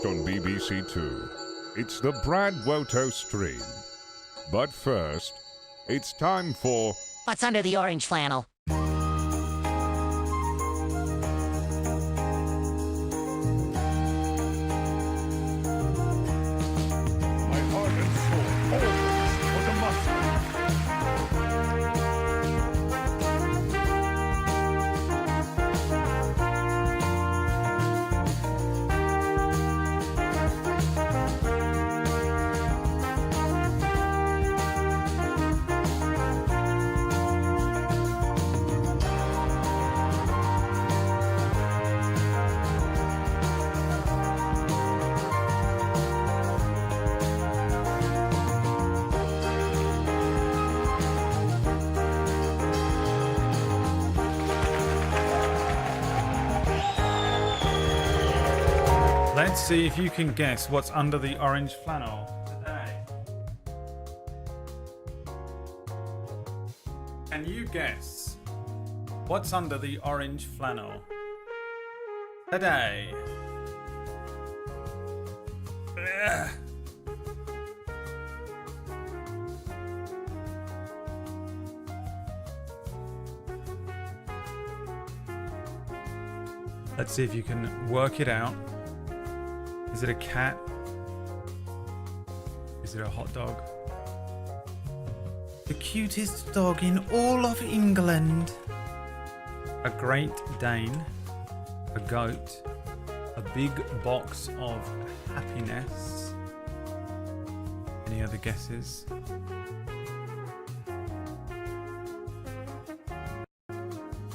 On BBC Two. It's the Brad Woto stream. But first, it's time for What's under the orange flannel? My heart and soul, always for the mustard. Let's see if you can guess what's under the orange flannel today. Can you guess what's under the orange flannel today? Ugh. Let's see if you can work it out. Is it a cat? Is it a hot dog? The cutest dog in all of England. A Great Dane. A goat. A big box of happiness. Any other guesses?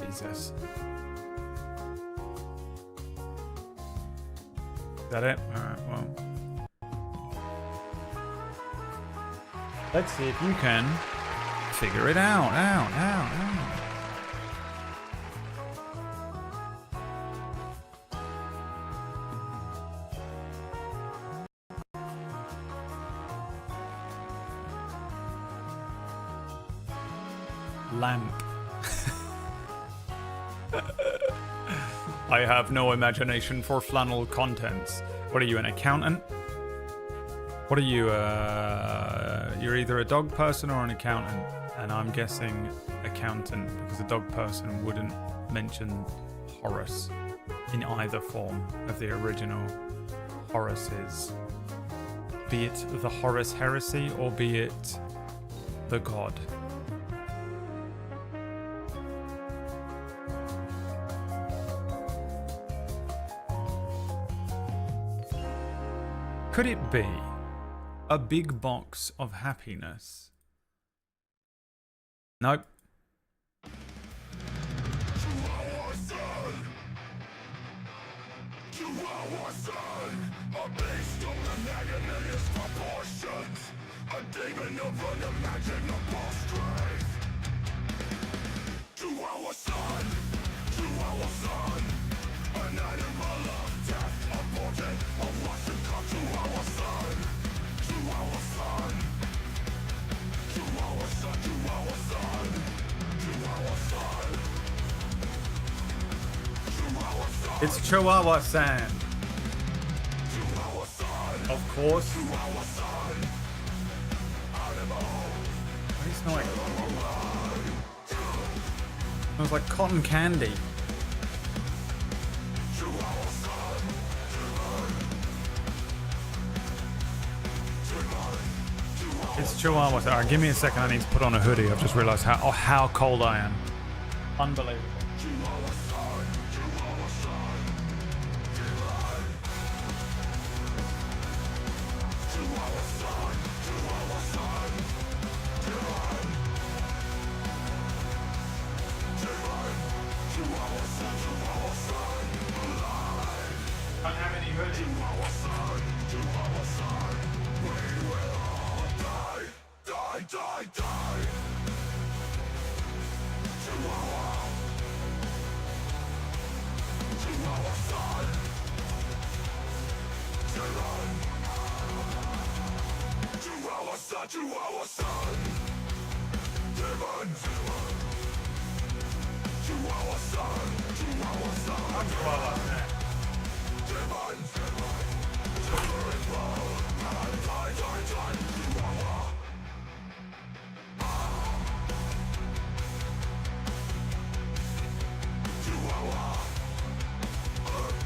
Jesus. Is that it? Alright, well. Let's see if you can figure it out. Lamp. I have no imagination for flannel contents. What are you, an accountant? What are you, you're either a dog person or an accountant. And I'm guessing accountant because a dog person wouldn't mention Horus in either form of the original Horus's. Be it the Horus heresy or be it the god. Could it be a big box of happiness? Nope. It's Chihuahua Sand. Of course. It's not like... It was like cotton candy. It's Chihuahua Sand. Alright, give me a second. I need to put on a hoodie. I've just realized how cold I am. Unbelievable.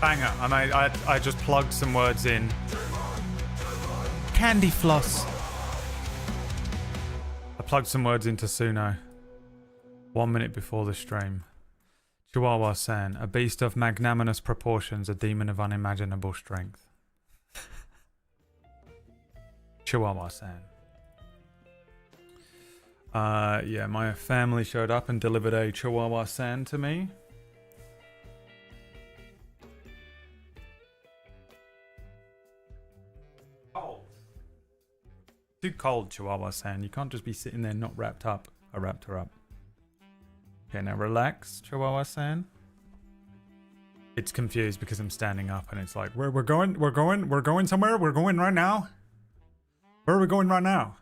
Banger. I just plugged some words in. Candy floss. I plugged some words into Suno 1 minute before the stream. Chihuahua-san, a beast of magnanimous proportions, a demon of unimaginable strength. Chihuahua-san. Yeah, my family showed up and delivered a Chihuahua-san to me. Too cold, Chihuahua-san. You can't just be sitting there not wrapped up. I wrapped her up. Okay, now relax, Chihuahua-san. It's confused because I'm standing up and it's like, we're going somewhere. We're going right now. Where are we going right now?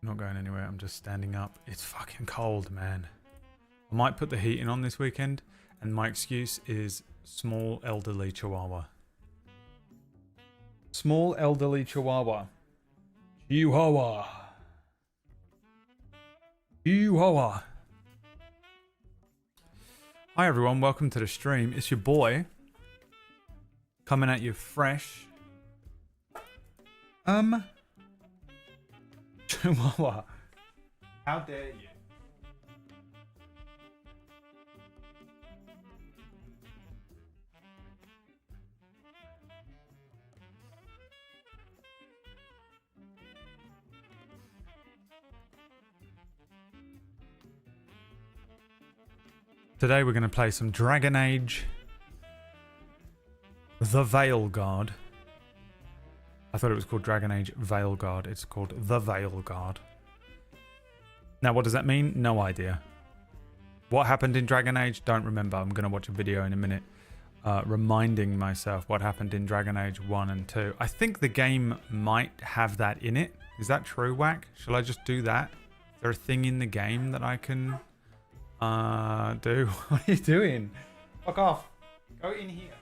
I'm not going anywhere. I'm just standing up. It's fucking cold, man. I might put the heating on this weekend, and my excuse is small elderly Chihuahua. Small elderly Chihuahua. Chihuahua. Chihuahua. Hi everyone, welcome to the stream. It's your boy. Coming at you fresh. Chihuahua. How dare you? Today we're going to play some Dragon Age. The Veilguard. I thought it was called Dragon Age Veilguard. It's called The Veilguard. Now what does that mean? No idea. What happened in Dragon Age? Don't remember. I'm going to watch a video in a minute reminding myself what happened in Dragon Age 1 and 2. I think the game might have that in it. Is that true, Whack? Shall I just do that? Is there a thing in the game that I can... do? What are you doing? Fuck off. Go in here.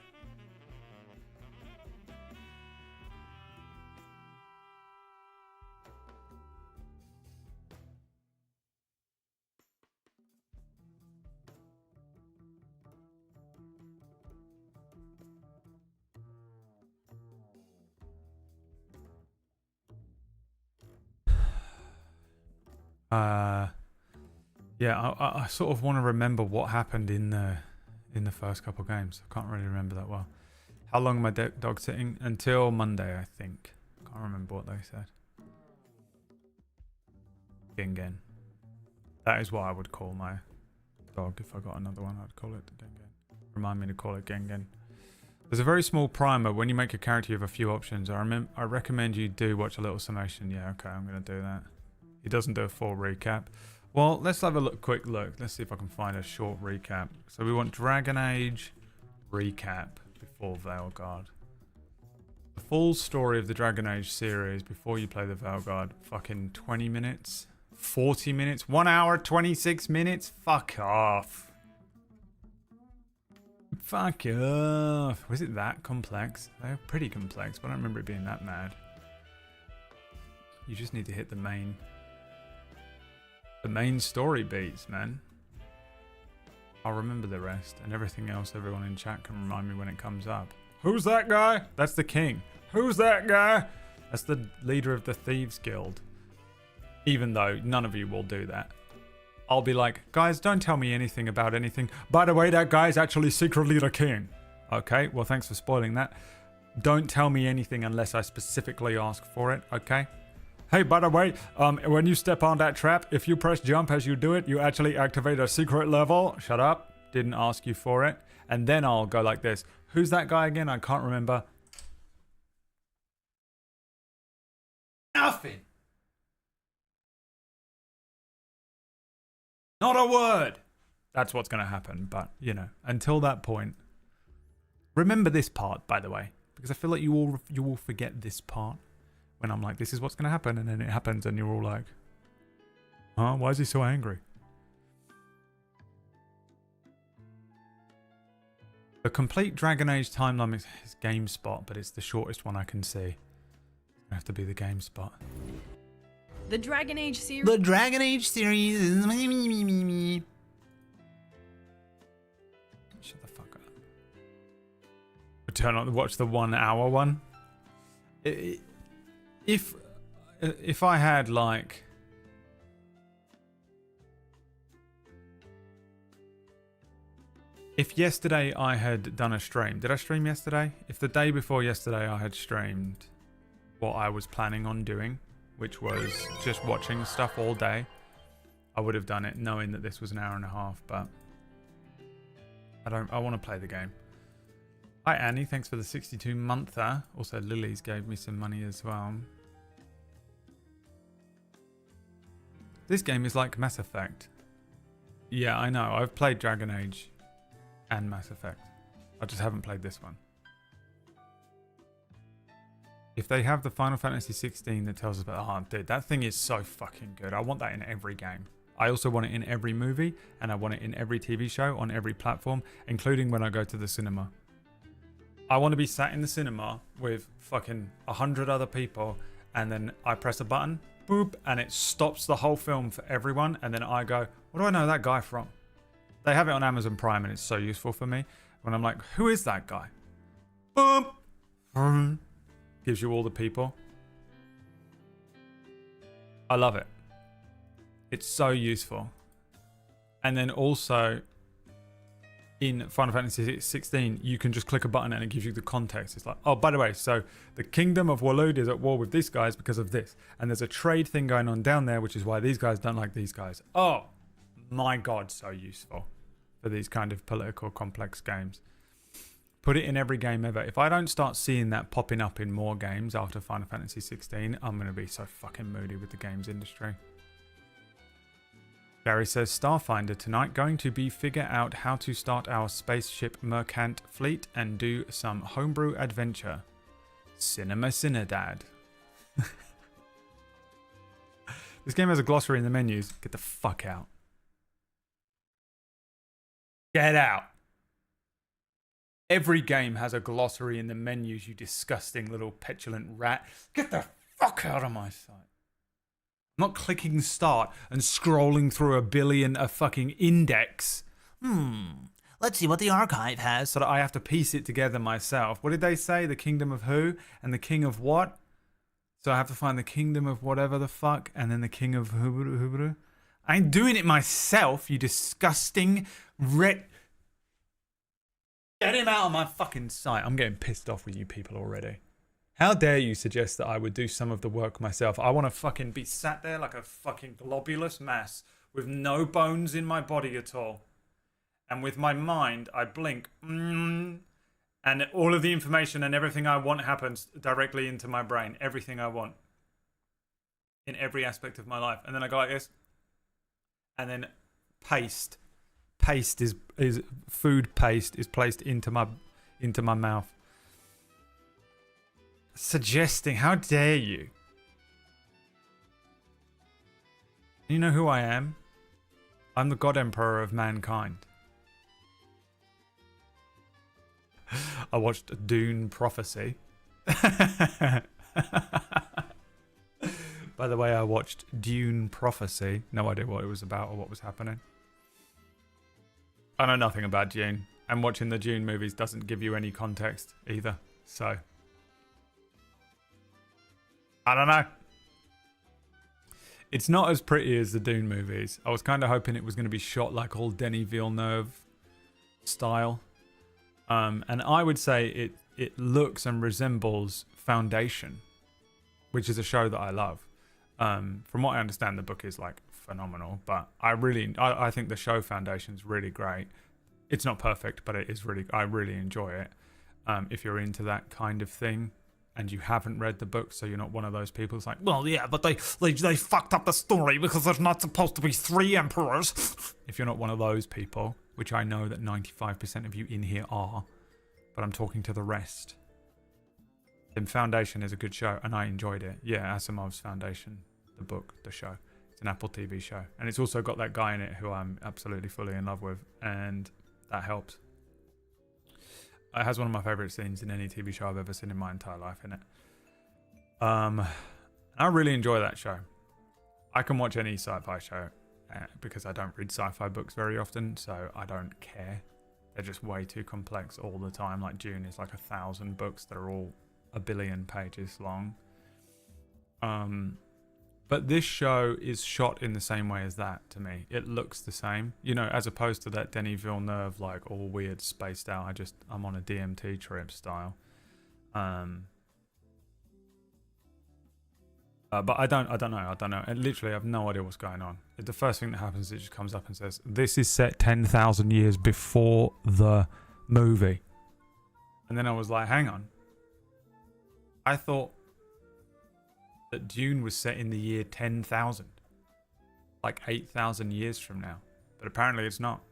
Yeah, I sort of want to remember what happened in the first couple games. I can't really remember that well. How long am I dog sitting? Until Monday, I think. Can't remember what they said. Gengen. That is what I would call my dog. If I got another one, I'd call it Gengen. Remind me to call it Gengen. There's a very small primer. When you make a character, you have a few options. I recommend you do watch a little summation. Yeah, okay, I'm going to do that. He doesn't do a full recap. Well, let's have a quick look. Let's see if I can find a short recap. So we want Dragon Age recap before Veilguard. The full story of the Dragon Age series before you play the Veilguard. Fucking 20 minutes? 40 minutes? 1 hour, 26 minutes? Fuck off. Fuck off. Was it that complex? They're pretty complex, but I don't remember it being that mad. You just need to hit the main story beats, man. I'll remember the rest, and everything else everyone in chat can remind me when it comes up. Who's that guy? That's the king. Who's that guy? That's the leader of the Thieves Guild. Even though none of you will do that. I'll be like, guys, don't tell me anything about anything. By the way, that guy's actually secretly the king. Okay, well, thanks for spoiling that. Don't tell me anything unless I specifically ask for it, okay? Hey, by the way, when you step on that trap, if you press jump as you do it, you actually activate a secret level. Shut up. Didn't ask you for it. And then I'll go like this. Who's that guy again? I can't remember. Nothing. Not a word. That's what's going to happen. But, you know, until that point. Remember this part, by the way. Because I feel like you will forget this part. When I'm like, this is what's going to happen, and then it happens, and you're all like, huh? Why is he so angry? The complete Dragon Age timeline is GameSpot, but it's the shortest one I can see. It's gonna have to be the GameSpot. The Dragon Age series. The Dragon Age series is me. Shut the fuck up. Turn on, watch the 1 hour one. If I had like, if yesterday I had done a stream, did I stream yesterday? If the day before yesterday I had streamed what I was planning on doing, which was just watching stuff all day, I would have done it knowing that this was an hour and a half, but I want to play the game. Hi Annie, thanks for the 62 monther. Also Lily's gave me some money as well. This game is like Mass Effect. Yeah, I know. I've played Dragon Age and Mass Effect. I just haven't played this one. If they have the Final Fantasy 16 that tells us about, oh dude, that thing is so fucking good. I want that in every game. I also want it in every movie, and I want it in every TV show, on every platform, including when I go to the cinema. I want to be sat in the cinema with fucking 100 other people, and then I press a button, boop, and it stops the whole film for everyone, and then I go, what do I know that guy from? They have it on Amazon Prime, and it's so useful for me. When I'm like, who is that guy? Boom! Gives you all the people. I love it. It's so useful. And then also in Final Fantasy 16, you can just click a button and it gives you the context. It's like, oh, by the way, so the kingdom of Waloed is at war with these guys because of this. And there's a trade thing going on down there, which is why these guys don't like these guys. Oh, my God, so useful for these kind of political complex games. Put it in every game ever. If I don't start seeing that popping up in more games after Final Fantasy 16, I'm going to be so fucking moody with the games industry. Gary says, Starfinder tonight, going to be figure out how to start our spaceship mercant fleet and do some homebrew adventure. Cinema Cinedad. This game has a glossary in the menus. Get the fuck out. Get out. Every game has a glossary in the menus, you disgusting little petulant rat. Get the fuck out of my sight. I'm not clicking start and scrolling through a fucking index. Let's see what the archive has. So that I have to piece it together myself. What did they say? The kingdom of who? And the king of what? So I have to find the kingdom of whatever the fuck, and then the king of who? I ain't doing it myself, you disgusting rat. Get him out of my fucking sight. I'm getting pissed off with you people already. How dare you suggest that I would do some of the work myself? I want to fucking be sat there like a fucking globulous mass with no bones in my body at all. And with my mind, I blink. And all of the information and everything I want happens directly into my brain. Everything I want. In every aspect of my life. And then I go like this. And then paste. Paste is food paste is placed into my mouth. Suggesting, how dare you? You know who I am? I'm the God Emperor of mankind. I watched Dune Prophecy. By the way, I watched Dune Prophecy. No idea what it was about or what was happening. I know nothing about Dune, and watching the Dune movies doesn't give you any context either, so I don't know. It's not as pretty as the Dune movies. I was kind of hoping it was going to be shot like all Denis Villeneuve style, and I would say it looks and resembles Foundation, which is a show that I love. From what I understand, the book is like phenomenal, but I think the show Foundation's really great. It's not perfect, but it is really, I really enjoy it. If you're into that kind of thing and you haven't read the book, so you're not one of those people who's like, well, yeah, but they fucked up the story because there's not supposed to be 3 emperors. If you're not one of those people, which I know that 95% of you in here are, but I'm talking to the rest, then Foundation is a good show, and I enjoyed it. Yeah, Asimov's Foundation, the book, the show. It's an Apple TV show. And it's also got that guy in it who I'm absolutely fully in love with, and that helps. It has one of my favorite scenes in any TV show I've ever seen in my entire life in it. I really enjoy that show. I can watch any sci-fi show because I don't read sci-fi books very often, so I don't care. They're just way too complex all the time. Like Dune is like 1,000 books that are all 1 billion pages long. But this show is shot in the same way as that to me. It looks the same, you know, as opposed to that Denis Villeneuve, like all weird spaced out. I'm on a DMT trip style. But I don't know. And literally, I have no idea what's going on. The first thing that happens is it just comes up and says, "This is set 10,000 years before the movie." And then I was like, "Hang on. I thought that Dune was set in the year 10,000, like 8,000 years from now, but apparently it's not.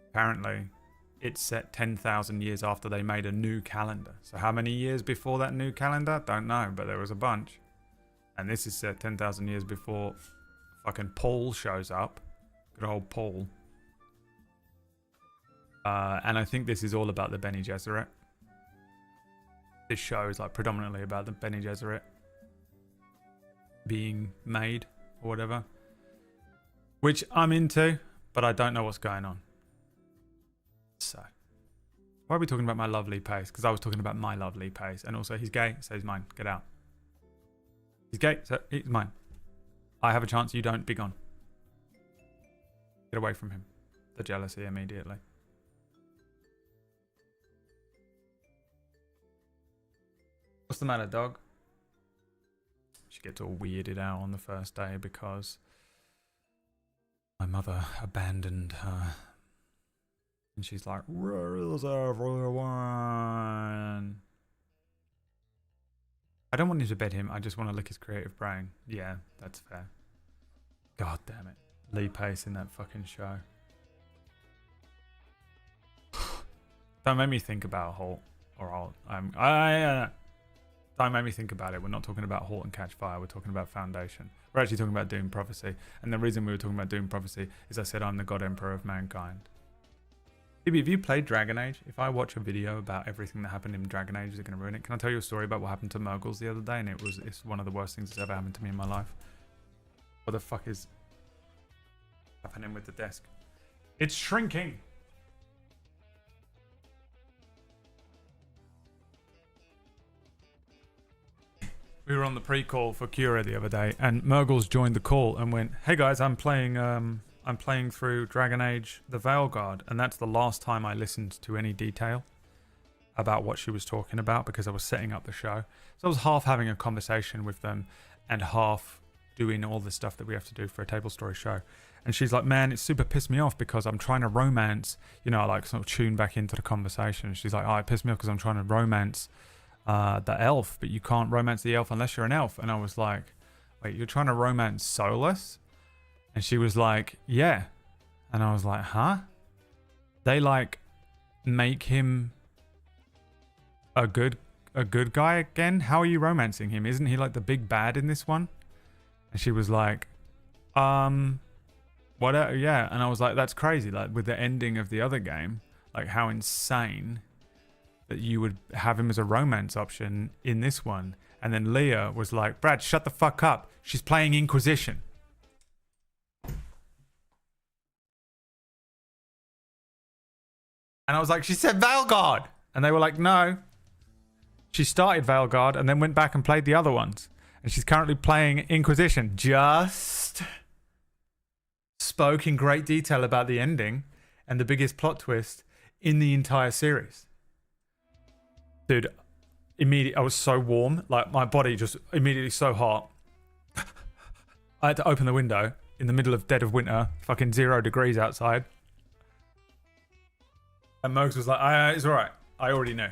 Apparently, it's set 10,000 years after they made a new calendar. So how many years before that new calendar? Don't know, but there was a bunch." And this is set 10,000 years before fucking Paul shows up. Good old Paul. And I think this is all about the Bene Gesserit. This show is like predominantly about the Bene Gesserit being made or whatever. Which I'm into, but I don't know what's going on. So, why are we talking about my lovely pace? Because I was talking about my lovely pace. And also he's gay, so he's mine. Get out. He's gay, so he's mine. I have a chance, you don't. Be gone. Get away from him. The jealousy immediately. What's the matter, dog? She gets all weirded out on the first day because my mother abandoned her. And she's like, "Where is everyone?" I don't want you to bed him. I just want to lick his creative brain. Yeah, that's fair. God damn it. Lee Pace in that fucking show. Don't make me think about Halt or Halt. Don't make me think about it. We're not talking about Halt and Catch Fire. We're talking about Foundation. We're actually talking about Doom Prophecy. And the reason we were talking about Doom Prophecy is I said I'm the God Emperor of mankind. Maybe have you played Dragon Age? If I watch a video about everything that happened in Dragon Age, is it going to ruin it? Can I tell you a story about what happened to Murgles the other day? And it's one of the worst things that's ever happened to me in my life. What the fuck is happening with the desk? It's shrinking. We were on the pre-call for Cura the other day, and Murgles joined the call and went, "Hey guys, I'm playing through Dragon Age the Veilguard," and that's the last time I listened to any detail about what she was talking about because I was setting up the show. So I was half having a conversation with them and half doing all the stuff that we have to do for a table story show. And she's like, "Man, it super pissed me off because I'm trying to romance," you know, I like sort of tune back into the conversation. She's like, "Oh, it pissed me off because I'm trying to romance the elf, but you can't romance the elf unless you're an elf." And I was like, "Wait, you're trying to romance Solus?" And she was like, "Yeah." And I was like, "Huh? They like make him a good guy again? How are you romancing him? Isn't he like the big bad in this one?" And she was like, whatever, yeah. And I was like, "That's crazy. Like with the ending of the other game, like how insane that you would have him as a romance option in this one." And then Leah was like, "Brad, shut the fuck up. She's playing Inquisition." And I was like, "She said Veilguard." And they were like, "No. She started Veilguard and then went back and played the other ones. And she's currently playing Inquisition." Just spoke in great detail about the ending and the biggest plot twist in the entire series. Dude, immediately, I was so warm. Like, my body just immediately so hot. I had to open the window in the middle of dead of winter, fucking 0 degrees outside. And Mogs was like, "It's alright. I already knew."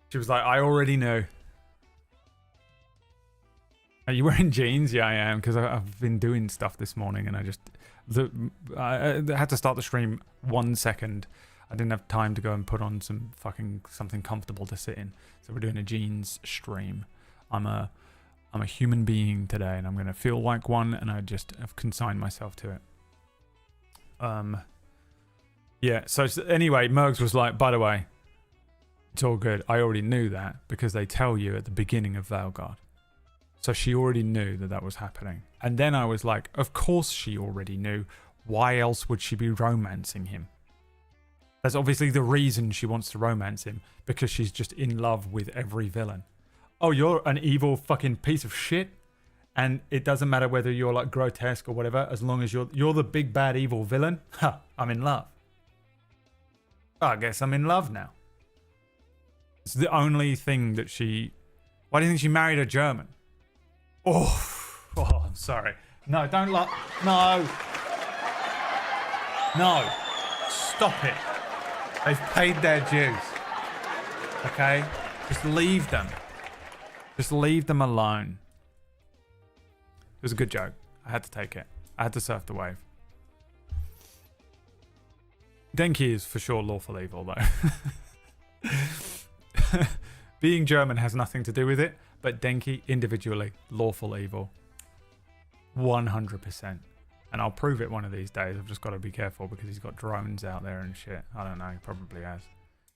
She was like, "I already knew." Are you wearing jeans? Yeah, I am, because I've been doing stuff this morning and I had to start the stream 1 second. I didn't have time to go and put on something comfortable to sit in. So we're doing a jeans stream. I'm a human being today and I'm going to feel like one, and I just have consigned myself to it. Yeah, so anyway, Mergs was like, by the way, it's all good. I already knew that because they tell you at the beginning of Veilguard. So she already knew that that was happening. And then I was like, of course she already knew. Why else would she be romancing him? That's obviously the reason she wants to romance him, because she's just in love with every villain. Oh, you're an evil fucking piece of shit, and it doesn't matter whether you're like grotesque or whatever, as long as you're the big bad evil villain. Ha, I'm in love. I guess I'm in love now. It's the only thing that she... Why do you think she married a German? Oh, I'm sorry. No, don't like... No. No. Stop it. They've paid their dues. Okay? Just leave them. Just leave them alone. It was a good joke. I had to take it. I had to surf the wave. Denki is for sure lawful evil, though. Being German has nothing to do with it, but Denki, individually, lawful evil. 100%. And I'll prove it one of these days. I've just got to be careful because he's got drones out there and shit. I don't know, he probably has.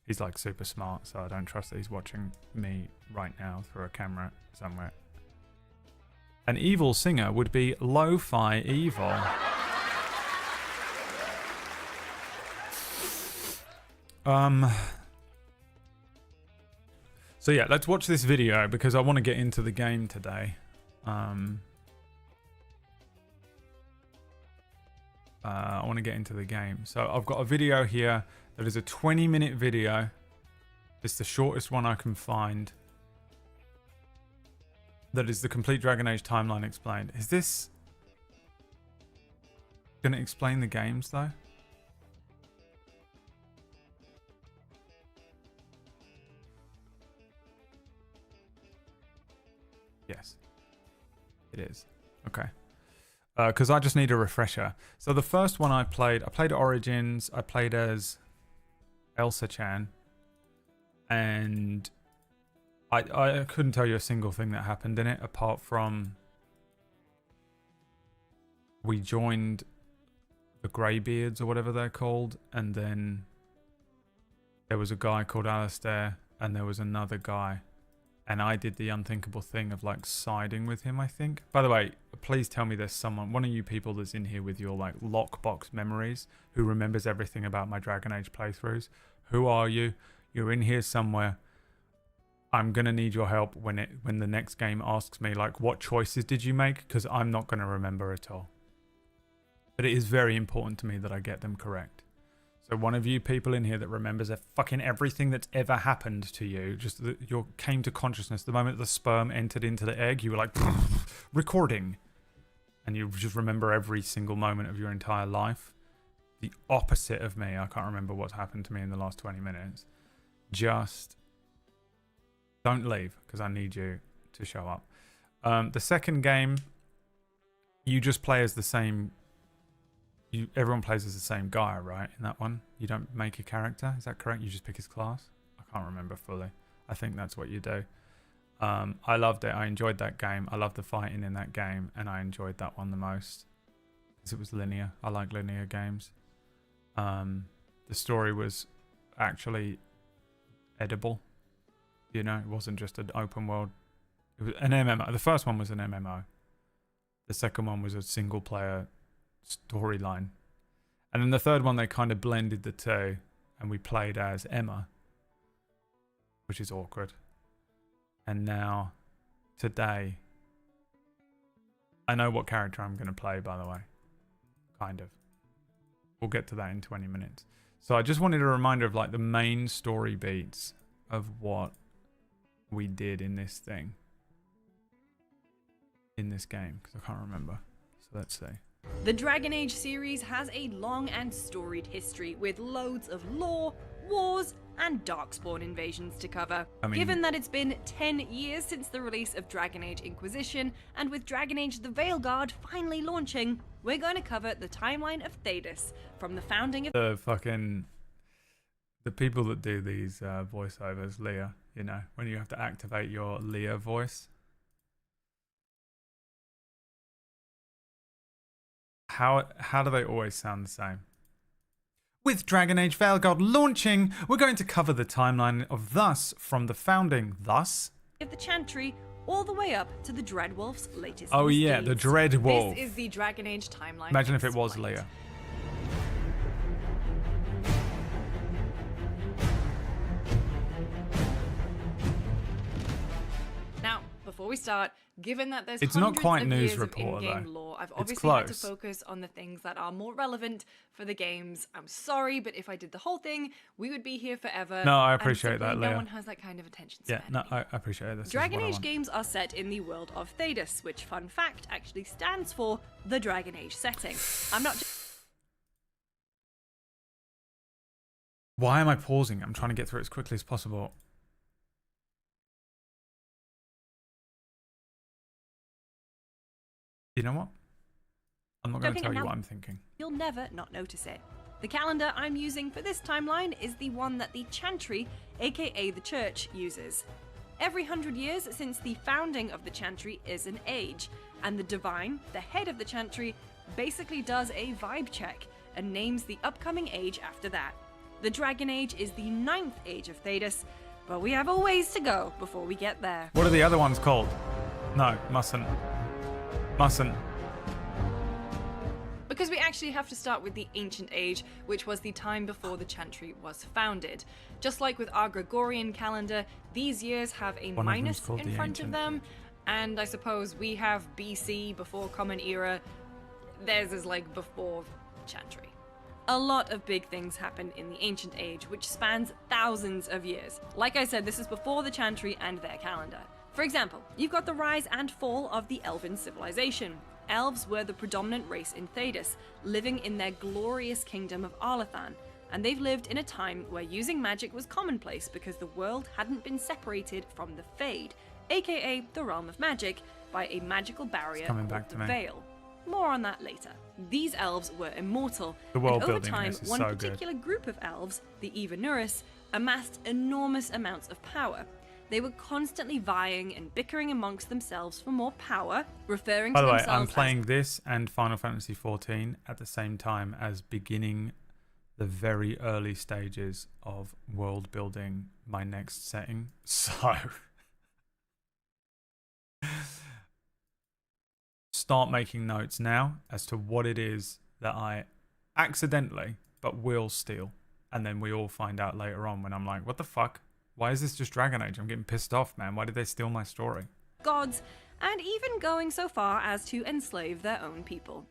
He's like super smart, so I don't trust that he's watching me right now through a camera somewhere. An evil singer would be lo-fi evil. So yeah, let's watch this video because I want to get into the game today. I want to get into the game. So I've got a video here that is a 20-minute video. It's the shortest one I can find. That is the complete Dragon Age timeline explained. Is this going to explain the games though? Yes, it is. Okay. Because I just need a refresher. So the first one I played Origins. I played as Elsa-chan. And I couldn't tell you a single thing that happened in it apart from we joined the Greybeards or whatever they're called. And then there was a guy called Alistair and there was another guy. And I did the unthinkable thing of like siding with him, I think. By the way, please tell me there's someone, one of you people that's in here with your like lockbox memories who remembers everything about my Dragon Age playthroughs. Who are you? You're in here somewhere. I'm going to need your help when the next game asks me like, what choices did you make? Because I'm not going to remember at all. But it is very important to me that I get them correct. So one of you people in here that remembers fucking everything that's ever happened to you, just that you came to consciousness the moment the sperm entered into the egg, you were like, recording. And you just remember every single moment of your entire life. The opposite of me. I can't remember what's happened to me in the last 20 minutes. Just don't leave because I need you to show up. The second game, you just play as the same... everyone plays as the same guy, right? In that one, you don't make a character. Is that correct? You just pick his class. I can't remember fully. I think that's what you do. I loved it. I enjoyed that game. I loved the fighting in that game, and I enjoyed that one the most because it was linear. I like linear games. The story was actually edible. You know, it wasn't just an open world. It was an MMO. The first one was an MMO. The second one was a single player storyline, and then the third one they kind of blended the two and we played as Emma, which is awkward. And now today I know what character I'm going to play, by the way. Kind of. We'll get to that in 20 minutes. So I just wanted a reminder of like the main story beats of what we did in this thing, in this game, because I can't remember. So let's see. The Dragon Age series has a long and storied history with loads of lore, wars, and Darkspawn invasions to cover. Given that it's been 10 years since the release of Dragon Age Inquisition, and with Dragon Age the Veilguard finally launching, we're going to cover the timeline of Thedas, from the founding of... The people that do these voiceovers, Leah, you know, when you have to activate your Leah voice. How do they always sound the same? With Dragon Age Veilguard launching, we're going to cover the timeline of Thus from the founding. Thus? Of the Chantry all the way up to the Dreadwolf's latest Oh yeah, the misdeeds. Dreadwolf. This is the Dragon Age timeline. Imagine if it was explained. Leia. Now, before we start, given that there's It's not hundreds quite of news years reporter, of in-game though. lore, I've It's obviously had to close. focus on the things that are more relevant for the games. I'm sorry, but if I did the whole thing, we would be here forever. No, I and appreciate simply that, No Leia. one has that kind of attention Yeah, span no, anymore. I appreciate it. This Dragon is what I Age want. games are set in the world of Thedas, which, fun fact, actually stands for the Dragon Age setting. I'm not just Why am I pausing? I'm trying to get through it as quickly as possible. You know what? I'm not going to Joking, tell you now- what I'm thinking. You'll never not notice it. The calendar I'm using for this timeline is the one that the Chantry, aka the Church, uses. Every 100 years since the founding of the Chantry is an age, and the Divine, the head of the Chantry, basically does a vibe check and names the upcoming age after that. The Dragon Age is the 9th age of Thedas, but we have a ways to go before we get there. What are the other ones called? No, mustn't. Mustn't. Because we actually have to start with the Ancient Age, which was the time before the Chantry was founded. Just like with our Gregorian calendar, these years have a One of them's minus called in the front of Ancient them, and I suppose we have BC before Common Era. Theirs is like before Chantry. A lot of big things happen in the Ancient Age, which spans thousands of years. Like I said, this is before the Chantry and their calendar. For example, you've got the rise and fall of the Elven civilization. Elves were the predominant race in Thedas, living in their glorious kingdom of Arlathan, and they've lived in a time where using magic was commonplace because the world hadn't been separated from the Fade, aka the realm of magic, by a magical barrier coming called back to the me. Veil. More on that later. These elves were immortal, The world and over building in time, this is one so good. particular group of elves, the Evanuris, amassed enormous amounts of power. They were constantly vying and bickering amongst themselves for more power, referring By to the way, themselves I'm playing this and Final Fantasy XIV at the same time as beginning the very early stages of world building my next setting. So start making notes now as to what it is that I accidentally but will steal. And then we all find out later on when I'm like, what the fuck? Why is this just Dragon Age? I'm getting pissed off, man. Why did they steal my story? gods, and even going so far as to enslave their own people.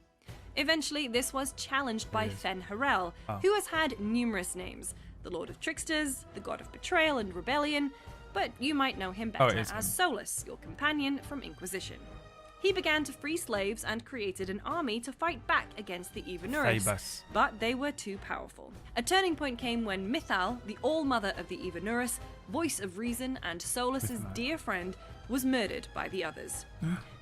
Eventually, this was challenged by Fen Harel, who has had numerous names: the Lord of Tricksters, the God of Betrayal and Rebellion, but you might know him better is him. as Solus, your companion from Inquisition. He began to free slaves and created an army to fight back against the Evanuris, Phabus. but they were too powerful. A turning point came when Mythal, the All-Mother of the Evanuris, voice of reason and Solus's dear friend, was murdered by the others.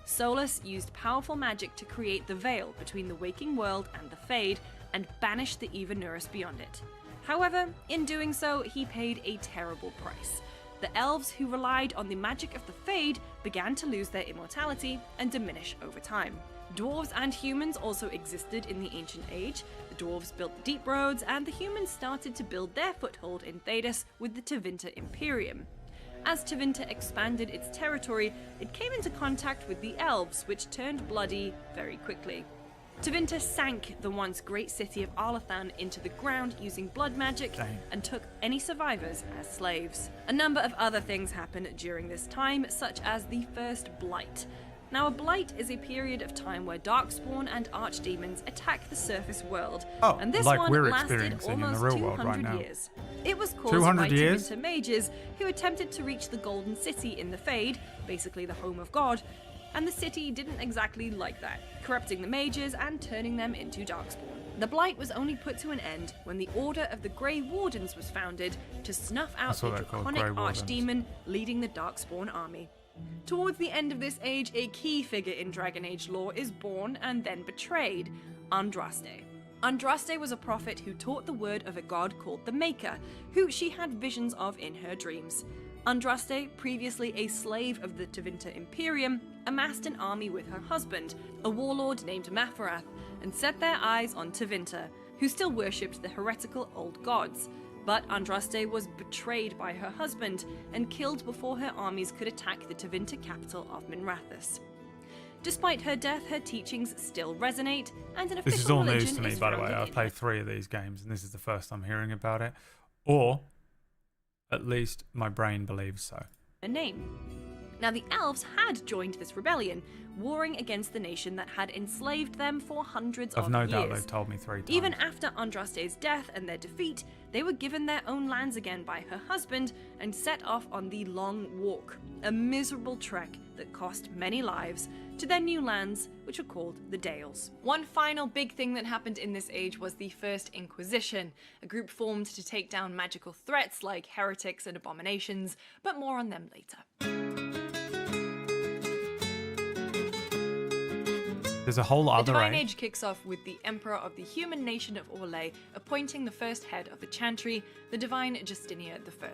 Solus used powerful magic to create the veil between the waking world and the Fade and banished the Evanuris beyond it. However, in doing so, he paid a terrible price. The elves who relied on the magic of the Fade began to lose their immortality and diminish over time. Dwarves and humans also existed in the Ancient Age. The dwarves built the deep roads, and the humans started to build their foothold in Thedas with the Tevinter Imperium. As Tevinter expanded its territory, it came into contact with the elves, which turned bloody very quickly. Tevinter sank the once great city of Arlathan into the ground using blood magic and took any survivors as slaves. A number of other things happened during this time, such as the First Blight. Now, a blight is a period of time where darkspawn and archdemons attack the surface world, Oh, and this like one we're lasted experiencing in the almost real world 200 right now. years. It was caused 200 by years? Tevinter mages who attempted to reach the Golden City in the Fade, basically the home of God, and the city didn't exactly like that, corrupting the mages and turning them into darkspawn. The blight was only put to an end when the Order of the Grey Wardens was founded to snuff out That's the what they're called, draconic Grey Wardens. archdemon leading the darkspawn army. Towards the end of this age, a key figure in Dragon Age lore is born and then betrayed: Andraste. Andraste was a prophet who taught the word of a god called the Maker, who she had visions of in her dreams. Andraste, previously a slave of the Tevinter Imperium, amassed an army with her husband, a warlord named Mafarath, and set their eyes on Tevinter, who still worshipped the heretical old gods. But Andraste was betrayed by her husband and killed before her armies could attack the Tevinter capital of Minrathous. Despite her death, her teachings still resonate, and an official religion This is all news is to me, by the way. founded I've in played 3 of these games, and this is the first I'm hearing about it. Or, at least, my brain believes so. her name. Now, the elves had joined this rebellion, warring against the nation that had enslaved them for hundreds of I've no years. doubt they've told me 3 times. Even after Andraste's death and their defeat, they were given their own lands again by her husband and set off on the Long Walk, a miserable trek that cost many lives, to their new lands, which were called the Dales. One final big thing that happened in this age was the First Inquisition, a group formed to take down magical threats like heretics and abominations, but more on them later. There's a whole The other Divine age. Age kicks off with the Emperor of the human nation of Orlais appointing the first head of the Chantry, the Divine Justinia I.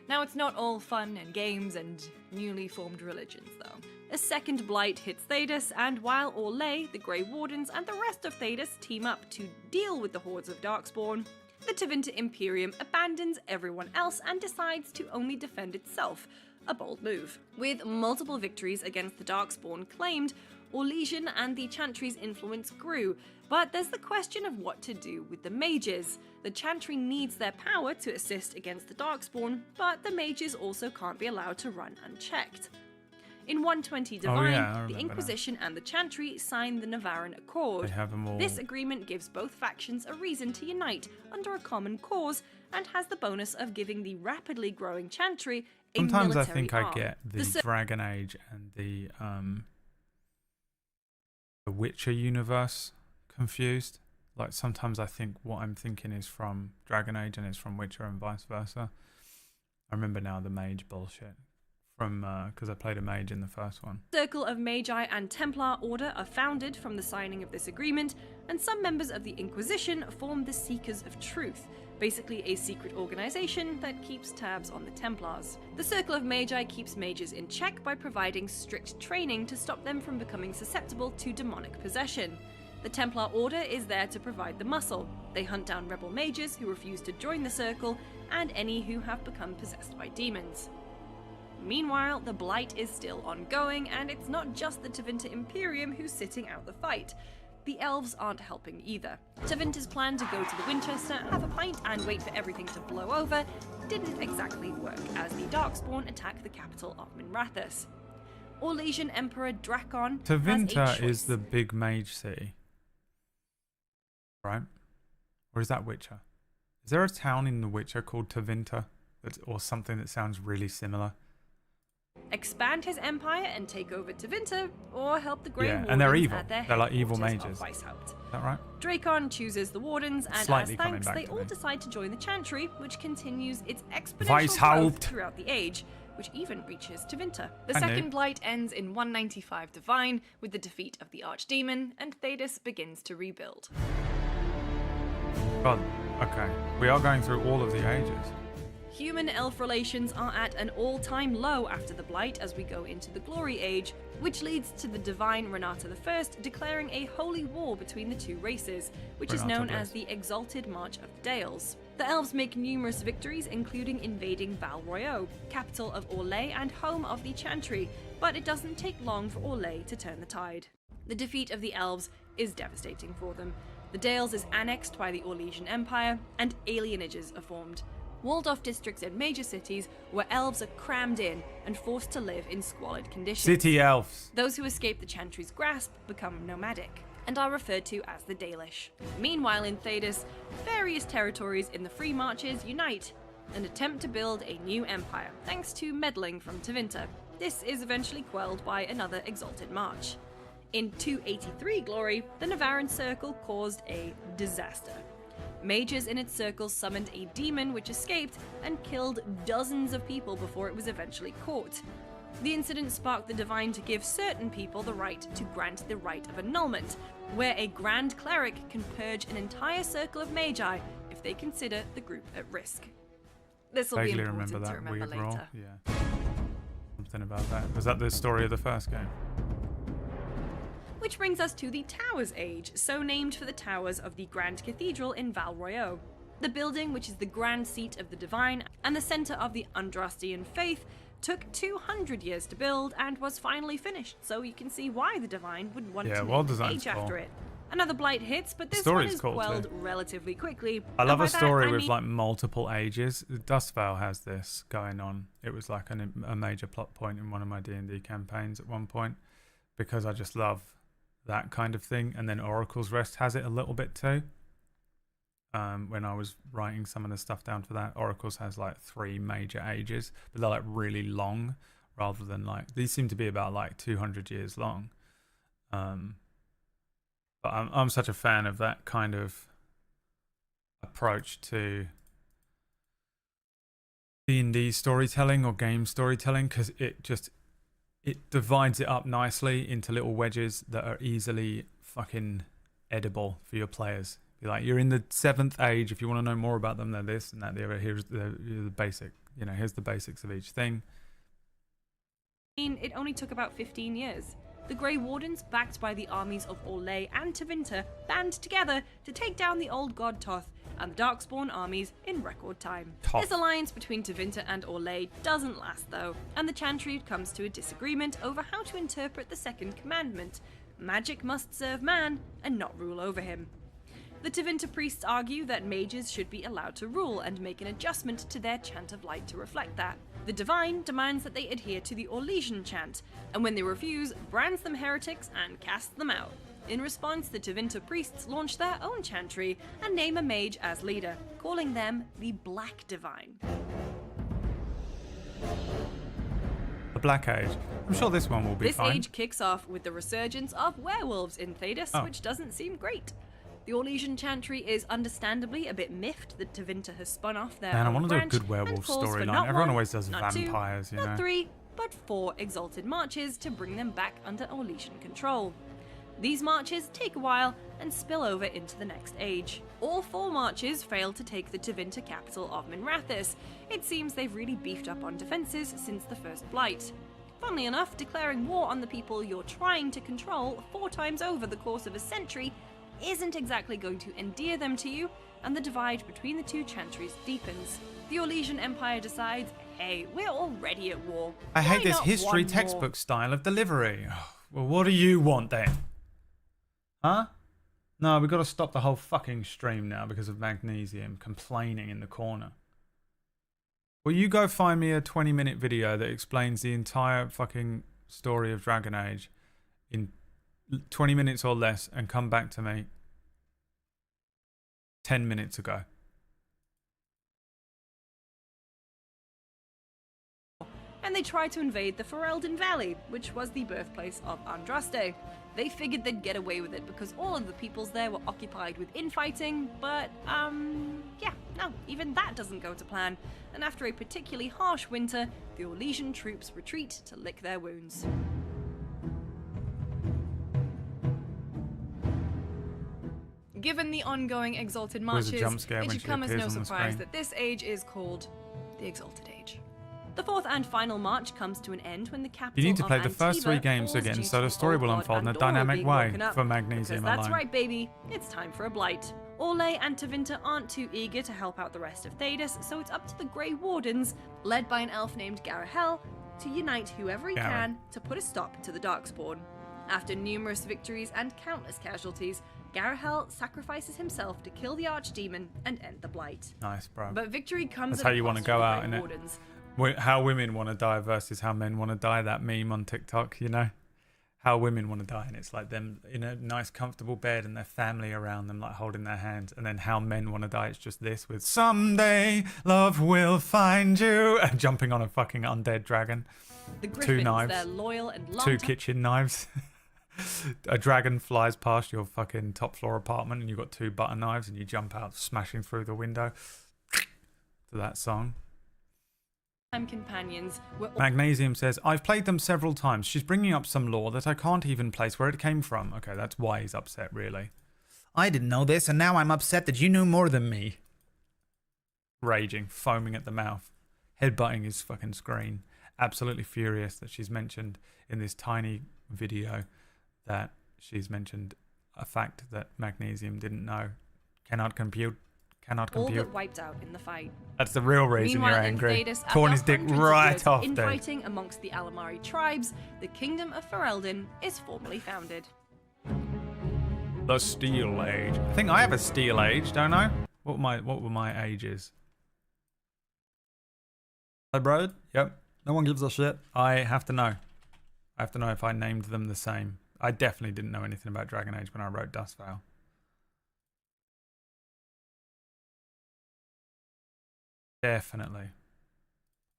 Now, it's not all fun and games and newly formed religions, though. A second blight hits Thedas, and while Orlais, the Grey Wardens, and the rest of Thedas team up to deal with the hordes of Darkspawn, the Tevinter Imperium abandons everyone else and decides to only defend itself. A bold move. With multiple victories against the Darkspawn claimed, Orlesian and the Chantry's influence grew, but there's the question of what to do with the mages. The Chantry needs their power to assist against the Darkspawn, but the mages also can't be allowed to run unchecked. In 120 Divine, I the remember Inquisition and the Chantry signed the Navaran Accord. They have them all. This agreement gives both factions a reason to unite under a common cause and has the bonus of giving the rapidly growing Chantry a Sometimes I military think arm. I get the Dragon Age and the Witcher universe confused. Like, sometimes I think what I'm thinking is from Dragon Age and it's from Witcher and vice versa. I remember now the mage bullshit from because I played a mage in the first one. Circle of Magi and Templar Order are founded from the signing of this agreement, and some members of the Inquisition form the Seekers of Truth, basically a secret organization that keeps tabs on the Templars. The Circle of Magi keeps mages in check by providing strict training to stop them from becoming susceptible to demonic possession. The Templar Order is there to provide the muscle. They hunt down rebel mages who refuse to join the Circle, and any who have become possessed by demons. Meanwhile, the Blight is still ongoing, and it's not just the Tevinter Imperium who's sitting out the fight. The elves aren't helping either. Tevinter's plan to go to the Winchester, have a pint, and wait for everything to blow over didn't exactly work, as the Darkspawn attack the capital of Minrathous. Orlesian Emperor Drakon has a Tevinter choice. is the big mage city, right? Or is that Witcher? Is there a town in The Witcher called Tevinter, or something that sounds really similar? Expand his empire and take over Tevinter, or help the Grey Yeah, Wardens and they're evil. at their They're like evil headquarters of mages. Weishaupt. Is that right? Drakon chooses the Wardens, and Slightly as coming thanks, back they to all me. decide to join the Chantry, which continues its exponential Weishaupt. growth throughout the age, which even reaches Tevinter. The I knew. second Blight ends in 195 Divine, with the defeat of the Archdemon, and Thedas begins to rebuild. God, okay. We are going through all of the ages. Human-elf relations are at an all-time low after the Blight as we go into the Glory Age, which leads to the divine Renata I declaring a holy war between the two races, which is known as the Exalted March of the Dales. The elves make numerous victories, including invading Val Royeaux, capital of Orlais and home of the Chantry, but it doesn't take long for Orlais to turn the tide. The defeat of the elves is devastating for them. The Dales is annexed by the Orlesian Empire, and alienages are formed. Walled-off districts in major cities where elves are crammed in and forced to live in squalid conditions. City elves. Those who escape the Chantry's grasp become nomadic, and are referred to as the Dalish. Meanwhile in Thedas, various territories in the Free Marches unite and attempt to build a new empire, thanks to meddling from Tevinter. This is eventually quelled by another Exalted March. In 283 Glory, the Navaran Circle caused a disaster. Mages in its circle summoned a demon which escaped and killed dozens of people before it was eventually caught. The incident sparked the Divine to give certain people the right to grant the Rite of Annulment, where a Grand Cleric can purge an entire circle of Magi if they consider the group at risk. This will be Vaguely important remember to that remember weird roll. later. Yeah. Something about that. Was that the story of the first game? Which brings us to the Towers Age, so named for the towers of the Grand Cathedral in Val Royeaux. The building, which is the grand seat of the Divine and the centre of the Andrastian faith, took 200 years to build and was finally finished, so you can see why the Divine would want to name an age after it. Another blight hits, but this one is quelled relatively quickly. I love a story with like multiple ages. Dustvale has this going on. It was like a major plot point in one of my D&D campaigns at one point, because I just love that kind of thing. And then Oracle's Rest has it a little bit too. When I was writing some of the stuff down for that, Oracle's has like 3 major ages, but they're like really long, rather than like, these seem to be about like 200 years long. But I'm such a fan of that kind of approach to D&D storytelling or game storytelling, because it divides it up nicely into little wedges that are easily fucking edible for your players. You're in the 7th age. If you want to know more about them, they're this and that. The other. Here's the basic. Here's the basics of each thing. It only took about 15 years. The Grey Wardens, backed by the armies of Orlais and Tevinter, band together to take down the old god Toth and the Darkspawn armies in record time. This alliance between Tevinter and Orlais doesn't last though, and the Chantry comes to a disagreement over how to interpret the second commandment: magic must serve man and not rule over him. The Tevinter priests argue that mages should be allowed to rule and make an adjustment to their chant of light to reflect that. The Divine demands that they adhere to the Orlesian chant, and when they refuse, brands them heretics and casts them out. In response, the Tevinter priests launch their own chantry and name a mage as leader, calling them the Black Divine. The Black Age. I'm sure this one will be fine. This age kicks off with the resurgence of werewolves in Thedas, which doesn't seem great. The Orlesian Chantry is understandably a bit miffed that Tevinter has spun off their Man, I own want to do a branch good werewolf and calls for storyline. not Everyone one, always does not vampires, two, you know. not 3, but 4 exalted marches to bring them back under Orlesian control. These marches take a while and spill over into the next age. All 4 marches fail to take the Tevinter capital of Minrathous. It seems they've really beefed up on defences since the first Blight. Funnily enough, declaring war on the people you're trying to control 4 times over the course of a century isn't exactly going to endear them to you, and the divide between the 2 chantries deepens. The Orlesian Empire decides, hey, we're already at war. I hate this not history one textbook more? style of delivery. Well, what do you want then? Huh? No, we've got to stop the whole fucking stream now because of Magnesium complaining in the corner. Well, you go find me a 20-minute video that explains the entire fucking story of Dragon Age in 20 minutes or less and come back to me 10 minutes ago. And they tried to invade the Ferelden Valley, which was the birthplace of Andraste. They figured they'd get away with it because all of the peoples there were occupied with infighting, but, yeah, no, even that doesn't go to plan. And after a particularly harsh winter, the Orlesian troops retreat to lick their wounds. Given the ongoing Exalted marches, it should come as no surprise that this age is called the Exalted Age. The 4th and final march comes to an end when the capital You need to play of the first 3 Antiva games falls again due so to the story will Veilguard unfold in a and dynamic being way woken up. for Magnesium Because that's alone. right, baby. It's time for a blight. Orlais and Tevinter aren't too eager to help out the rest of Thedas, so it's up to the Grey Wardens, led by an elf named Garahel, to unite whoever he can to put a stop to the Darkspawn. After numerous victories and countless casualties, Garahel sacrifices himself to kill the Archdemon and end the blight. Nice, bro. But victory comes That's at how a you cost want to for go the out, Grey innit? Wardens. How women want to die versus how men want to die. That meme on TikTok, you know? How women want to die, and it's like them in a nice comfortable bed and their family around them like holding their hands. And then how men want to die, it's just this with someday love will find you and jumping on a fucking undead dragon. The 2 Griffins, knives, they're loyal and 2 kitchen knives. A dragon flies past your fucking top floor apartment and you've got 2 butter knives and you jump out smashing through the window to that song. Companions were Magnesium says, I've played them several times. She's bringing up some lore that I can't even place where it came from. Okay, that's why he's upset, really. I didn't know this, and now I'm upset that you knew more than me. Raging, foaming at the mouth, headbutting his fucking screen. Absolutely furious that she's mentioned in this tiny video that she's mentioned a fact that magnesium didn't know. Cannot compute. All but wiped out in the fight. That's the real reason Meanwhile, you're in angry. Thedas, Torn his after dick hundreds of right years off, of dude. infighting amongst the Alamari tribes, the kingdom of Ferelden is formally founded. The Steel Age. I think I have a Steel Age, don't I? What were my ages? Hi, bro. Yep. No one gives a shit. I have to know. I have to know if I named them the same. I definitely didn't know anything about Dragon Age when I wrote Dustveil. Definitely.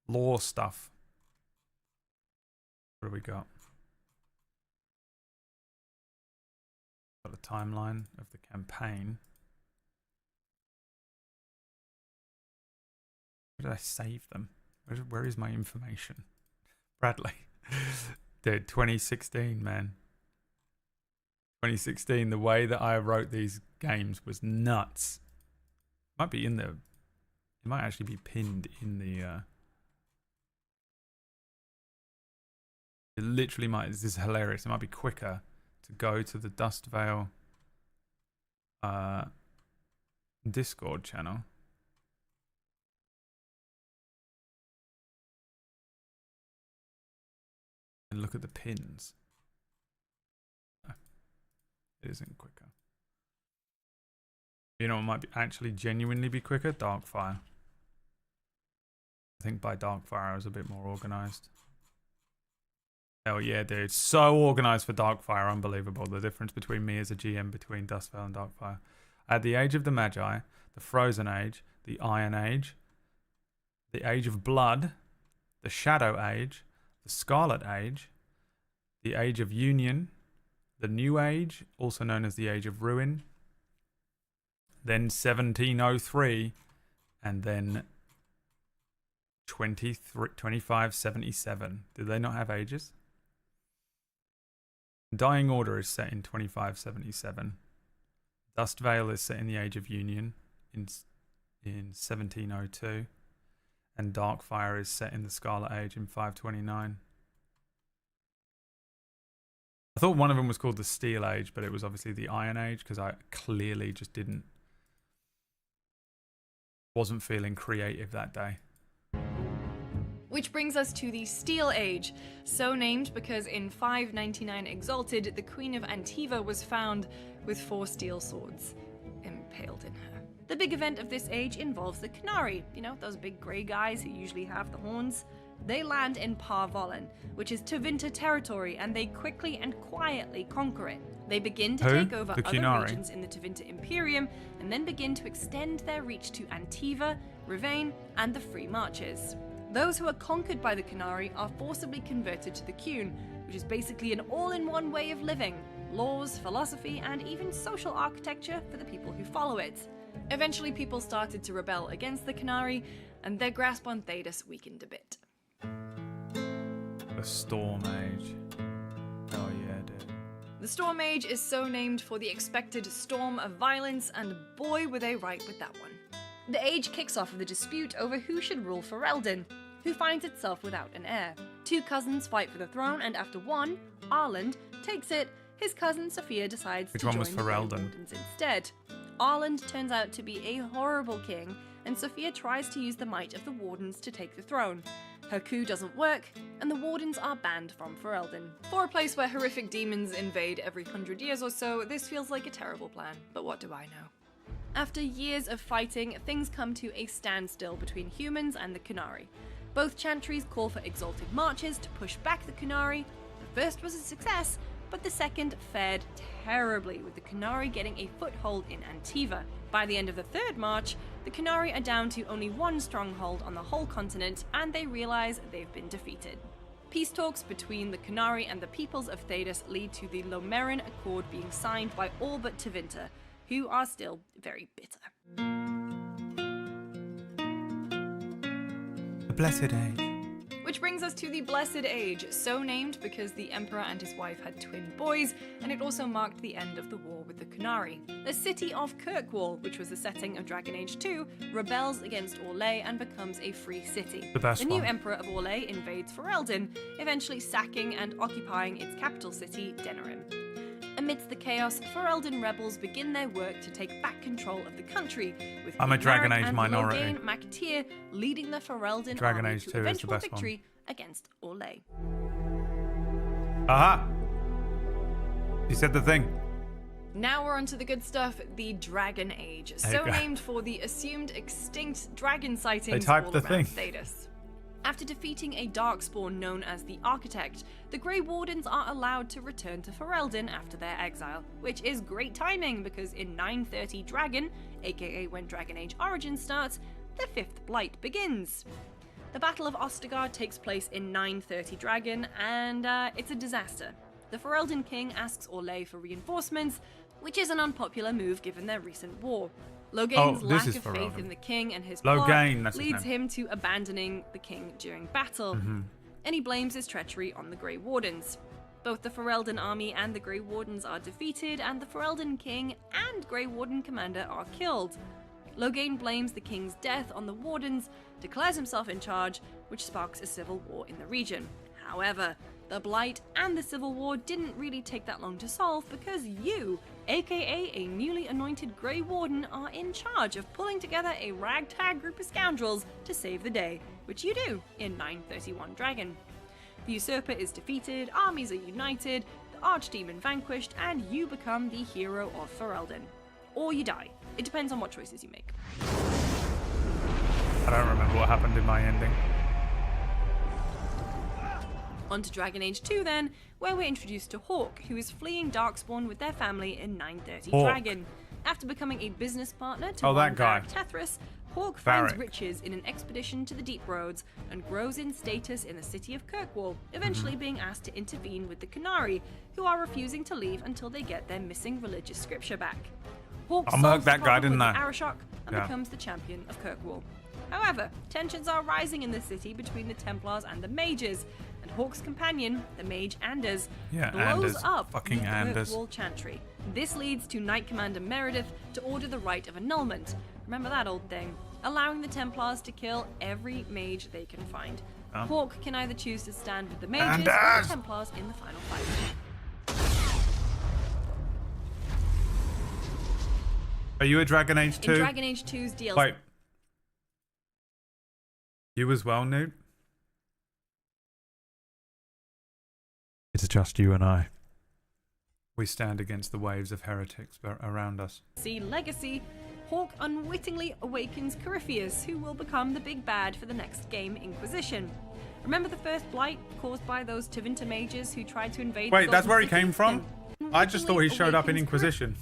Lore stuff. What do we got? Got a timeline of the campaign. Where did I save them? Where is my information? Bradley. Dude, 2016, man. 2016, the way that I wrote these games was nuts. Might be in the... It might actually be pinned in the... It literally might... This is hilarious. It might be quicker to go to the Dustveil Discord channel. And look at the pins. No, it isn't quicker. You know what might be actually genuinely be quicker? Darkfire. I think by Darkfire I was a bit more organised. Hell yeah, dude. So organised for Darkfire. Unbelievable. The difference between me as a GM between Dustveil and Darkfire. I had the Age of the Magi, the Frozen Age, the Iron Age, the Age of Blood, the Shadow Age, the Scarlet Age, the Age of Union, the New Age, also known as the Age of Ruin, then 1703, and then 2577. Did they not have ages? Dying Order is set in 2577. Dustveil is set in the Age of Union in 1702. And Darkfire is set in the Scarlet Age in 529. I thought one of them was called the Steel Age, but it was obviously the Iron Age because I clearly just wasn't feeling creative that day. Which brings us to the Steel Age, so named because in 599 Exalted, the Queen of Antiva was found with 4 steel swords impaled in her. The big event of this age involves the Qunari, you know, those big grey guys who usually have the horns. They land in Par Vollen, which is Tevinter territory, and they quickly and quietly conquer it. They begin to take over other regions in the Tevinter Imperium, and then begin to extend their reach to Antiva, Rivain, and the Free Marches. Those who are conquered by the Qunari are forcibly converted to the Qun, which is basically an all-in-one way of living, laws, philosophy, and even social architecture for the people who follow it. Eventually, people started to rebel against the Qunari, and their grasp on Thedas weakened a bit. The Storm Age. Oh yeah, dude. The Storm Age is so named for the expected storm of violence, and boy were they right with that one. The age kicks off with a dispute over who should rule Ferelden, who finds itself without an heir. 2 cousins fight for the throne, and after one, Arland, takes it, his cousin Sophia decides to join the Wardens instead. Arland turns out to be a horrible king, and Sophia tries to use the might of the Wardens to take the throne. Her coup doesn't work, and the Wardens are banned from Ferelden. For a place where horrific demons invade every 100 years or so, this feels like a terrible plan, but what do I know? After years of fighting, things come to a standstill between humans and the Qunari. Both chantries call for exalted marches to push back the Qunari. The first was a success, but the second fared terribly, with the Qunari getting a foothold in Antiva. By the end of the third march, the Qunari are down to only one stronghold on the whole continent, and they realize they've been defeated. Peace talks between the Qunari and the peoples of Thedas lead to the Lomerin Accord being signed by all but Tevinter, who are still very bitter. The Blessed Age. Which brings us to the Blessed Age, so named because the Emperor and his wife had twin boys, and it also marked the end of the war with the Qunari. The city of Kirkwall, which was the setting of Dragon Age 2, rebels against Orlais and becomes a free city. The new Emperor of Orlais invades Ferelden, eventually sacking and occupying its capital city, Denerim. Amidst the chaos, Ferelden rebels begin their work to take back control of the country, with I'm a Dragon Age and minority. Loghain MacTyr leading the Ferelden Dragon army Age to 2 is the eventual best one. victory against Orlais. Aha! You said the thing. Now we're on to the good stuff, the Dragon Age, so Okay. named for the assumed extinct dragon sightings typed all the around thing. Thedas. After defeating a darkspawn known as the Architect, the Grey Wardens are allowed to return to Ferelden after their exile, which is great timing because in 930 Dragon, aka when Dragon Age Origins starts, the Fifth Blight begins. The Battle of Ostegard takes place in 930 Dragon, and it's a disaster. The Ferelden King asks Orlais for reinforcements, which is an unpopular move given their recent war. Loghain's this lack is of faith Ferelden. in the king and his Loghain, plot that's his leads name. him to abandoning the king during battle, Mm-hmm. and he blames his treachery on the Grey Wardens. Both the Ferelden army and the Grey Wardens are defeated, and the Ferelden king and Grey Warden commander are killed. Loghain blames the king's death on the Wardens, declares himself in charge, which sparks a civil war in the region. However, the Blight and the Civil War didn't really take that long to solve because you, aka a newly anointed Grey Warden, are in charge of pulling together a ragtag group of scoundrels to save the day, which you do in 931 Dragon. The usurper is defeated, armies are united, the archdemon vanquished, and you become the hero of Ferelden. Or you die. It depends on what choices you make. I don't remember what happened in my ending. On to Dragon Age 2 then, where we're introduced to Hawke, who is fleeing Darkspawn with their family in 930 Hawke. Dragon. After becoming a business partner to Oh, that one guy. Varric Tethras, Hawke finds Varric. riches in an expedition to the Deep Roads and grows in status in the city of Kirkwall, eventually being asked to intervene with the Qunari, who are refusing to leave until they get their missing religious scripture back. Hawke I solves murked the that guy, problem didn't with I? the Arashok and Yeah. becomes the champion of Kirkwall. However, tensions are rising in the city between the Templars and the Mages, and Hawke's companion, the mage Anders, Yeah, blows Anders. up Fucking the Anders. Kirkwall Chantry. This leads to Knight Commander Meredith to order the Rite of Annulment. Remember that old thing? Allowing the Templars to kill every mage they can find. Oh. Hawke can either choose to stand with the mages or Anders! the Templars in the final fight. Are you a Dragon Age 2? In Dragon Age 2's DLC. Wait. You as well, Newt? It's just you and I. We stand against the waves of heretics around us. Legacy, Hawke unwittingly awakens Corypheus, who will become the big bad for the next game, Inquisition. Remember the first blight caused by those Tevinter mages who tried to invade the Wait, that's Golden where he City? came from? Then I just thought he showed up in awakens Inquisition.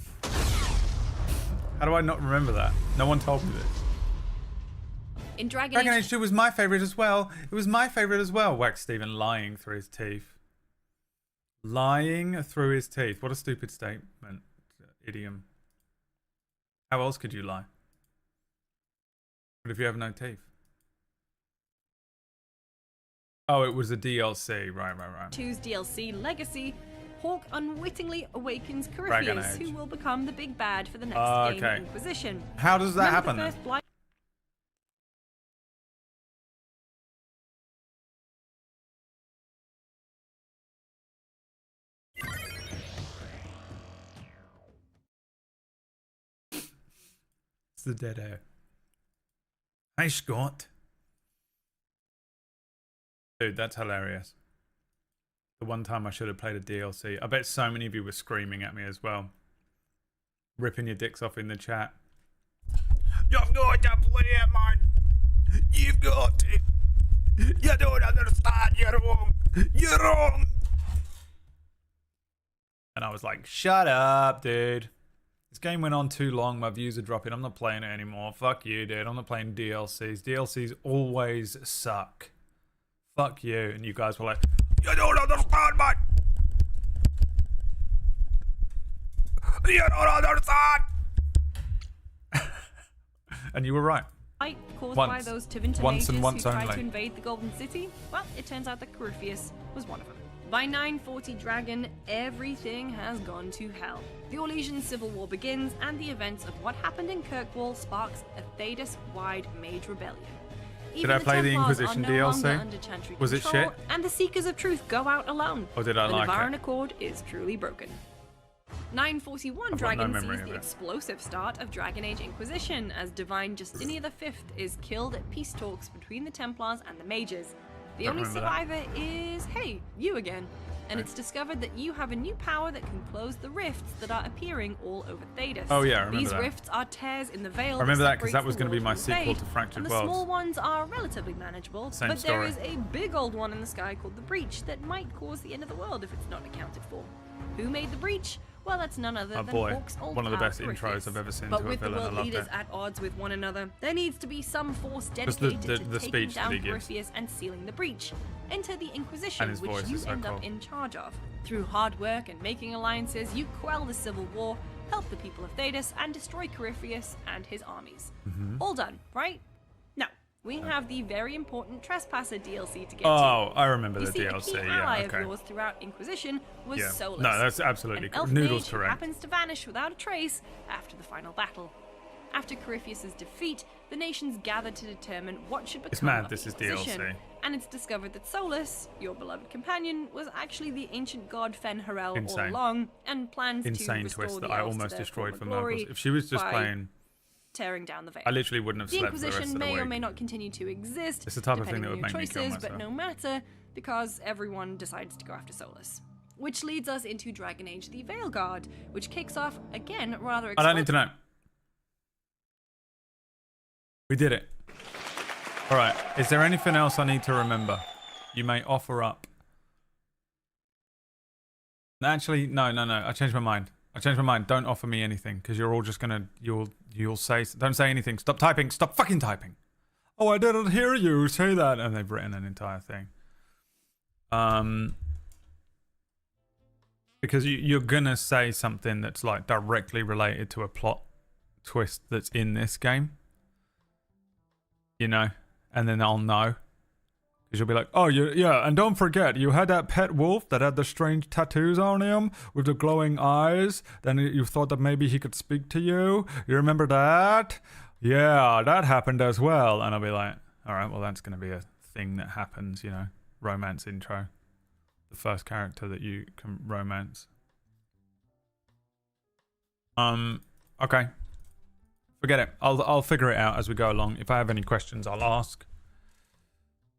How do I not remember that? No one told me this. In Dragon Dragon Age Age 2 was my favourite as well. It was my favourite as well. Wax Stephen lying through his teeth. Lying through his teeth. What a stupid statement. Idiom. How else could you lie? What if you have no teeth? Oh, it was a DLC. Right. 2's DLC, Legacy, Hawke unwittingly awakens Dragon Corypheus, Age. who will become the big bad for the next game, Okay. Inquisition. How does that Remember happen the then? first blight It's the dead air. Hey, Scott. Dude, that's hilarious. The one time I should have played a DLC. I bet so many of you were screaming at me as well. Ripping your dicks off in the chat. You've got to play it, man. You've got to. You don't understand. You're wrong. You're wrong. And I was like, shut up, dude. This game went on too long. My views are dropping. I'm not playing it anymore. Fuck you, dude. I'm not playing DLCs. DLCs always suck. Fuck you. And you guys were like, you don't understand, man. You don't understand. And you were right. fight caused Once. by those Tevinter Once mages and once who tried only. to invade the Golden City? Well, it turns out that Corypheus was one of them. By 940 Dragon, everything has gone to hell. The Orlesian Civil War begins, and the events of what happened in Kirkwall sparks a Thedas-wide mage rebellion. Even I play the Templars Inquisition are no longer DLC? under Chantry Was it control, shit? And the Seekers of Truth go out alone. Or did I the like Navaran it? Accord is truly broken. 941 I've got no Dragon memory sees of the it. explosive start of Dragon Age Inquisition as Divine Justinia V is killed at peace talks between the Templars and the Mages. The Don't only remember that. survivor is, hey, you again. And it's discovered that you have a new power that can close the rifts that are appearing all over Thedas. Oh, yeah, I remember These that. rifts are tears in the veil. I remember that 'cause that separates was the gonna be world my from the sequel Fade, to Fractured and the Worlds. small ones are relatively manageable, Same but there story. is a big old one in the sky called the Breach that might cause the end of the world if it's not accounted for. Who made the Breach? Well, that's none other Oh than boy, Hawk's old one of the pal, best intros Corypheus. I've ever seen But to a with the villain. I world loved leaders it. at odds with one another, there needs to be some force Just the- dedicated the to taking speech that down he gives. Corypheus and sealing the Breach. Enter the Inquisition, And his which voice you is so end up cool. in charge of. Through hard work and making alliances, you quell the civil war, help the people of Thedas, and destroy Corypheus and his armies. Mm-hmm. All done, right? Now, we have the very important Trespasser DLC to get to. Oh, I remember You the see, DLC. a key Yeah, ally okay. of yours throughout Inquisition was Yeah. Solus. No, that's absolutely an cool. elf Noodles mage who correct. happens to vanish without a trace after the final battle. After Corypheus' defeat, the nations gathered to determine what should become mad of this the is Inquisition. DLC. And it's discovered that Solus, your beloved companion, was actually the ancient god Fen-Harel all Insane. along, and plans to Insane restore twist the that I elves to almost their destroyed former for glory Knuckles. If she was just by playing, tearing down the veil. I literally wouldn't have The slept for the rest Inquisition of the may week. or may not continue to exist, It's the type of depending thing that on would your make me kill choices, but myself. no matter, because everyone decides to go after Solus. Which leads us into Dragon Age the Veilguard, which kicks off, again, rather I don't need to know. We did it. All right. Is there anything else I need to remember? You may offer up. Actually, no. I changed my mind. Don't offer me anything because you're all just gonna you'll say don't say anything. Stop typing. Stop fucking typing. Oh, I didn't hear you say that, and they've written an entire thing. Because you're gonna say something that's like directly related to a plot twist that's in this game. You know, and then I'll know. Because you'll be like, oh, yeah, and don't forget, you had that pet wolf that had the strange tattoos on him with the glowing eyes. Then you thought that maybe he could speak to you. You remember that? Yeah, that happened as well. And I'll be like, all right, well, that's going to be a thing that happens, you know, romance intro. The first character that you can romance. Okay. Forget it. I'll figure it out as we go along. If I have any questions, I'll ask.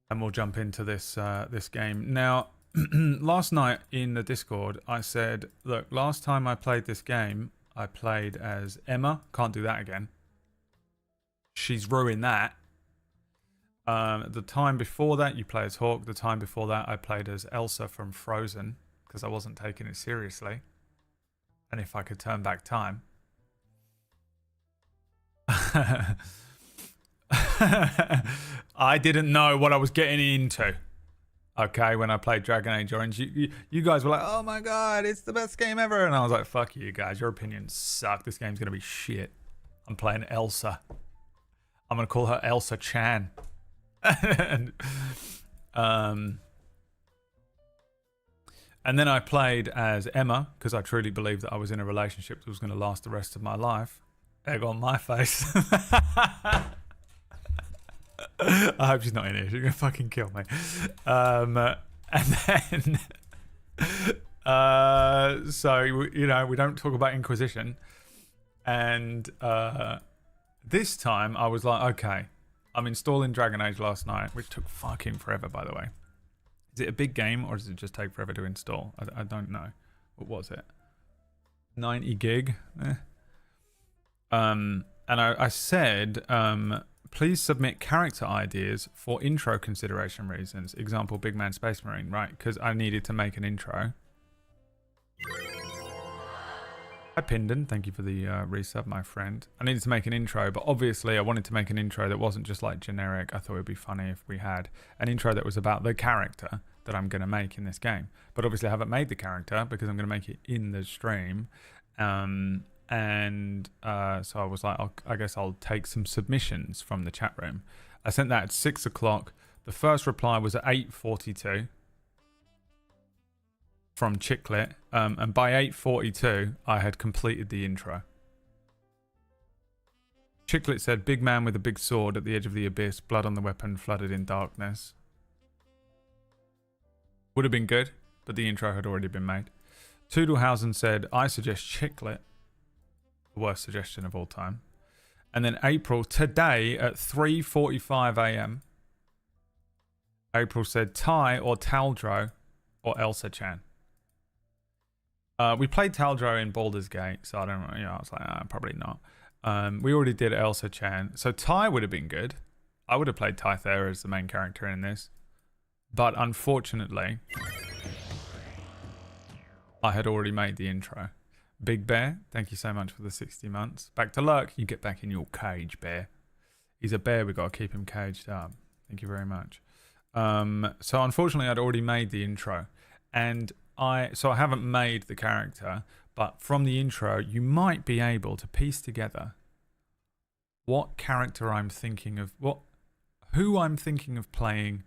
And we'll jump into this this game. Now, last night in the Discord, I said, look, last time I played this game, I played as Emma. Can't do that again. She's ruined that. The time before that, you play as Hawk. The time before that, I played as Elsa from Frozen because I wasn't taking it seriously. And if I could turn back time. I didn't know what I was getting into. Okay, when I played Dragon Age Orange, you guys were like, "Oh my god, it's the best game ever," and I was like, "Fuck you guys, your opinions suck. This game's gonna be shit." I'm playing Elsa. I'm gonna call her Elsa Chan. And then I played as Emma because I truly believed that I was in a relationship that was going to last the rest of my life. Egg on my face. I hope she's not in here. She's going to fucking kill me. And then... so, you know, we don't talk about Inquisition. And this time I was like, okay, I'm installing Dragon Age last night, which took fucking forever, by the way. Is it a big game or does it just take forever to install? I don't know. What was it? 90 gig? And I said, please submit character ideas for intro consideration reasons. Example, Big Man Space Marine, right? Because I needed to make an intro. Hi, Pindon. Thank you for the resub, my friend. I needed to make an intro, but obviously I wanted to make an intro that wasn't just like generic. I thought it would be funny if we had an intro that was about the character that I'm going to make in this game. But obviously I haven't made the character because I'm going to make it in the stream. So I was like, I guess I'll take some submissions from the chat room. I sent that at 6 o'clock. The first reply was at 8:42 from Chicklet. And by 8:42, I had completed the intro. Chicklet said, big man with a big sword at the edge of the abyss, blood on the weapon, flooded in darkness. Would have been good, but the intro had already been made. Toodlehausen said, I suggest Chiclet. The worst suggestion of all time. And then April, today at 3:45 a.m. April said Ty or Taldro or Elsa-chan. We played Taldro in Baldur's Gate, so I don't know. I was like, probably not. We already did Elsa-chan, so Ty would have been good. I would have played Tythera as the main character in this, but unfortunately, I had already made the intro. Big Bear, thank you so much for the 60 months. Back to Lurk, you get back in your cage, Bear. He's a bear, we got to keep him caged up. Thank you very much. So unfortunately, I'd already made the intro, and I haven't made the character, but from the intro, you might be able to piece together what character I'm thinking of, who I'm thinking of playing,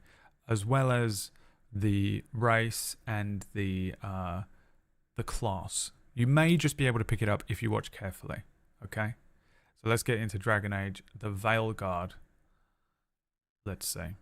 as well as the race and the class. You may just be able to pick it up if you watch carefully. Okay, so let's get into Dragon Age, the Veilguard. Let's see.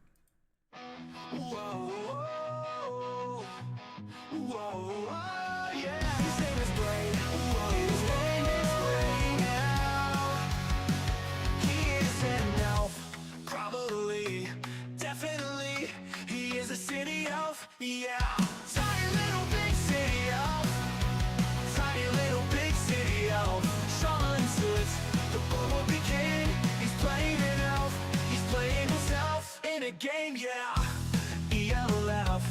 Yeah, tiny little big city elf, tiny little big city elf. Shaman suits, the boy will be king. He's playing an elf, he's playing himself in a game. Yeah, ELF,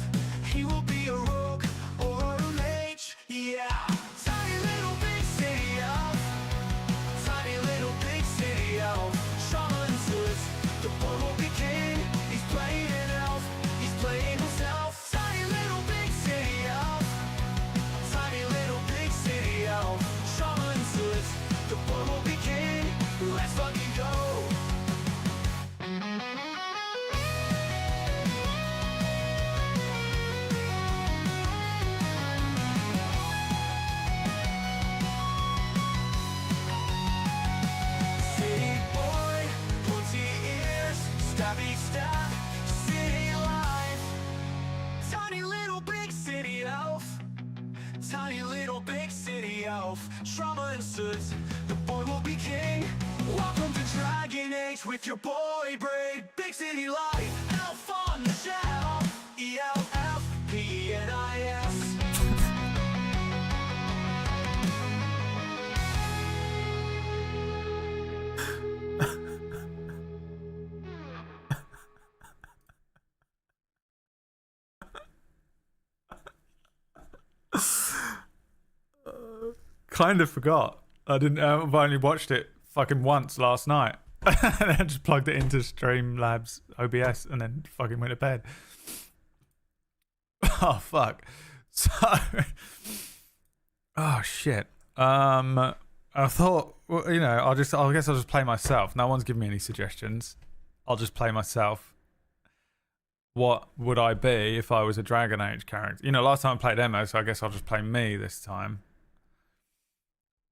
he will be a rogue or a mage. Yeah, tiny little big city elf, tiny little big city elf. Shaman suits, the boy will be king. He's playing an elf, he's playing himself. The boy will be king. Let's fucking go. City boy, pointy ears, stabby stab, city life. Tiny little big city elf. Tiny little big city elf. Trauma and suits. The boy will be king. Welcome to Dragon Age with your boy Braid. Big city life, elf on the shelf. ELFPNIS. Kind of forgot. I've only watched it fucking once last night. And I just plugged it into Streamlabs OBS and then fucking went to bed. Oh, fuck. So, oh, shit. I thought, well, I guess I'll just play myself. No one's given me any suggestions. I'll just play myself. What would I be if I was a Dragon Age character? Last time I played Emma, so I guess I'll just play me this time.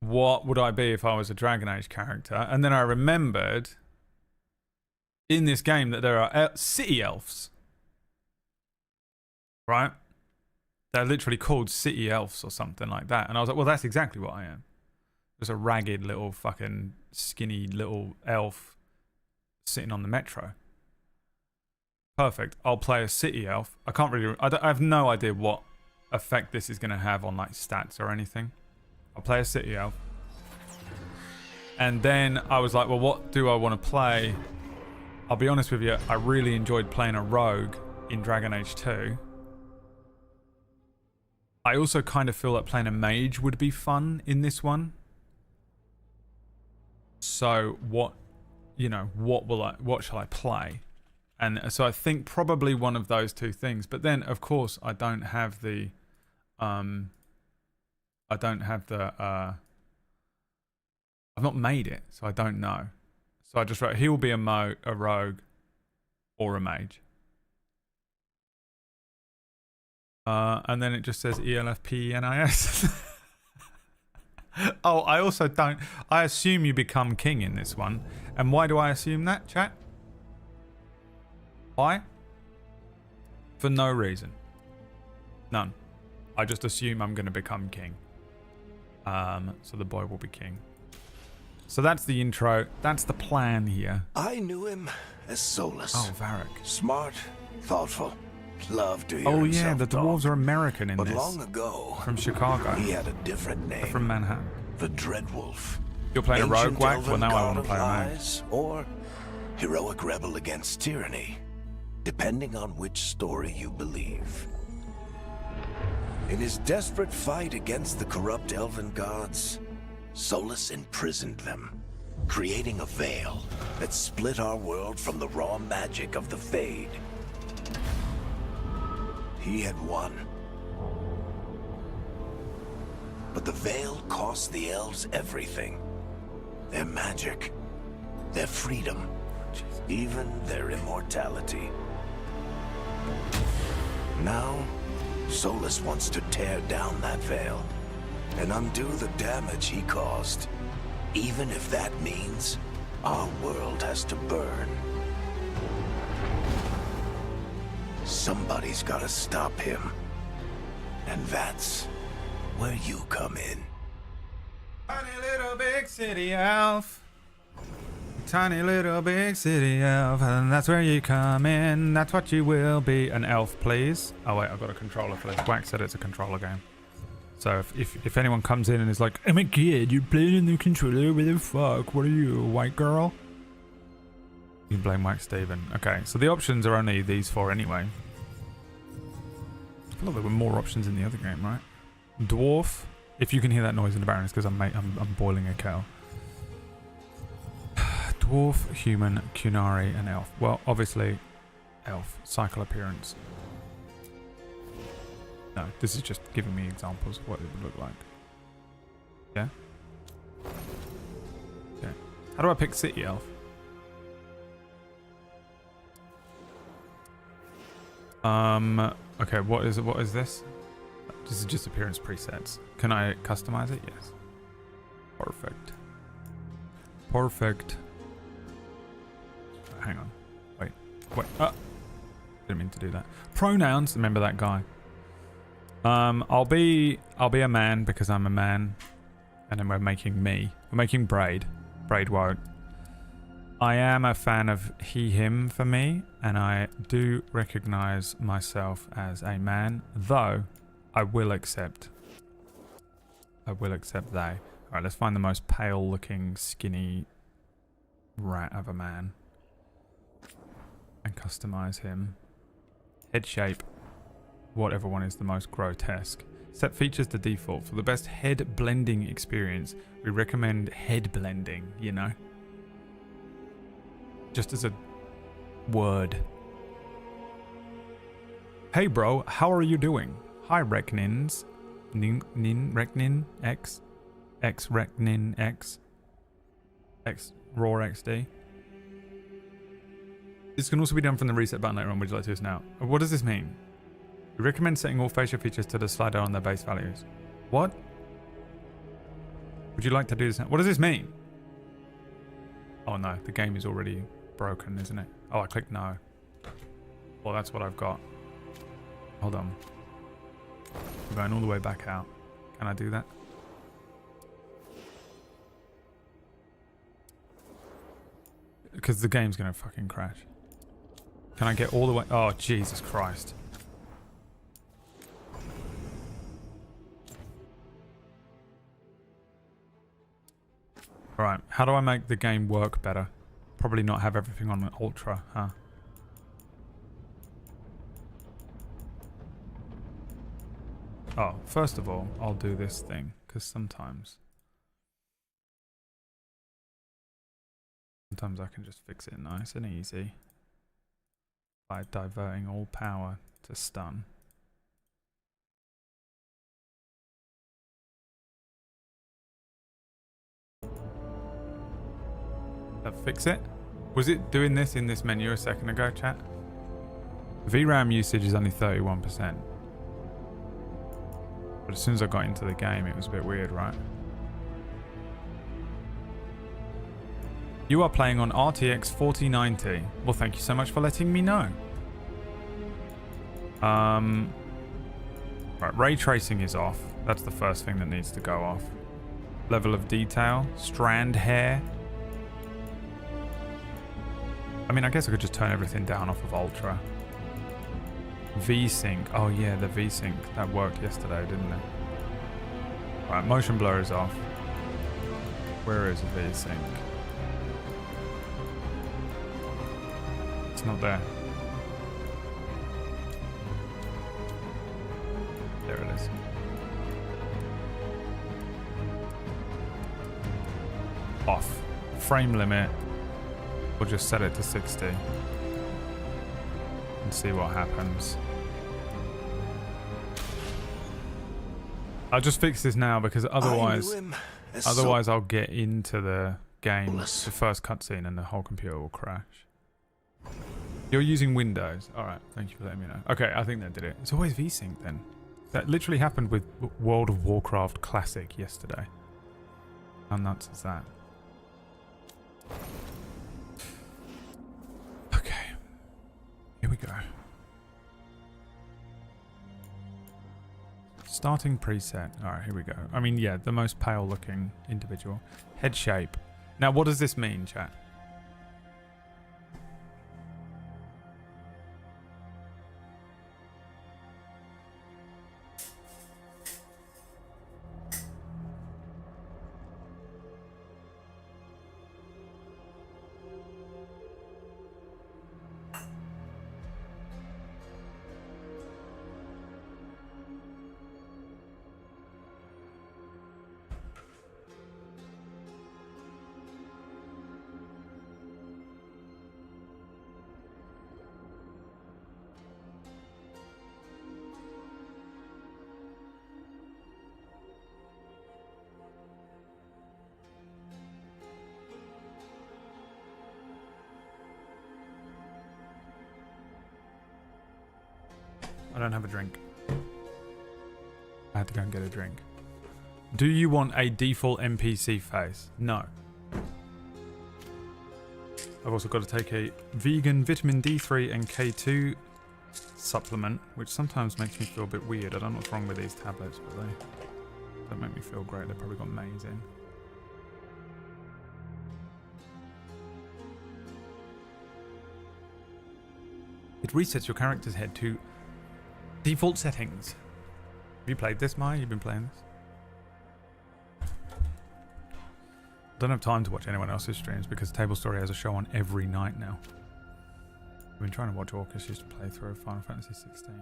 What would I be if I was a Dragon Age character? And then I remembered in this game that there are city elves. Right? They're literally called city elves or something like that. And I was like, well, that's exactly what I am. Just a ragged little fucking skinny little elf sitting on the metro. Perfect. I'll play a city elf. I have no idea what effect this is going to have on like stats or anything. I'll play a city elf. And then I was like, well, what do I want to play? I'll be honest with you, I really enjoyed playing a rogue in Dragon Age 2. I also kind of feel like playing a mage would be fun in this one. So what shall I play? And so I think probably one of those two things. But then, of course, I've not made it, so I don't know. So I just wrote, he will be a rogue or a mage. And then it just says ELFPNIS. Oh, I assume you become king in this one. And why do I assume that, chat? Why? For no reason. None. I just assume I'm going to become king. So the boy will be king. So that's the intro. That's the plan here. I knew him as Solus. Oh, Varric. Smart, thoughtful, loved to hear Oh yeah, himself the dwarves talk. are American in But this. long ago, From Chicago. he had a different name. From Manhattan. The Dreadwolf. You're playing a rogue Ancient wax? Well, elven now I god want to of play a rogue. lies, or heroic rebel against tyranny, depending on which story you believe. In his desperate fight against the corrupt elven gods, Solus imprisoned them, creating a veil that split our world from the raw magic of the Fade. He had won. But the veil cost the elves everything. Their magic, their freedom, even their immortality. Now, Solus wants to tear down that veil and undo the damage he caused, even if that means our world has to burn. Somebody's gotta stop him, and that's where you come in. Tiny little big city elf. Tiny little big city elf. And that's where you come in. That's what you will be. An elf, please. Oh, wait, I've got a controller for this. Wax said it's a controller game. So if anyone comes in and is like, I'm a kid, you're playing in the controller, what the fuck? What are you, a white girl? You can blame Wax Steven. Okay, so the options are only these four anyway. I feel like there were more options in the other game, right? Dwarf. If you can hear that noise in the background, it's because I'm boiling a kettle. Dwarf, human, Kunari, and elf. Well, obviously, elf. Cycle appearance. No, this is just giving me examples of what it would look like. Yeah? Okay. How do I pick city elf? Okay, what is this? This is just appearance presets. Can I customize it? Yes. Perfect. Perfect. Hang on. Wait. Didn't mean to do that. Pronouns. Remember that guy. I'll be a man because I'm a man, and then we're making me. We're making Braid. Braid won't. I am a fan of he, him for me, and I do recognize myself as a man, though I will accept they. Alright, let's find the most pale looking, skinny rat of a man. And customize him. Head shape. Whatever one is the most grotesque. Set features to default. For the best head blending experience, we recommend head blending, you know? Just as a word. Hey bro, how are you doing? Hi Reknins. Nin Reknin X. X Reknin X. X Raw XD. This can also be done from the reset button later on. Would you like to do this now? What does this mean? We recommend setting all facial features to the slider on their base values. What? Would you like to do this now? What does this mean? Oh no, the game is already broken, isn't it? Oh, I clicked no. Well, that's what I've got. Hold on. I'm going all the way back out. Can I do that? Because the game's gonna fucking crash. Can I get all the way? Oh, Jesus Christ. Alright, how do I make the game work better? Probably not have everything on ultra, huh? Oh, first of all, I'll do this thing, because sometimes I can just fix it nice and easy by diverting all power to stun. That fix it? Was it doing this in this menu a second ago, chat? VRAM usage is only 31%. But as soon as I got into the game, it was a bit weird, right? You are playing on RTX 4090. Well, thank you so much for letting me know. Right, ray tracing is off. That's the first thing that needs to go off. Level of detail, strand hair. I mean, I guess I could just turn everything down off of ultra. V-sync. Oh yeah, the V-sync. That worked yesterday, didn't it? Right, motion blur is off. Where is V-sync? It's not there. There it is. Off. Frame limit. We'll just set it to 60. And see what happens. I'll just fix this now because otherwise I'll get into the game, the first cutscene, and the whole computer will crash. You're using Windows. Alright, thank you for letting me know. Okay, I think that did it. It's always VSync then. That literally happened with World of Warcraft Classic yesterday. How nuts is that? Okay. Here we go. Starting preset. Alright, here we go. I mean, yeah, the most pale looking individual. Head shape. Now, what does this mean, chat? I don't have a drink. I had to go and get a drink. Do you want a default NPC face? No. I've also got to take a vegan vitamin D3 and K2 supplement, which sometimes makes me feel a bit weird. I don't know what's wrong with these tablets, but they don't make me feel great. They've probably got maize in. It resets your character's head to default settings. Have you played this, Maya? You've been playing this? Don't have time to watch anyone else's streams because Table Story has a show on every night now. I've been trying to watch Orcus used to play through Final Fantasy 16.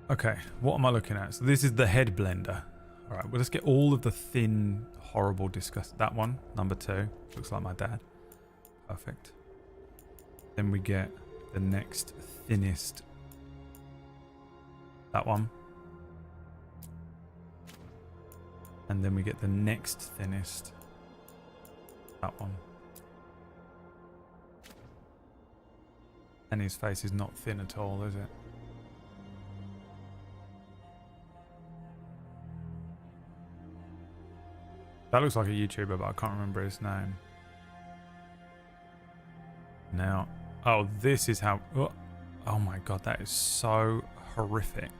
Okay, what am I looking at? So this is the head blender. Alright, well let's get all of the thin, horrible, disgust. That one, number 2. Looks like my dad. Perfect. Then we get the next thinnest. That one. And then we get the next thinnest. That one. And his face is not thin at all, is it? That looks like a YouTuber, but I can't remember his name. Now, oh, this is how... Oh my god, that is so horrific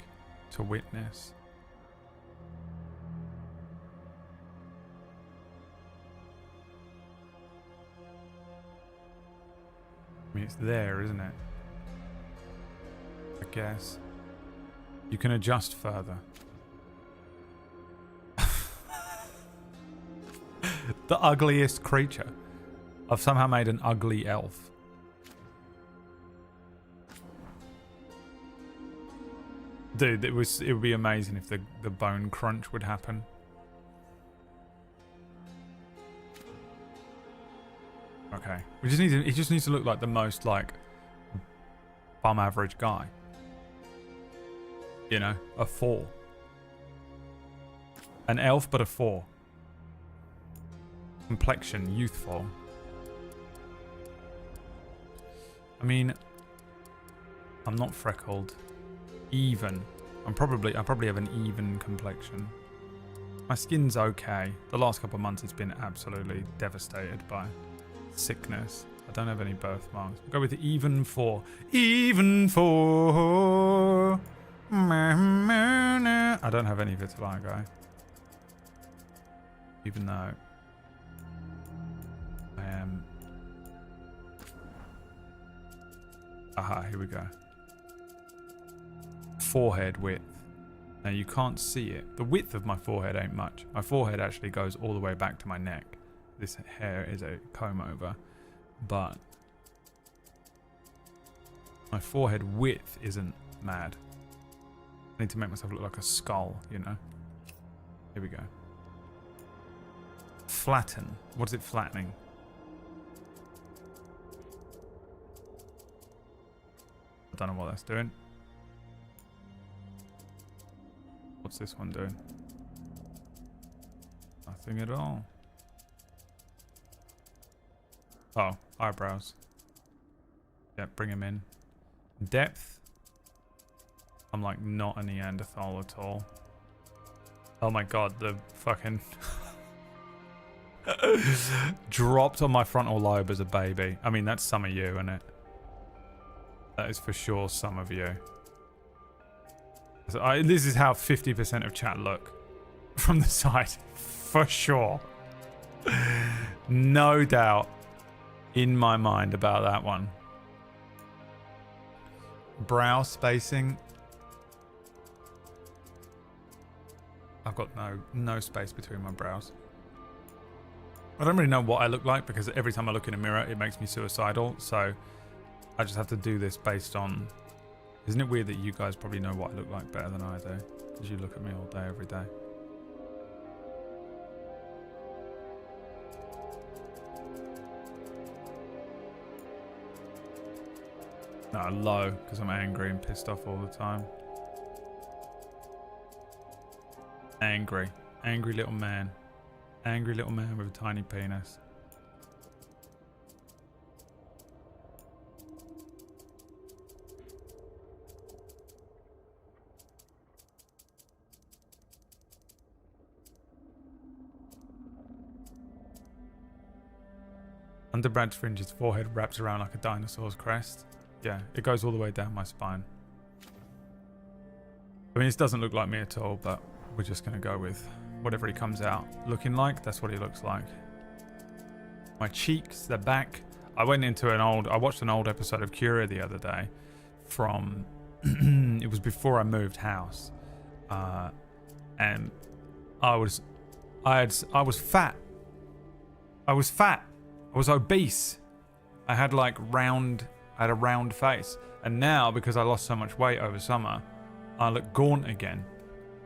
to witness. I mean, it's there, isn't it? I guess. You can adjust further. The ugliest creature. I've somehow made an ugly elf. Dude, it would be amazing if the bone crunch would happen. Okay. He just needs to look like the most like bum average guy. You know, a 4. An elf but a 4. Complexion, youthful. I mean, I'm not freckled. Even. I probably have an even complexion. My skin's okay. The last couple of months it's been absolutely devastated by sickness. I don't have any birthmarks. We'll go with even 4. Even 4. Meh. don't have any vitiligo. Even though I am... Aha, here we go. Forehead width. Now you can't see it. The width of my forehead ain't much. My forehead actually goes all the way back to my neck. This hair is a comb over. But my forehead width isn't mad. I need to make myself look like a skull, you know. Here we go. Flatten. What is it flattening? I don't know what that's doing. What's this one doing? Nothing at all. Oh, eyebrows. Yeah, bring him in. Depth. I'm like not a Neanderthal at all. Oh my god, the fucking... dropped on my frontal lobe as a baby. I mean, that's some of you, isn't it? That is for sure some of you. So this is how 50% of chat look from the side. For sure. No doubt in my mind about that one. Brow spacing. I've got no space between my brows. I don't really know what I look like because every time I look in a mirror it makes me suicidal, so I just have to do this based on... Isn't it weird that you guys probably know what I look like better than I do? Because you look at me all day, every day. No, low, because I'm angry and pissed off all the time. Angry. Angry little man. Angry little man with a tiny penis. Under Brad's fringe, his forehead wraps around like a dinosaur's crest. Yeah, it goes all the way down my spine. I mean, this doesn't look like me at all, but we're just going to go with whatever he comes out looking like. That's what he looks like. My cheeks, the back. I watched an old episode of Curia the other day from, it was before I moved house. And I was fat. I was obese. I had a round face. And now, because I lost so much weight over summer, I look gaunt again.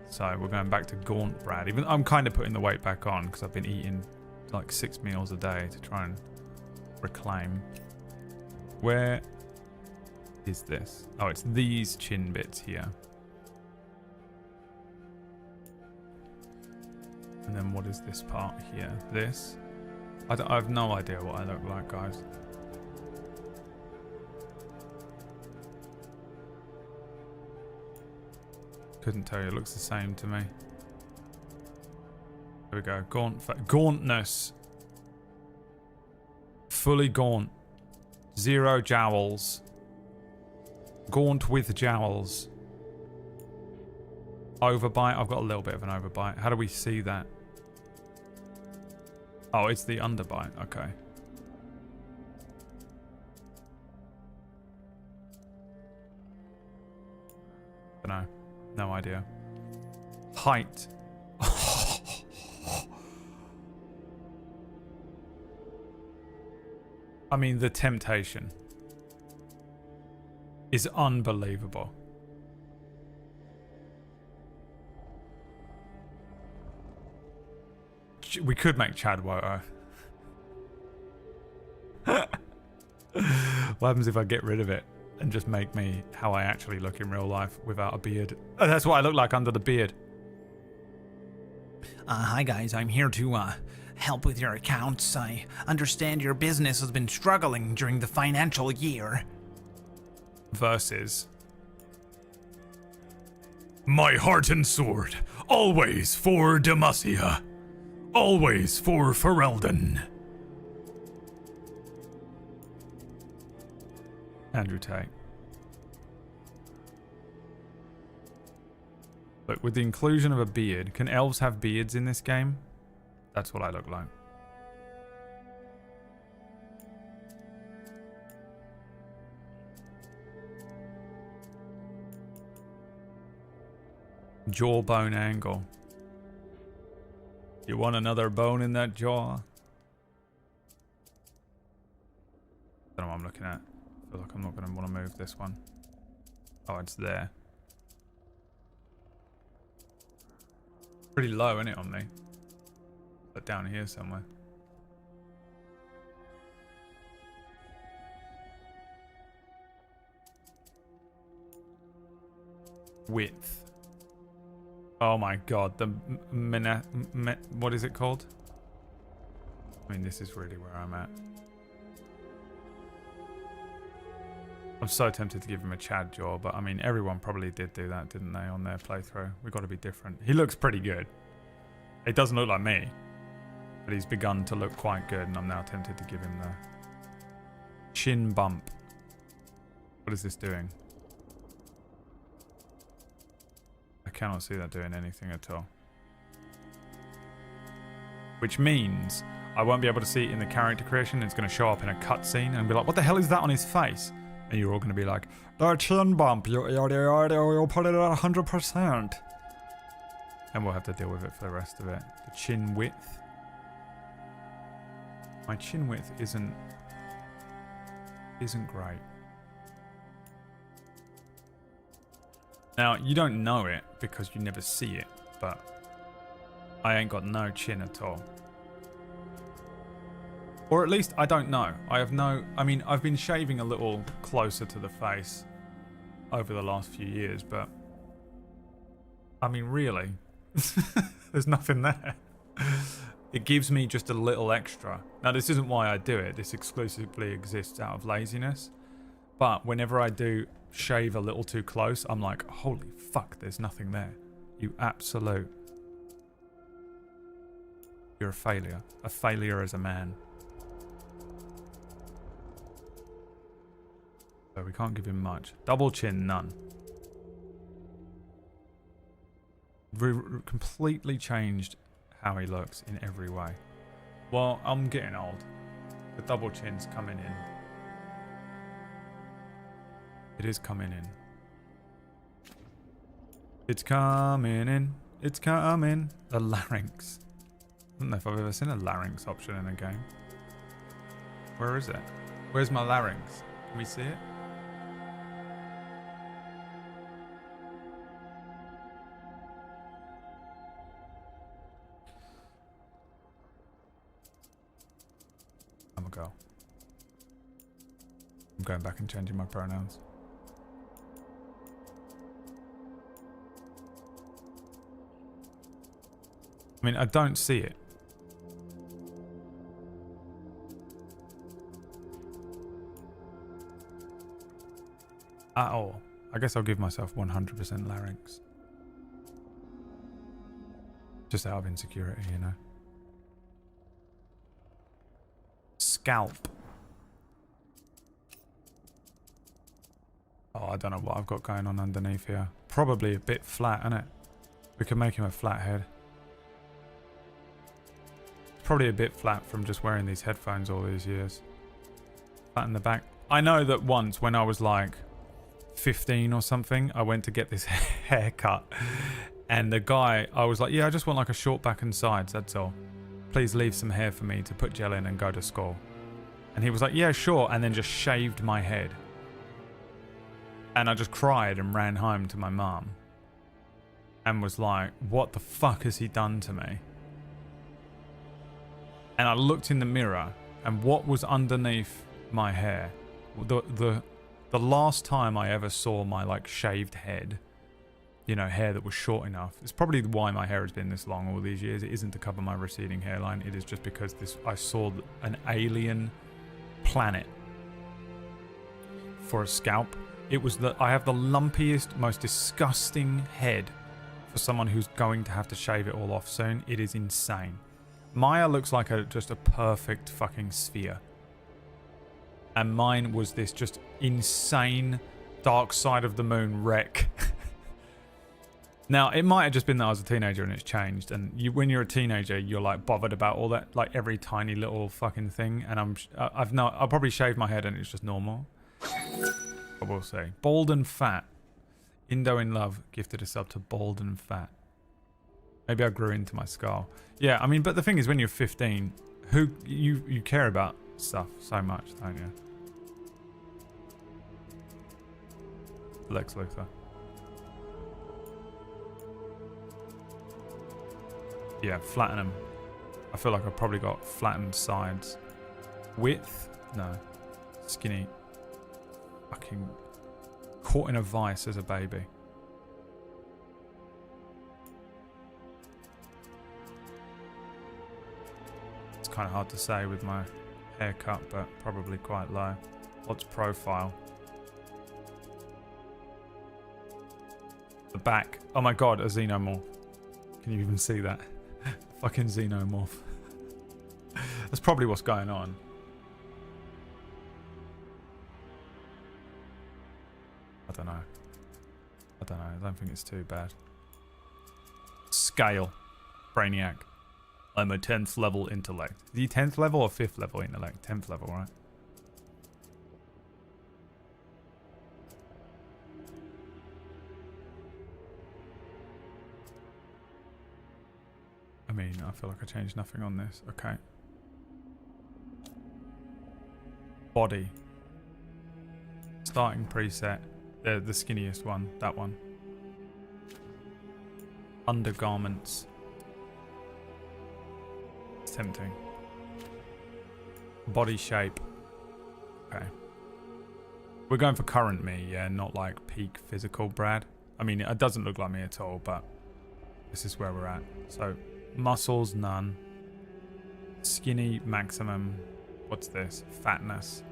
So we're going back to gaunt Brad. Even I'm kind of putting the weight back on because I've been eating like 6 meals a day to try and reclaim. Where is this? Oh, it's these chin bits here. And then what is this part here? This? I have no idea what I look like, guys. Couldn't tell you. It looks the same to me. There we go. Gauntness. Fully gaunt. 0 jowls. Gaunt with jowls. Overbite. I've got a little bit of an overbite. How do we see that? Oh, it's the underbite. Okay. Dunno. No idea. Height. I mean, the temptation is unbelievable. We could make Chad Woto. What happens if I get rid of it and just make me how I actually look in real life without a beard? Oh, that's what I look like under the beard. Hi guys, I'm here to help with your accounts. I understand your business has been struggling during the financial year. Versus my heart and sword, always for Demacia. Always for Ferelden. Andrew Tate. Look, with the inclusion of a beard, can elves have beards in this game? That's what I look like. Jawbone angle. You want another bone in that jaw? Don't know what I'm looking at. I feel like I'm not going to want to move this one. Oh, it's there. Pretty low, isn't it, on me? But down here somewhere. Width. Oh my god, the what is it called? I mean, this is really where I'm at. I'm so tempted to give him a Chad jaw, but I mean, everyone probably did do that, didn't they, on their playthrough? We've got to be different. He looks pretty good. It doesn't look like me, but he's begun to look quite good, and I'm now tempted to give him the chin bump. What is this doing? I cannot see that doing anything at all. Which means I won't be able to see it in the character creation. It's going to show up in a cutscene and be like, what the hell is that on his face? And you're all going to be like, the chin bump, you put it at 100%. And we'll have to deal with it for the rest of it. The chin width. My chin width isn't great. Now, you don't know it because you never see it, but I ain't got no chin at all. Or at least, I don't know. I have no... I mean, I've been shaving a little closer to the face over the last few years, but... I mean, really? There's nothing there. It gives me just a little extra. Now, this isn't why I do it. This exclusively exists out of laziness. But whenever I do shave a little too close, I'm like, holy fuck, there's nothing there. You absolute... You're a failure. A failure as a man. So we can't give him much. Double chin, none. Completely changed how he looks in every way. Well, I'm getting old. The double chin's coming in. It is coming in. It's coming in. It's coming. The larynx. I don't know if I've ever seen a larynx option in a game. Where is it? Where's my larynx? Can we see it? I'm a girl. I'm going back and changing my pronouns. I mean, I don't see it. At all. I guess I'll give myself 100% larynx. Just out of insecurity, you know. Scalp. Oh, I don't know what I've got going on underneath here. Probably a bit flat, isn't it? We could make him a flat head. Probably a bit flat from just wearing these headphones all these years. Flat in the back. I know that once when I was like 15 or something, I went to get this haircut, and the guy, I was like, yeah, I just want like a short back and sides, that's all. Please leave some hair for me to put gel in and go to school. And he was like, yeah, sure, and then just shaved my head. And I just cried and ran home to my mum and was like, what the fuck has he done to me? And I looked in the mirror, and what was underneath my hair, the last time I ever saw my like shaved head, you know, hair that was short enough, it's probably why my hair has been this long all these years. It isn't to cover my receding hairline. It is just because I saw an alien planet for a scalp. It was I have the lumpiest, most disgusting head for someone who's going to have to shave it all off soon. It is insane. Maya looks like just a perfect fucking sphere. And mine was this just insane dark side of the moon wreck. Now, it might have just been that I was a teenager and it's changed. And when you're a teenager, you're like bothered about all that, like every tiny little fucking thing. And I'll probably shave my head and it's just normal. But we'll see. Bald and Fat. Indo in Love gifted a sub to Bald and Fat. Maybe I grew into my skull. Yeah, I mean, but the thing is, when you're 15, you care about stuff so much, don't you? Lex Luthor. Yeah, flatten them. I feel like I've probably got flattened sides. Width? No. Skinny. Fucking caught in a vice as a baby. It's kind of hard to say with my haircut, but probably quite low. What's profile? The back. Oh my god, a xenomorph. Can you even see that? Fucking xenomorph. That's probably what's going on. I don't know. I don't think it's too bad. Scale. Brainiac. I'm a 10th level intellect. The 10th level or 5th level intellect? 10th level, right? I mean, I feel like I changed nothing on this. Okay. Body. Starting preset. The skinniest one. That one. Undergarments. It's tempting. Body shape. Okay. We're going for current me, yeah, not like peak physical Brad. I mean, it doesn't look like me at all, but this is where we're at. So, muscles, none. Skinny, maximum. What's this? Fatness.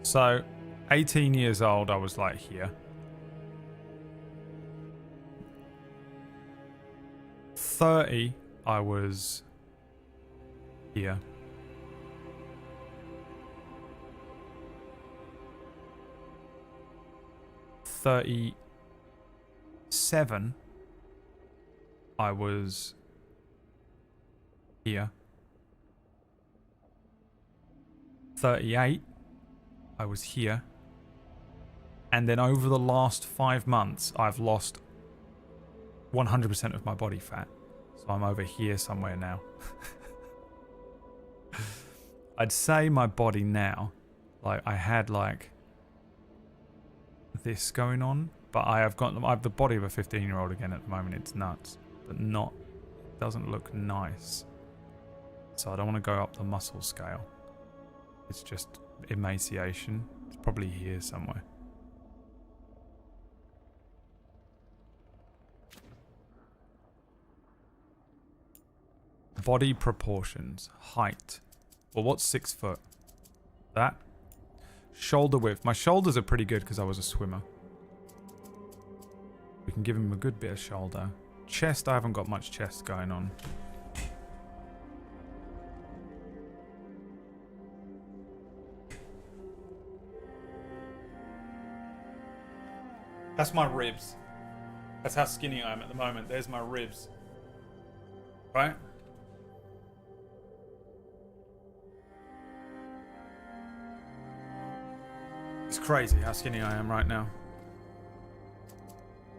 So, 18 years old, I was like here. 30, I was here. 37, I was here. 38, I was here. And then over the last 5 months, I've lost 100% of my body fat. So I'm over here somewhere now. I'd say my body now, like I had like this going on, but I have the body of a 15-year-old again at the moment. It's nuts, but it doesn't look nice. So I don't want to go up the muscle scale. It's just emaciation. It's probably here somewhere. Body proportions. Height. Well, what's 6 foot? That. Shoulder width. My shoulders are pretty good because I was a swimmer. We can give him a good bit of shoulder. Chest, I haven't got much chest going on. That's my ribs. That's how skinny I am at the moment. There's my ribs. Right? It's crazy how skinny I am right now.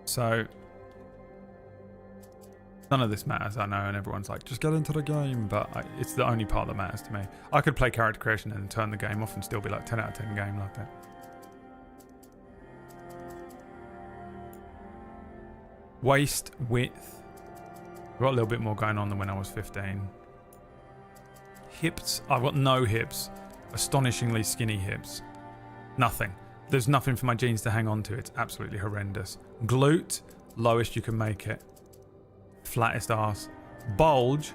So, none of this matters, I know, and everyone's like, just get into the game, but it's the only part that matters to me. I could play character creation and turn the game off and still be like 10 out of 10 game like that. Waist width. I've got a little bit more going on than when I was 15. Hips. I've got no hips. Astonishingly skinny hips. Nothing. There's nothing for my jeans to hang on to. It's absolutely horrendous. Glute. Lowest you can make it. Flattest ass. Bulge.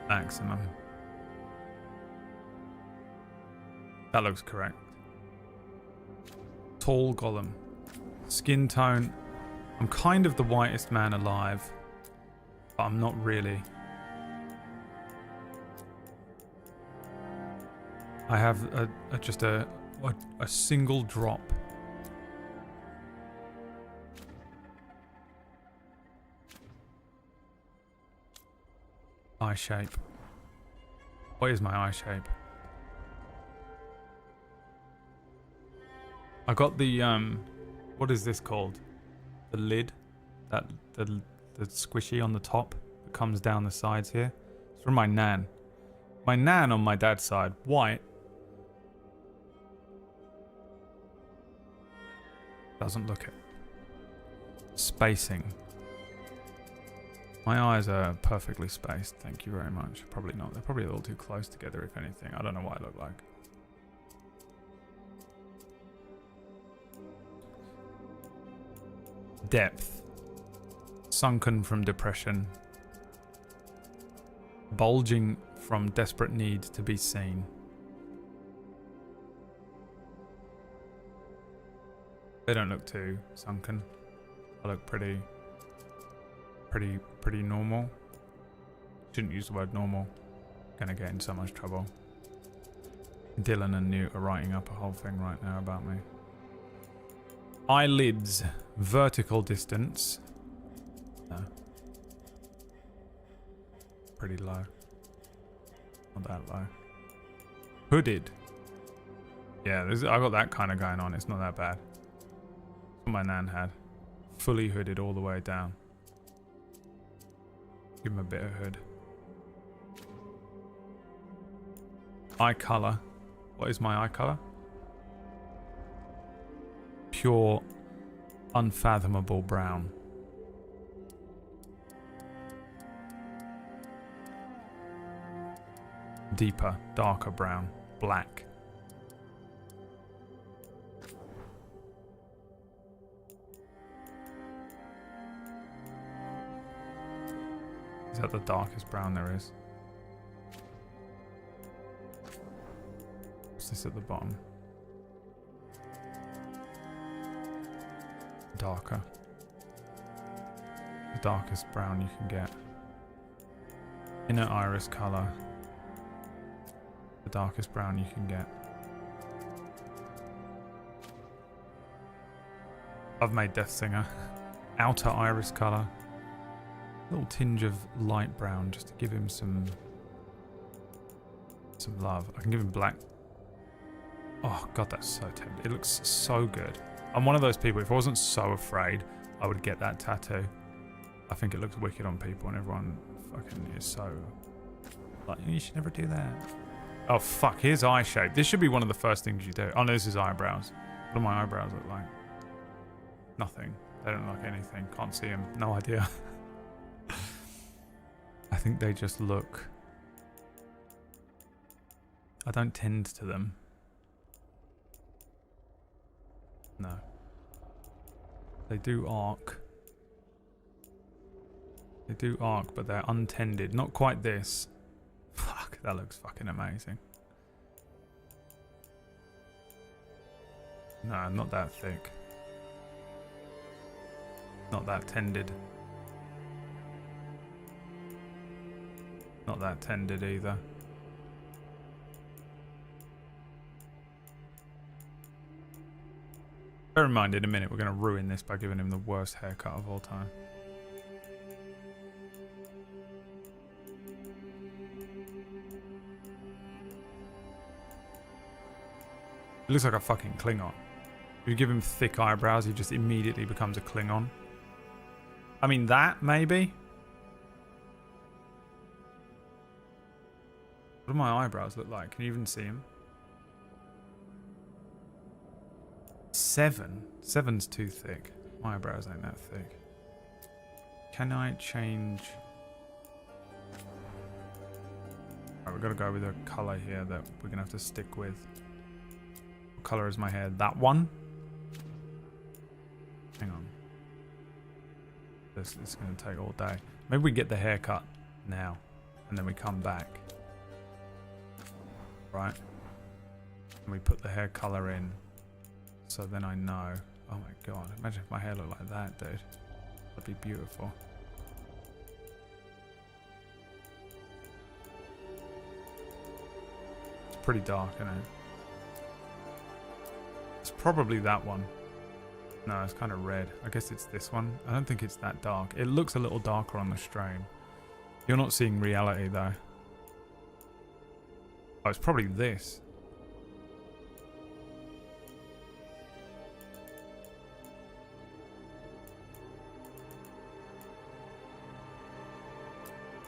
Maximum. That looks correct. Tall golem. Skin tone. I'm kind of the whitest man alive, but I'm not really. I have just a single drop. Eye shape. What is my eye shape? I got the what is this called? The lid, that the squishy on the top that comes down the sides here. It's from my nan. My nan on my dad's side, white. Doesn't look it. Spacing. My eyes are perfectly spaced, thank you very much. Probably not. They're probably a little too close together, if anything. I don't know what I look like. Depth. Sunken from depression. Bulging from desperate need to be seen. They don't look too sunken. They look pretty normal. Shouldn't use the word normal. Gonna get in so much trouble. Dylan and Newt are writing up a whole thing right now about me. Eyelids. Vertical distance. No. Pretty low. Not that low. Hooded. Yeah, I got that kind of going on. It's not that bad. That's what my nan had. Fully hooded all the way down. Give him a bit of hood. Eye colour. What is my eye colour? Pure, unfathomable brown. Deeper, darker brown. Black. Is that the darkest brown there is? What's this at the bottom? Darker. The darkest brown you can get. Inner iris colour. The darkest brown you can get. I've made Death Singer. Outer iris colour. Little tinge of light brown just to give him some love. I can give him black. Oh god, that's so tempting. It looks so good. I'm one of those people, if I wasn't so afraid, I would get that tattoo. I think it looks wicked on people and everyone fucking is so like, you should never do that. Oh fuck, here's eye shape. This should be one of the first things you do. Oh no, this is eyebrows. What do my eyebrows look like? Nothing. They don't look like anything. Can't see them. No idea. I think they just look... I don't tend to them. No. They do arc. They do arc, but they're untended. Not quite this. Fuck, that looks fucking amazing. No, not that thick. Not that tended. Not that tended either. Bear in mind, in a minute, we're going to ruin this by giving him the worst haircut of all time. He looks like a fucking Klingon. If you give him thick eyebrows, he just immediately becomes a Klingon. I mean, that, maybe? What do my eyebrows look like? Can you even see them? 7? 7's too thick. My eyebrows ain't that thick. Can I change... Alright, we've got to go with a colour here that we're going to have to stick with. What colour is my hair? That one? Hang on. This is going to take all day. Maybe we get the haircut now. And then we come back. Right? And we put the hair colour in. So then I know. Oh my god. Imagine if my hair looked like that, dude. That'd be beautiful. It's pretty dark, isn't it? It's probably that one. No, it's kind of red. I guess it's this one. I don't think it's that dark. It looks a little darker on the stream. You're not seeing reality though. Oh, it's probably this.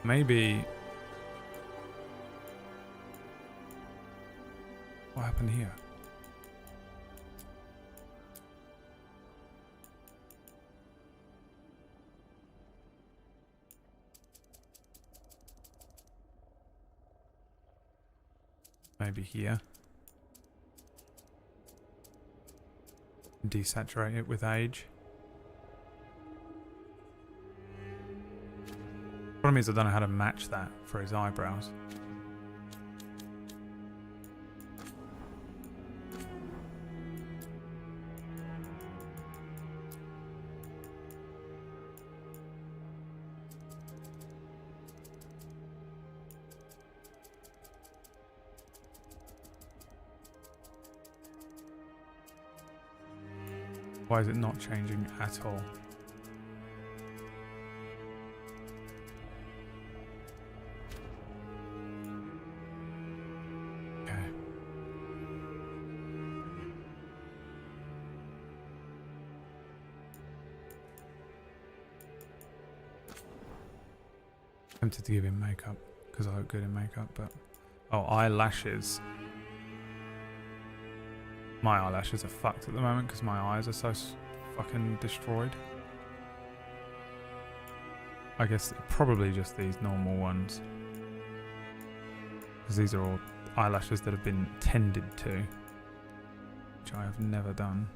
Maybe... What happened here? Maybe here. Desaturate it with age. Problem is I don't know how to match that for his eyebrows. Why is it not changing at all? Okay. Tempted to give him makeup because I look good in makeup, but oh, eyelashes. My eyelashes are fucked at the moment because my eyes are so fucking destroyed. I guess probably just these normal ones. Because these are all eyelashes that have been tended to. Which I have never done.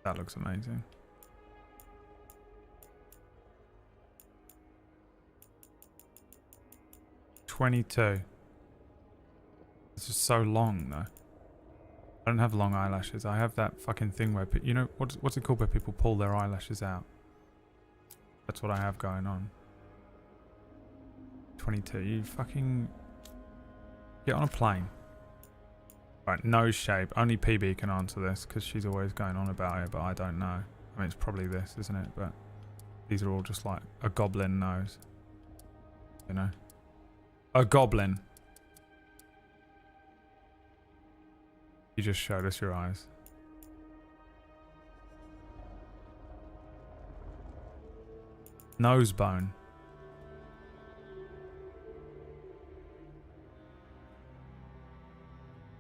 That looks amazing. $22. It's just so long though. I don't have long eyelashes. I have that fucking thing where, you know, what's it called where people pull their eyelashes out? That's what I have going on. 22. You fucking get on a plane. Right, nose shape. Only PB can answer this because she's always going on about it, but I don't know. I mean, it's probably this, isn't it? But these are all just like a goblin nose. You know? A goblin. You just showed us your eyes. Nose bone.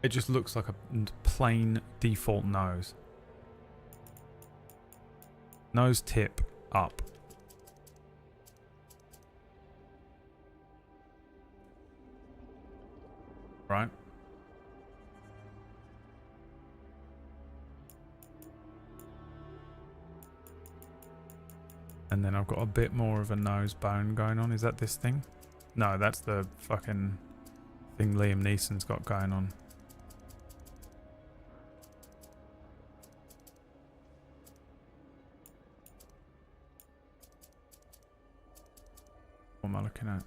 It just looks like a plain default nose. Nose tip up. Right? And then I've got a bit more of a nose bone going on. Is that this thing? No, that's the fucking thing Liam Neeson's got going on. What am I looking at?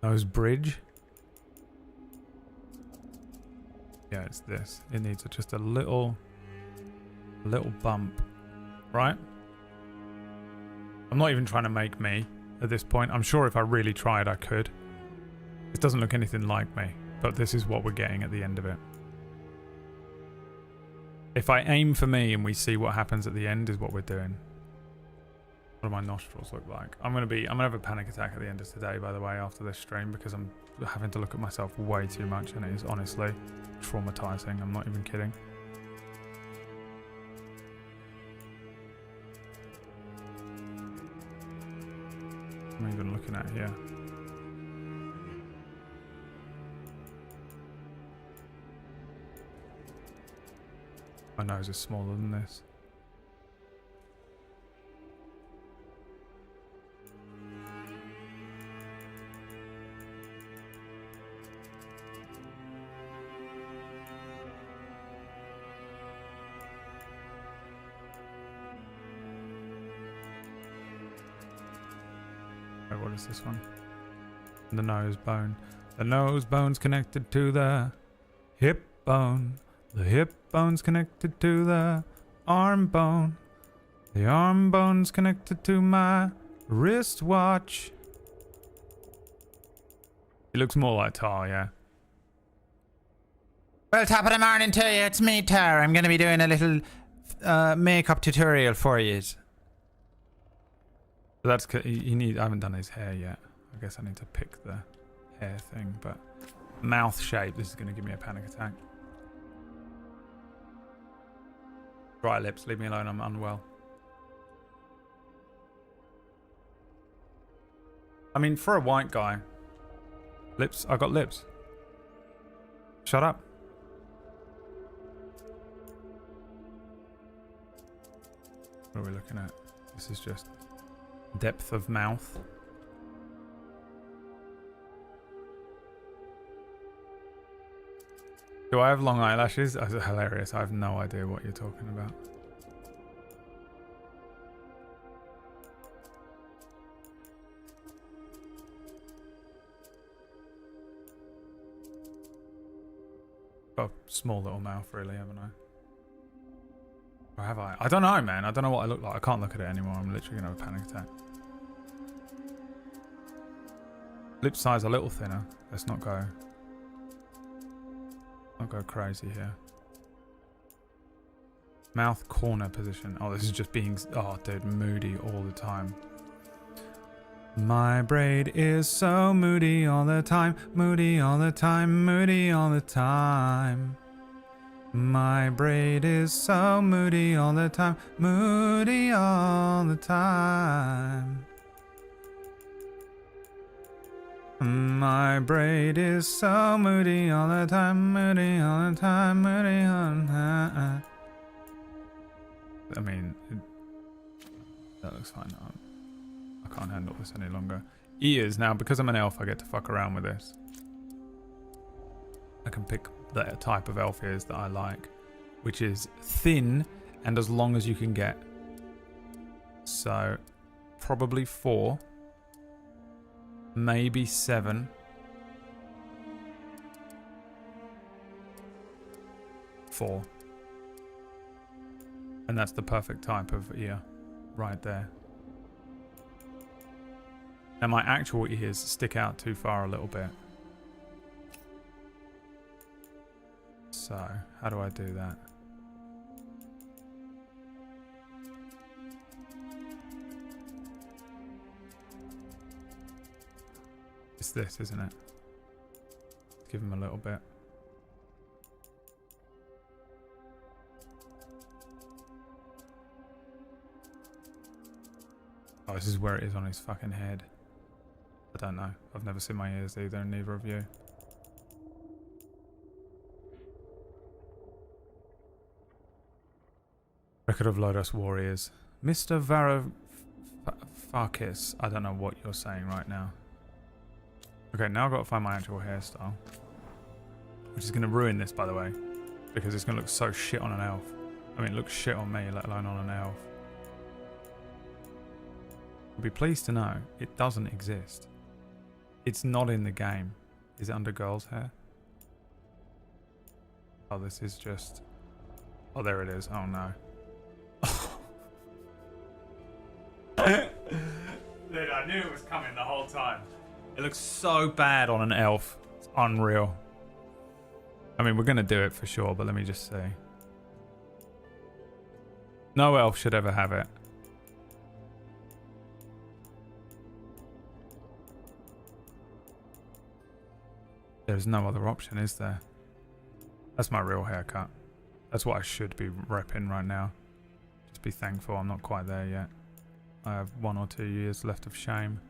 Nose bridge. Yeah, it's this. It needs just a little bump, right? I'm not even trying to make me at this point. I'm sure if I really tried, I could. This doesn't look anything like me, but this is what we're getting at the end of it. If I aim for me and we see what happens at the end is what we're doing. What do my nostrils look like? I'm gonna have a panic attack at the end of today, by the way, after this stream, because I'm having to look at myself way too much, and it is honestly traumatizing. I'm not even kidding. What am I even looking at here? My nose is smaller than this. Wait, what is this one? The nose bone. The nose bone's connected to the hip bone. The hip bone's connected to the arm bone. The arm bone's connected to my wristwatch. It looks more like Tar, yeah. Well, top of the morning to you. It's me, Tar. I'm going to be doing a little makeup tutorial for you. That's you need. I haven't done his hair yet. I guess I need to pick the hair thing, but mouth shape. This is going to give me a panic attack. Dry lips. Leave me alone. I'm unwell. I mean, for a white guy, lips. I got lips. Shut up. What are we looking at? This is just depth of mouth. Do I have long eyelashes? That's hilarious. I have no idea what you're talking about. Got a small little mouth, really, haven't I? Or have I? I don't know, man. I don't know what I look like. I can't look at it anymore. I'm literally going to have a panic attack. Lip size a little thinner. Let's not go crazy here. Mouth corner position. Oh, this is just being... Oh, dude, moody all the time. My braid is so moody all the time. Moody all the time. Moody all the time. My braid is so moody all the time. Moody all the time. My braid is so moody all the time. Moody all the time. Moody all the time. I mean, that looks fine. I can't handle this any longer. Ears. Now, because I'm an elf, I get to fuck around with this. I can pick the type of elf ears that I like, which is thin and as long as you can get. So, probably 4. Maybe 7. 4. And that's the perfect type of ear right there. And my actual ears stick out too far a little bit. So, how do I do that? It's this, isn't it? Give him a little bit. Oh, this is where it is on his fucking head. I don't know. I've never seen my ears either, and neither of you. Record of Lodos Warriors. Mr. Varoufakis. I don't know what you're saying right now. Okay, now I've got to find my actual hairstyle. Which is going to ruin this, by the way. Because it's going to look so shit on an elf. I mean, it looks shit on me, let alone on an elf. You'll be pleased to know it doesn't exist. It's not in the game. Is it under girls' hair? Oh, this is just... Oh, there it is. Oh, no. Dude, I knew it was coming the whole time. It looks so bad on an elf. It's unreal. I mean, we're going to do it for sure, but let me just see. No elf should ever have it. There's no other option, is there? That's my real haircut. That's what I should be repping right now. Just be thankful I'm not quite there yet. I have 1 or 2 years left of shame.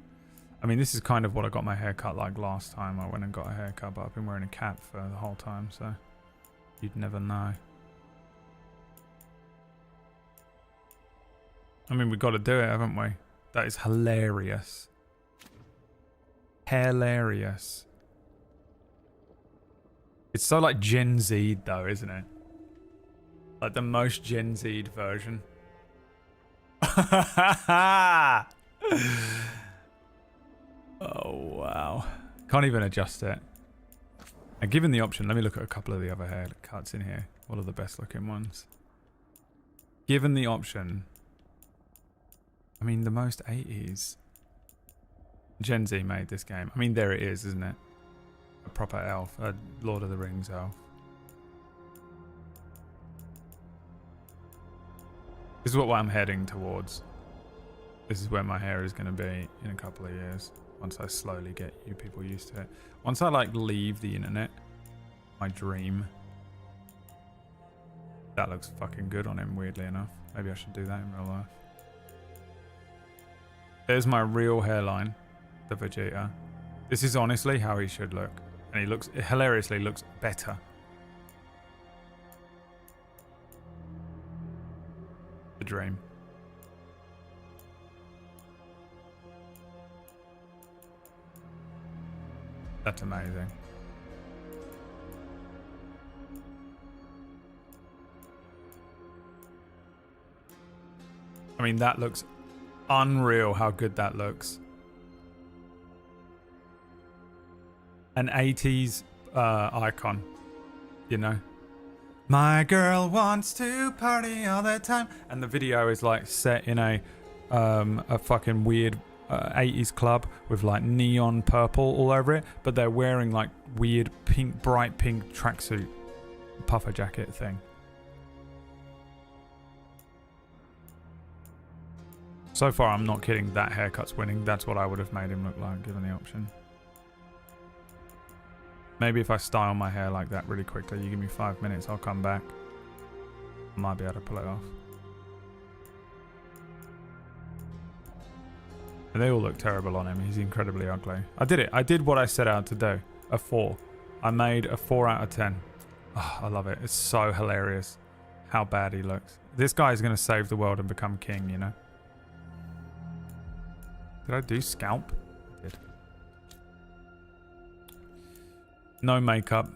I mean, this is kind of what I got my haircut like last time. I went and got a haircut, but I've been wearing a cap for the whole time, so you'd never know. I mean, we've got to do it, haven't we? That is hilarious. Hilarious. It's so like Gen Z though, isn't it? Like the most Gen Z version. Oh, wow. Can't even adjust it. And given the option, let me look at a couple of the other haircuts in here. What are the best looking ones? Given the option, I mean, the most 80s. Gen Z made this game. I mean, there it is, isn't it? A proper elf. A Lord of the Rings elf. This is what I'm heading towards. This is where my hair is going to be in a couple of years. Once I slowly get you people used to it. Once I like leave the internet, my dream. That looks fucking good on him, weirdly enough. Maybe I should do that in real life. There's my real hairline, the Vegeta. This is honestly how he should look. And he looks, hilariously looks better. The dream. That's amazing. I mean, that looks unreal how good that looks. An 80s icon, you know? My girl wants to party all the time. And the video is like set in a fucking weird 80s club with like neon purple all over it, but they're wearing like weird pink, bright pink tracksuit puffer jacket thing. So far, I'm not kidding, that haircut's winning. That's what I would have made him look like, given the option. Maybe if I style my hair like that really quickly, you give me 5 minutes, I'll come back. I might be able to pull it off. And they all look terrible on him. He's incredibly ugly. I did it. I did what I set out to do. A 4. I made a 4 out of 10. Oh, I love it. It's so hilarious how bad he looks. This guy's going to save the world and become king, you know? Did I do scalp? I did. No makeup.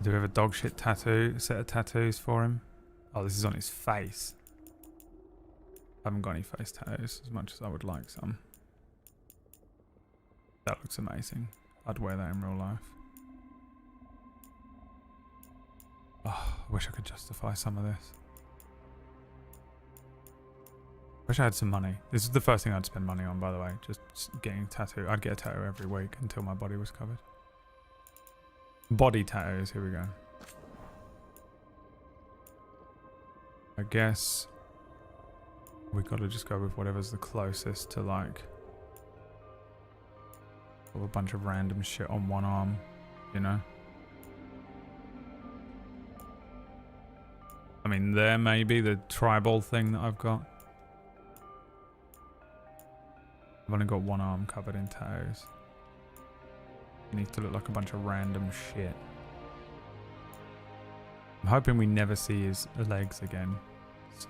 Do we have a dog shit tattoo? Set of tattoos for him? Oh, this is on his face. I haven't got any face tattoos as much as I would like some. That looks amazing. I'd wear that in real life. Oh, I wish I could justify some of this. Wish I had some money. This is the first thing I'd spend money on, by the way. Just getting a tattoo. I'd get a tattoo every week until my body was covered. Body tattoos. Here we go. I guess we've got to just go with whatever's the closest to like a bunch of random shit on one arm, you know? I mean, there may be the tribal thing that I've got. I've only got one arm covered in tattoos. It needs to look like a bunch of random shit. I'm hoping we never see his legs again, so...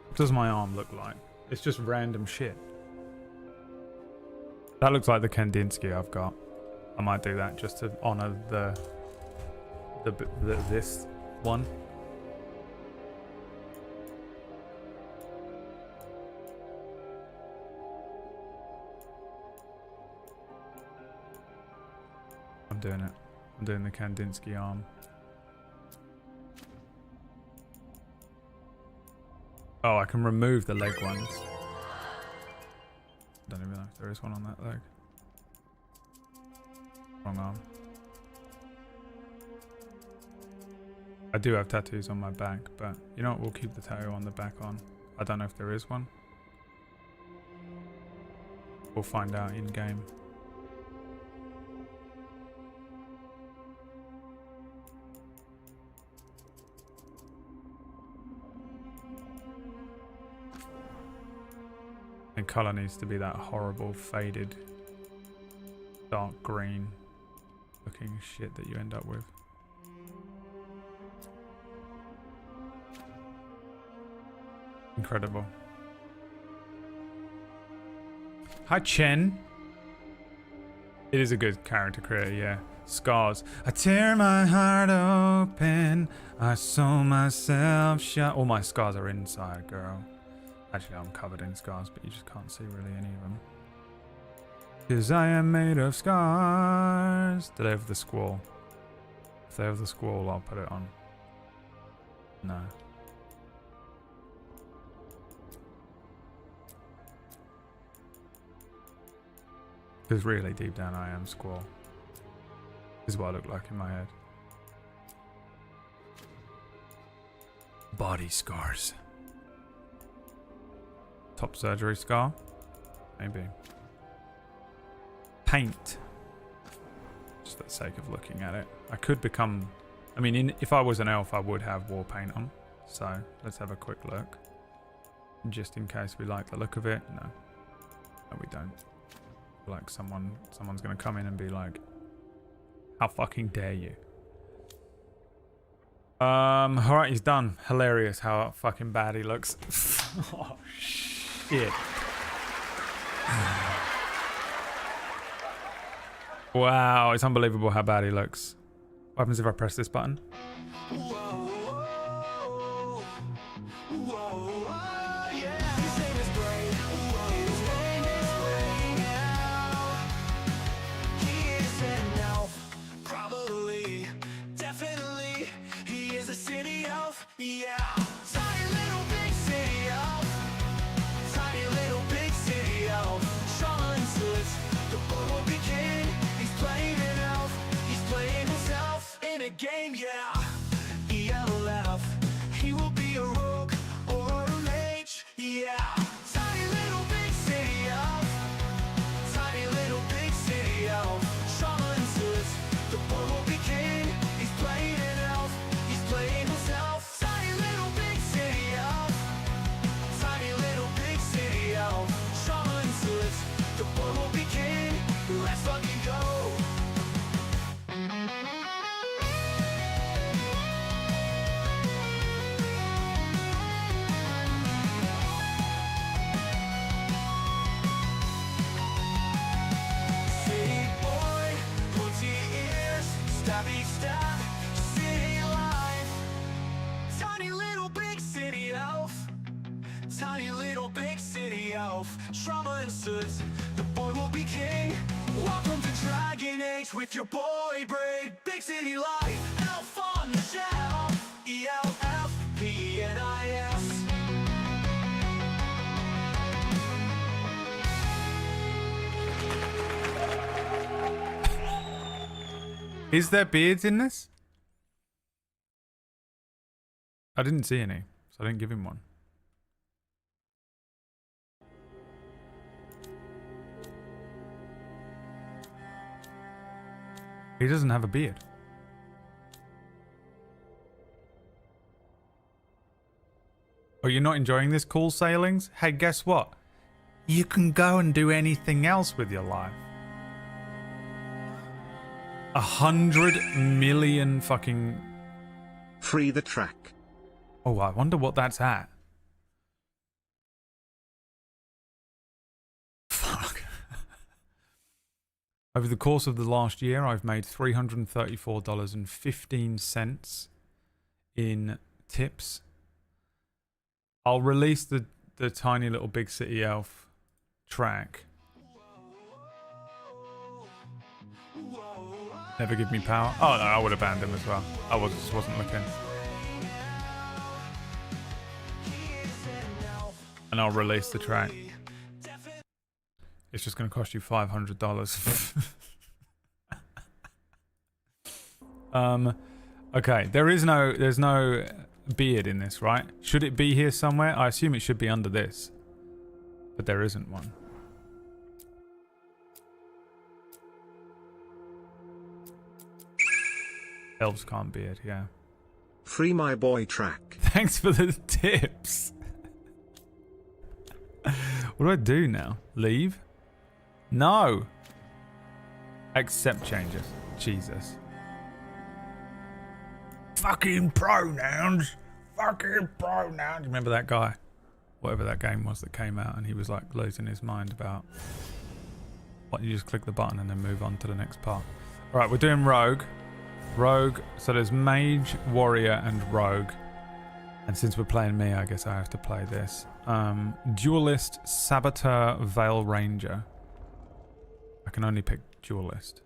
What does my arm look like? It's just random shit. That looks like the Kandinsky I've got. I might do that just to honor this one. I'm doing it. I'm doing the Kandinsky arm. Oh, I can remove the leg ones. Don't even know if there is one on that leg. Wrong arm. I do have tattoos on my back, but you know what? We'll keep the tattoo on the back on. I don't know if there is one. We'll find out in game. And colour needs to be that horrible faded dark green looking shit that you end up with. Incredible. Hi, Chen. It is a good character creator, yeah. Scars. I tear my heart open. I sew myself shut. All my scars are inside, girl. Actually, I'm covered in scars, but you just can't see really any of them. 'Cause I am made of scars. Did I have the squall? If they have the squall, I'll put it on. No. Because really, deep down, I am squall. This is what I look like in my head. Body scars. Top surgery scar? Maybe. Paint. Just for the sake of looking at it. I could become... I mean, if I was an elf, I would have war paint on. So, let's have a quick look. Just in case we like the look of it. No. No, we don't. Like someone's going to come in and be like, how fucking dare you? Alright, he's done. Hilarious how fucking bad he looks. Oh, shit. Wow, it's unbelievable how bad he looks. What happens if I press this button? Yeah, tiny little big city elf, tiny little big city elf. Sean says the boy will be king. He's playing an elf, he's playing himself in a game. Yeah, ELF. He will be a rogue or a mage. Yeah, tiny little big city elf, tiny little big city elf. Sean says the boy will be king. He's playing an elf, he's playing himself. Let's fucking go. City boy, pointy ears, stabby stab, city life. Tiny little big city elf, tiny little big city elf. Trauma and suits, the boy will be king. Welcome to Dragon Age with your boy Braid. Big city life, elf on the shelf. ELFPNIS. Is there beards in this? I didn't see any, so I didn't give him one. He doesn't have a beard. Oh, you're not enjoying this, cool sailings? Hey, guess what? You can go and do anything else with your life. 100 million fucking... Free the track. Oh, I wonder what that's at. Fuck. Over the course of the last year, I've made $334.15 in tips. I'll release the tiny little big city elf track. Never give me power. Oh no, I would have banned him as well. I just wasn't looking. And I'll release the track. It's just going to cost you $500. Okay, there's no beard in this, right? Should it be here somewhere? I assume it should be under this, but there isn't one. Elves can't beard, yeah. Free my boy track. Thanks for the tips. What do I do now? Leave? No. Accept changes. Jesus. Fucking pronouns. Fucking pronouns. Remember that guy? whatever that game was that came out, and he was like losing his mind about what, you just click the button and then move on to the next part. All right, we're doing rogue. Rogue, so there's mage, warrior, and rogue. And since we're playing me, I guess I have to play this. Duelist, saboteur, veil ranger. I can only pick duelist.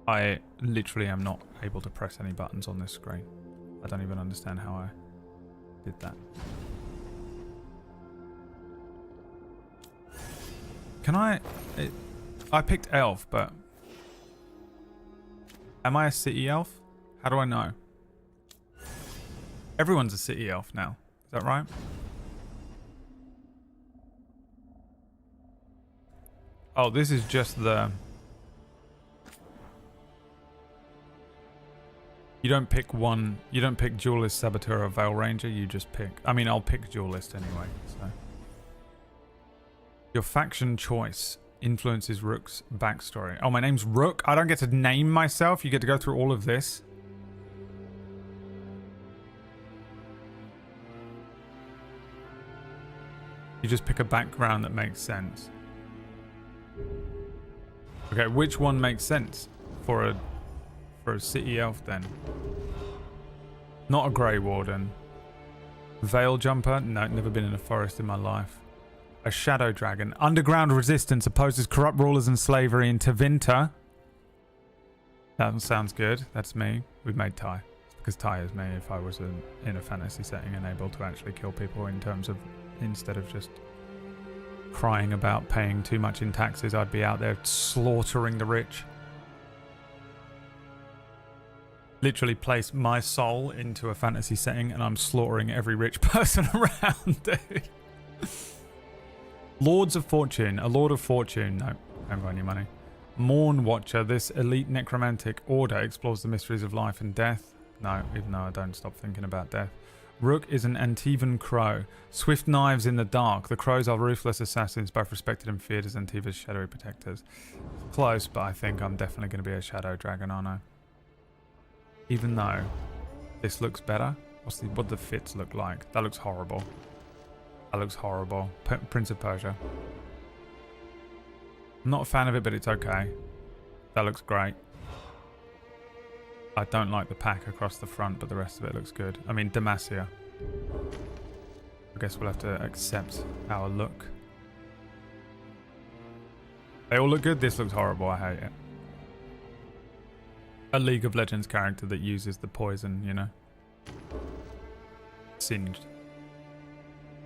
I literally am not able to press any buttons on this screen. I don't even understand how I did that. Can I picked elf, but am I a city elf? How do I know? Everyone's a city elf now. Is that right? Oh, this is just the... You don't pick one... You don't pick duelist, saboteur, or veil ranger. You just pick... I mean, I'll pick duelist anyway, so... Your faction choice influences Rook's backstory. Oh, my name's Rook? I don't get to name myself? You get to go through all of this? You just pick a background that makes sense. Okay, which one makes sense for a city elf then? Not a Grey Warden. Veil Jumper? No, never been in a forest in my life. A Shadow Dragon. Underground resistance opposes corrupt rulers and slavery in Tevinter. That sounds good. That's me. We've made Ty. It's because Ty is me if I was in a fantasy setting and able to actually kill people in terms of... Instead of just crying about paying too much in taxes, I'd be out there slaughtering the rich. Literally place my soul into a fantasy setting and I'm slaughtering every rich person around, dude. Lords of Fortune. A Lord of Fortune. No, I haven't got any money. Morn Watcher. This elite necromantic order explores the mysteries of life and death. No, even though I don't stop thinking about death. Rook is an Antivan crow. Swift knives in the dark. The crows are ruthless assassins, both respected and feared as Antiva's shadowy protectors. Close, but I think I'm definitely going to be a shadow dragon, aren't I? Even though this looks better. What the fits look like? That looks horrible. That looks horrible. Prince of Persia. I'm not a fan of it, but it's okay. That looks great. I don't like the pack across the front, but the rest of it looks good. I mean, Demacia. I guess we'll have to accept our look. They all look good. This looks horrible. I hate it. A League of Legends character that uses the poison, you know. Singed.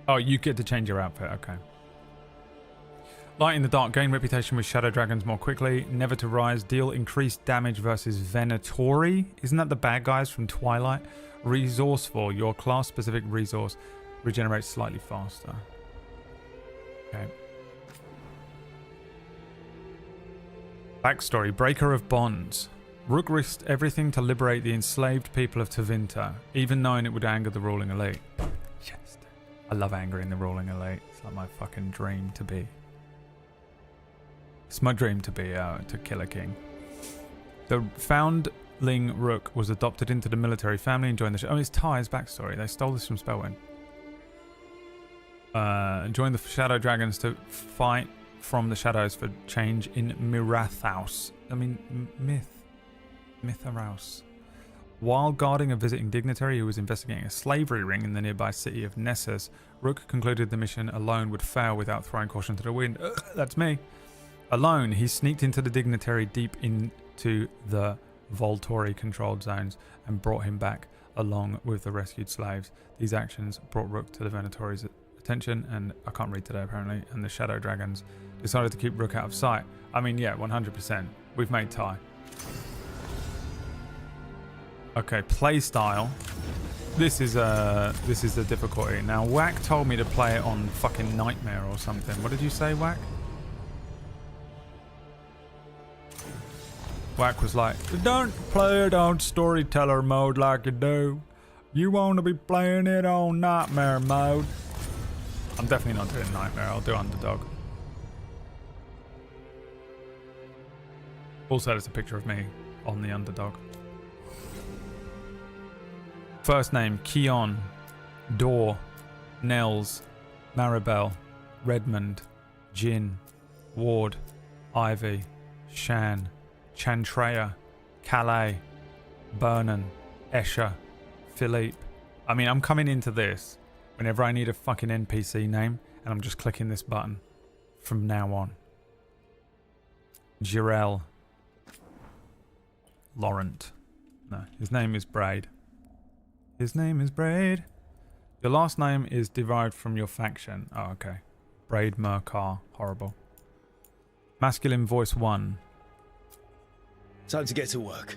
Oh, you get to change your outfit. Okay. Light in the dark. Gain reputation with shadow dragons more quickly. Never to rise. Deal increased damage versus Venatori. Isn't that the bad guys from Twilight? Resourceful. Your class-specific resource regenerates slightly faster. Okay. Backstory. Breaker of bonds. Rook risked everything to liberate the enslaved people of Tevinter, even knowing it would anger the ruling elite. Yes. I love angering the ruling elite. It's like my fucking dream to be. It's my dream to be to kill a king. The foundling Rook was adopted into the military family and joined the... Oh, it's Ty's backstory. They stole this from Spellwind. Joined the Shadow Dragons to fight from the shadows for change in Mirathaus. I mean, Mitharaus. While guarding a visiting dignitary who was investigating a slavery ring in the nearby city of Nessus, Rook concluded the mission alone would fail without throwing caution to the wind. That's me. Alone, he sneaked into the dignitary deep into the Volturi-controlled zones and brought him back along with the rescued slaves. These actions brought Rook to the Venatori's attention, and I can't read today apparently, and the Shadow Dragons decided to keep Rook out of sight. I mean, yeah, 100%. We've made Ty. Okay, playstyle. This is the difficulty. Now, Whack told me to play it on fucking Nightmare or something. What did you say, Whack? Whack was like, don't play it on storyteller mode like you do. You want to be playing it on Nightmare mode. I'm definitely not doing Nightmare. I'll do Underdog. Also, there's a picture of me on the underdog. First name, Keon, Dor, Nels, Maribel, Redmond, Jin, Ward, Ivy, Shan, Chantrea, Calais, Vernon, Escher, Philippe. I mean, I'm coming into this whenever I need a fucking NPC name, and I'm just clicking this button from now on. Jirel. Laurent. No, his name is Braid. His name is Braid. Your last name is derived from your faction. Oh, okay. Braid Mercar. Horrible. Masculine voice 1. Time to get to work.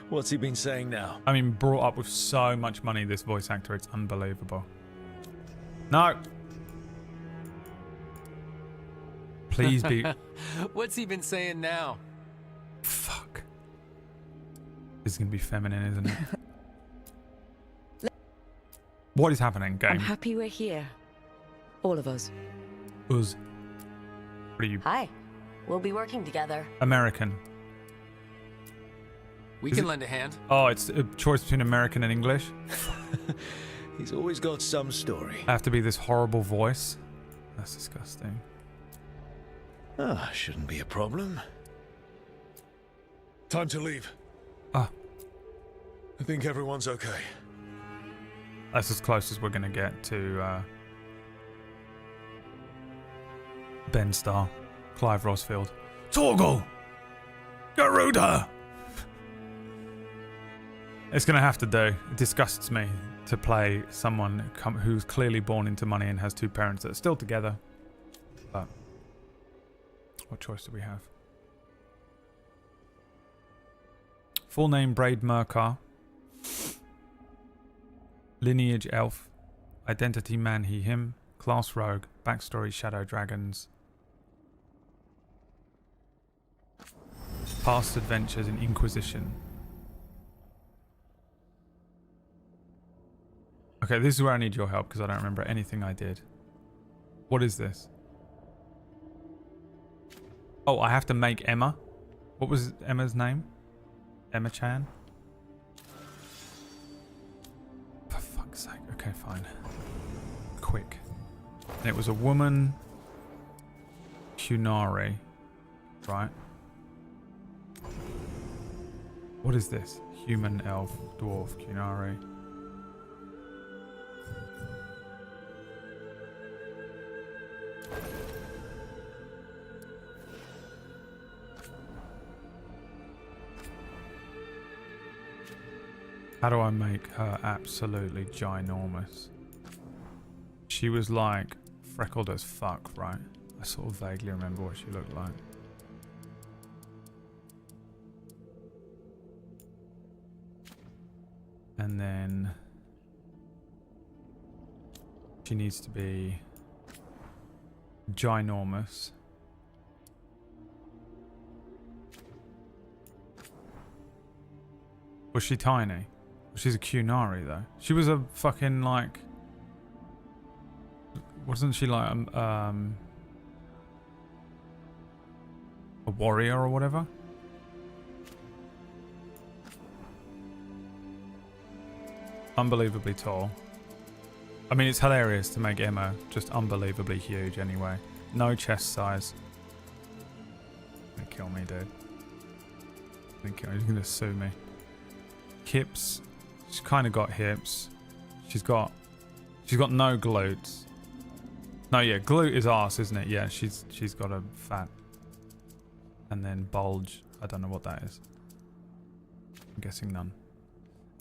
What's he been saying now? I mean, brought up with so much money, this voice actor, it's unbelievable. No! Please be... What's he been saying now? Fuck. This is going to be feminine, isn't it? What is happening, game? I'm happy we're here. All of us. Us. What are you? Hi. We'll be working together. American. We Is can it- lend a hand. Oh, it's a choice between American and English. He's always got some story. I have to be this horrible voice. That's disgusting. Ah, shouldn't be a problem. Time to leave. Ah. I think everyone's okay. That's as close as we're going to get to Ben Starr, Clive Rosfield. Torgal! Garuda! It's going to have to do. It disgusts me to play someone who's clearly born into money and has two parents that are still together. But what choice do we have? Full name Braid Mercar. Lineage Elf. Identity Man He Him. Class Rogue. Backstory Shadow Dragons. Past adventures in Inquisition. Okay, this is where I need your help because I don't remember anything I did. What is this? Oh, I have to make Emma. What was Emma's name? Emma Chan? For fuck's sake. Okay, fine. Quick. And it was a woman. Kunari. Right? What is this? Human, elf, dwarf, Kunari. How do I make her absolutely ginormous? She was like freckled as fuck, right? I sort of vaguely remember what she looked like. And then she needs to be ginormous. Was she tiny? She's a Kunari though. She was a fucking like... Wasn't she like a warrior or whatever? Unbelievably tall. I mean, it's hilarious to make Emma just unbelievably huge anyway. No chest size. You're gonna kill me, dude. He's gonna sue me. Hips. She's kind of got hips. She's got no glutes. No, yeah, glute is arse, isn't it? Yeah, she's got a fat. And then bulge. I don't know what that is. I'm guessing none.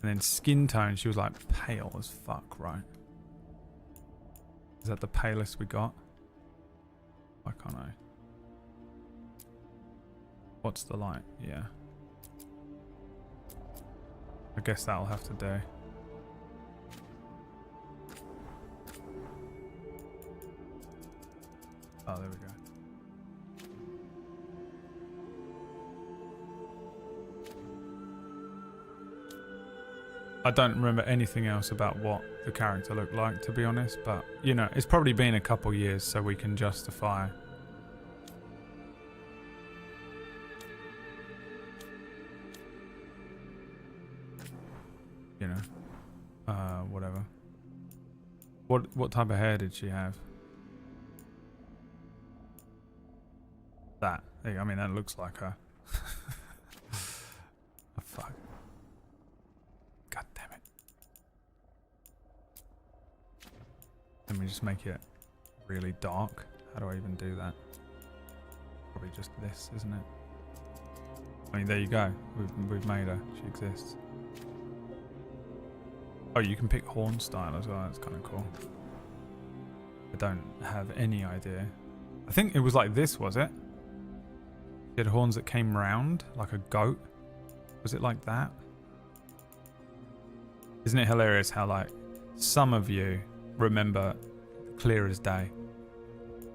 And then skin tone, she was like pale as fuck, right? Is that the palest we got? Why can't I? What's the light? Yeah. I guess that'll have to do. Oh, there we go. I don't remember anything else about what the character looked like, to be honest, but, you know, it's probably been a couple years so we can justify you know, whatever. What type of hair did she have? That. I mean, that looks like her. Oh, fuck. God damn it. Let me just make it really dark. How do I even do that? Probably just this, isn't it? I mean, there you go. We've made her. She exists. Oh, you can pick horn style as well. That's kind of cool. I don't have any idea. I think it was like this, was it? She had horns that came round like a goat. Was it like that? Isn't it hilarious how like some of you remember clear as day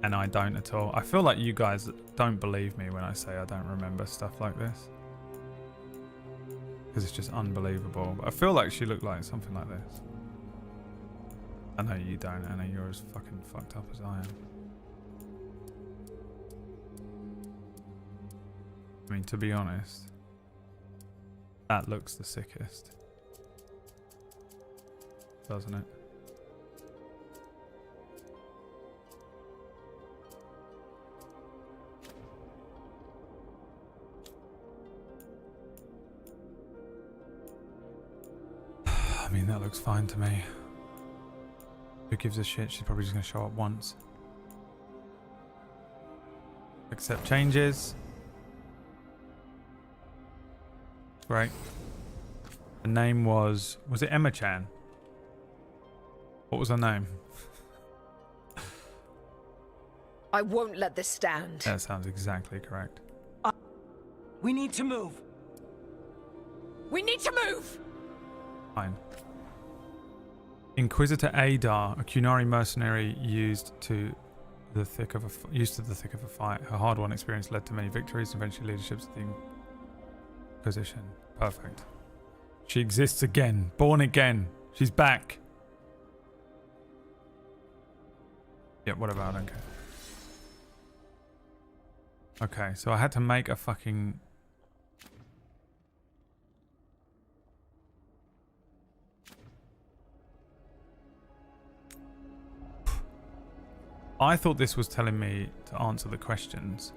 and I don't at all? I feel like you guys don't believe me when I say I don't remember stuff like this. Because it's just unbelievable. But I feel like she looked like something like this. I know you don't, Anna. You're as fucking fucked up as I am. I mean, to be honest, that looks the sickest. Doesn't it? I mean, that looks fine to me. Who gives a shit? She's probably just going to show up once. Accept changes. Great. The name was it Emma-chan? What was her name? I won't let this stand. That sounds exactly correct. We need to move. We need to move! Fine. Inquisitor Adar, a Qunari mercenary used to the thick of a fight. Her hard-won experience led to many victories and eventually leaderships of the Inquisition. Perfect. She exists again. Born again. She's back. Yeah, whatever. I don't care. Okay, so I had to make a fucking... I thought this was telling me to answer the questions.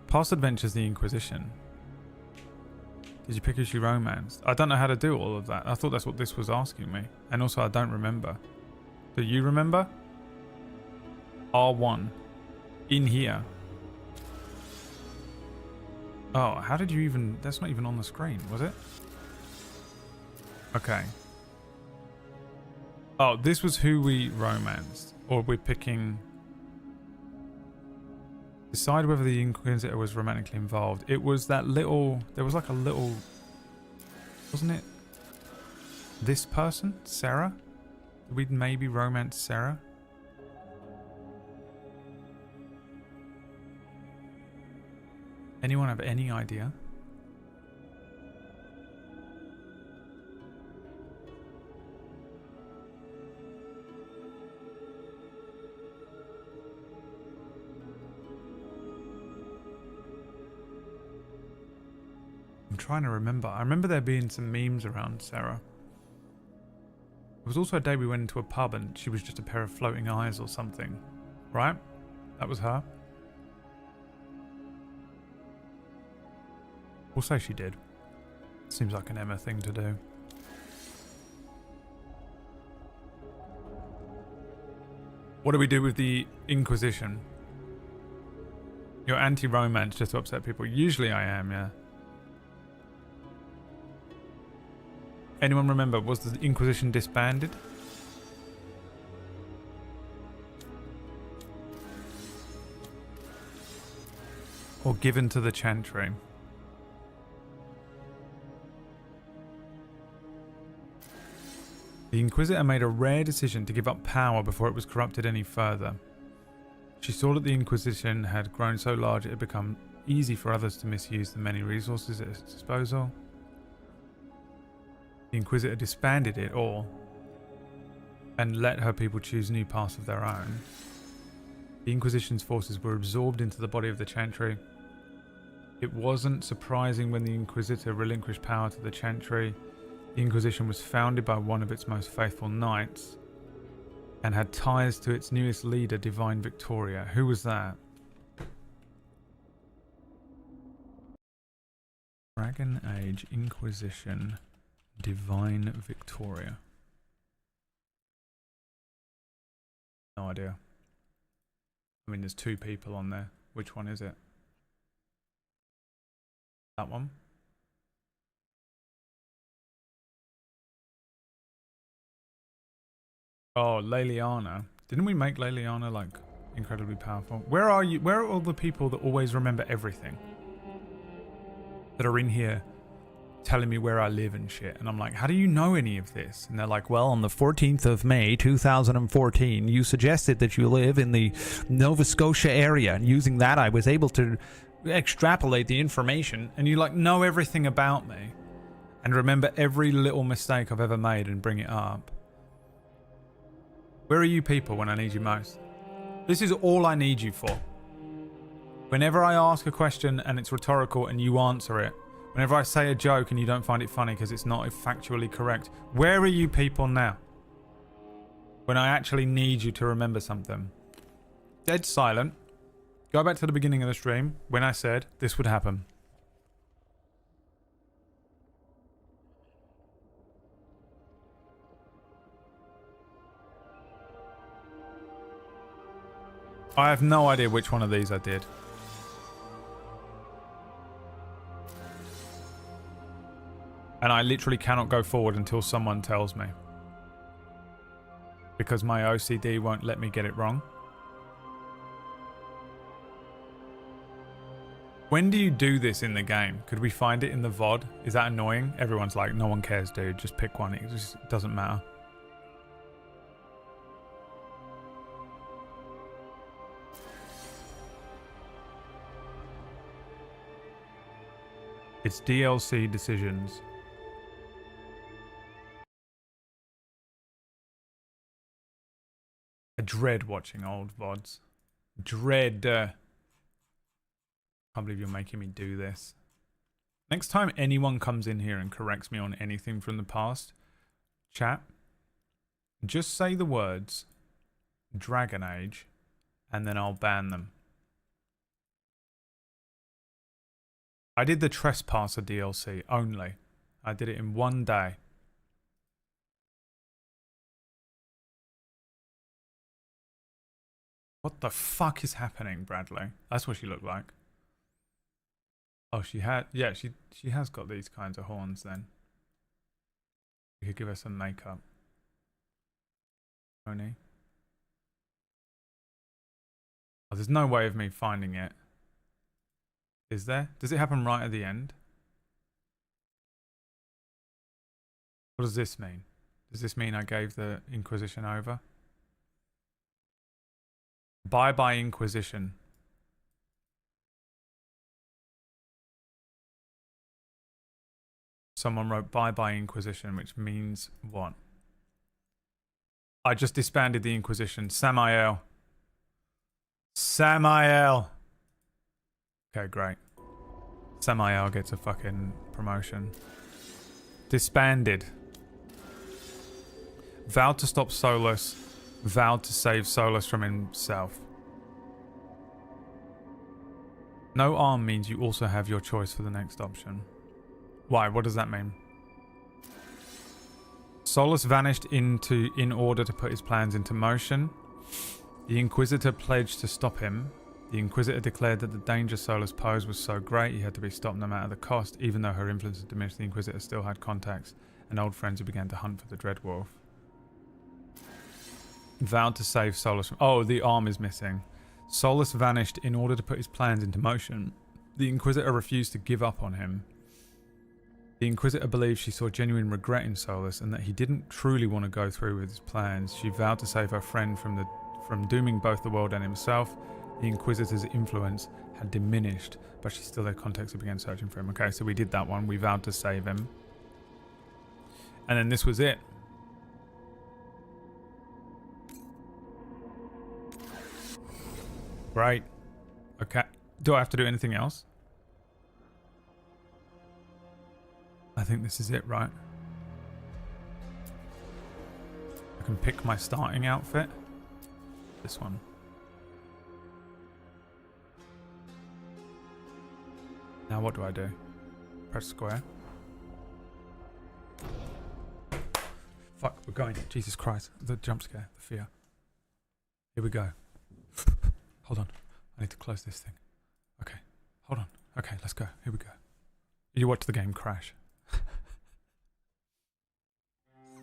Past adventures, the Inquisition. Did you pick who she romanced? I don't know how to do all of that. I thought that's what this was asking me. And also, I don't remember. Do you remember? R1. In here. Oh, how did you even... That's not even on the screen, was it? Okay. Oh, this was who we romanced. Or we're picking... Decide whether the Inquisitor was romantically involved. It was that little... There was like a little... Wasn't it? This person? Sarah? We'd maybe romance Sarah? Anyone have any idea? I'm trying to remember. I remember there being some memes around Sarah. It was also a day we went into a pub and she was just a pair of floating eyes or something. Right? That was her. We'll say she did. Seems like an Emma thing to do. What do we do with the Inquisition? You're anti-romance just to upset people. Usually I am, yeah. Anyone remember, was the Inquisition disbanded? Or given to the Chantry? The Inquisitor made a rare decision to give up power before it was corrupted any further. She saw that the Inquisition had grown so large it had become easy for others to misuse the many resources at its disposal. The Inquisitor disbanded it all and let her people choose new paths of their own. The Inquisition's forces were absorbed into the body of the Chantry, It wasn't surprising when the Inquisitor relinquished power to the Chantry. The Inquisition was founded by one of its most faithful knights and had ties to its newest leader, Divine Victoria. Who was that? Dragon Age Inquisition Divine Victoria. No idea. I mean, there's 2 people on there. Which one is it? That one? Oh, Leliana. Didn't we make Leliana, like, incredibly powerful? Where are you? Where are all the people that always remember everything? That are in here telling me where I live and shit. And I'm like, how do you know any of this? And they're like, well, on the 14th of May, 2014, you suggested that you live in the Nova Scotia area. And using that, I was able to extrapolate the information. And you, like, know everything about me. And remember every little mistake I've ever made and bring it up. Where are you people when I need you most? This is all I need you for. Whenever I ask a question and it's rhetorical and you answer it, whenever I say a joke and you don't find it funny because it's not factually correct, where are you people now? When I actually need you to remember something. Dead silent. Go back to the beginning of the stream when I said this would happen. I have no idea which one of these I did. And I literally cannot go forward until someone tells me. Because my OCD won't let me get it wrong. When do you do this in the game? Could we find it in the VOD? Is that annoying? Everyone's like, no one cares, dude. Just pick one. It just doesn't matter. It's DLC decisions. I dread watching old VODs. Dread. Can't believe you're making me do this. Next time anyone comes in here and corrects me on anything from the past, chat, just say the words Dragon Age and then I'll ban them. I did the Trespasser DLC only. I did it in one day. What the fuck is happening, Bradley? That's what she looked like. Oh, she had... Yeah, she has got these kinds of horns then. We could give her some makeup. Tony. Oh, there's no way of me finding it. Is there? Does it happen right at the end? What does this mean? Does this mean I gave the Inquisition over? Bye-bye Inquisition. Someone wrote bye-bye Inquisition, which means what? I just disbanded the Inquisition. Samael. Samael. Okay, great. Samael gets a fucking promotion. Disbanded. Vowed to stop Solus. Vowed to save Solus from himself. No arm means you also have your choice for the next option. Why? What does that mean? Solus vanished in order to put his plans into motion. The Inquisitor pledged to stop him. The Inquisitor declared that the danger Solus posed was so great he had to be stopped no matter the cost. Even though her influence had diminished, the Inquisitor still had contacts and old friends who began to hunt for the Dreadwolf. Vowed to save Solus from... Oh, the arm is missing. Solus vanished in order to put his plans into motion. The Inquisitor refused to give up on him. The Inquisitor believed she saw genuine regret in Solus and that he didn't truly want to go through with his plans. She vowed to save her friend from dooming both the world and himself. The Inquisitor's influence had diminished, but she still had contacts who began searching for him. Okay, so we did that one. We vowed to save him. And then this was it. Right. Okay. Do I have to do anything else? I think this is it, right? I can pick my starting outfit. This one. Now what do I do? Press square. Fuck, we're going. Jesus Christ. The jump scare. The fear. Here we go. Hold on. I need to close this thing. Okay. Hold on. Okay, let's go. Here we go. You watch the game crash.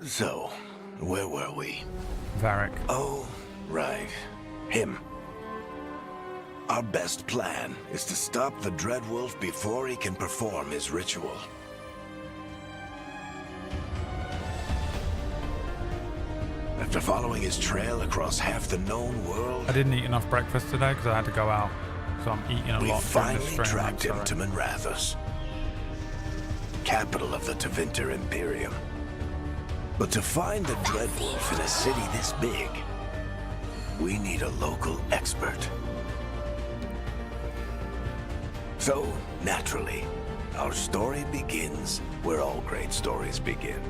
So, where were we? Varric. Oh, right. Him. Our best plan is to stop the Dreadwolf before he can perform his ritual. After following his trail across half the known world, I didn't eat enough breakfast today because I had to go out. So I'm eating a we lot. finally tracked him to Minrathous, capital of the Tevinter Imperium. But to find the Dreadwolf in a city this big, we need a local expert. So, naturally, our story begins where all great stories begin.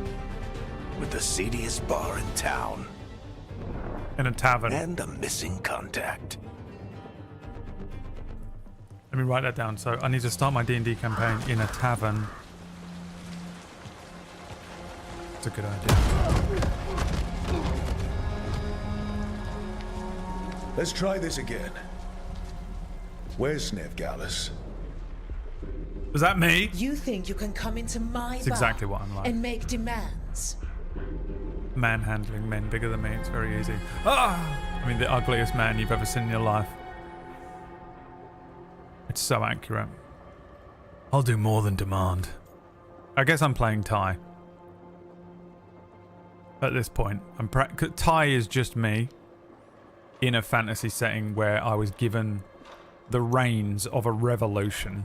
With the seediest bar in town. In a tavern. And a missing contact. Let me write that down. So I need to start my D&D campaign in a tavern. That's a good idea. Let's try this again. Where's Veilguard? Was that me? You think you can come into my It's exactly what I'm like. and make demands? Manhandling men bigger than me. It's very easy. Ah! I mean, the ugliest man you've ever seen in your life. It's so accurate. I'll do more than demand. I guess I'm playing Ty. At this point, Ty is just me in a fantasy setting where I was given the reins of a revolution.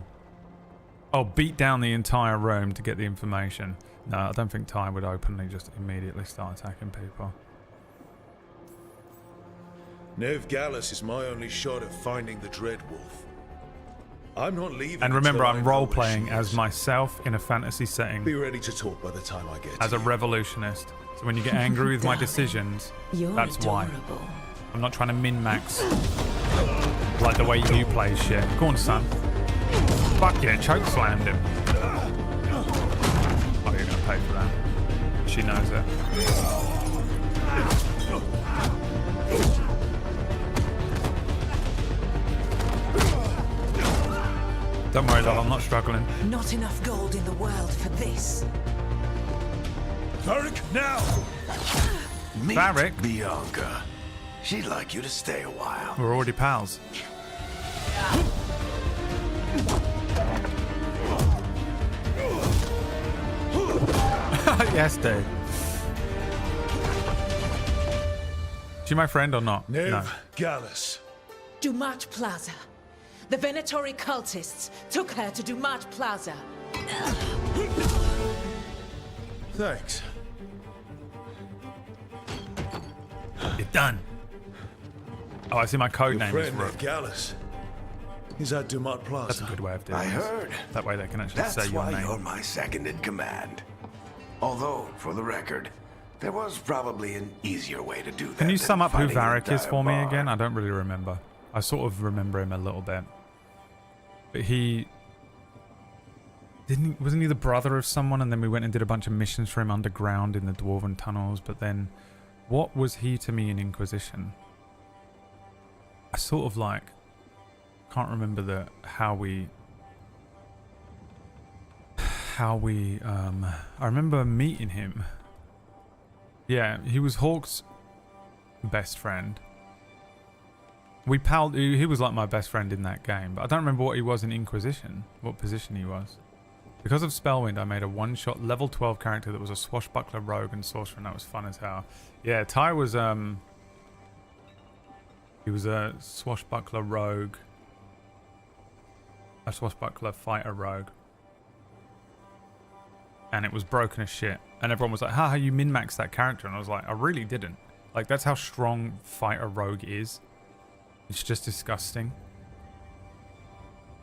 I'll beat down the entire room to get the information. No, I don't think Ty would openly just immediately start attacking people. Veilguard is my only shot at finding the Dreadwolf. I'm not leaving. And remember, until I I'm know role-playing where she as is. myself in a fantasy setting. Be ready to talk by the time I get As to a you. revolutionist. So when you get angry with my decisions, that's why. I'm not trying to min-max like the way you play shit. Go on, son. Fuck yeah, choke slammed him. Oh, you're gonna pay for that. She knows it. Don't worry, love, I'm not struggling. Not enough gold in the world for this. Varric, now! Meet Varric? Bianca. She'd like you to stay a while. We're already pals. Yes, dude. Is she my friend or not? No. Veilguard. Dumat Plaza. The Venatori cultists took her to Dumat Plaza. Thanks. You're done. Oh, I see my code Your name is friend Rook. Veilguard. He's at Dumat Plaza. That's a good way of doing I this. heard. That way they can actually That's say your why name. you're my second in command. Although, for the record, there was probably an easier way to do that. Can you than sum up who fighting an Varric is entire for me bar. again? I don't really remember. I sort of remember him a little bit. But wasn't he the brother of someone, and then we went and did a bunch of missions for him underground in the Dwarven tunnels, but then what was he to me in Inquisition? I sort of like can't remember how we I remember meeting him. Yeah, he was Hawk's best friend. We palled. He was like my best friend in that game, but I don't remember what he was in Inquisition, what position he was. Because of Spellwind, I made a one-shot level 12 character that was a swashbuckler, rogue, and sorcerer, and that was fun as hell. Yeah, Ty was he was a swashbuckler rogue, a swashbuckler fighter rogue, and it was broken as shit. And everyone was like, "How you min-maxed that character?" And I was like, "I really didn't. Like, that's how strong fighter rogue is. It's just disgusting.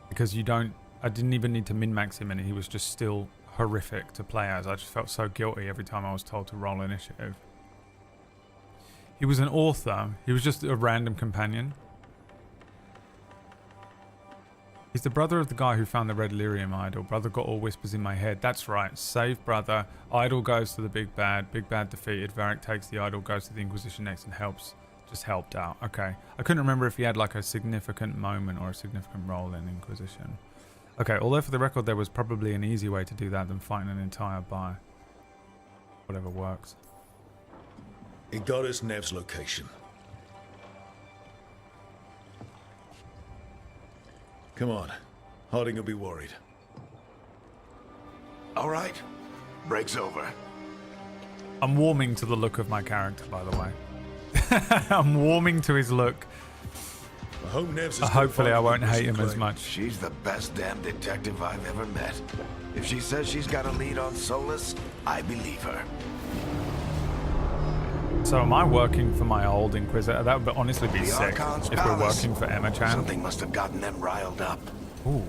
Because you don't. I didn't even need to min-max him, and he was just still horrific to play as. I just felt so guilty every time I was told to roll initiative. He was an author. He was just a random companion. He's the brother of the guy who found the red lyrium idol. Brother got all whispers in my head. That's right. Save brother. Idol goes to the big bad. Big bad defeated. Varric takes the idol, goes to the Inquisition next and helps. Just helped out. Okay. I couldn't remember if he had like a significant moment or a significant role in Inquisition. Okay, although for the record there was probably an easy way to do that than fighting an entire buy. Whatever works. He got us Nev's location. Come on. Harding will be worried. All right. Break's over. I'm warming to the look of my character, by the way. I'm warming to his look. I hope Nev's hopefully I won't hate him as much. She's the best damn detective I've ever met. If she says she's got a lead on Solus, I believe her. So am I working for my old Inquisitor? That would honestly be The sick Archon's if we're palace. working for Emma-chan. Something must have gotten them riled up. Ooh.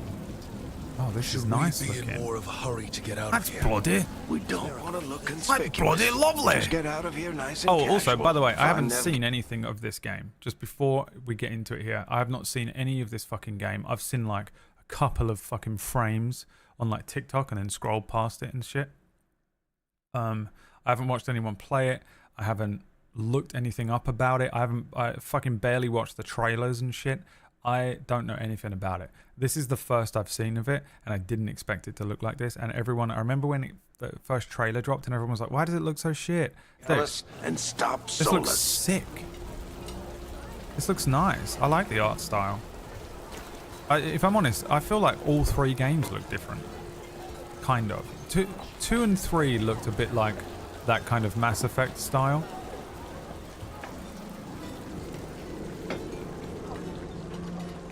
Oh, this is nice Be in looking. more of a hurry to get out That's of here. bloody. We don't want to look That's conspicuous. bloody lovely. Just get out of here nice and Oh, casual. also, by the way, I haven't Find seen anything of this game. Just before we get into it here, I have not seen any of this fucking game. I've seen like a couple of fucking frames on like TikTok and then scrolled past it and shit. I haven't watched anyone play it. I haven't looked anything up about it. I fucking barely watched the trailers and shit. I don't know anything about it. This is the first I've seen of it, and I didn't expect it to look like this. And everyone, I remember when the first trailer dropped, and everyone was like, "Why does it look so shit?" Dude, and stop this Solus. looks sick. This looks nice. I like the art style. If I'm honest, I feel like all three games look different. Kind of. Two and 3 looked a bit like that kind of Mass Effect style.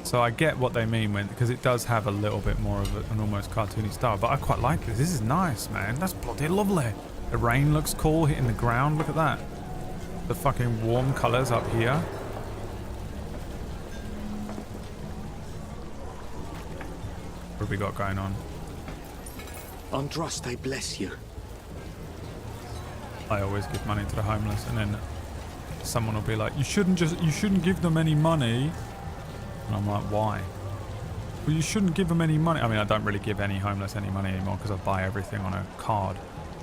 So I get what they mean because it does have a little bit more of an almost cartoony style. But I quite like this. This is nice, man. That's bloody lovely. The rain looks cool hitting the ground. Look at that. The fucking warm colours up here. What have we got going on? Andraste, I bless you. I always give money to the homeless, and then someone will be like, you shouldn't give them any money. And I'm like, why? Well, you shouldn't give them any money. I mean, I don't really give any homeless any money anymore because I buy everything on a card.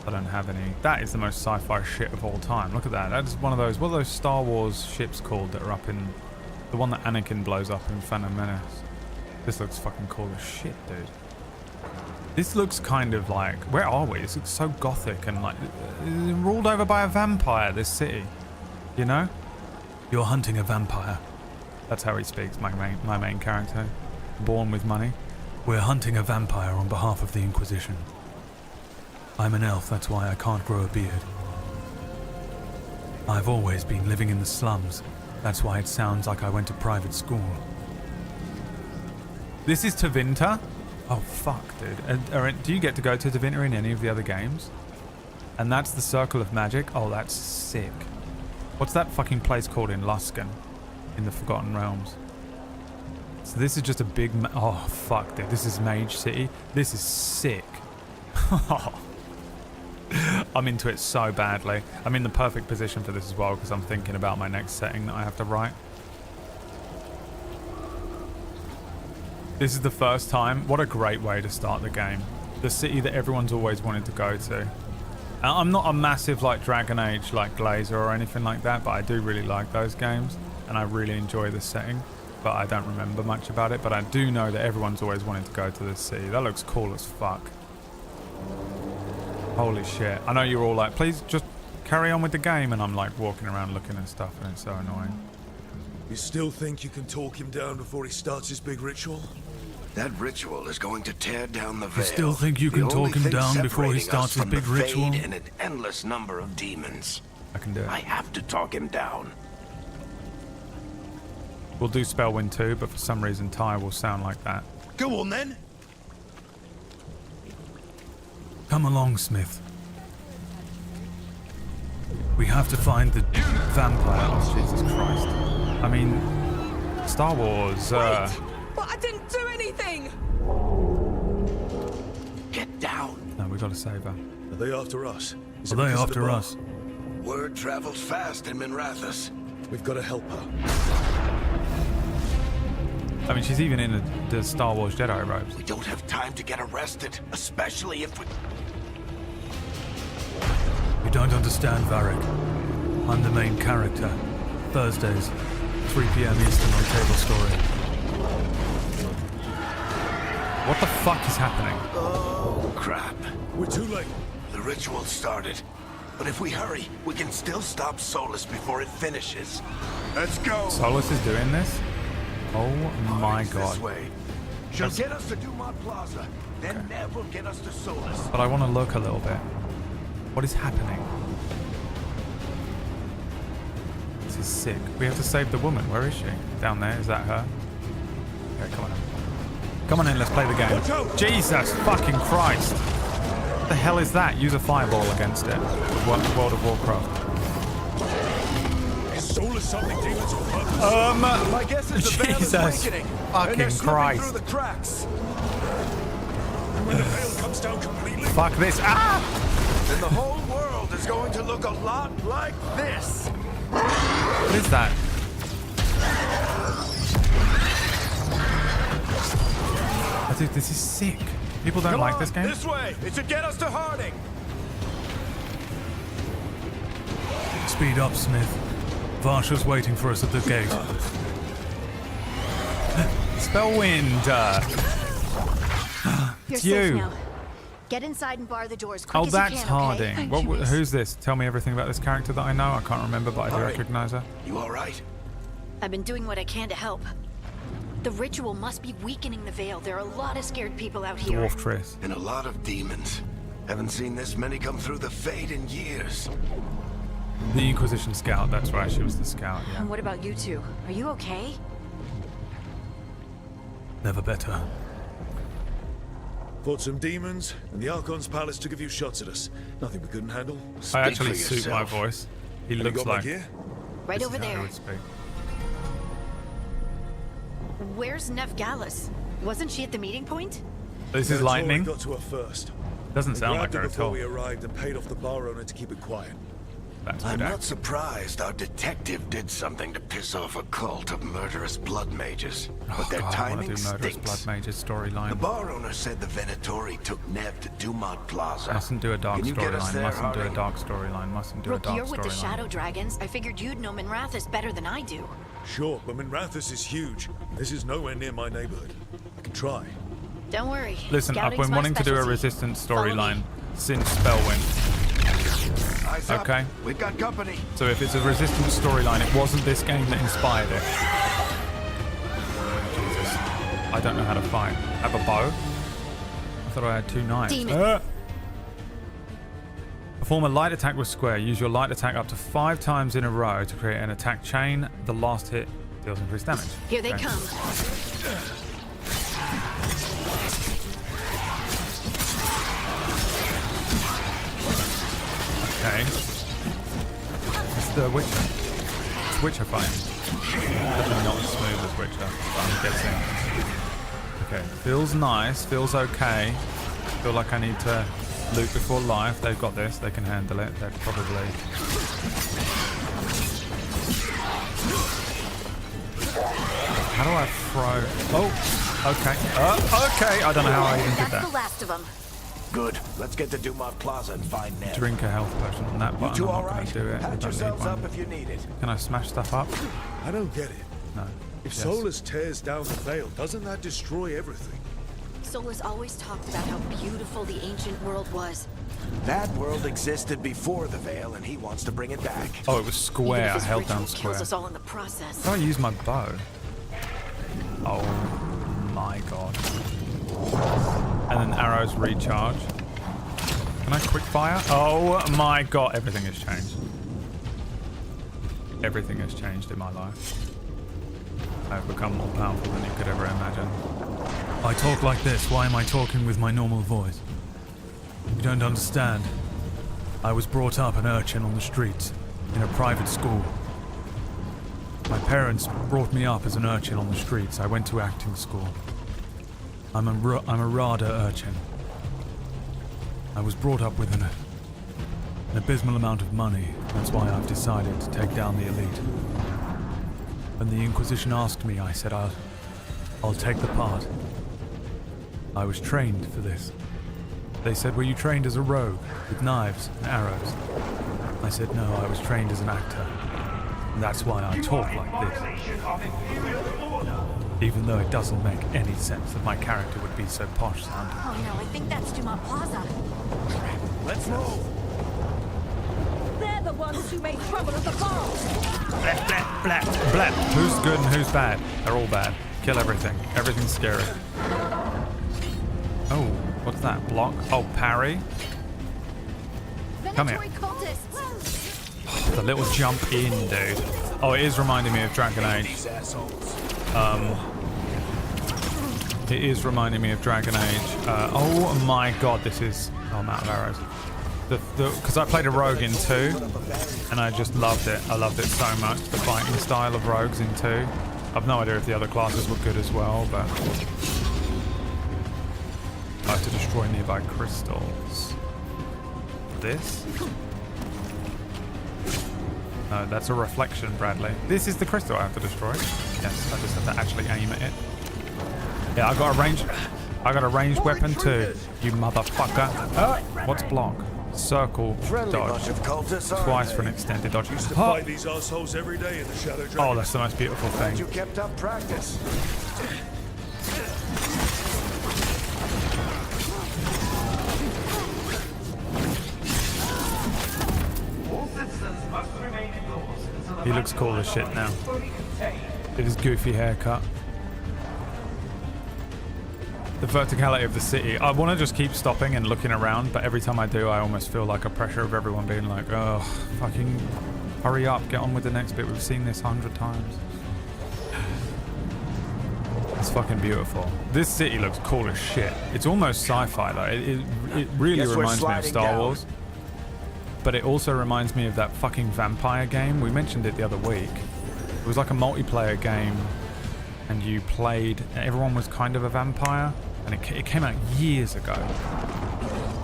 I don't have any. That is the most sci-fi shit of all time. Look at that. That is one of those, what are those Star Wars ships called that are up in, the one that Anakin blows up in Phantom Menace. This looks fucking cool as shit, dude. This looks kind of like, where are we? This looks so gothic and like, ruled over by a vampire, this city. You know? You're hunting a vampire. That's how he speaks, my main character. Born with money. We're hunting a vampire on behalf of the Inquisition. I'm an elf, that's why I can't grow a beard. I've always been living in the slums. That's why it sounds like I went to private school. This is Tevinter? Oh, fuck, dude. Do you get to go to Tevinter in any of the other games? And that's the Circle of Magic? Oh, that's sick. What's that fucking place called in Luskan? In the Forgotten Realms. So this is just a big oh fuck dude, this is Mage City. This is sick. I'm into it so badly. I'm in the perfect position for this as well because I'm thinking about my next setting that I have to write. This is the first time. What a great way to start the game. The city that everyone's always wanted to go to. I'm not a massive like Dragon Age like Glazer or anything like that, but I do really like those games. And I really enjoy the setting, but I don't remember much about it. But I do know that everyone's always wanted to go to this city. That looks cool as fuck. Holy shit. I know you're all like, please just carry on with the game. And I'm like walking around looking at stuff and it's so annoying. You still think you can talk him down before he starts his big ritual? That ritual is going to tear down the veil. You still think you can talk him down before he starts his big ritual? And an endless number of demons. I can do it. I have to talk him down. We'll do Spellwind too, but for some reason Ty will sound like that. Go on then. Come along, Smith. We have to find the vampire. Oh, Jesus Christ. I mean, Star Wars, But I didn't do anything! Get down. No, we we gotta save her. Are they after us? Is Are it they because of the after bar? us? Word travels fast in Minrathous. We've got to help her. I mean, she's even in the Star Wars Jedi robes. We don't have time to get arrested, especially if we... You don't understand, Varric. I'm the main character. Thursdays, 3 p.m. Eastern on Table Story. What the fuck is happening? Oh, crap. We're too late. The ritual started. But if we hurry, we can still stop Solus before it finishes. Let's go! Solus is doing this? Oh my This god. way. She'll get us to Dumont Plaza, then Nev will get us to Solus. But I want to look a little bit. What is happening? This is sick. We have to save the woman. Where is she? Down there. Is that her? Okay, come on in. Come on in, let's play the game. Jesus fucking Christ. What the hell is that? Use a fireball against it. World of Warcraft. Is Solus something demons on purpose? My guess is the veil is Jesus weakening, fucking and they're slipping Christ. through the cracks. And when the veil comes down completely, Fuck this. Ah! Then the whole world is going to look a lot like this. What is that? Oh, dude, this is sick. People don't like this game. This way. It should get us to Harding. Speed up, Smith. Varsha's waiting for us at the gate. Spellwind. It's you. Get inside and bar the doors quick Oh, as you that's can, Harding. okay? Who's this? Tell me everything about this character that I know. I can't remember, but I do recognize her. You all right? I've been doing what I can to help. The ritual must be weakening the veil. There are a lot of scared people out here. Dwarf Triss. And a lot of demons. Haven't seen this many come through the Fade in years. The Inquisition Scout. That's right. She was the scout. Yeah. And what about you two? Are you okay? Never better. fought some demons, and the Archon's palace took a few shots at us. Nothing we couldn't handle. I actually suit my voice. He Have you looks got my like. gear? Right this over is how he there. would speak. Where's Nev Gallus? Wasn't she at the meeting point? This is lightning. Got to her first. Doesn't We sound like grabbed her her at before all. we arrived and paid off the bar owner to keep it quiet. That's I'm good not act. surprised our detective did something to piss off a cult of murderous blood mages. But Oh their god, I want timing to do Murderous stinks. Blood Mages storyline. The bar owner said the Venatori took Nev to Dumont Plaza. Mustn't do a dark Can you get us storyline. there, Mustn't do a Harding? dark storyline. Mustn't do a Brooke, dark you're with the storyline. Shadow Dragons. I figured you'd know Minrathous better than I do. Sure, but Minrathous is huge. This is nowhere near my neighborhood. I can try. Don't worry. Listen, I've Scouting's been my wanting to do a specialty. Resistance Follow me. storyline since Spellwind. Eyes up. Okay. We've got company. So if it's a Resistance storyline, it wasn't this game that inspired it. Jesus. I don't know how to fight. Have a bow? I thought I had 2 knives. Demon. Perform a light attack with square. Use your light attack up to 5 times in a row to create an attack chain. The last hit deals increased damage. Here they Okay. come. Okay. It's the Witcher. It's Witcher fighting. Definitely not as smooth as Witcher, but I'm guessing. Okay. Feels nice. Feels okay. Feel like I need to loot before life. They've got this. They can handle it. They're probably... How do I throw... Oh! Okay. Okay. I don't know how I even did That's that. the last of them. Good. Let's get to Dumont Plaza and find Nev. Drink a health potion on that You button. two I'm all not going right? to do it. I Patch don't need yourselves one. up if you need it. Can I smash stuff up? I don't get it. No. If Yes. Solus tears down the veil, doesn't that destroy everything? Solus always talked about how beautiful the ancient world was. That world existed before the Veil, and he wants to bring it back. Oh, it was square. Even if I his held ritual down square. kills us all in the process. How do I use my bow? Oh my god. And then arrows recharge. Can I quick fire? Oh my god, everything has changed. Everything has changed in my life. I've become more powerful than you could ever imagine. I talk like this. Why am I talking with my normal voice? You don't understand. I was brought up an urchin on the streets, in a private school. My parents brought me up as an urchin on the streets. I went to acting school. I'm a RADA urchin. I was brought up with an abysmal amount of money. That's why I've decided to take down the elite. When the Inquisition asked me, I said I'll take the part. I was trained for this. They said, were you trained as a rogue, with knives and arrows? I said, no, I was trained as an actor. And that's why I talk like this. Even though it doesn't make any sense that my character would be so posh sounding. Oh no, I think that's Dumont Plaza. Let's move. They're the ones who made trouble at the bar. Blap, blap, blap, blap. Who's good and who's bad? They're all bad. Kill everything. Everything's scary. Oh, what's that? Block? Oh, parry. Come here. The little jump in, dude. Oh, it is reminding me of Dragon Age. It is reminding me of Dragon Age. Oh my god, this is... Oh, I'm out of arrows. Because I played a rogue in 2, and I just loved it. I loved it so much, the fighting style of rogues in 2. I've no idea if the other classes were good as well, but... I have to destroy nearby crystals. This? No, that's a reflection, Bradley. This is the crystal I have to destroy. Yes, I just have to actually aim at it. Yeah, I got a ranged weapon too, you motherfucker. What's block? Circle dodge. Twice for an extended dodge. Fight these assholes every day in the Shadow Dragon. Oh, that's the most beautiful thing. You kept up practice. He looks cool as shit now. With his goofy haircut. The verticality of the city. I want to just keep stopping and looking around, but every time I do, I almost feel like a pressure of everyone being like, oh, fucking hurry up, get on with the next bit. We've seen this 100 times. It's fucking beautiful. This city looks cool as shit. It's almost sci-fi though. It really reminds me of Star Wars. But it also reminds me of that fucking vampire game. We mentioned it the other week. It was like a multiplayer game, and you played, everyone was kind of a vampire, and it came out years ago.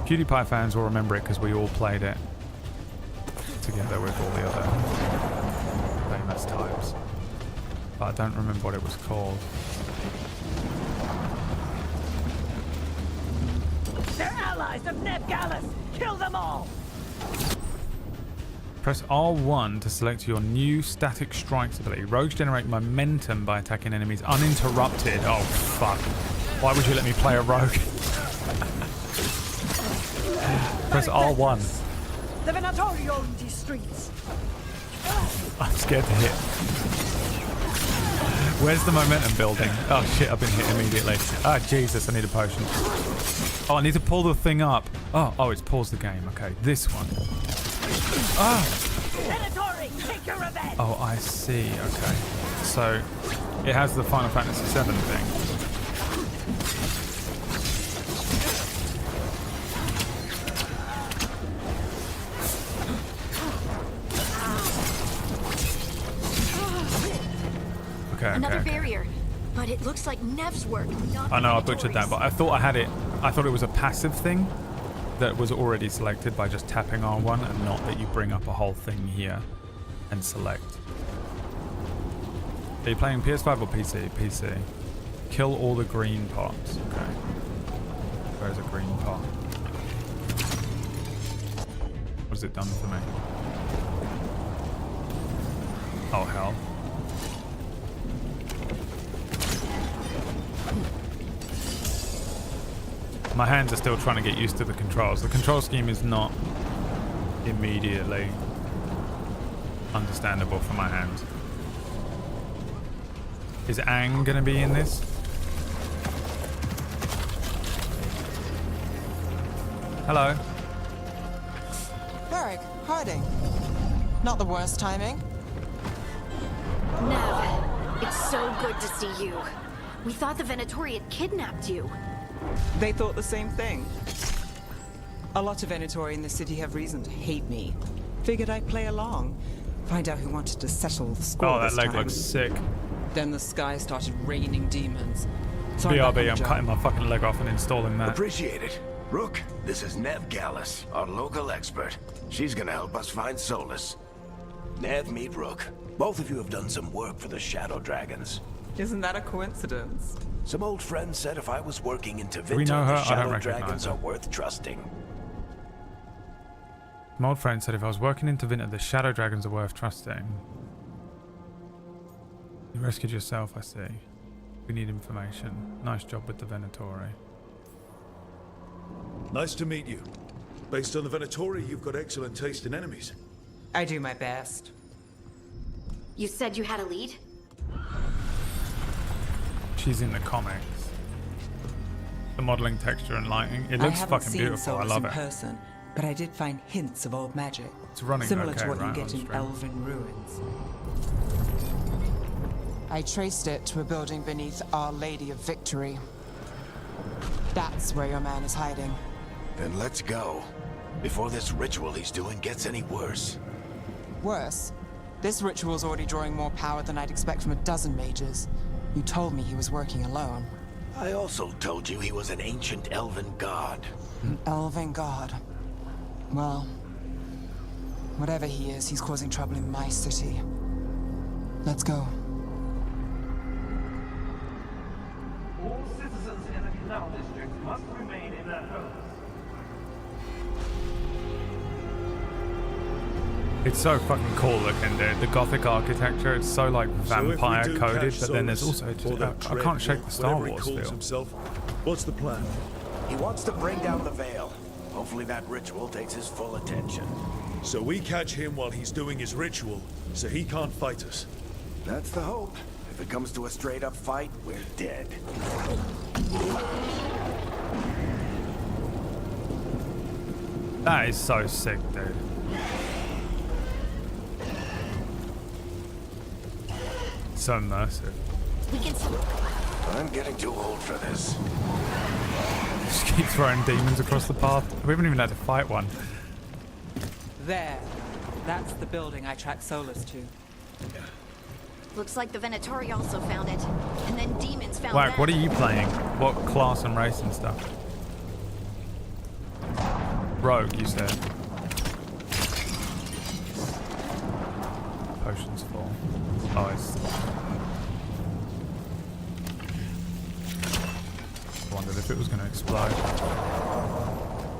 PewDiePie fans will remember it because we all played it together with all the other famous types. But I don't remember what it was called. They're allies of Neb Gallus. Kill them all. Press R1 to select your new static strikes ability. Rogues generate momentum by attacking enemies uninterrupted. Oh, fuck. Why would you let me play a rogue? Press R1. The Venatori own these streets. I'm scared to hit. Where's the momentum building? Oh, shit, I've been hit immediately. Ah, Jesus, I need a potion. Oh, I need to pull the thing up. Oh, it's paused the game. Okay, this one. Ah! Oh, I see. Okay. So, it has the Final Fantasy VII thing. Okay, Another barrier. But it looks like Nev's work. I know I butchered that, but I thought I had it. I thought it was a passive thing that was already selected by just tapping R1, and not that you bring up a whole thing here and select. Are you playing PS5 or PC? PC. Kill all the green pots. Okay. Where's a green pot? What has it done for me? Oh, hell. My hands are still trying to get used to the controls. The control scheme is not immediately understandable for my hands. Is Aang gonna be in this? Hello. Varric, hiding. Not the worst timing. Nev, it's so good to see you. We thought the Venatori had kidnapped you. They thought the same thing. A lot of Venatori in the city have reason to hate me. Figured I'd play along. Find out who wanted to settle the score. Oh, that this leg time. looks sick. Then the sky started raining demons. So BRB, I'm cutting my fucking leg off and installing that. Appreciate it. Rook, this is Nev Gallus, our local expert. She's gonna help us find Solus. Nev, meet Rook. Both of you have done some work for the Shadow Dragons. Isn't that a coincidence? Some old friend said if I was working in we Tevinter, know her? the I don't Shadow recognize Dragons her. are worth trusting. My old friend said if I was working in Tevinter, the Shadow Dragons are worth trusting. You rescued yourself, I see. We need information. Nice job with the Venatori. Nice to meet you. Based on the Venatori, you've got excellent taste in enemies. I do my best. You said you had a lead? She's in the comics. The modeling, texture, and lighting. It I looks haven't fucking seen beautiful. I Solus love in it. person, but I did find hints of old magic. It's running similar okay, to what right, you get on in stream. elven ruins. I traced it to a building beneath Our Lady of Victory. That's where your man is hiding. Then let's go. Before this ritual he's doing gets any worse. Worse, this ritual's already drawing more power than I'd expect from a dozen mages. You told me he was working alone. I also told you he was an ancient elven god. An elven god. Well, whatever he is, he's causing trouble in my city. Let's go. All citizens in the Canal District must remain in their homes. It's so fucking cool looking, dude. The Gothic architecture, it's so like vampire coded, but then there's also I can't shake the Star Wars feel. Himself. What's the plan? He wants to bring down the veil. Hopefully that ritual takes his full attention. So we catch him while he's doing his ritual, so he can't fight us. That's the hope. If it comes to a straight-up fight, we're dead. That is so sick, dude. So immersive. We can see. I'm getting too old for this. Just keep throwing demons across the path. We haven't even had to fight one. There. That's the building I tracked Solus to. Looks like the Venatori also found it. And then demons found Whack, them. what are you playing? What class and race and stuff? Rogue, you said. Potions full. Oh, it's... Wondered if it was going to explode.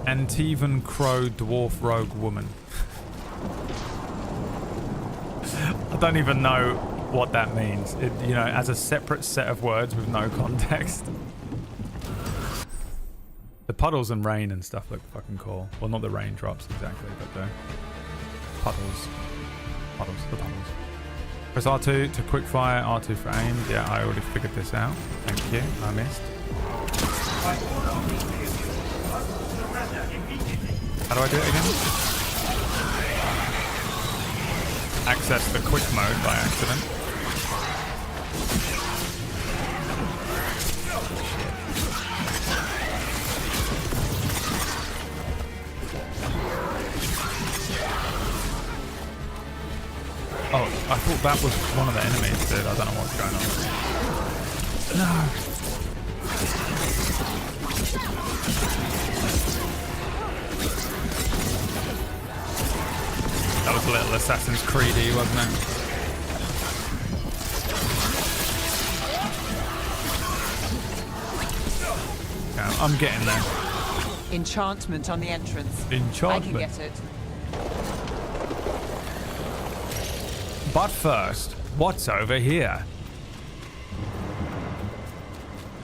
Antivan Crow Dwarf Rogue Woman. I don't even know what that means. It, you know, as a separate set of words with no context. The puddles and rain and stuff look fucking cool. Well, not the raindrops exactly, but the puddles. Puddles, the puddles. Press R2 to quickfire, R2 for aim. Yeah, I already figured this out. Thank you. I missed. How do I do it again? Access the quick mode by accident. Oh, I thought that was one of the enemies, dude. I don't know what's going on. No. That was a little Assassin's Creed-y, wasn't it? Yeah, I'm getting there. Enchantment on the entrance. Enchantment. I can get it. But first, what's over here?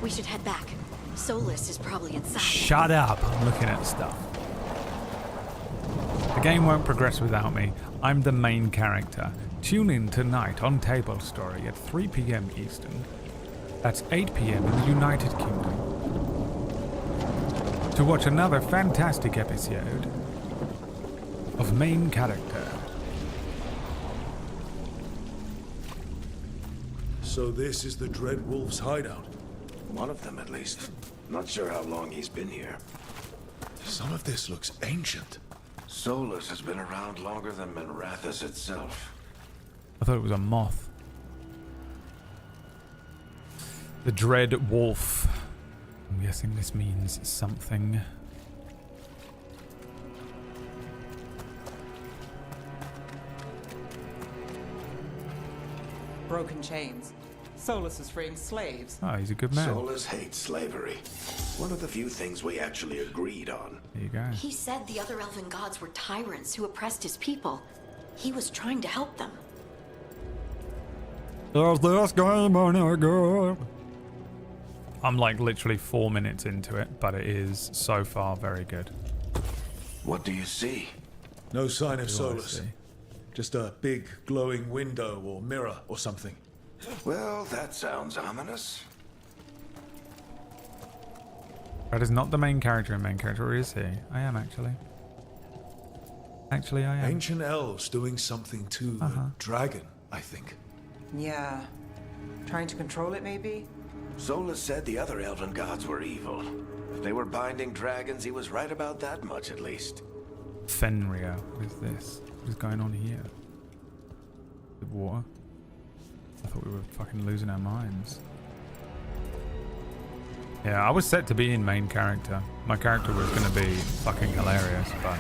We should head back. Solus is probably inside. Shut up. I'm looking at stuff. The game won't progress without me. I'm the main character. Tune in tonight on Table Story at 3 p.m. Eastern. That's 8 p.m. in the United Kingdom. To watch another fantastic episode of Main Character. So this is the Dread Wolf's hideout? One of them, at least. Not sure how long he's been here. Some of this looks ancient. Solus has been around longer than Minrathous itself. I thought it was a moth. The Dread Wolf. I'm guessing this means something. broken chains. Solus is freeing slaves. Oh, he's a good man. Solus hates slavery. One of the few things we actually agreed on. There you go. He said the other elven gods were tyrants who oppressed his people. He was trying to help them. There's this game on a good. I'm like literally 4 minutes into it, but it is so far very good. What do you see? No sign of What do I Solus. see? Just a big glowing window or mirror or something. Well, that sounds ominous. That is not the main character in main character, or is he? I am actually. Actually, I am. Ancient elves doing something to the dragon, I think. Yeah. Trying to control it, maybe? Solus said the other elven gods were evil. If they were binding dragons, he was right about that much at least. Fenrir. What is this? What is going on here? The water? I thought we were fucking losing our minds. Yeah, I was set to be in main character. My character was going to be fucking hilarious, but...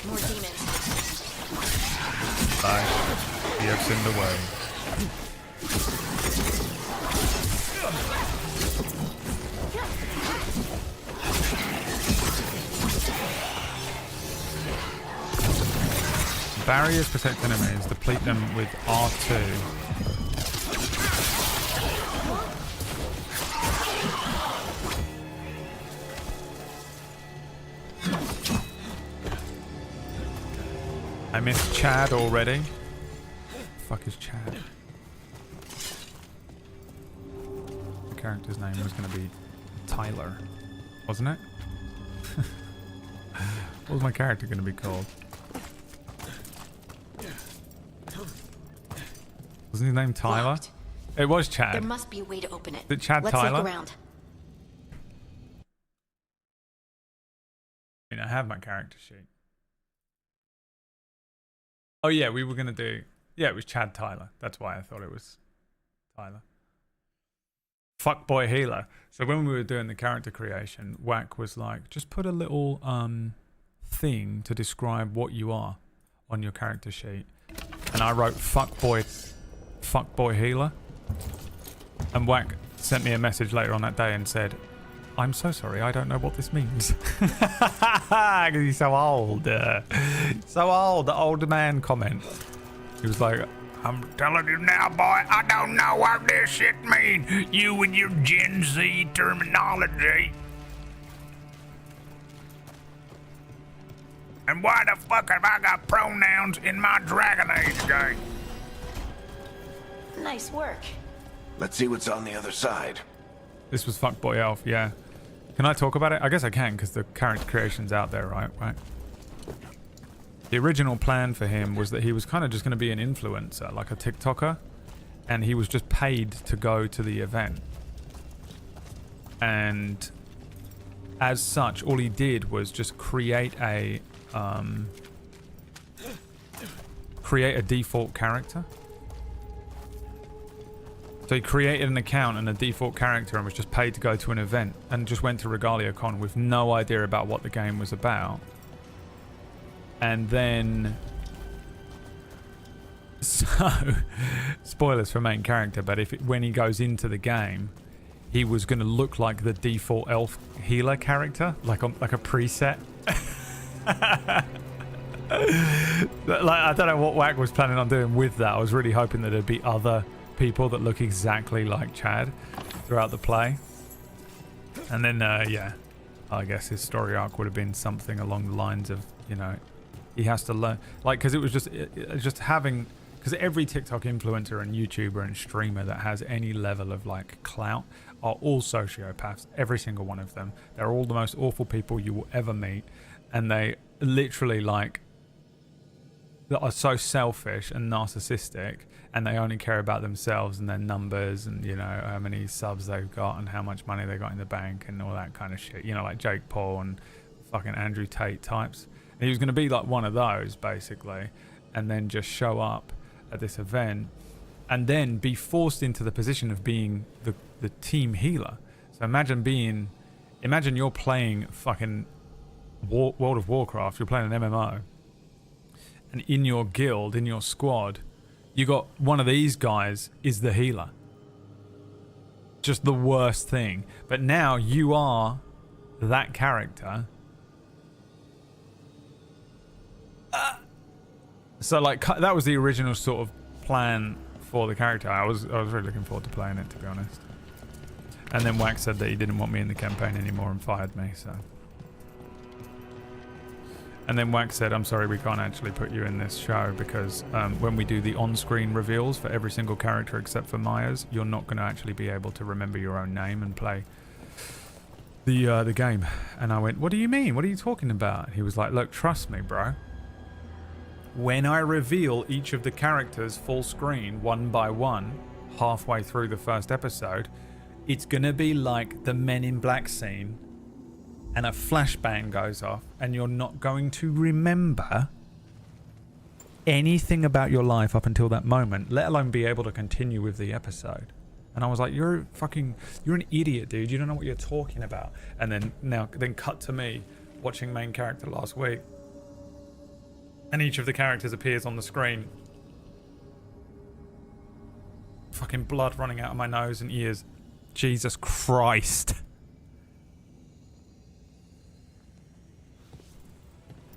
More demons. Bye. You have sinned away. Barriers protect enemies. Deplete them with R2. I missed Chad already. Fuck is Chad? The character's name was going to be Tyler, wasn't it? What was my character going to be called? Wasn't his name Tyler? Locked. It was Chad. There must be a way to open it. Is it Chad Let's Tyler? look around. I mean, I have my character sheet. Oh yeah, we were gonna do. Yeah, it was Chad Tyler. That's why I thought it was Tyler. Fuckboy healer. So when we were doing the character creation, Whack was like, just put a little thing to describe what you are on your character sheet, and I wrote fuckboy healer. And Whack sent me a message later on that day and said, I'm so sorry, I don't know what this means. Because he's so old. So old, the old man comment. He was like, I'm telling you now, boy, I don't know what this shit means. You and your Gen Z terminology. And why the fuck have I got pronouns in my Dragon Age game? Nice work. Let's see what's on the other side. This was Fuckboy Elf, yeah. Can I talk about it? I guess I can, because the character creation's out there, right? The original plan for him was that he was kind of just going to be an influencer, like a TikToker, and he was just paid to go to the event. And as such, all he did was just create a default character. So he created an account and a default character and was just paid to go to an event and just went to RegaliaCon with no idea about what the game was about. And then... So, spoilers for main character, but when he goes into the game, he was going to look like the default elf healer character, like a preset. I don't know what Whack was planning on doing with that. I was really hoping that there'd be other people that look exactly like Chad throughout the play. And then, yeah, I guess his story arc would have been something along the lines of, you know, he has to learn, like, because it was just having, because every TikTok influencer and YouTuber and streamer that has any level of like clout are all sociopaths, every single one of them. They're all the most awful people you will ever meet, and they literally like are so selfish and narcissistic, and they only care about themselves and their numbers and, you know, how many subs they've got and how much money they got in the bank and all that kind of shit, you know, like Jake Paul and fucking Andrew Tate types. And he was going to be like one of those basically, and then just show up at this event and then be forced into the position of being the team healer. So imagine you're playing fucking World of Warcraft, you're playing an MMO, and in your guild, in your squad, You got one of these guys is the healer. Just the worst thing. But now you are that character. So like that was the original sort of plan for the character. I was really looking forward to playing it, to be honest. And then Wax said that he didn't want me in the campaign anymore and fired me, so. And then Wax said, I'm sorry, we can't actually put you in this show because when we do the on-screen reveals for every single character except for Maya's, you're not going to actually be able to remember your own name and play the game. And I went, what do you mean? What are you talking about? He was like, look, trust me, bro. When I reveal each of the characters full screen, one by one, halfway through the first episode, it's going to be like the Men in Black scene. And a flashbang goes off and you're not going to remember anything about your life up until that moment, let alone be able to continue with the episode. And I was like, you're an idiot, dude. You don't know what you're talking about. And then cut to me watching main character last week. And each of the characters appears on the screen. Fucking blood running out of my nose and ears. Jesus Christ.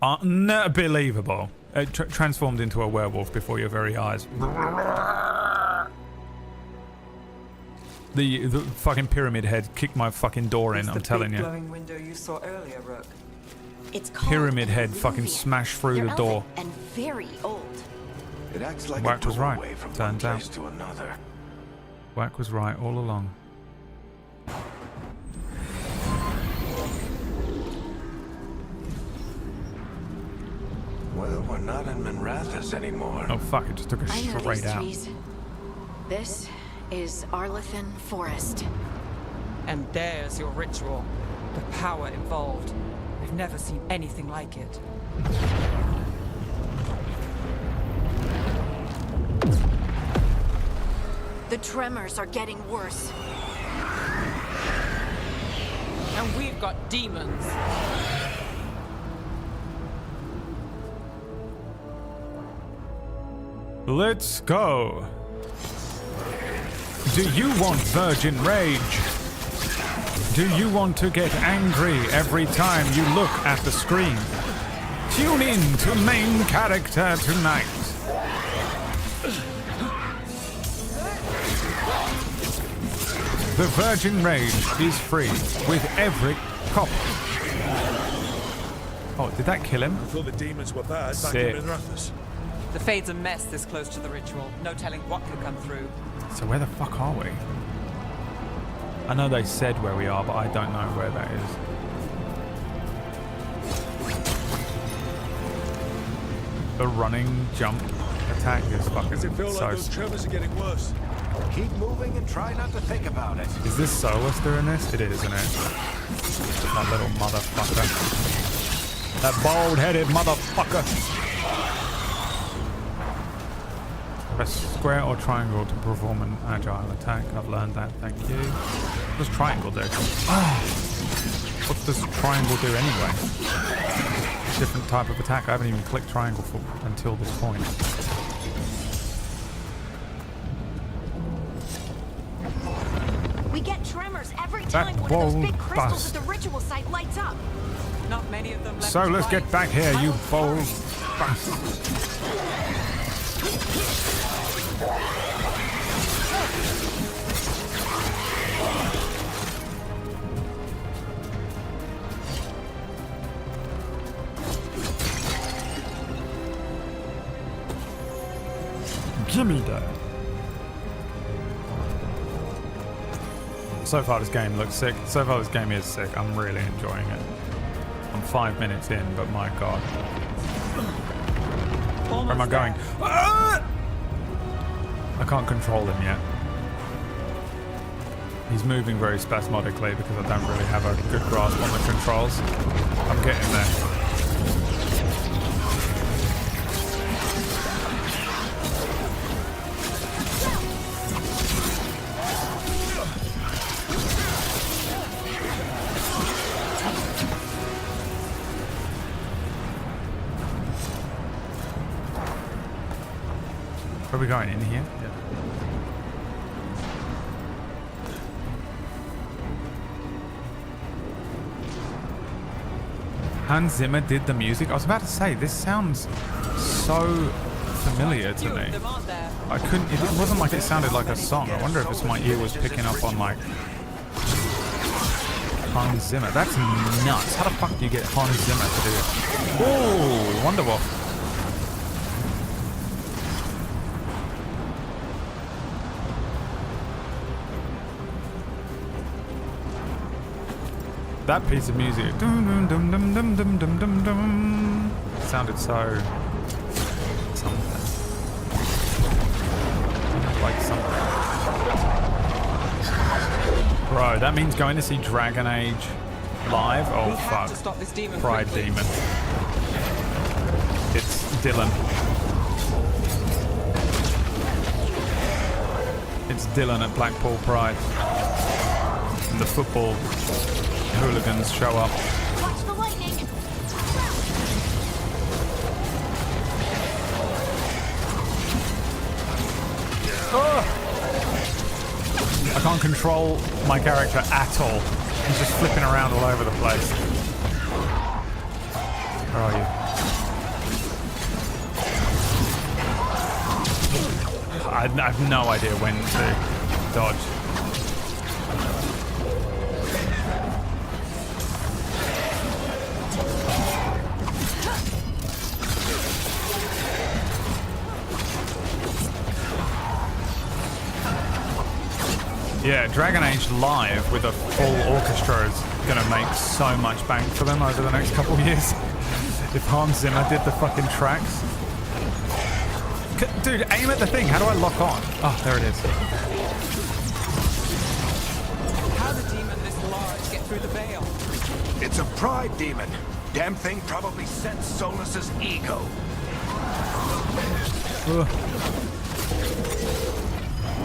Unbelievable. Transformed into a werewolf before your very eyes. The fucking pyramid head kicked my fucking door in, I'm telling you. Glowing window you saw earlier, Rook. It's called Pyramid head Illuvium. fucking smashed through They're the door. elven and very old. It acts like Whack a was right, doorway from one turns out. place to another. Whack was right all along. Well, we're not in Minrathous anymore. Oh fuck, it just took us I know straight these out. trees. This is Arlethan Forest. And there's your ritual. The power involved. I've never seen anything like it. The tremors are getting worse. And we've got demons. Let's go. Do you want virgin rage? Do you want to get angry every time you look at the screen? Tune in to main character tonight. The virgin rage is free with every copy. Oh, did that kill him? I thought the demons were bad back Sick. in Minrathous. The Fade's a mess this close to the ritual. No telling what could come through. So where the fuck are we? I know they said where we are, but I don't know where that is. The running jump attack is fucking Does it feel so... like those tremors are getting worse? Keep moving and try not to think about it. Is this Solus doing this? It is, isn't it? That little motherfucker. That bald-headed motherfucker. Press square or triangle to perform an agile attack. I've learned that, thank you. What does triangle do? Oh. What does triangle do anyway? Different type of attack. I haven't even clicked triangle for until this point. We get tremors every time one of those big crystals at the ritual site lights up. Not many of them left. So let's get back here, you bold bastard. Gimme that. So far this game looks sick. So far this game is sick. I'm really enjoying it. I'm 5 minutes in, but my god. Where am I going? Ah! I can't control him yet. He's moving very spasmodically because I don't really have a good grasp on the controls. I'm getting there. Where are we going? In here? Yeah. Hans Zimmer did the music. I was about to say, this sounds so familiar to me. I couldn't, it wasn't like it sounded like a song. I wonder if it's my ear was picking up on like Hans Zimmer. That's nuts. How the fuck do you get Hans Zimmer to do it? Oh, Wonderwall. That piece of music sounded so something. Like something. Bro, that means going to see Dragon Age live? Oh fuck. To stop this demon Pride quickly. Demon. It's Dylan. It's Dylan at Blackpool Pride. And the football hooligans show up. Watch the lightning! I can't control my character at all. He's just flipping around all over the place. Where are you? I have no idea when to dodge. Yeah, Dragon Age Live with a full orchestra is going to make so much bank for them over the next couple of years. If Hans Zimmer did the fucking tracks. Dude, aim at the thing. How do I lock on? Oh, there it is. How the demon this large get through the veil? It's a pride demon. Damn thing probably sensed Solus's ego.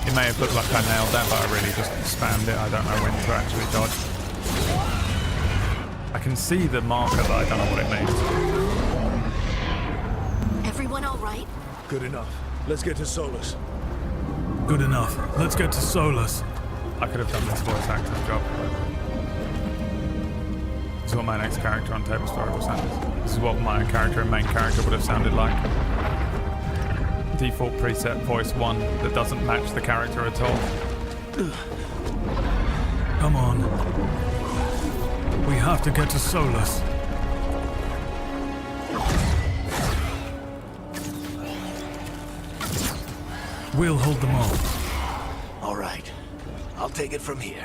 It may have looked like I nailed that, but I really just spammed it. I don't know when to actually dodge. I can see the marker, but I don't know what it means. Everyone all right? Good enough. Let's get to Solus. Good enough. Let's get to Solus. I could have done this voice acting job, but this is what my next character on Table Story will sound. This is what my character and main character would have sounded like. Default preset voice 1 that doesn't match the character at all. Come on. We have to get to Solus. We'll hold them off. All right. I'll take it from here.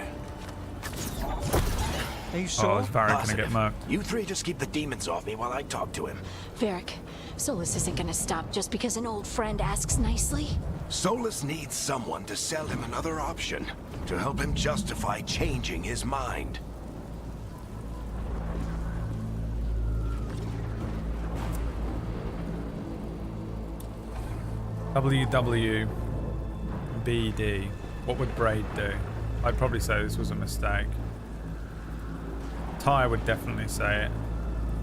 Are you Oh, sure? is Varric gonna get murked? You three just keep the demons off me while I talk to him. Varric, Solus isn't gonna stop just because an old friend asks nicely. Solus needs someone to sell him another option, to help him justify changing his mind. WWBD. What would Braid do? I'd probably say this was a mistake. Ty would definitely say it.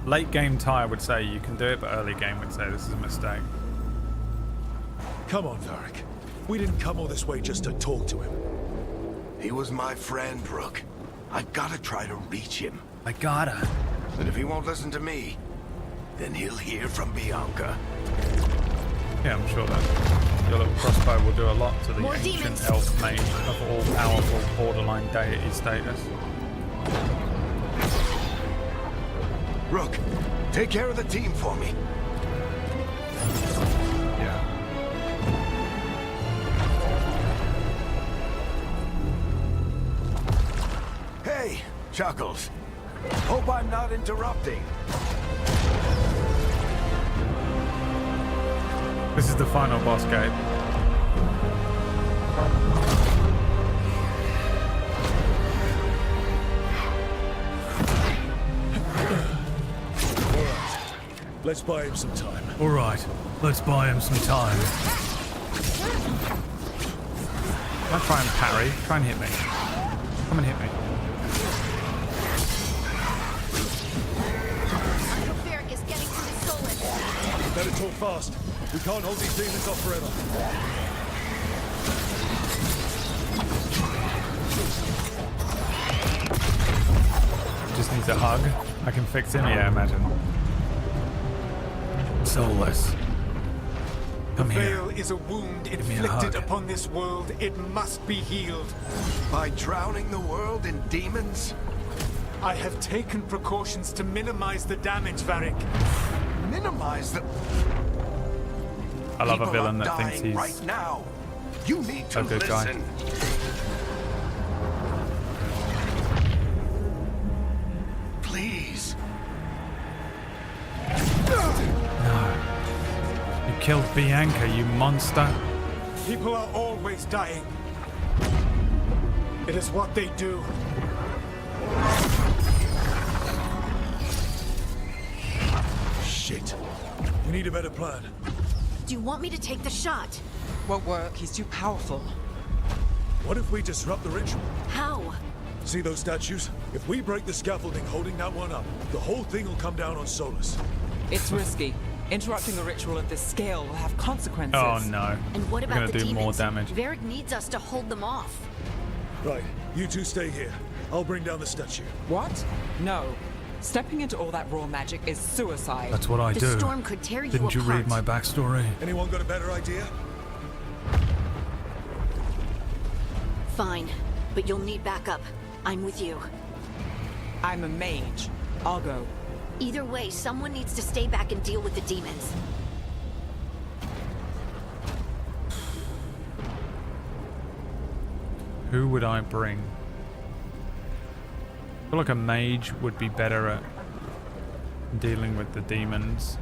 Late game Ty would say you can do it, but early game would say this is a mistake. Come on, Varric. We didn't come all this way just to talk to him. He was my friend, Rook. I gotta try to reach him. I gotta. And if he won't listen to me, then he'll hear from Bianca. Yeah, I'm sure that your little crossbow will do a lot to the More ancient demons. elf mage of all-powerful borderline deity status. Rook, take care of the team for me. Yeah. Hey, Chuckles. Hope I'm not interrupting. This is the final boss gate. Let's buy him some time. All right. Let's buy him some time. Can I try and parry? Try and hit me. Come and hit me. Varric is getting to the Solus. Better talk fast. We can't hold these demons off forever. Just needs a hug. I can fix him, yeah, imagine. Soulless. Come here. Veil is a wound me a inflicted hug. upon this world. It must be healed. By drowning the world in demons? I have taken precautions to minimize the damage, Varric. Minimize the... I love a People villain are that thinks dying he's right now. You need to a good guy. listen. Please. No. You killed Bianca, you monster. People are always dying. It is what they do. Shit. We need a better plan. Do you want me to take the shot? Won't work. He's too powerful. What if we disrupt the ritual? How? See those statues? If we break the scaffolding holding that one up, the whole thing will come down on Solus. It's risky. Interrupting a ritual of this scale will have consequences. Oh no. And what We're about gonna the do demons? more damage. Varric needs us to hold them off. Right, you two stay here. I'll bring down the statue. What? No. Stepping into all that raw magic is suicide. That's what I The do. storm could tear you Didn't you apart. read my backstory? Anyone got a better idea? Fine, but you'll need backup. I'm with you. I'm a mage. I'll go. Either way, someone needs to stay back and deal with the demons. Who would I bring? I feel like a mage would be better at dealing with the demons.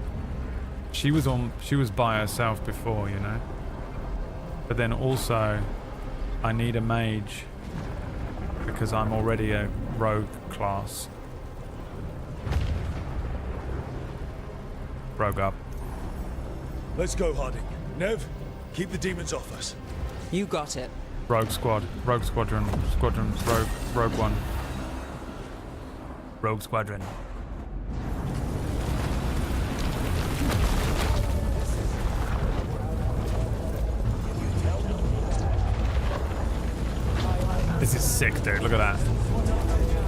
She was by herself before, you know. But then also, I need a mage because I'm already a rogue class. Rogue up. Let's go, Harding. Nev, keep the demons off us. You got it. Rogue squad. Rogue squadron. Squadron. Rogue one. Rogue squadron. This is sick, dude. Look at that.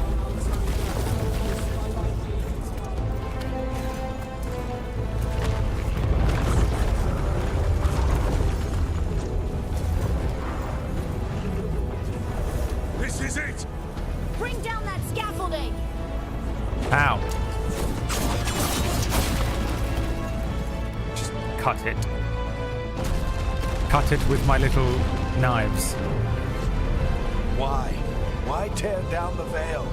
This is it! Bring down that scaffolding! Ow. Just cut it. Cut it with my little knives. Why? Why tear down the veil?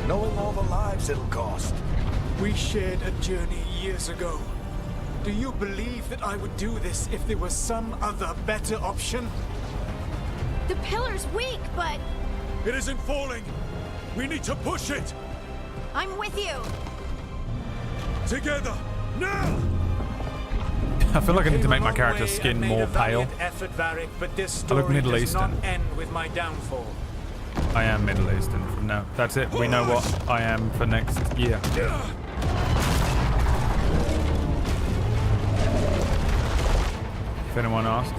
Knowing all the lives it'll cost. We shared a journey years ago. Do you believe that I would do this if there was some other better option? The pillar's weak, but It isn't falling! We need to push it! I'm with you. Together! Now! I feel like I need to make my Came a long character's way skin and made more a pale. valiant effort, Varric, but this I look story Middle does not Eastern. end with my downfall. I am Middle Eastern from now. That's it. We know what I am for next year. If anyone asks,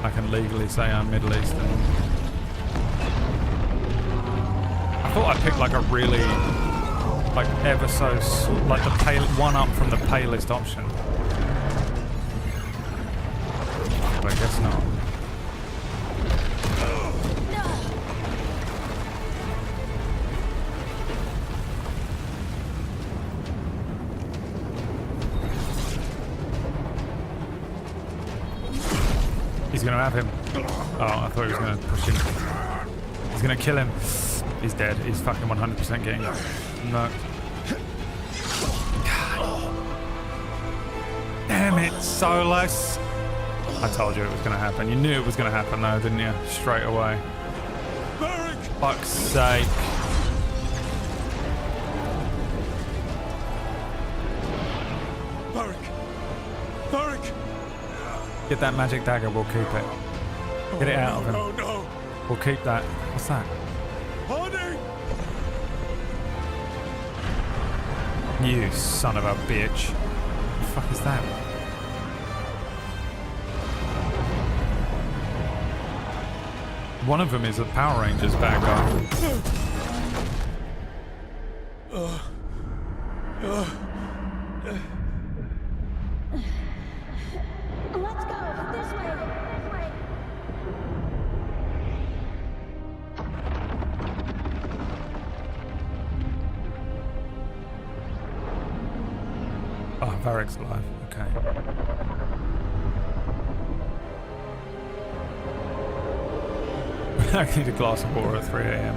I can legally say I'm Middle Eastern. I thought I picked like a really, like ever so, like the pale one up from the palest option. But I guess not. He's gonna have him. Oh, I thought he was gonna push him. He's gonna kill him. He's dead. He's fucking 100% getting no. Damn it, Solus. I told you it was gonna happen. You knew it was gonna happen though, didn't you? Straight away. Fuck's sake. Varric! Varric! Get that magic dagger, we'll keep it. Get it out of him. Oh no! We'll keep that. What's that? Harding! You son of a bitch. What the fuck is that? One of them is a Power Rangers bad guy. Let's go this way. Oh, Varric's alive. Okay. I need a glass of water at 3 a.m.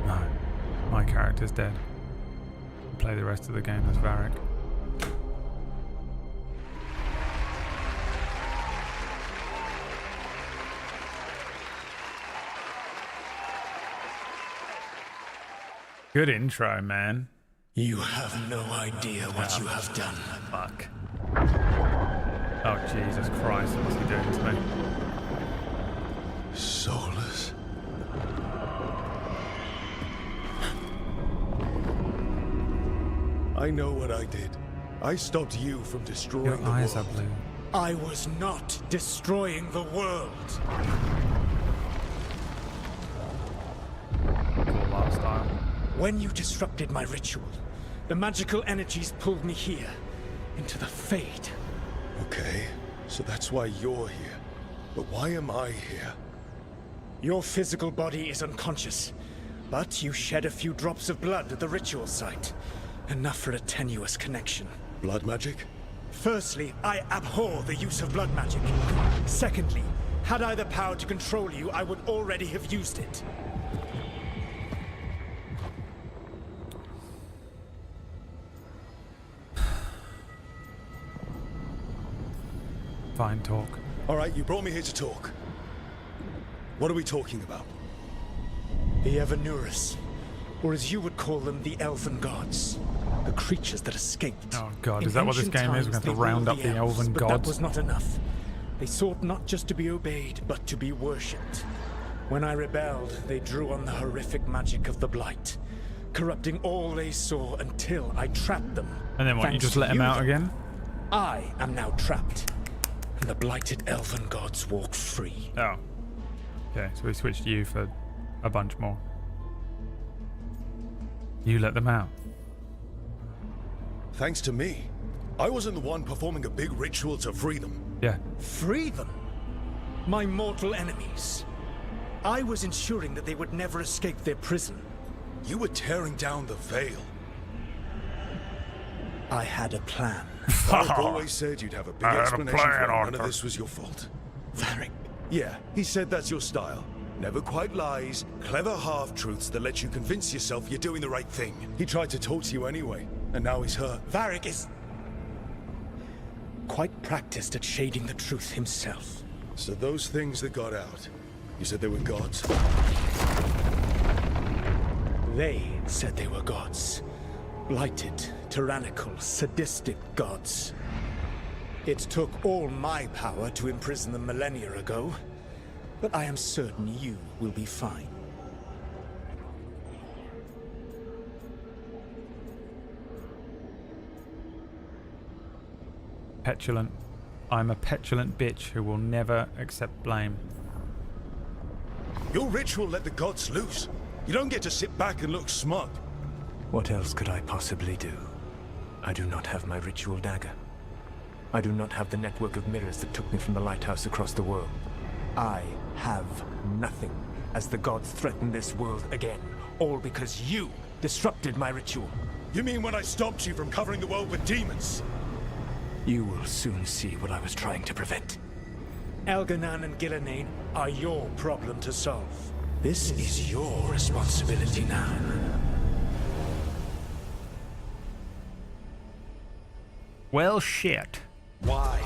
No, my character's dead. I'll play the rest of the game as Varric. Good intro, man. You have no idea what you have done. Fuck. Oh, Jesus Christ, what's he doing to me? Soulless. I know what I did. I stopped you from destroying Your the eyes world. are blue. I was not destroying the world. Cool art style. When you disrupted my ritual, the magical energies pulled me here, into the Fade. Okay, so that's why you're here. But why am I here? Your physical body is unconscious, but you shed a few drops of blood at the ritual site. Enough for a tenuous connection. Blood magic? Firstly, I abhor the use of blood magic. Secondly, had I the power to control you, I would already have used it. Fine talk. All right, you brought me here to talk. What are we talking about? The Evanurus, or as you would call them, the Elven Gods. The creatures that escaped. Oh god, In is that what this ancient game is? We're times, going to they round up ruled the elves, elven but gods? that was not enough. They sought not just to be obeyed, but to be worshipped. When I rebelled, they drew on the horrific magic of the Blight, corrupting all they saw until I trapped them. And then what, you Thanks just to let him out though, again? I am now trapped, and the blighted Elven Gods walk free. Oh. Okay, so we switched you for a bunch more. You let them out. Thanks to me. I wasn't the one performing a big ritual to free them. Yeah. Free them? My mortal enemies. I was ensuring that they would never escape their prison. You were tearing down the veil. I had a plan. Varric always said you'd have a big I had a explanation plan, for it. None Arthur. of this was your fault. Varric. Yeah, he said that's your style. Never quite lies, clever half-truths that let you convince yourself you're doing the right thing. He tried to talk to you anyway, and now he's hurt. Varric is quite practiced at shading the truth himself. So those things that got out, you said they were gods? They said they were gods. Blighted, tyrannical, sadistic gods. It took all my power to imprison them millennia ago, but I am certain you will be fine. Petulant. I'm a petulant bitch who will never accept blame. Your ritual let the gods loose. You don't get to sit back and look smug. What else could I possibly do? I do not have my ritual dagger. I do not have the network of mirrors that took me from the lighthouse across the world. I have nothing, as the gods threaten this world again. All because you disrupted my ritual. You mean when I stopped you from covering the world with demons? You will soon see what I was trying to prevent. Elganan and Gillenane are your problem to solve. This is your responsibility now. Well, shit. Why?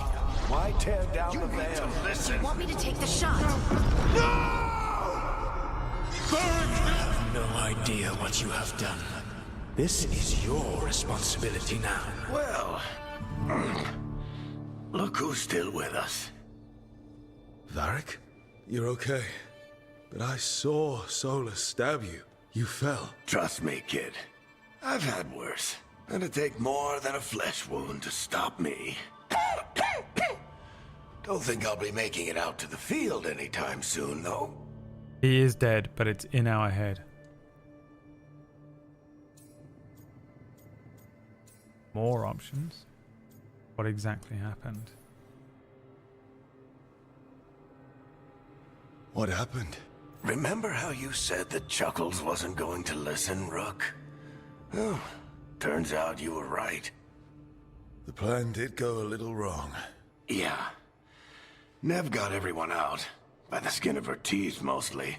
Why tear down the veil? You want me to take the shot? You have no idea what you have done. This is your responsibility now. Well, look who's still with us. Varric? You're okay. But I saw Solus stab you. You fell. Trust me, kid. I've had worse. It'd take more than a flesh wound to stop me. Don't think I'll be making it out to the field anytime soon, though. He is dead, but it's in our head. More options? What exactly happened? What happened? Remember how you said that Chuckles wasn't going to listen, Rook? Well, turns out you were right. The plan did go a little wrong. Yeah. Nev got everyone out. By the skin of her teeth, mostly.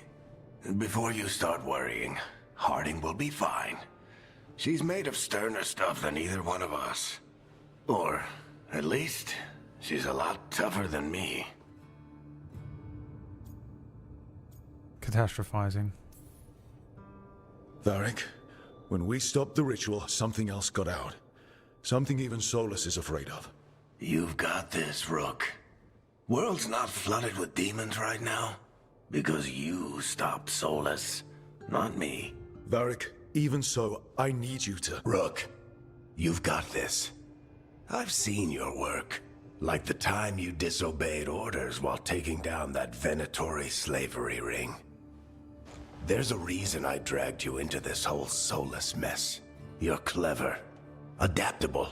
And before you start worrying, Harding will be fine. She's made of sterner stuff than either one of us. Or, at least, she's a lot tougher than me. Catastrophizing. Varric, when we stopped the ritual, something else got out. Something even Solus is afraid of. You've got this, Rook. World's not flooded with demons right now. Because you stopped Solus, not me. Varric, even so, I need you to... Rook, you've got this. I've seen your work. Like the time you disobeyed orders while taking down that Venatori slavery ring. There's a reason I dragged you into this whole Solus mess. You're clever, adaptable,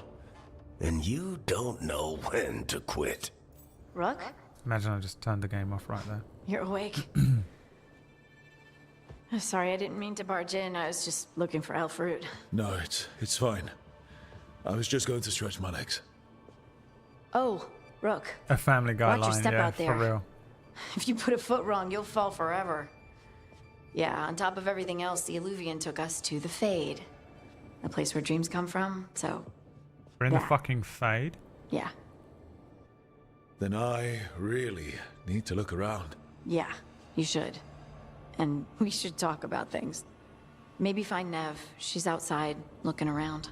and you don't know when to quit. Rook? Imagine I just turned the game off right there. You're awake. Sorry, I didn't mean to barge in. I was just looking for elf fruit. No, it's fine. I was just going to stretch my legs. Oh, Rook. A Family Guy Watch your line, step yeah, out there. for real. If you put a foot wrong, you'll fall forever. Yeah, on top of everything else, the Illuvian took us to the Fade. The place where dreams come from, so... We're in the fucking Fade? Yeah. Then I really need to look around. Yeah, you should. And we should talk about things. Maybe find Nev. She's outside, looking around.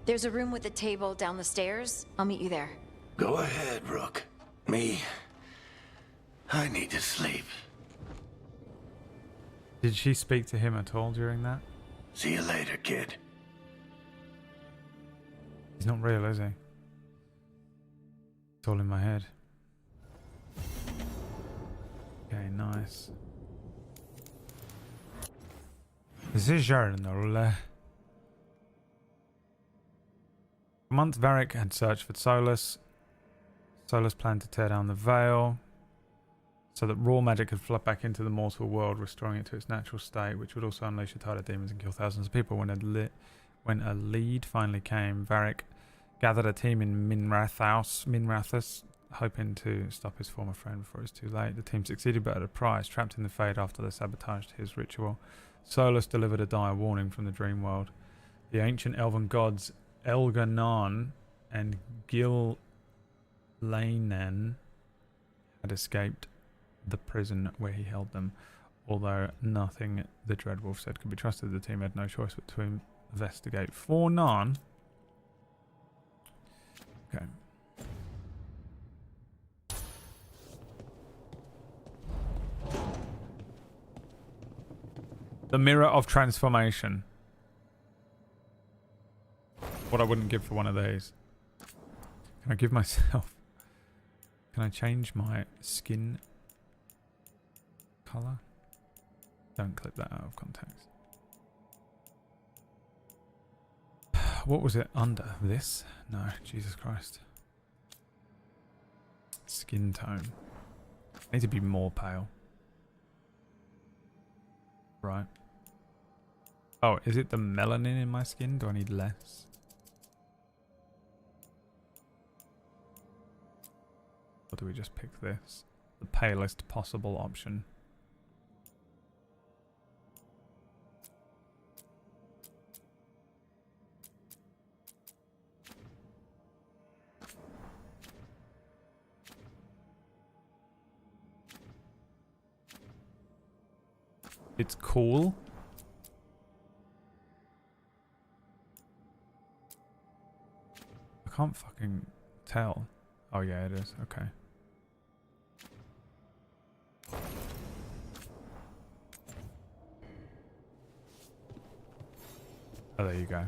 There's a room with a table down the stairs. I'll meet you there. Go ahead, Rook. Me, I need to sleep. Did she speak to him at all during that? See you later, kid. He's not real, is he? It's all in my head. Okay, nice. The journal. For months, Varric had searched for Solus. Solus planned to tear down the veil so that raw magic could flood back into the mortal world, restoring it to its natural state, which would also unleash a tide of demons and kill thousands of people. When a lead finally came, Varric gathered a team in Minrathus, hoping to stop his former friend before it's too late. The team succeeded, but at a price. Trapped in the Fade after they sabotaged his ritual, Solus delivered a dire warning from the dream world. The ancient elven gods Elganan and Gil-Lanen had escaped the prison where he held them. Although nothing the Dreadwolf said could be trusted, the team had no choice but to investigate for Narn. Okay. The Mirror of Transformation. What I wouldn't give for one of these. Can I give myself... Can I change my skin colour? Don't clip that out of context. What was it under? This? No, Jesus Christ. Skin tone. I need to be more pale. Right. Oh, is it the melanin in my skin? Do I need less? Or do we just pick this? The palest possible option. It's cool. I can't fucking tell. Oh yeah, it is. Okay. Oh, there you go.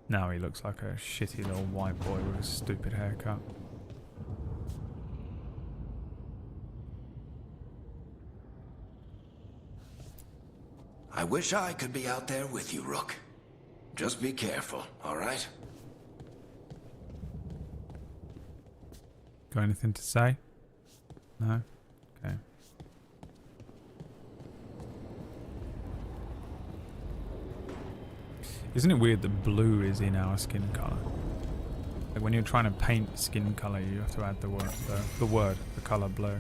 Now he looks like a shitty little white boy with a stupid haircut. I wish I could be out there with you, Rook. Just be careful, all right? Got anything to say? No? Okay. Isn't it weird that blue is in our skin color? Like when you're trying to paint skin color, you have to add the color blue.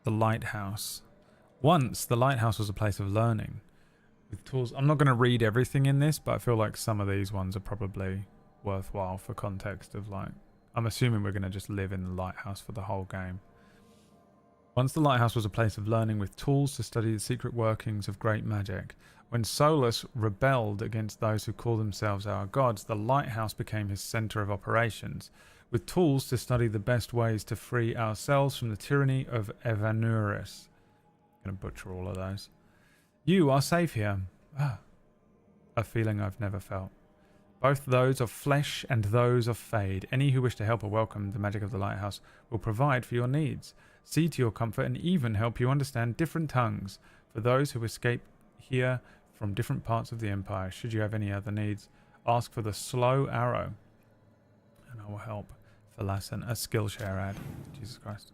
The lighthouse. Once the lighthouse was a place of learning with tools. I'm not going to read everything in this, but I feel like some of these ones are probably worthwhile for context of like, I'm assuming we're going to just live in the lighthouse for the whole game. Once the lighthouse was a place of learning with tools to study the secret workings of great magic. When Solus rebelled against those who call themselves our gods, the lighthouse became his center of operations, with tools to study the best ways to free ourselves from the tyranny of Evanuris. I'm going to butcher all of those. You are safe here. A feeling I've never felt. Both those of flesh and those of fade. Any who wish to help or welcome the magic of the lighthouse will provide for your needs, see to your comfort, and even help you understand different tongues for those who escape here from different parts of the Empire. Should you have any other needs, ask for the slow arrow, and I will help. For Lassen, a Skillshare ad. Jesus Christ.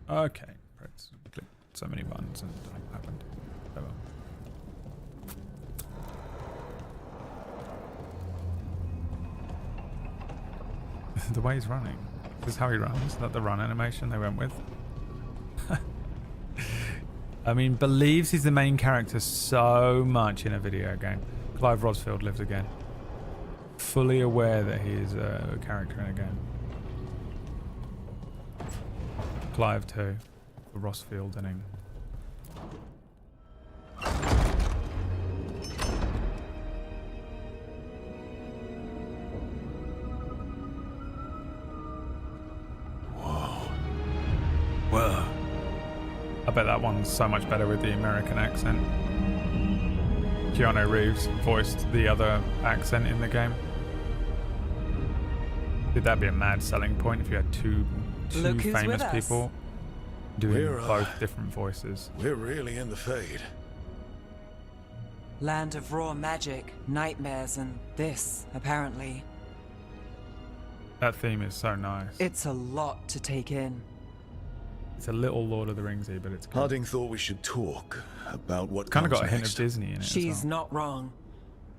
Okay. Press. Click so many buttons and nothing happened. Oh well. The way he's running. This is how he runs. Is that the run animation they went with? I mean, believes he's the main character so much in a video game. Clive Rosfield lives again. Fully aware that he is a character in a game. Clive too. For Rosfield and him. Whoa. I bet that one's so much better with the American accent. Keanu Reeves voiced the other accent in the game. Would that be a mad selling point if you had two famous people doing both different voices? We're really in the Fade. Land of raw magic, nightmares, and this, apparently. That theme is so nice. It's a lot to take in. It's a little Lord of the Ringsy, but it's good. Harding thought we should talk about what kind of got a hint next. of Disney in it. She's not wrong.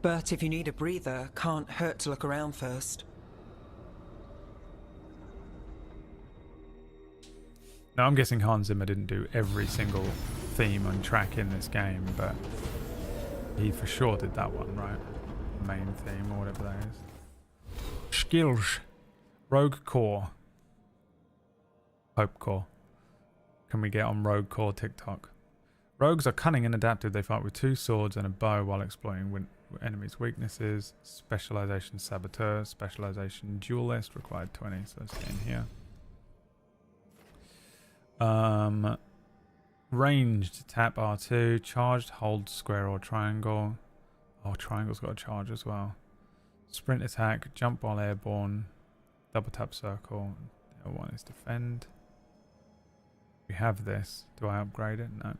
But if you need a breather, can't hurt to look around first. Now I'm guessing Hans Zimmer didn't do every single theme and track in this game, but he for sure did that one, right? The main theme or whatever that is. Skills. Rogue Core. Hope Core. Can we get on Rogue Core TikTok? Rogues are cunning and adaptive. They fight with 2 swords and a bow while exploiting enemies' weaknesses. Specialization Saboteur. Specialization Duelist. Required 20, so let's get in here. Ranged, tap R2, charged, hold square or triangle. Oh, triangle's got a charge as well. Sprint attack, jump while airborne, double tap circle. L1 is defend. We have this. Do I upgrade it? No.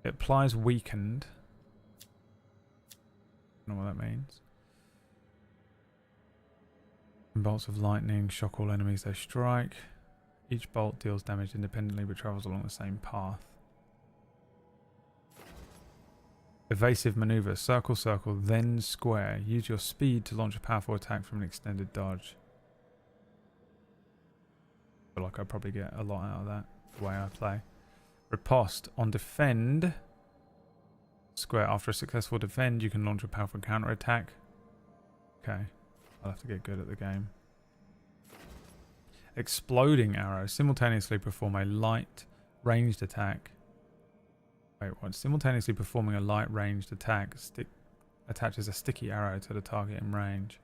It applies weakened. I don't know what that means. Bolts of lightning shock all enemies they strike. Each bolt deals damage independently but travels along the same path. Evasive maneuver. Circle, circle, then square. Use your speed to launch a powerful attack from an extended dodge. I feel like I probably get a lot out of that, the way I play. Riposte. On defend. Square. After a successful defend, you can launch a powerful counter attack. Okay. I'll have to get good at the game. Exploding arrow. Simultaneously perform a light ranged attack. Wait, what? Simultaneously performing a light ranged attack attaches a sticky arrow to the target in range.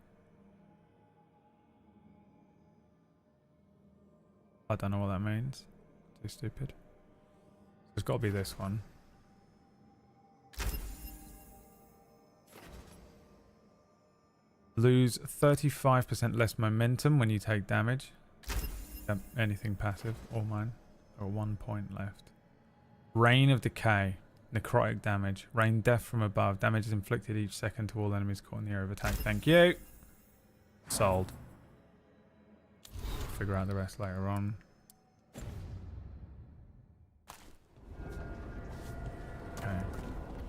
I don't know what that means. Too stupid. It's got to be this one. Lose 35% less momentum when you take damage. Anything passive or mine. Or 1 point left. Rain of Decay. Necrotic damage. Rain death from above. Damage is inflicted each second to all enemies caught in the area of attack. Thank you. Sold. Figure out the rest later on. Okay.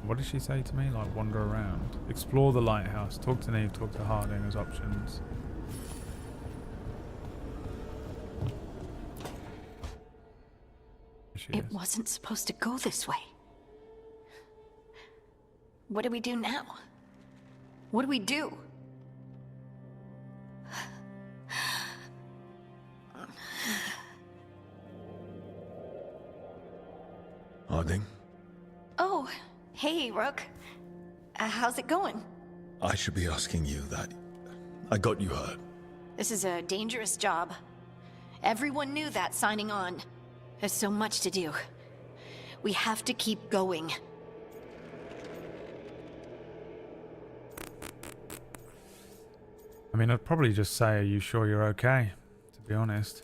What did she say to me? Like, wander around. Explore the lighthouse. Talk to Neve. Talk to Harding as options. It wasn't supposed to go this way. What do we do now? What do we do? Harding? Oh, hey, Rook. How's it going? I should be asking you that. I got you hurt. This is a dangerous job. Everyone knew that signing on. There's so much to do. We have to keep going. I mean, I'd probably just say, are you sure you're okay? To be honest.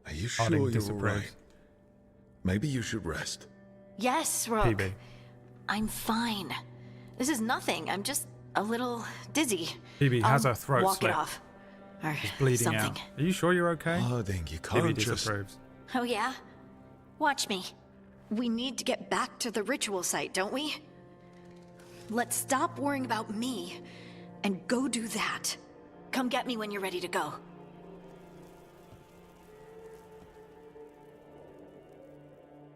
Are you sure you're alright? Maybe you should rest. Yes, Rook. PB. I'm fine. This is nothing. I'm just a little dizzy. PB has her throat walk slit. It off. Or She's bleeding something. out. Are you sure you're okay? Harding, you can't PB just... disapproves. Oh, yeah? Watch me. We need to get back to the ritual site, don't we? Let's stop worrying about me and go do that. Come get me when you're ready to go.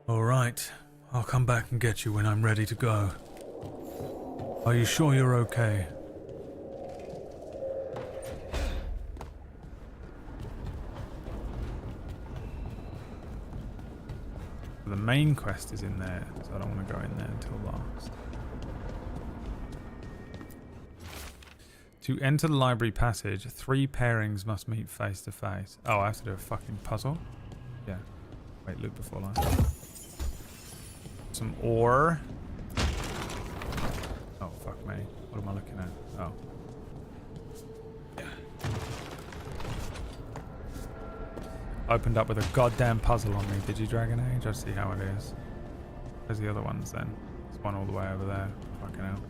All right. I'll come back and get you when I'm ready to go. Are you sure you're okay? The main quest is in there, so I don't want to go in there until last. To enter the library passage, 3 pairings must meet face to face. Oh, I have to do a fucking puzzle? Yeah. Wait, loop before last. Some ore. Oh, fuck me. What am I looking at? Oh. Opened up with a goddamn puzzle on me. Did you, Dragon Age? I see how it is. Where's the other ones then? There's one all the way over there. Fucking hell.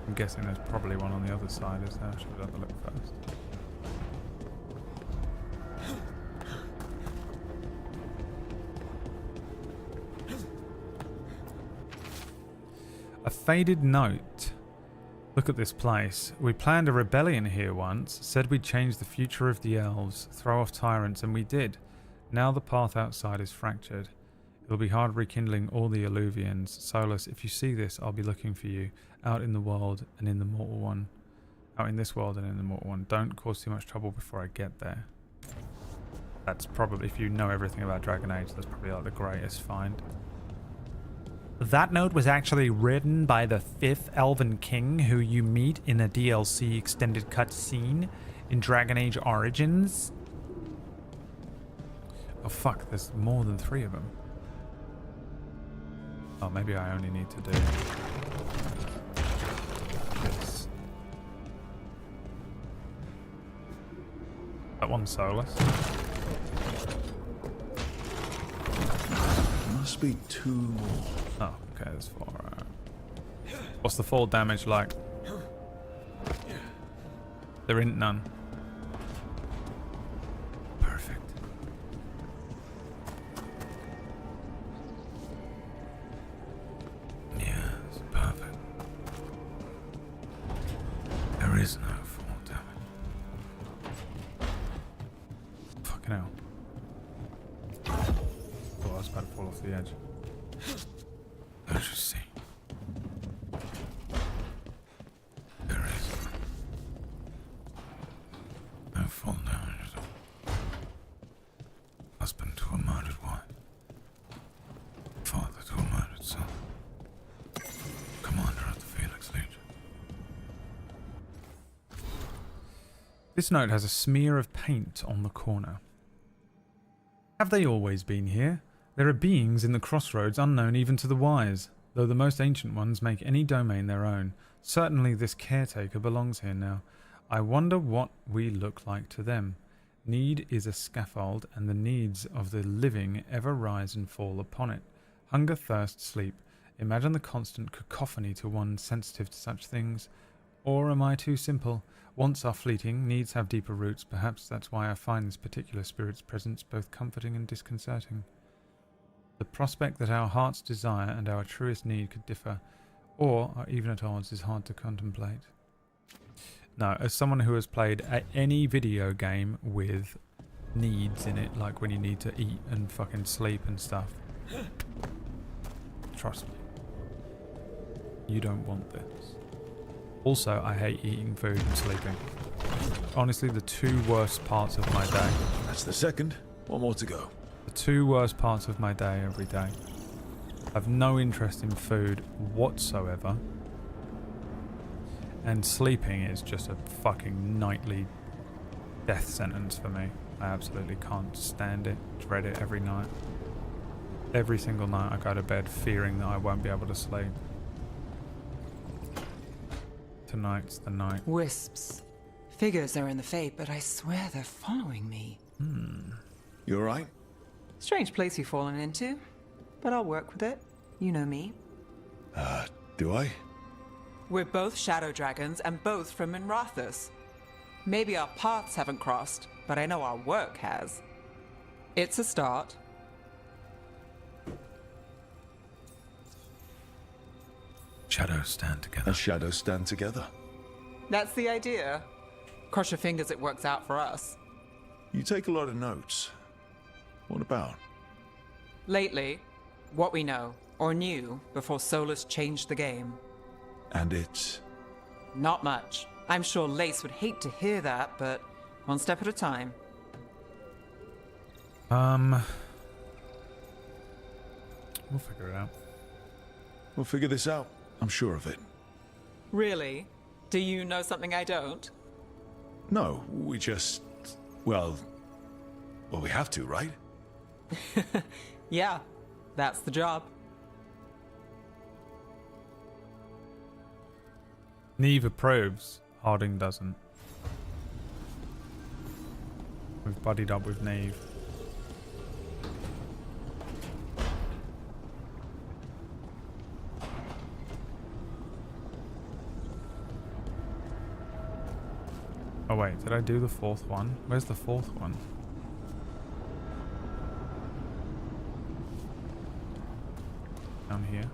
I'm guessing there's probably one on the other side, is there? I should have a look first. A faded note. Look at this place. We planned a rebellion here once, said we'd change the future of the elves, throw off tyrants, and we did. Now the path outside is fractured. It'll be hard rekindling all the Illuvians. Solus, if you see this, I'll be looking for you, out in the world and in the mortal one. Out in this world and in the mortal one. Don't cause too much trouble before I get there. That's probably, if you know everything about Dragon Age, that's probably like the greatest find. That note was actually written by the 5th Elven King, who you meet in a DLC extended cutscene in Dragon Age Origins. Oh fuck, there's more than 3 of them. Oh, maybe I only need to do this. That one's Solus. Must be 2 more. Oh, okay, there's 4. What's the fall damage like? There ain't none. Perfect. Yeah, it's perfect. There is no fall damage. Fucking hell. Oh, I was about to fall off the edge. Let's just see. There is no fall damage at all. Husband to a murdered wife. Father to a murdered son. Commander of the Felix Legion. This note has a smear of paint on the corner. Have they always been here? There are beings in the crossroads unknown even to the wise. though the most ancient ones make any domain their own. Certainly this caretaker belongs here now. I wonder what we look like to them. Need is a scaffold, and the needs of the living ever rise and fall upon it. Hunger, thirst, sleep. Imagine the constant cacophony to one sensitive to such things. Or am I too simple? Wants are fleeting, needs have deeper roots. Perhaps that's why I find this particular spirit's presence both comforting and disconcerting. The prospect that our heart's desire and our truest need could differ, or are even at odds, is hard to contemplate. No, as someone who has played any video game with needs in it, like when you need to eat and fucking sleep and stuff, trust me, you don't want this. Also, I hate eating food and sleeping. Honestly, the two worst parts of my day. That's the second. One more to go. The two worst parts of my day every day. I have no interest in food whatsoever. And sleeping is just a fucking nightly death sentence for me. I absolutely can't stand it. Dread it every night. Every single night I go to bed fearing that I won't be able to sleep. Tonight's the night. Wisps. Figures are in the Fate, but I swear they're following me. You alright? Strange place you've fallen into, but I'll work with it. You know me. Do I? We're both shadow dragons and both from Minrathous. Maybe our paths haven't crossed, but I know our work has. It's a start. Shadows stand together. And shadows stand together. That's the idea. Cross your fingers it works out for us. You take a lot of notes. What about? Lately, what we know, or knew, before Solus changed the game. And it's... Not much. I'm sure Lace would hate to hear that, but one step at a time. We'll figure it out. We'll figure this out. I'm sure of it. Really? Do you know something I don't? No, we just... Well, we have to, right? Yeah, that's the job. Neve approves. Harding doesn't. We've buddied up with Neve. Oh wait, did I do the fourth one? Where's the fourth one? Down here.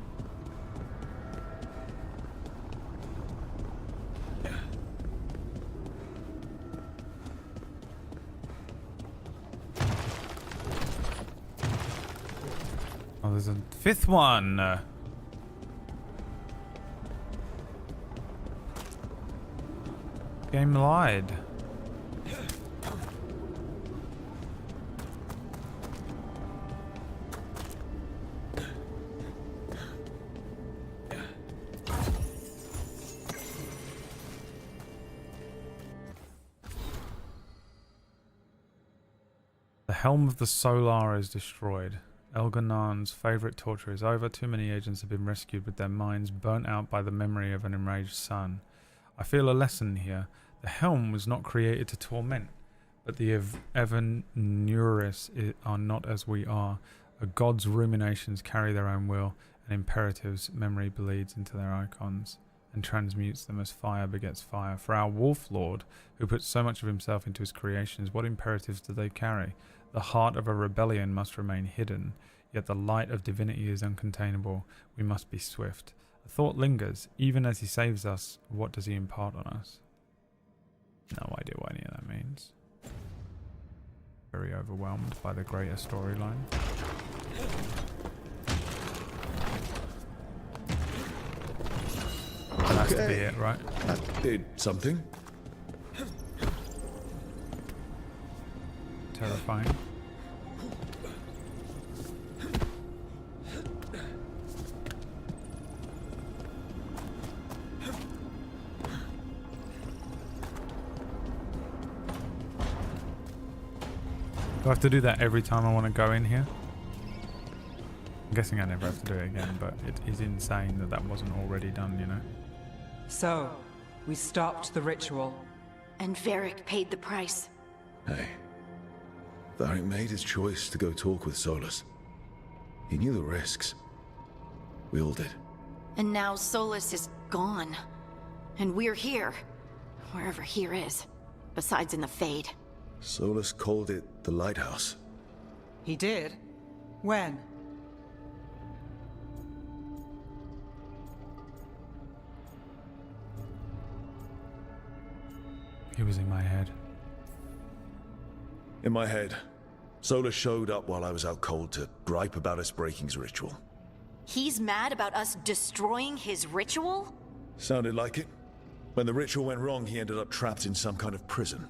Oh, there's a fifth one! Game lied. The helm of the Solar is destroyed. Elganan's favourite torture is over. Too many agents have been rescued with their minds burnt out by the memory of an enraged son. I feel a lesson here. The helm was not created to torment, but the Evanuris are not as we are. A god's ruminations carry their own will, and imperatives memory bleeds into their icons, and transmutes them as fire begets fire. For our Wolf Lord, who puts so much of himself into his creations, what imperatives do they carry? The heart of a rebellion must remain hidden, yet the light of divinity is uncontainable. We must be swift. The thought lingers. Even as he saves us, what does he impart on us? No idea what any of that means. Very overwhelmed by the greater storyline. That has to be it, right? That did something. Terrifying. Do I have to do that every time I want to go in here? I'm guessing I never have to do it again, but it is insane that that wasn't already done, you know? So, we stopped the ritual. And Varric paid the price. Hey. Varric made his choice to go talk with Solus. He knew the risks. We all did. And now Solus is gone. And we're here. Wherever here is. Besides in the Fade. Solus called it the Lighthouse. He did? When? He was in my head. In my head, Solus showed up while I was out cold to gripe about us breaking his ritual. He's mad about us destroying his ritual? Sounded like it. When the ritual went wrong, he ended up trapped in some kind of prison.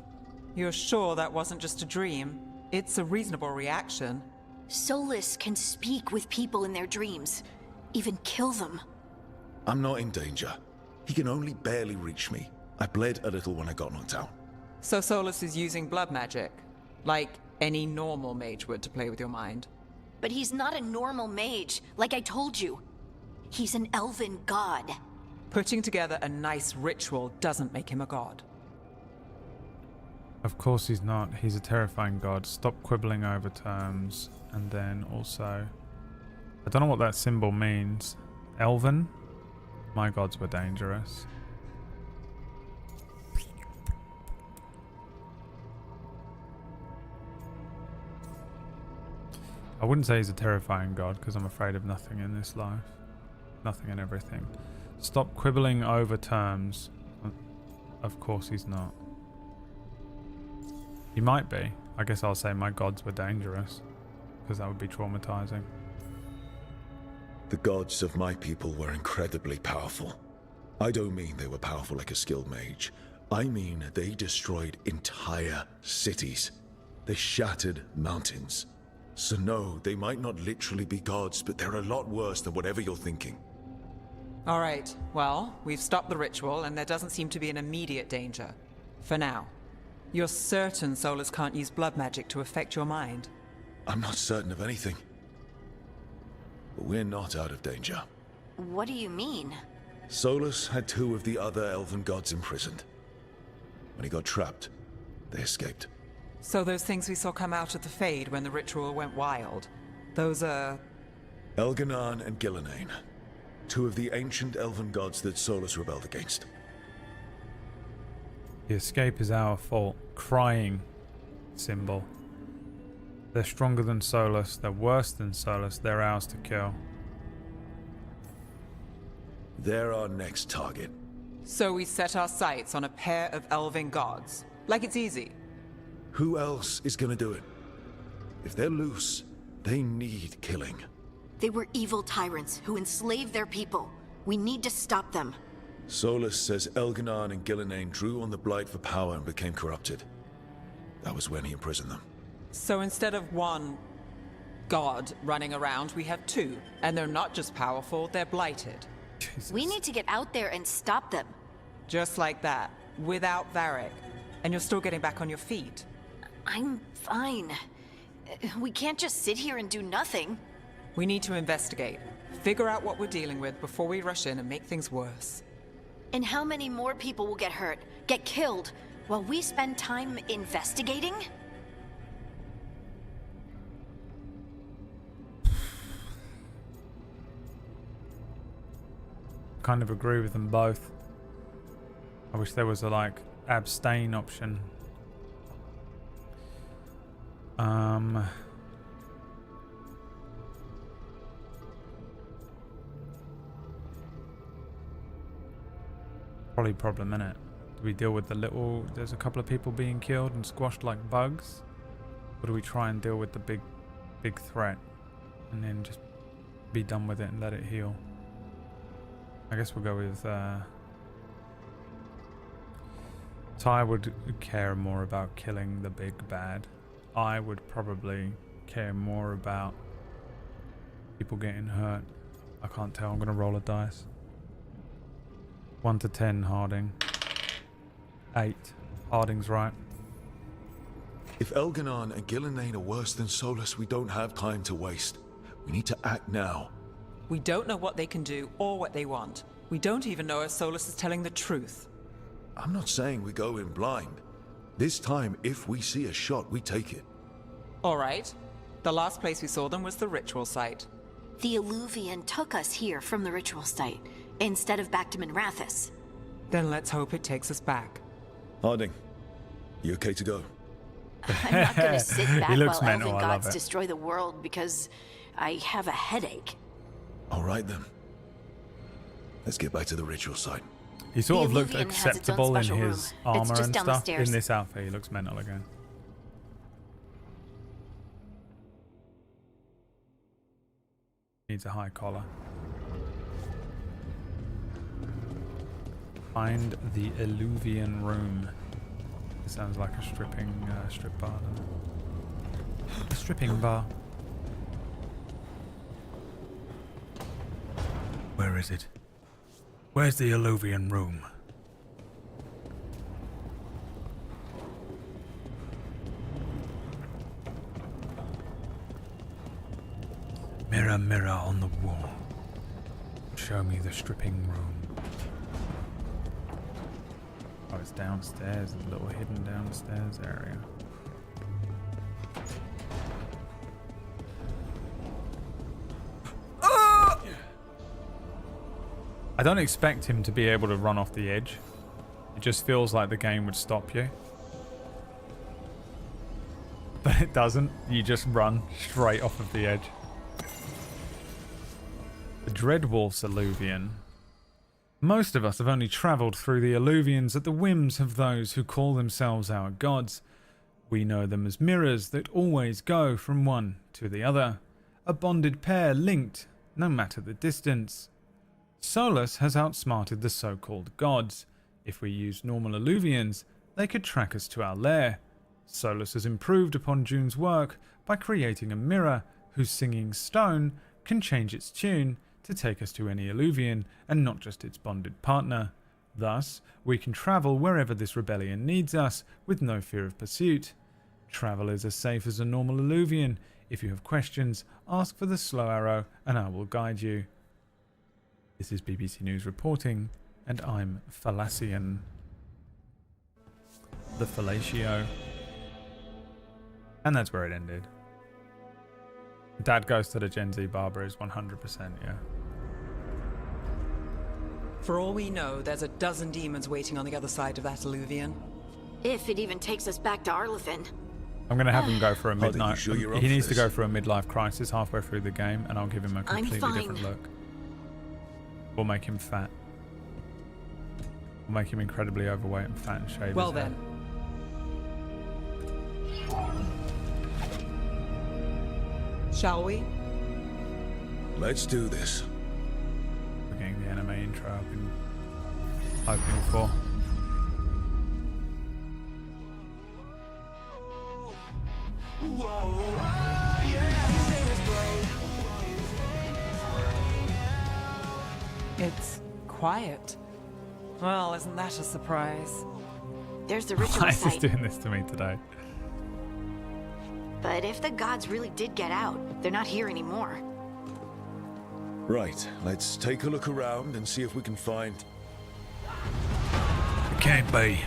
You're sure that wasn't just a dream? It's a reasonable reaction. Solus can speak with people in their dreams. Even kill them. I'm not in danger. He can only barely reach me. I bled a little when I got knocked out. So Solus is using blood magic? Like any normal mage would to play with your mind? But he's not a normal mage, like I told you. He's an elven god. Putting together a nice ritual doesn't make him a god. Of course he's not. He's a terrifying god. Stop quibbling over terms. And then also... I don't know what that symbol means. Elven? My gods were dangerous. I wouldn't say he's a terrifying god, because I'm afraid of nothing in this life. Nothing and everything. Stop quibbling over terms. Of course he's not. He might be. I guess I'll say my gods were dangerous, because that would be traumatizing. The gods of my people were incredibly powerful. I don't mean they were powerful like a skilled mage. I mean they destroyed entire cities. They shattered mountains. So no, they might not literally be gods, but they're a lot worse than whatever you're thinking. Alright, well, we've stopped the ritual and there doesn't seem to be an immediate danger. For now. You're certain Solus can't use blood magic to affect your mind? I'm not certain of anything. But we're not out of danger. What do you mean? Solus had 2 of the other elven gods imprisoned. When he got trapped, they escaped. So those things we saw come out of the Fade when the ritual went wild, those are... Elganan and Gillenane. 2 of the ancient elven gods that Solus rebelled against. The escape is our fault. Crying symbol. They're stronger than Solus. They're worse than Solus. They're ours to kill. They're our next target. So we set our sights on a pair of elven gods. Like it's easy. Who else is gonna do it? If they're loose, they need killing. They were evil tyrants who enslaved their people. We need to stop them. Solus says Elganan and Gillenane drew on the Blight for power and became corrupted. That was when he imprisoned them. So instead of 1 god running around, we have 2. And they're not just powerful, they're blighted. Jesus. We need to get out there and stop them. Just like that. Without Varric. And you're still getting back on your feet. I'm fine. We can't just sit here and do nothing. We need to investigate. Figure out what we're dealing with before we rush in and make things worse. And how many more people will get hurt, get killed, while we spend time investigating? Kind of agree with them both. I wish there was a like abstain option. Probably problem, innit? Do we deal with the little... There's a couple of people being killed and squashed like bugs? Or do we try and deal with the big threat? And then just be done with it and let it heal? I guess we'll go with... Ty would care more about killing the big bad. I would probably care more about people getting hurt. I can't tell. I'm going to roll a dice. 1 to 10, Harding. 8. Harding's right. If Elganan and Gillenane are worse than Solus, we don't have time to waste. We need to act now. We don't know what they can do or what they want. We don't even know if Solus is telling the truth. I'm not saying we go in blind. This time, if we see a shot, we take it. All right. The last place we saw them was the ritual site. The Illuvian took us here from the ritual site, instead of back to Minrathous. Then let's hope it takes us back. Harding, you okay to go? I'm not gonna sit back He looks while mental, elven I love gods it. destroy the world because I have a headache. All right then. Let's get back to the ritual site. He sort of The looked Illuvian has its own acceptable in special room. his It's armor just and down the stuff. stairs. In this outfit, he looks mental again. Needs a high collar. Find the Illuvian room. It sounds like a strip bar. Doesn't it? A stripping bar. Where is it? Where's the Illuvian room? Mirror, mirror on the wall. Show me the stripping room. Oh, it's downstairs. There's a little hidden downstairs area. I don't expect him to be able to run off the edge. It just feels like the game would stop you. But it doesn't. You just run straight off of the edge. The Dreadwolf's Illuvian. Most of us have only travelled through the Illuvians at the whims of those who call themselves our gods. We know them as mirrors that always go from one to the other. A bonded pair linked, no matter the distance. Solus has outsmarted the so-called gods. If we use normal Illuvians, they could track us to our lair. Solus has improved upon June's work by creating a mirror whose singing stone can change its tune to take us to any Illuvian and not just its bonded partner. Thus, we can travel wherever this rebellion needs us with no fear of pursuit. Travel is as safe as a normal Illuvian. If you have questions, ask for the slow arrow and I will guide you. This is BBC News reporting, and I'm Fallacian. The Fellatio. And that's where it ended. Dad goes to the Gen Z barber is 100%, yeah. For all we know, there's a dozen demons waiting on the other side of that Illuvian. If it even takes us back to Arlathan. I'm going to have him go for a Harding, midnight. you sure you're up He for needs to this? go for a midlife crisis halfway through the game, and I'll give him a completely fine. different look. We'll make him fat. We'll make him incredibly overweight and fat and shave Well his head. then. Shall we? Let's do this. We're getting the anime intro I've been hoping for. It's quiet. Well, isn't that a surprise? There's the ritual Why is he site. doing this to me today? But if the gods really did get out, they're not here anymore. Right, let's take a look around and see if we can find... It can't be.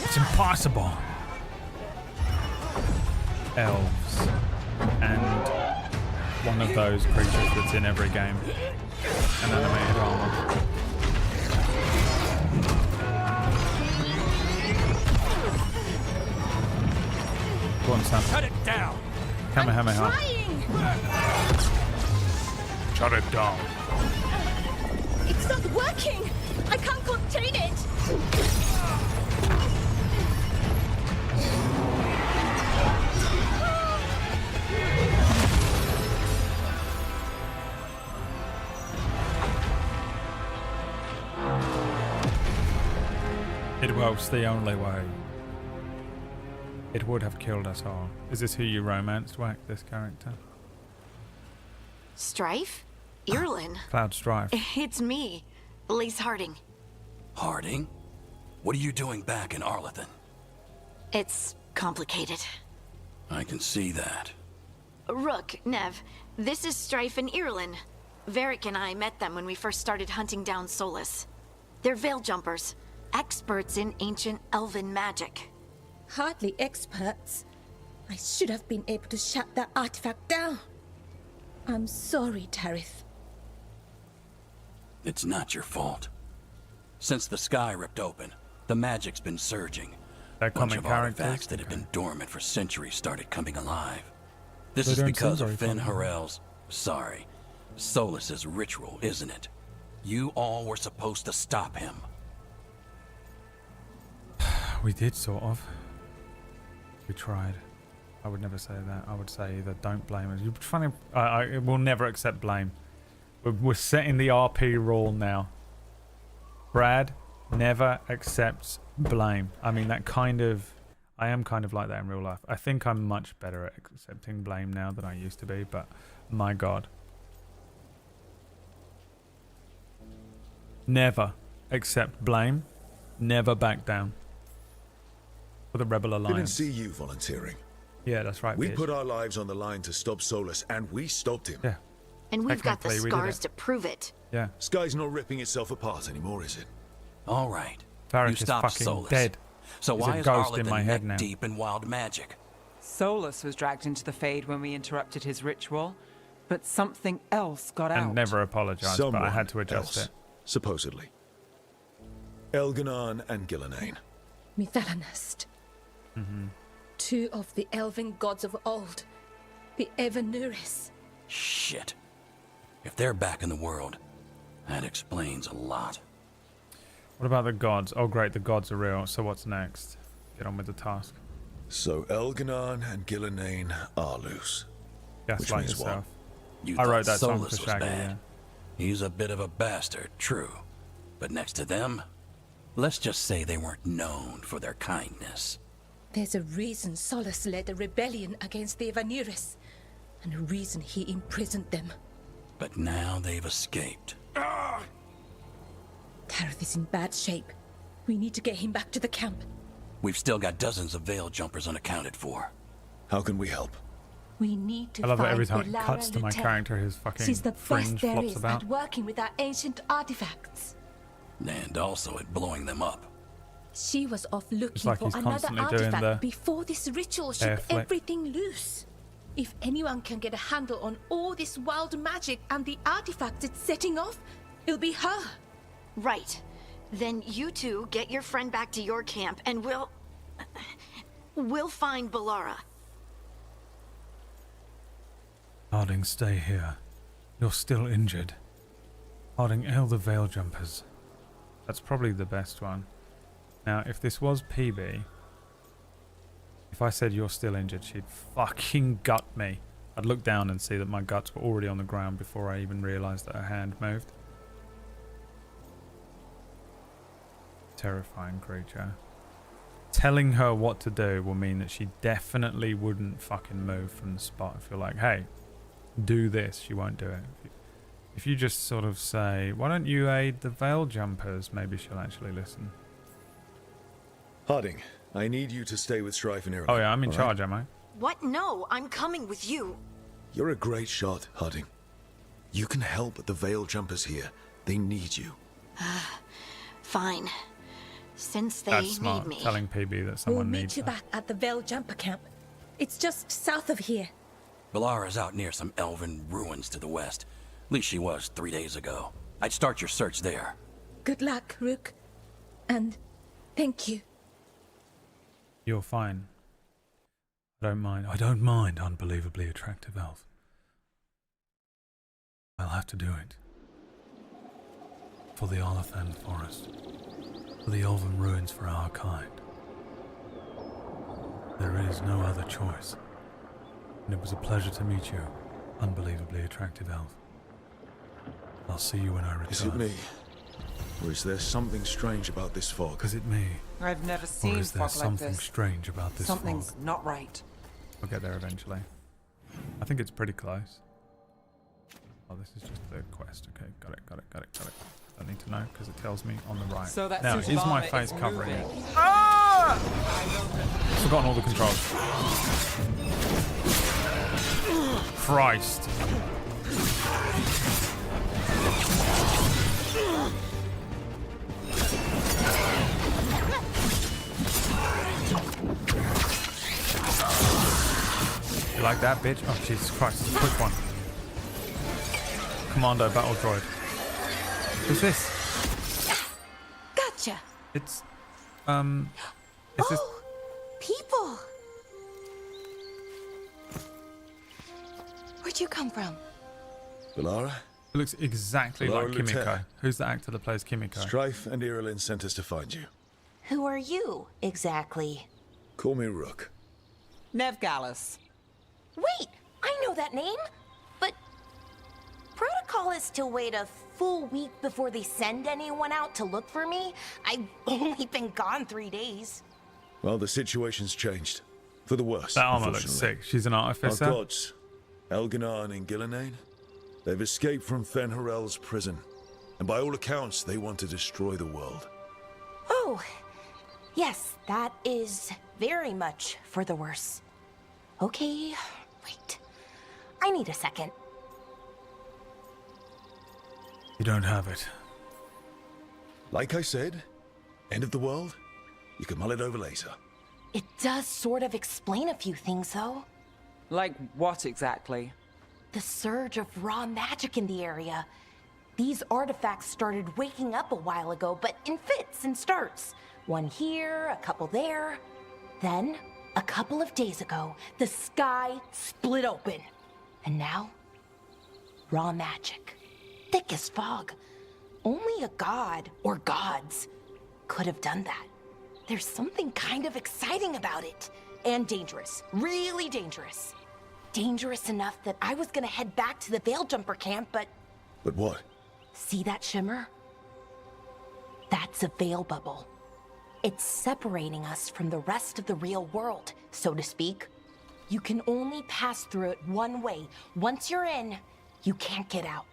It's impossible. Elves. And one of those creatures that's in every game. An animated armor. Go on, Sam. Cut it down. Kamehameha. Shut it down. It's not working! I can't contain it! It was the only way. It would have killed us all. Is this who you romanced, Whack, this character? Strife? Irlin? Cloud Strife. It's me, Elise Harding. Harding? What are you doing back in Arlathan? It's complicated. I can see that. Rook, Nev, this is Strife and Irlin. Varric and I met them when we first started hunting down Solus. They're veil jumpers, experts in ancient elven magic. Hardly experts. I should have been able to shut that artifact down. I'm sorry, Tarith. It's not your fault. Since the sky ripped open, the magic's been surging. That Bunch common of characters? artifacts that had been dormant for centuries started coming alive. This They is don't because seem of very Finn fun. Harel's, sorry, Solus's ritual, isn't it? You all were supposed to stop him. We did, sort of. We tried. I would never say that. I would say that don't blame us. You're trying to... I will never accept blame. We're setting the RP rule now. Brad never accepts blame. I mean, that kind of... I am kind of like that in real life. I think I'm much better at accepting blame now than I used to be, but my God. Never accept blame. Never back down. For the Rebel Didn't Alliance. see you volunteering. Yeah, that's right. We bitch. put our lives on the line to stop Solus, and we stopped him. Yeah. And we've got the Technically, we did scars it. to prove it. Yeah. Sky's not ripping itself apart anymore, is it? All right. Varric You is stopped fucking Solus. dead. So He's why a is ghost Arleth in my head now. deep in wild magic? Solus was dragged into the Fade when we interrupted his ritual, but something else got out. And never apologized, but I had to adjust else, it. Supposedly. Elganon and Gillenane. Mithalanast. Two of the elven gods of old. The Evanuris. Shit. If they're back in the world, that explains a lot. What about the gods? Oh, great, the gods are real. So what's next? Get on with the task. So Elganon and Gillenane are loose. Yes, Which like means yourself. You I thought wrote that song Solus for was Shaggy, bad. yeah. He's a bit of a bastard, true. But next to them, let's just say they weren't known for their kindness. There's a reason Solus led a rebellion against the Evanuris, and a reason he imprisoned them. But now they've escaped. Tarith is in bad shape. We need to get him back to the camp. We've still got dozens of veil jumpers unaccounted for. How can we help? We need to I love that find every time it Belara cuts to my Lutel. character, his fucking She's the best fringe there flops is about. at working with our ancient artifacts. And also at blowing them up. She was off looking like for he's another constantly doing artifact the before this ritual air shook flick. everything loose. If anyone can get a handle on all this wild magic and the artifacts it's setting off, it'll be her. Right. Then you two get your friend back to your camp and we'll find Belara. Harding, stay here. You're still injured. Harding, hail the veil jumpers. That's probably the best one. Now, if this was PB, if I said you're still injured, she'd fucking gut me. I'd look down and see that my guts were already on the ground before I even realised that her hand moved. Terrifying creature. Telling her what to do will mean that she definitely wouldn't fucking move from the spot. If you're like, hey, do this, she won't do it. If you just sort of say, why don't you aid the veil jumpers, maybe she'll actually listen. Harding, I need you to stay with Strife and Irlin. Oh yeah, I'm in all charge, right? am I? What? No, I'm coming with you. You're a great shot, Harding. You can help the veil jumpers here. They need you. Fine. Since they That's smart, need me. telling PB that We'll someone meet needs you her. back at the Veil Jumper camp. It's just south of here. Belara's out near some elven ruins to the west. At least she was 3 days ago. I'd start your search there. Good luck, Rook. And thank you. You're fine. I don't mind. I don't mind, unbelievably attractive elf. I'll have to do it. For the Arlathan forest. For the elven ruins for our kind. There is no other choice. And it was a pleasure to meet you, unbelievably attractive elf. I'll see you when I return. Is it me? Or is there something strange about this fog? Is it me? I've never seen Or is there fog like something this. strange about this Something's fog? not right. I'll get there eventually. I think it's pretty close. Oh, this is just the quest. Okay, got it. I need to know because it tells me on the right. So that now, suit is of my armor face is covering moving. it? Ah! Forgotten all the controls. Christ. You like that, bitch? Oh, Jesus Christ. Quick one. Commando battle droid. Who's this? Gotcha. It's, is this... People. Where'd you come from? Valara? It looks exactly Valara like Kimiko. Lutera. Who's the actor that plays Kimiko? Strife and Irilyn sent us to find you. Who are you, exactly? Call me Rook. Nev Gallus. Wait, I know that name. But protocol is to wait a full week before they send anyone out to look for me. I've only been gone 3 days. Well, the situation's changed. For the worse. That armor looks unfortunately. sick. She's an artificer. Our gods, Elganar and Gillenane, they've escaped from Fen'Harel's prison. And by all accounts, they want to destroy the world. Oh, yes, that is very much for the worse. Okay, wait. I need a second. You don't have it. Like I said, end of the world, you can mull it over later. It does sort of explain a few things, though. Like what exactly? The surge of raw magic in the area. These artifacts started waking up a while ago, but in fits and starts. One here, a couple there. Then, a couple of days ago, the sky split open. And now, raw magic. Thick as fog. Only a god, or gods, could have done that. There's something kind of exciting about it. And dangerous. Really dangerous. Dangerous enough that I was gonna head back to the Veil Jumper camp, but... But what? See that shimmer? That's a veil bubble. It's separating us from the rest of the real world, so to speak. You can only pass through it one way. Once you're in, you can't get out.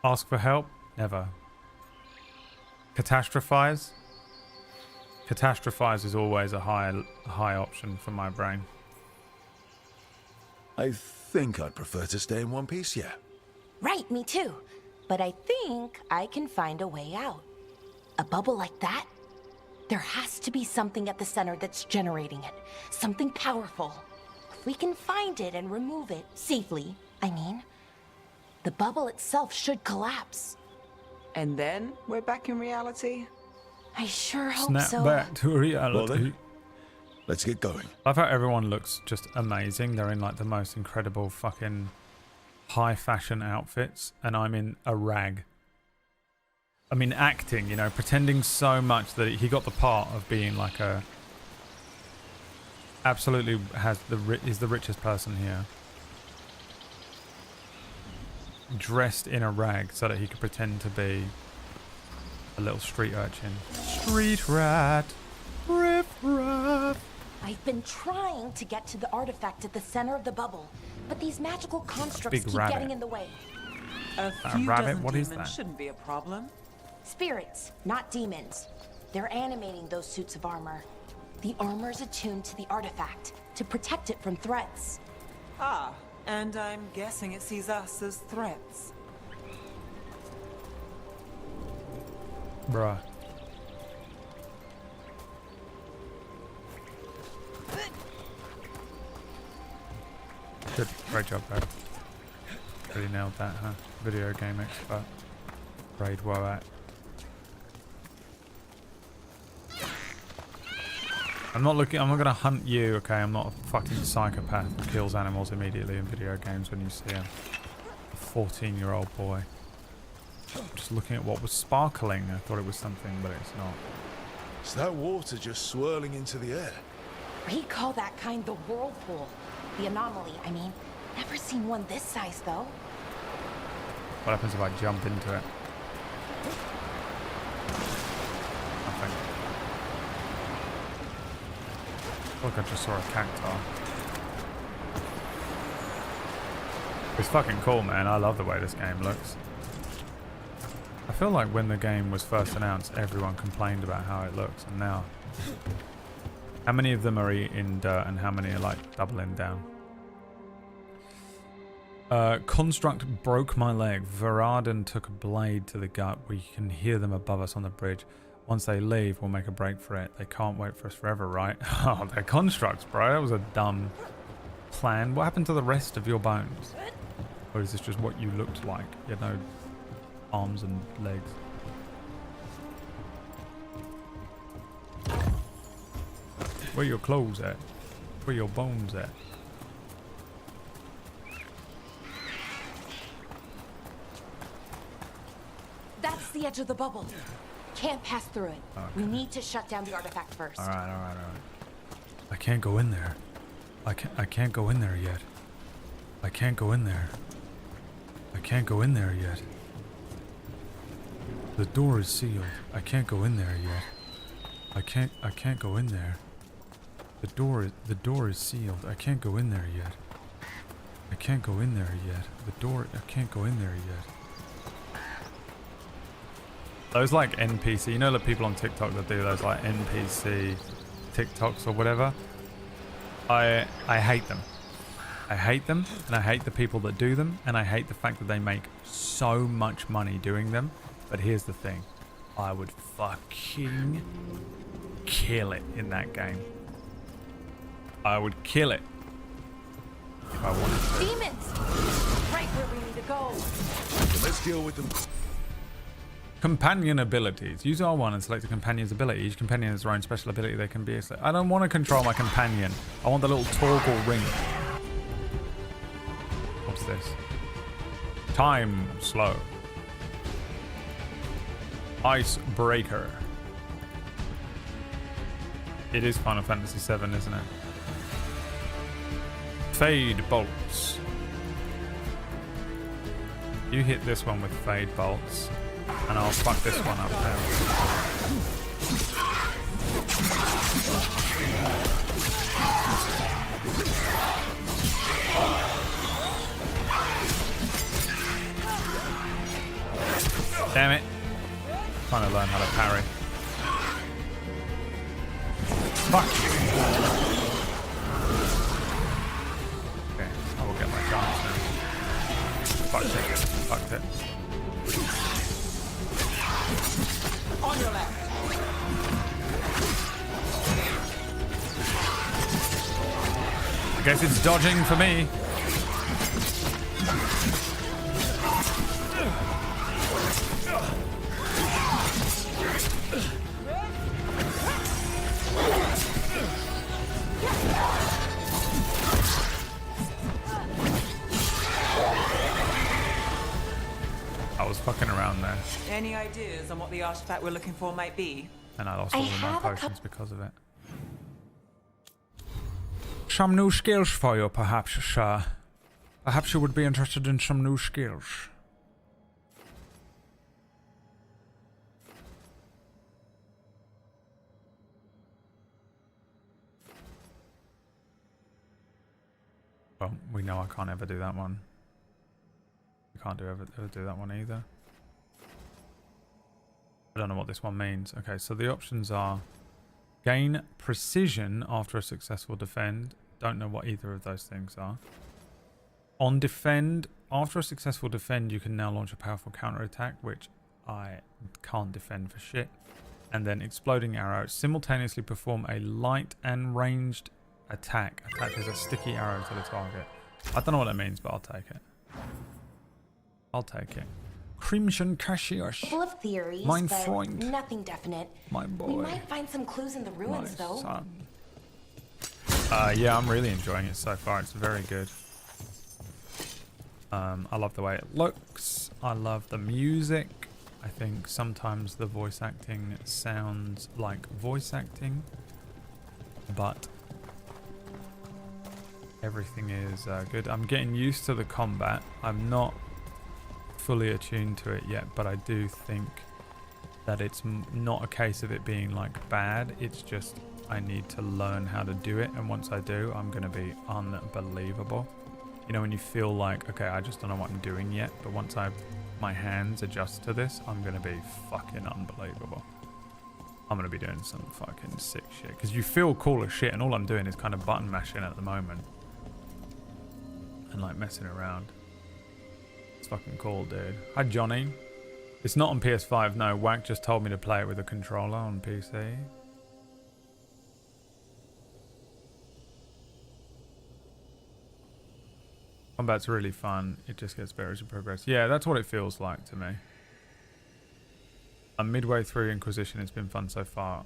Ask for help? Never. Catastrophize? Catastrophize is always a high option for my brain. I think I'd prefer to stay in one piece, yeah. Right, me too. But I think I can find a way out. A bubble like that? There has to be something at the center that's generating it. Something powerful. If we can find it and remove it, safely, I mean, the bubble itself should collapse. And then we're back in reality? I sure hope Snap so. back to reality. Well then, let's get going. I love how everyone looks just amazing. They're in like the most incredible fucking high fashion outfits, and I'm in a rag. I mean, acting, you know, pretending so much that he got the part of being like a... Absolutely is the richest person here. Dressed in a rag so that he could pretend to be a little street urchin. Street rat. Riff raff. I've been trying to get to the artifact at the center of the bubble, but these magical constructs Big keep rabbit. getting in the way. A few rabbit? dozen What is demons that? shouldn't be a problem. Spirits, not demons. They're animating those suits of armor. The armor's attuned to the artifact to protect it from threats. Ah, and I'm guessing it sees us as threats. Bruh. Good. Great job, bro. Really nailed that, huh? Video game expert. Raid Woat. I'm not gonna hunt you, okay? I'm not a fucking psychopath who kills animals immediately in video games when you see him. A 14-year-old boy. I'm just looking at what was sparkling. I thought it was something, but it's not. Is that water just swirling into the air? We call that kind the whirlpool. The anomaly, I mean. Never seen one this size, though. What happens if I jump into it? Nothing. Look, I just saw a cacti. It's fucking cool, man. I love the way this game looks. I feel like when the game was first announced, everyone complained about how it looks, and now... How many of them are in dirt and how many are like doubling down? Construct broke my leg. Veilguard took a blade to the gut. We can hear them above us on the bridge. Once they leave, we'll make a break for it. They can't wait for us forever, right? Oh, they're constructs, bro. That was a dumb plan. What happened to the rest of your bones? Or is this just what you looked like? You had no arms and legs. Where your clothes at? Where your bones at? That's the edge of the bubble. Can't pass through it. Okay. We need to shut down the artifact first. Alright. I can't go in there. I can't go in there yet. I can't go in there. I can't go in there yet. The door is sealed. I can't go in there yet. I can't go in there. The door is sealed. I can't go in there yet. I can't go in there yet. I can't go in there yet. Those like NPC, you know the people on TikTok that do those like NPC TikToks or whatever? I hate them. I hate them, and I hate the people that do them, and I hate the fact that they make so much money doing them. But here's the thing. I would fucking kill it in that game. I would kill it if I wanted to. Demons! Right where we need to go. Let's deal with them. Companion abilities. Use R1 and select a companion's ability. Each companion has their own special ability they can be. I don't want to control my companion. I want the little toggle ring. What's this? Time slow. Icebreaker. It is Final Fantasy VII, isn't it? Fade bolts. You hit this one with fade bolts, and I'll fuck this one up now. Damn it. Trying to learn how to parry. Fuck you. Okay, I will get my chance now. Fucked it. Fucked it. On your left. I guess it's dodging for me. I was fucking around there. Any ideas on what the artifact we're looking for might be? And I lost all of my potions because of it. Some new skills for you, perhaps, sir. Perhaps you would be interested in some new skills. Well, we know I can't ever do that one. I can't ever do that one either. I don't know what this one means. Okay, so the options are gain precision after a successful defend. Don't know what either of those things are. On defend, after a successful defend, you can now launch a powerful counterattack, which I can't defend for shit. And then exploding arrow. Simultaneously perform a light and ranged attack. Attaches a sticky arrow to the target. I don't know what that means, but I'll take it. I'll take it. Crimson Cassius. Full of theories, Mein but Freund. nothing definite. My boy. We might find some clues in the ruins, My though. son. Yeah, I'm really enjoying it so far. It's very good. I love the way it looks. I love the music. I think sometimes the voice acting sounds like voice acting, but everything is good. I'm getting used to the combat. I'm not fully attuned to it yet, but I do think that it's not a case of it being like bad. It's just I need to learn how to do it, and once I do, I'm gonna be unbelievable. You know, when you feel like, okay, I just don't know what I'm doing yet, but once I my hands adjust to this, I'm gonna be fucking unbelievable. I'm gonna be doing some fucking sick shit. Because you feel cool as shit, and all I'm doing is kind of button mashing at the moment. And like messing around. It's fucking cool, dude. Hi, Johnny. It's not on PS5, no. Wack just told me to play it with a controller on PC. Combat's really fun. It just gets better as you progress. Yeah, that's what it feels like to me. I'm midway through Inquisition. It's been fun so far.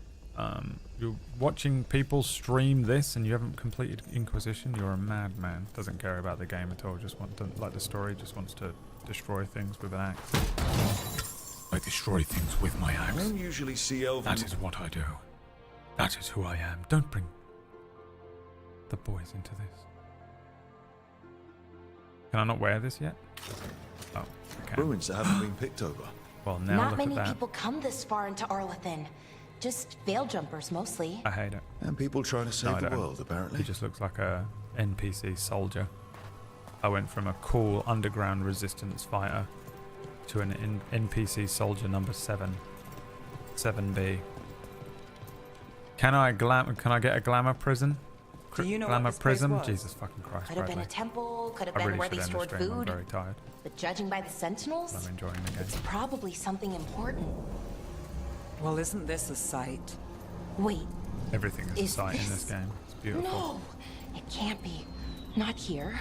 You're watching people stream this and you haven't completed Inquisition. You're a madman. Doesn't care about the game at all. Doesn't like the story. Just wants to destroy things with an axe. I destroy things with my axe. I don't usually see elven... That is what I do. That is who I am. Don't bring the boys into this. Can I not wear this yet? Oh, okay. Ruins that haven't been picked over. Well, now Not look many at that. people come this far into Arlathan. Just veil jumpers, mostly. I hate it. And people trying to save the world, apparently. He just looks like a NPC soldier. I went from a cool underground resistance fighter to an NPC soldier number 7. 7B. Can I get a glamour prison? Do you know glamour what this place prison? was? Jesus fucking Christ, Could have been Bradley. a temple, could have I been really where they should end the stored stream. I'm food. very tired. But judging by the sentinels, I'm enjoying the game. it's probably something important. Well, isn't this a sight? Wait, Everything is a Is sight in this this- game. It's beautiful. no! It can't be. Not here.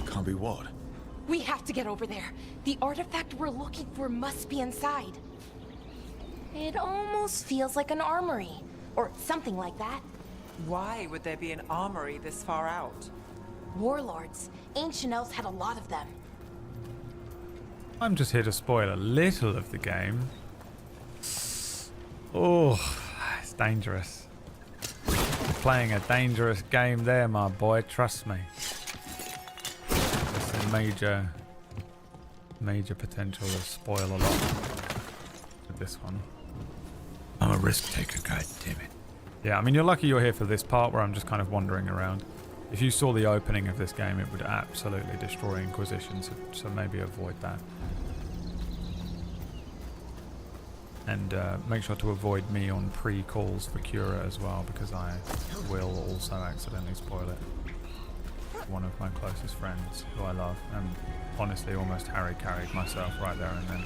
Can't be what? We have to get over there. The artifact we're looking for must be inside. It almost feels like an armory, or something like that. Why would there be an armory this far out? Warlords. Ancient elves had a lot of them. I'm just here to spoil a little of the game. Oh, it's dangerous. You're playing a dangerous game there, my boy. Trust me. There's a major potential to spoil a lot with this one. I'm a risk taker, god damn it. Yeah, I mean, you're lucky you're here for this part where I'm just kind of wandering around. If you saw the opening of this game, it would absolutely destroy Inquisition, so maybe avoid that. And make sure to avoid me on pre-calls for Cura as well, because I will also accidentally spoil it. One of my closest friends, who I love, and honestly almost Harry carried myself right there and then.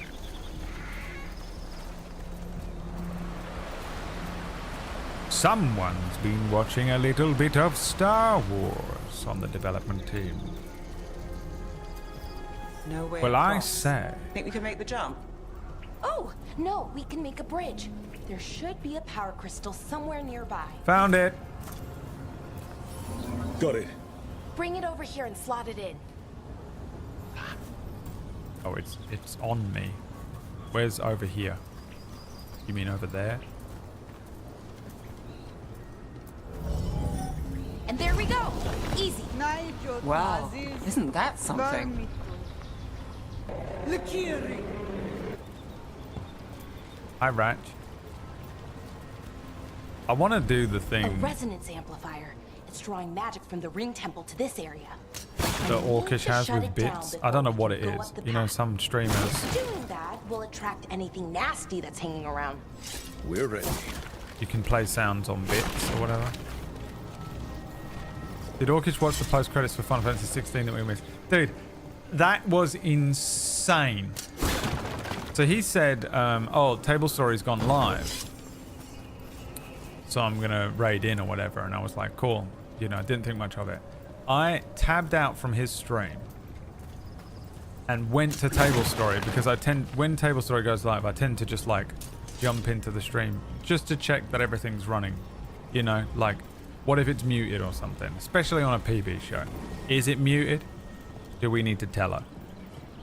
Someone's been watching a little bit of Star Wars on the development team. No way. Well, I across. say. Think we can make the jump? Oh, no, we can make a bridge. There should be a power crystal somewhere nearby. Found it. Got it. Bring it over here and slot it in. Oh, it's on me. Where's over here? You mean over there? And there we go. Easy. Wow, isn't that something? Hi, Ratch. I want to do the A thing resonance amplifier. It's drawing magic from the ring temple to this area. that Orcish has with bits. I don't know what it is. You know, some streamers. Doing that will attract anything nasty that's hanging around. We're ready. You can play sounds on bits or whatever. Did Orcish watch the post-credits for Final Fantasy 16 that we missed? Dude, that was insane. So he said, oh, Table Story's gone live. So I'm going to raid in or whatever. And I was like, cool. You know, I didn't think much of it. I tabbed out from his stream and went to Table Story because when Table Story goes live, I tend to just like jump into the stream just to check that everything's running. You know, like, what if it's muted or something? Especially on a PB show. Is it muted? Do we need to tell her?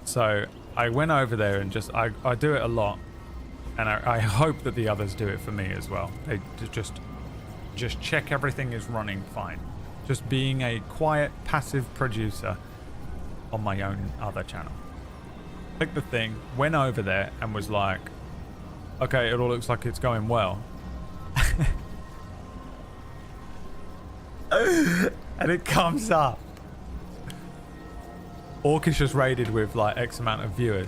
So I went over there and just, I do it a lot. And I hope that the others do it for me as well. They just check everything is running fine. Just being a quiet, passive producer on my own other channel. Clicked the thing, went over there and was like, okay, it all looks like it's going well. And it comes up. Orcish is rated with like X amount of viewers.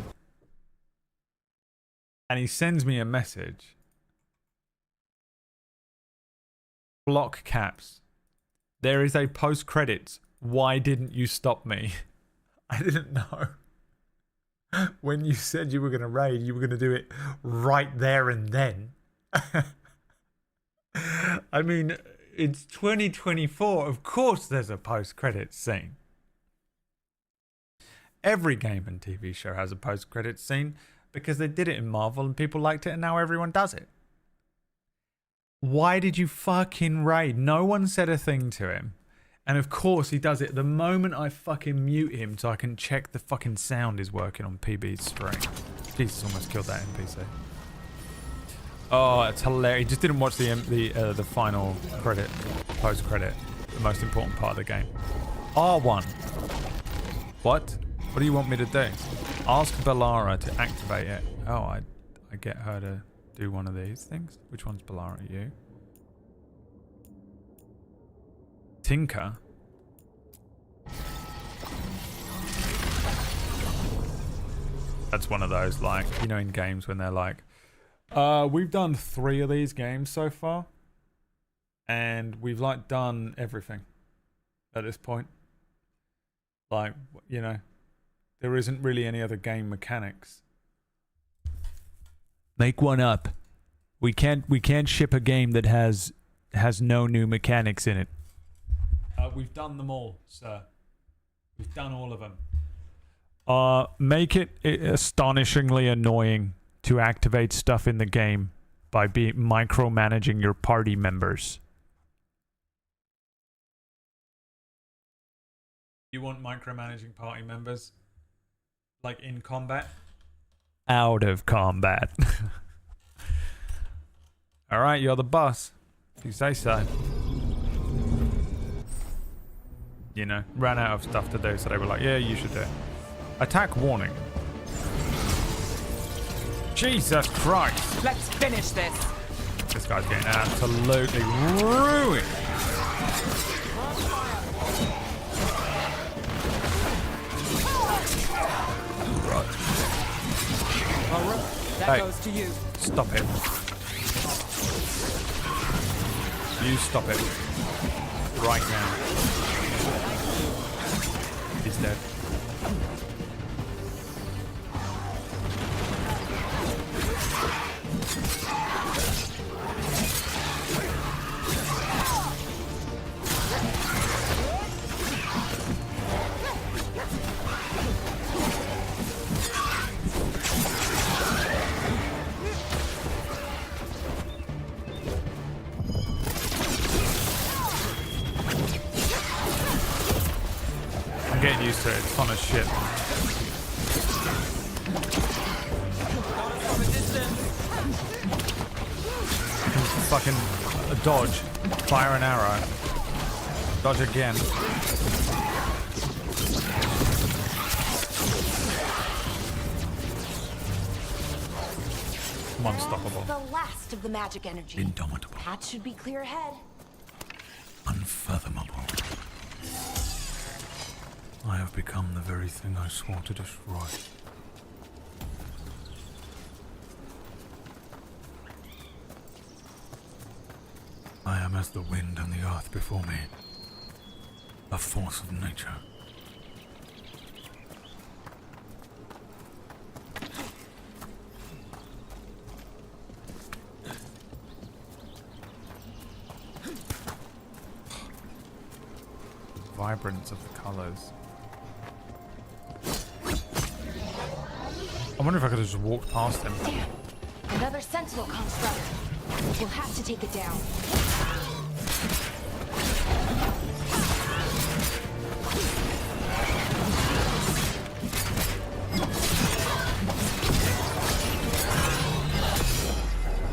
And he sends me a message. Block caps. There is a post-credits. Why didn't you stop me? I didn't know. When you said you were going to raid, you were going to do it right there and then. I mean, it's 2024. Of course there's a post-credits scene. Every game and TV show has a post-credits scene because they did it in Marvel and people liked it and now everyone does it. Why did you fucking raid? No one said a thing to him. And of course he does it the moment I fucking mute him so I can check the fucking sound is working on PB's stream. Jesus, almost killed that NPC. Oh, it's hilarious. He just didn't watch the final credit, post-credit, the most important part of the game. R1. What? What do you want me to do? Ask Bellara to activate it. Oh, I get her to do one of these things. Which one's Bellara? You? Tinker? That's one of those, like, you know, in games when they're like, we've done 3 of these games so far, and we've, like, done everything at this point. Like, you know, there isn't really any other game mechanics. Make one up. We can't ship a game that has no new mechanics in it. We've done them all, sir. We've done all of them. Make it astonishingly annoying to activate stuff in the game by micromanaging your party members. You want micromanaging party members? Like in combat? Out of combat. Alright, you're the boss. If you say so. You know, ran out of stuff to do, so they were like, yeah, you should do it. Attack warning. Jesus Christ. Let's finish this. This guy's getting absolutely ruined. That goes to you. Stop it. You stop it. Right now. He's dead. Getting used to it. It's fun as shit. Fucking dodge. Fire an arrow. Dodge again. I'm unstoppable. The last of the magic energy. Indomitable. That should be clear ahead. Unfathomable. I have become the very thing I swore to destroy. I am as the wind and the earth before me, a force of nature. Vibrance of the colors. I wonder if I could have just walked past him. Damn. Another sentinel construct. We'll have to take it down.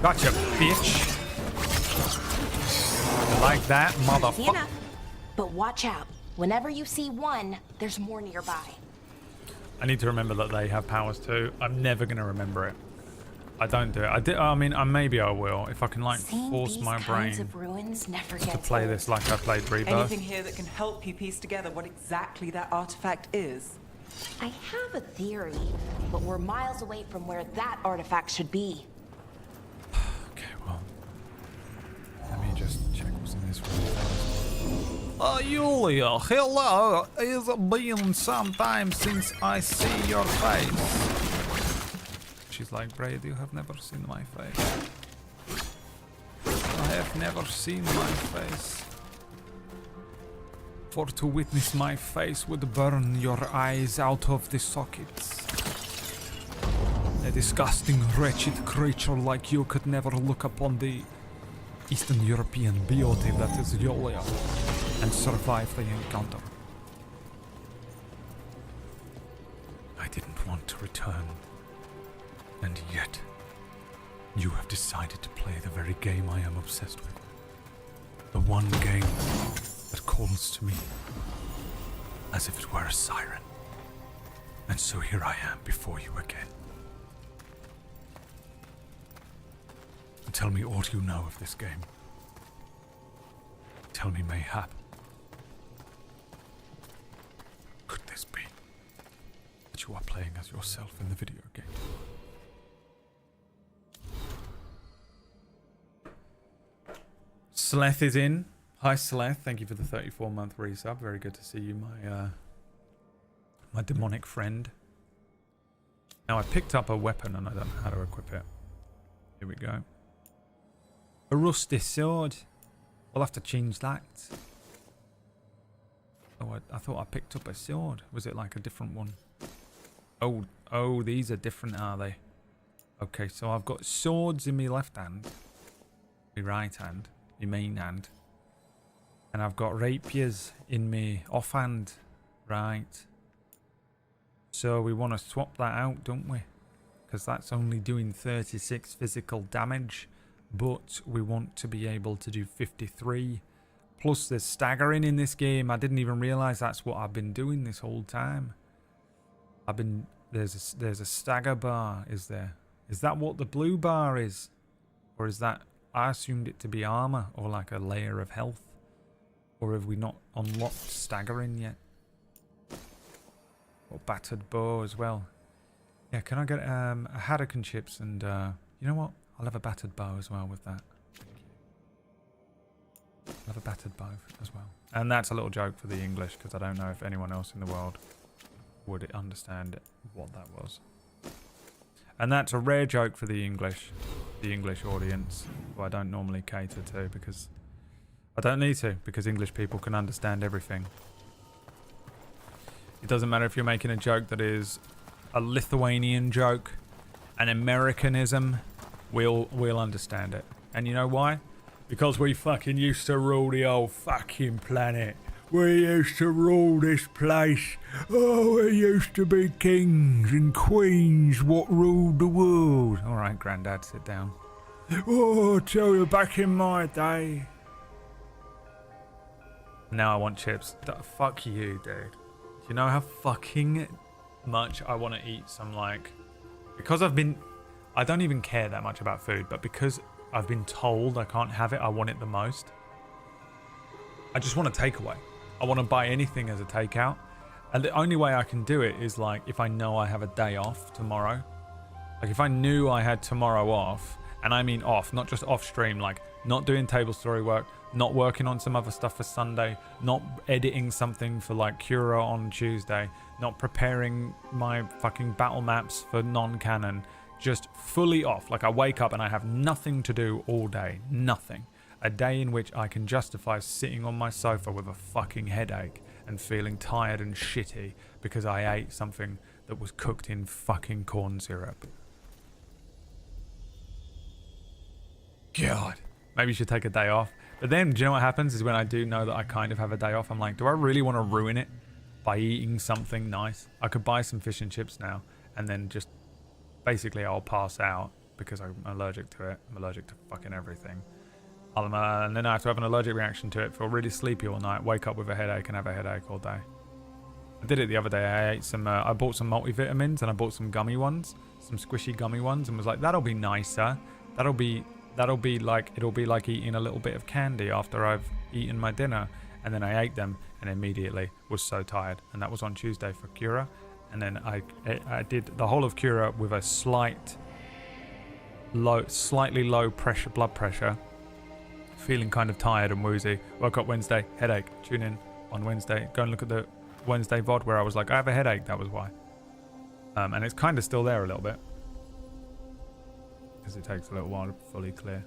Gotcha, bitch. Like that, motherfucker. But watch out. Whenever you see one, there's more nearby. I need to remember that they have powers too. I'm never going to remember it. I don't do it. I mean, maybe I will. If I can, like, force my brain to play this like I played Rebirth. Anything here that can help you piece together what exactly that artifact is? I have a theory, but we're miles away from where that artifact should be. Okay, well, let me just check what's in this room. Julia, hello. It's been some time since I see your face. She's like, Braid, you have never seen my face. I have never seen my face. For to witness my face would burn your eyes out of the sockets. A disgusting, wretched creature like you could never look upon the Eastern European beauty that is Yulia and survive the encounter. I didn't want to return, and yet you have decided to play the very game I am obsessed with. The one game that calls to me as if it were a siren. And so here I am before you again. Tell me all you know of this game. Tell me, mayhap, could this be that you are playing as yourself in the video game? Sleth is in. Hi Sleth, thank you for the 34-month resub. Very good to see you, my demonic friend. Now I picked up a weapon and I don't know how to equip it. Here we go. A rusty sword. We'll have to change that. Oh, I thought I picked up a sword. Was it like a different one? Oh, these are different, are they? Okay, so I've got swords in my left hand, my right hand, my main hand, and I've got rapiers in my offhand, right? So we want to swap that out, don't we? Because that's only doing 36 physical damage, but we want to be able to do 53. Plus there's staggering in this game. I didn't even realize that's what I've been doing this whole time. There's a stagger bar, is there? Is that what the blue bar is? Or is that, I assumed it to be armor or like a layer of health. Or have we not unlocked staggering yet? Or battered bow as well. Yeah, can I get a haddock and chips and you know what? I'll have a battered bow as well with that. I'll have a battered bow as well. And that's a little joke for the English because I don't know if anyone else in the world would understand what that was. And that's a rare joke for the English audience, who I don't normally cater to because I don't need to, because English people can understand everything. It doesn't matter if you're making a joke that is a Lithuanian joke, an Americanism, we'll understand it. And you know why? Because we fucking used to rule the old fucking planet. We used to rule this place. Oh, it used to be kings and queens what ruled the world. Alright, Grandad, sit down. Oh, I tell you, back in my day. Now I want chips. Fuck you, dude. Do you know how fucking much I want to eat some, like... Because I don't even care that much about food, but because I've been told I can't have it, I want it the most. I just want a takeaway. I want to buy anything as a takeout. And the only way I can do it is like if I know I have a day off tomorrow. Like if I knew I had tomorrow off, and I mean off, not just off stream, like not doing table story work, not working on some other stuff for Sunday, not editing something for like Cura on Tuesday, not preparing my fucking battle maps for non-canon, just fully off. Like I wake up and I have nothing to do all day, nothing. A day in which I can justify sitting on my sofa with a fucking headache and feeling tired and shitty because I ate something that was cooked in fucking corn syrup. God. Maybe you should take a day off. But then, do you know what happens is when I do know that I kind of have a day off, I'm like, do I really want to ruin it by eating something nice? I could buy some fish and chips now and then just basically I'll pass out because I'm allergic to it. I'm allergic to fucking everything. And then I have to have an allergic reaction to it, feel really sleepy all night, wake up with a headache and have a headache all day. I did it the other day. I ate some, I bought some multivitamins and I bought some gummy ones, some squishy gummy ones, and was like, that'll be nicer. It'll be like eating a little bit of candy after I've eaten my dinner. And then I ate them and immediately was so tired. And that was on Tuesday for Cura. and then I did the whole of Cura with a slightly low blood pressure, feeling kind of tired and woozy. Woke up Wednesday, headache. Tune in on Wednesday. Go and look at the Wednesday VOD where I was like, I have a headache. That was why. And it's kind of still there a little bit because it takes a little while to fully clear.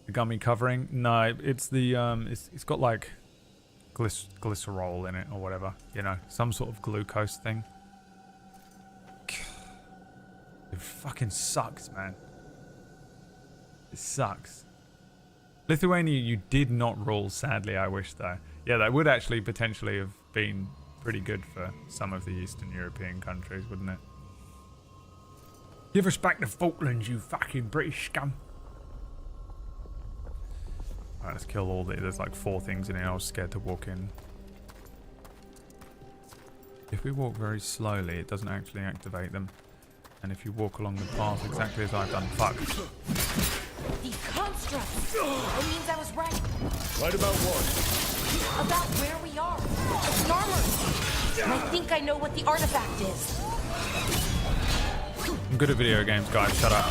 The gummy covering? No, it's the it's got like glycerol in it or whatever, you know, some sort of glucose thing. It fucking sucks, man. It sucks. Lithuania, you did not rule, sadly. I wish though. Yeah, that would actually potentially have been pretty good for some of the Eastern European countries, wouldn't it? Give us back the Falklands, you fucking British scum. Alright, let's kill all the... There's like 4 things in here. I was scared to walk in. If we walk very slowly, it doesn't actually activate them. And if you walk along the path exactly as I've done... Fuck. These constructs! It means I was right. Right about what? About where we are. It's an armory. And I think I know what the artifact is. I'm good at video games, guys. Shut up.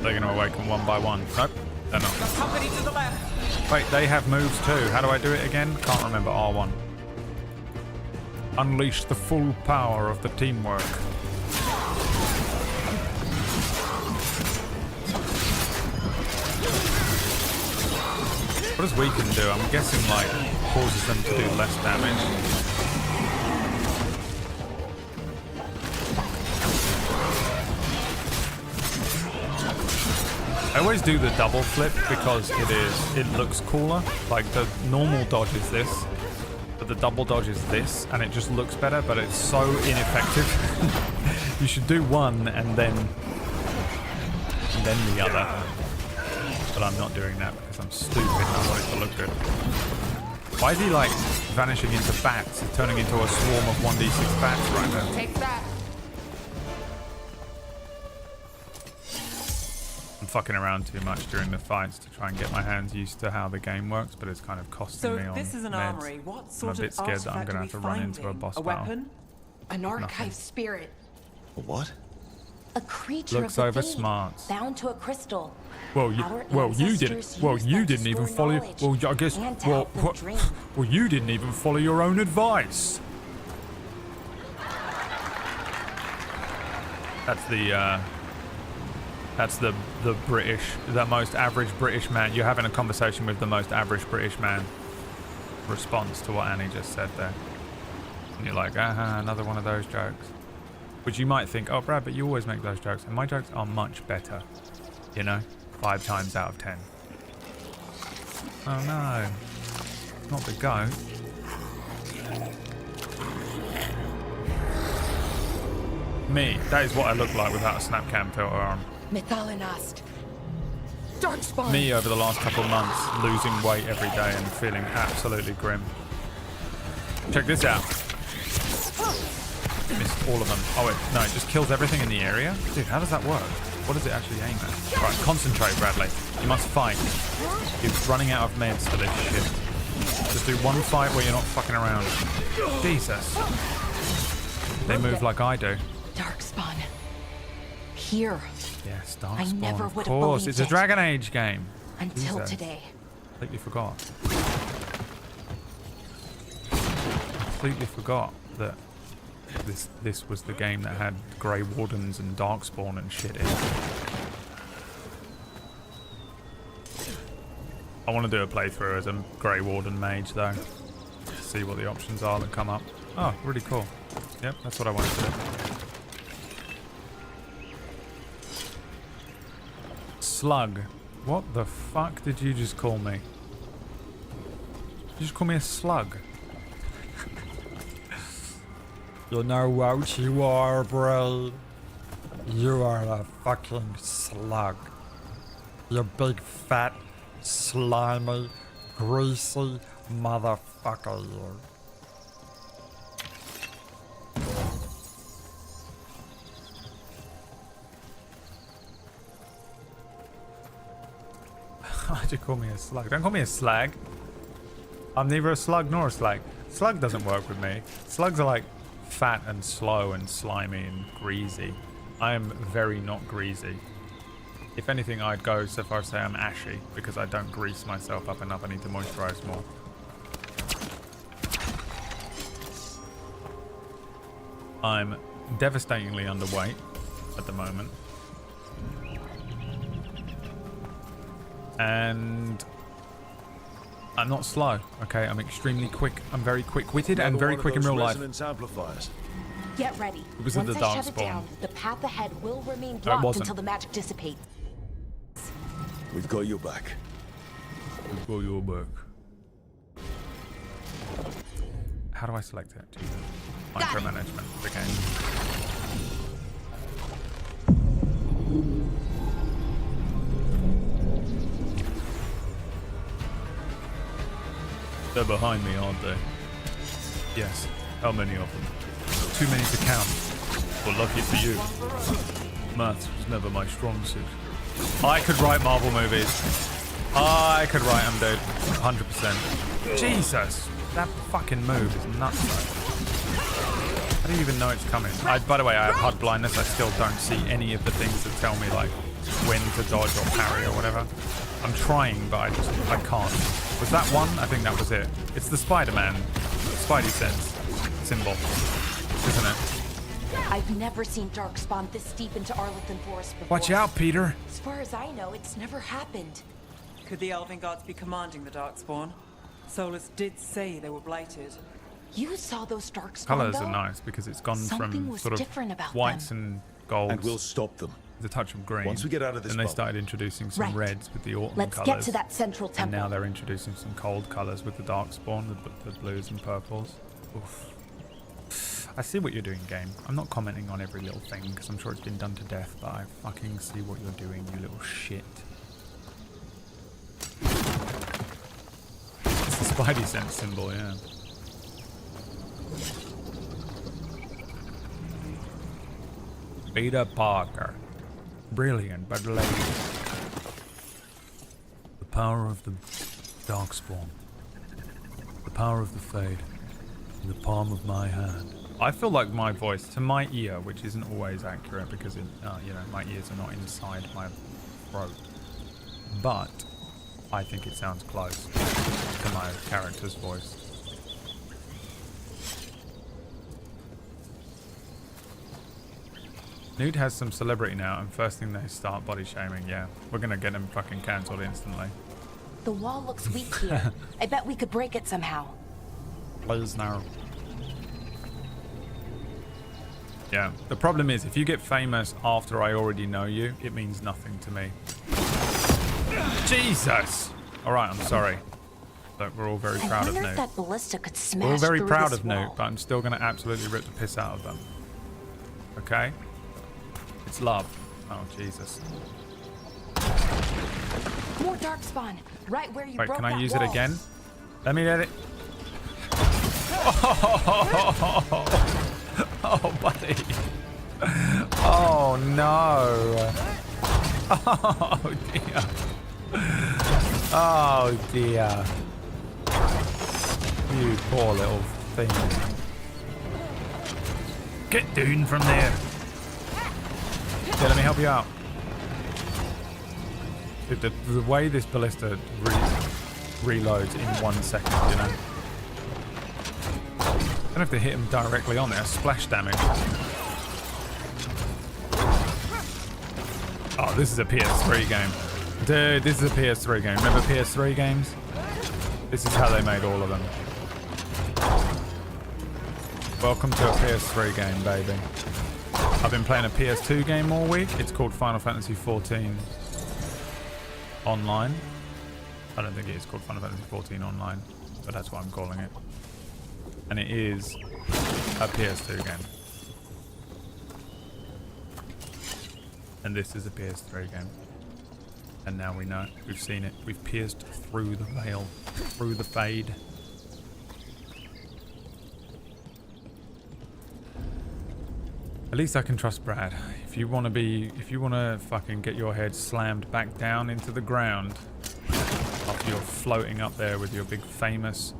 They're going to awaken one by one. Nope. They're not. Company to the left. Wait, they have moves too. How do I do it again? Can't remember. R1. Unleash the full power of the teamwork. What does weaken do? I'm guessing like causes them to do less damage. I always do the double flip because it looks cooler. Like the normal dodge is this, but the double dodge is this, and it just looks better, but it's so ineffective. You should do one and then the other. But I'm not doing that because I'm stupid and I want it to look good. Why is he like vanishing into bats? He's turning into a swarm of 1d6 bats right now. Take that. I'm fucking around too much during the fights to try and get my hands used to how the game works, but it's kind of costing me on this is an meds. armory. What sort I'm a bit scared that I'm going to have to run into a boss battle. Weapon? An archive spirit. A what? A creature Looks of the over deep, smart. bound to a crystal. Well, you didn't even follow. Well, I guess. Well, you didn't even follow your own advice. That's the British, the most average British man. You're having a conversation with the most average British man. Response to what Annie just said there, and you're like, another one of those jokes. Which you might think, oh, Brad, but you always make those jokes, and my jokes are much better. You know, 5 times out of 10. Oh no, not the goat. Me, that is what I look like without a snapcam filter on. Methalinast. Darkspawn. Me over the last couple of months, losing weight every day and feeling absolutely grim. Check this out. Missed all of them. Oh wait, no, it just kills everything in the area? Dude, how does that work? What does it actually aim at? Right, concentrate, Bradley. You must fight. You're running out of meds for this shit. Just do one fight where you're not fucking around. Jesus. They move like I do. Darkspawn. Here. Yes, Darkspawn. I never would have Of course, believed it's a it. Dragon Age game. Until Jesus. today. Completely forgot. Completely forgot that this was the game that had Grey Wardens and Darkspawn and shit in it. I want to do a playthrough as a Grey Warden mage though. See what the options are that come up. Oh, really cool. Yep, that's what I wanted to do. Slug. What the fuck did you just call me? Did you just call me a slug? You know what you are, bro? You are a fucking slug. You big fat, slimy, greasy motherfucker, you. Why'd you call me a slug? Don't call me a slag. I'm neither a slug nor a slag. Slug doesn't work with me. Slugs are like fat and slow and slimy and greasy. I am very not greasy. If anything, I'd go so far as to say I'm ashy because I don't grease myself up enough. I need to moisturize more. I'm devastatingly underweight at the moment. And I'm not slow, okay? I'm extremely quick. I'm very quick-witted and very quick in real life. Amplifiers. Get ready. It was Once in the I dark shut it spawn. down, the path ahead will remain No, it blocked wasn't. until the magic dissipates. We've got your back. We've got your back. How do I select it? Jesus. Micromanagement of the game. They're behind me, aren't they? Yes. How many of them? Too many to count. Well, lucky for you. Maths was never my strong suit. I could write Marvel movies. I could write them, dude. 100%. Jesus. That fucking move is nuts, though. I didn't even know it's coming. By the way, I have HUD blindness. I still don't see any of the things that tell me, like, when to dodge or parry or whatever. I'm trying, but I can't. Was that one? I think that was it. It's the Spider-Man, Spidey sense symbol, isn't it? I've never seen Darkspawn this deep into Arlington Forest before. Watch out, Peter. As far as I know, it's never happened. Could the Elven gods be commanding the Darkspawn? Solus did say they were blighted. You saw those Darkspawn, Colors though? are nice because it's gone Something from was sort of different about whites them. and golds. And we'll stop them. The touch of green. Once we get out of this and they bubble. started introducing some Right. reds with the autumn Let's colors. get to that central And temple. now they're introducing some cold colors with the Darkspawn, the blues and purples. Oof. I see what you're doing, game. I'm not commenting on every little thing because I'm sure it's been done to death, but I fucking see what you're doing, you little shit. It's the Spidey sense symbol, yeah. Peter Parker. Brilliant, but late. The power of the Darkspawn. The power of the Fade. In the palm of my hand. I feel like my voice, to my ear, which isn't always accurate because it, you know, my ears are not inside my throat, but I think it sounds close to my character's voice. Nude has some celebrity now, and first thing they start body shaming. Yeah, we're gonna get him fucking cancelled instantly. The wall looks weak here. I bet we could break it somehow. Please now. Yeah, the problem is if you get famous after I already know you, it means nothing to me. Jesus! Alright, I'm sorry. Look, we're all very proud of I wonder Newt. if that ballista could smash We're all very through proud this of wall. Newt, but I'm still going to absolutely rip the piss out of them. Okay? It's love. Oh, Jesus. More Darkspawn, right where you Wait, broke can I that use wall. it again? Let me get it. Oh, buddy. Oh, no. Oh, dear. Oh, dear. You poor little thing. Get down from there. Yeah, let me help you out. Dude, the way this ballista reloads in 1 second, you know. I don't have to hit him directly on there. Splash damage. Oh, this is a PS3 game. Dude, this is a PS3 game. Remember PS3 games? This is how they made all of them. Welcome to a PS3 game, baby. I've been playing a PS2 game all week. It's called Final Fantasy XIV Online. I don't think it is called Final Fantasy XIV Online, but that's what I'm calling it. And it is a PS2 game. And this is a PS3 game. And now we know. We've seen it. We've pierced through the veil. Through the fade. At least I can trust Brad. If you want to fucking get your head slammed back down into the ground after you're floating up there with your big famous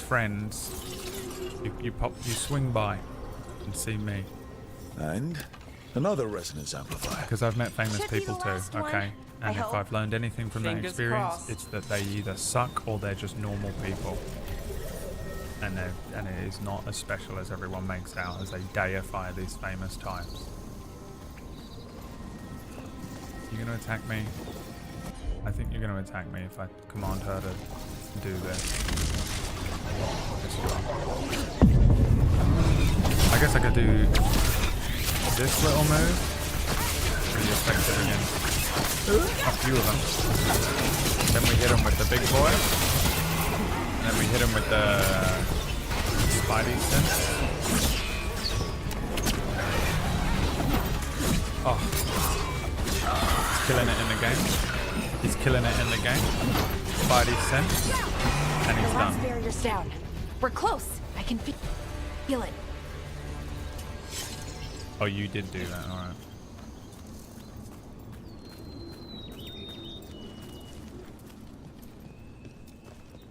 friends, You swing by and see me. And another resonance amplifier. Because I've met famous Should be people the too, last one, okay? And I if hope. I've learned anything from that Fingers experience, crossed. it's that they either suck or they're just normal people. And it is not as special as everyone makes out, as they deify these famous types. You gonna attack me? I think you're gonna attack me if I command her to do this. Yes, you are. I guess I could do this little move. Really effective again. A few of them. Then we hit him with the big boy. And then we hit him with the Spidey sense. Oh. He's killing it in the game. He's killing it in the game. Spidey sense. And he's The last done. barrier's down. We're close. I can feel it. Oh, you did do that, alright.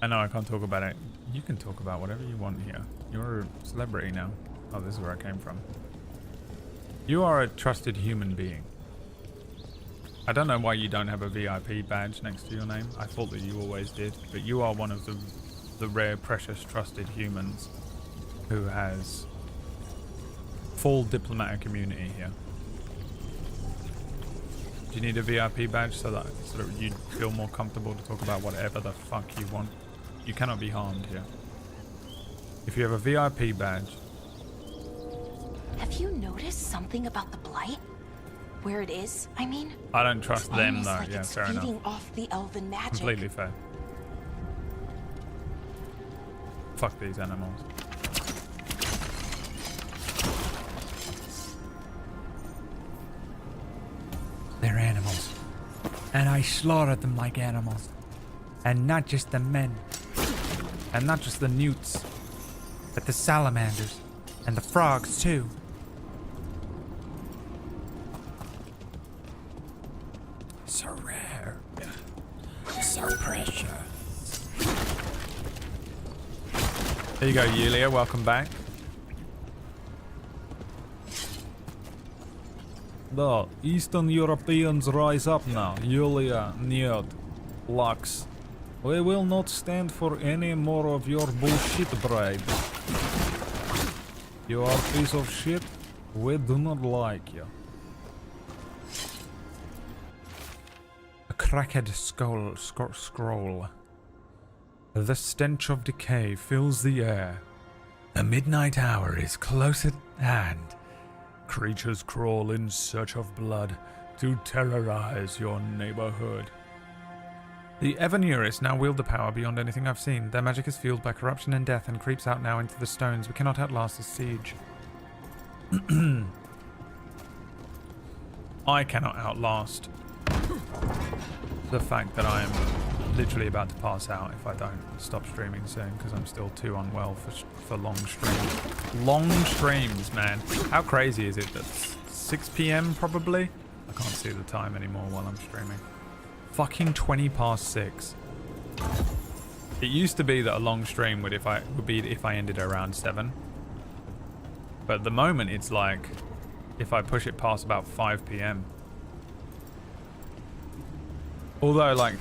I know I can't talk about it. You can talk about whatever you want here. You're a celebrity now. Oh, this is where I came from. You are a trusted human being. I don't know why you don't have a VIP badge next to your name. I thought that you always did. But you are one of the rare, precious, trusted humans who has full diplomatic immunity here. Do you need a VIP badge so that you feel more comfortable to talk about whatever the fuck you want? You cannot be harmed here. If you have a VIP badge... Have you noticed something about the blight? Where it is, I mean? I don't trust It's them almost though, like yeah, it's fair enough. feeding off the elven magic. Completely fair. Fuck these animals. They're animals. And I slaughtered them like animals. And not just the men. And not just the newts. But the salamanders. And the frogs too. So rare. So precious. There you go, Yulia, welcome back. The Eastern Europeans rise up now. Yulia, Nerd, Lux. We will not stand for any more of your bullshit, bride. You are a piece of shit. We do not like you. A cracked scroll. The stench of decay fills the air. The midnight hour is close at hand. Creatures crawl in search of blood to terrorize your neighborhood. The Evanurists now wield the power beyond anything I've seen. Their magic is fueled by corruption and death and creeps out now into the stones. We cannot outlast this siege. I cannot outlast the fact that I am literally about to pass out if I don't stop streaming soon, because I'm still too unwell for long streams. Long streams, man. How crazy is it that 6 p.m. probably? I can't see the time anymore while I'm streaming. Fucking 20 past 6. It used to be that a long stream would be if I ended around 7. But at the moment it's like if I push it past about 5 p.m. Although, like,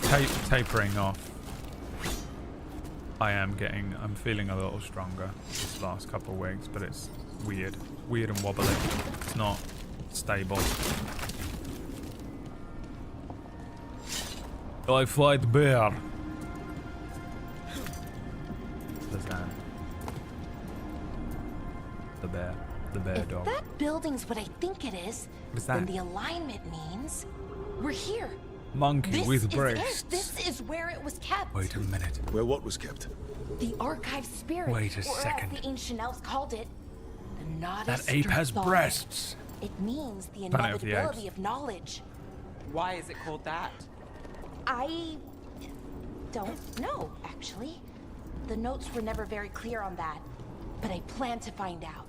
tapering off, I'm feeling a little stronger this last couple of weeks, but it's weird and wobbly. It's not stable. I fight bear. What's that? The bear If dog. that building's what I think it is, What's then that? the alignment means we're here. Monkey This with is breasts. it. This is where it was kept. Wait a minute. Where what was kept? The archive spirit. Wait a or second. as the ancient elves called it, the Nada That ape has Struthae. breasts. It means the Planet of the inevitability Apes. of knowledge. Why is it called that? I don't know, actually. The notes were never very clear on that, but I plan to find out.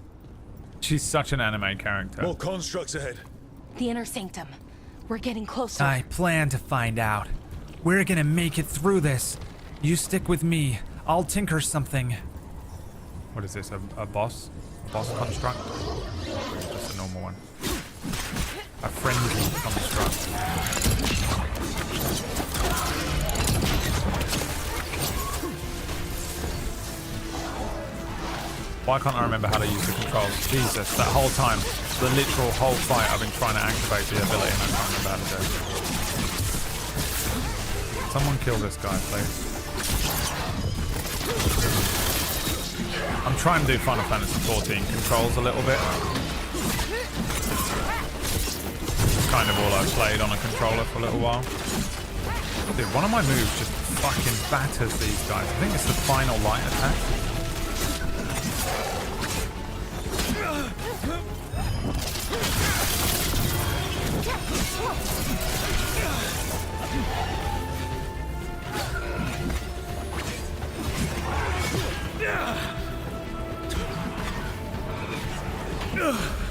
She's such an anime character. More constructs ahead. The inner sanctum. We're getting closer. I plan to find out. We're gonna make it through this. You stick with me. I'll tinker something. What is this? A boss? A boss construct? Or just a normal one? A friendly construct. Why can't I remember how to use the controls? Jesus, that whole time, the literal whole fight, I've been trying to activate the ability and I can't remember how to do it. Someone kill this guy, please. I'm trying to do Final Fantasy 14 controls a little bit. It's kind of all I've played on a controller for a little while. Dude, one of my moves just fucking batters these guys. I think it's the final light attack.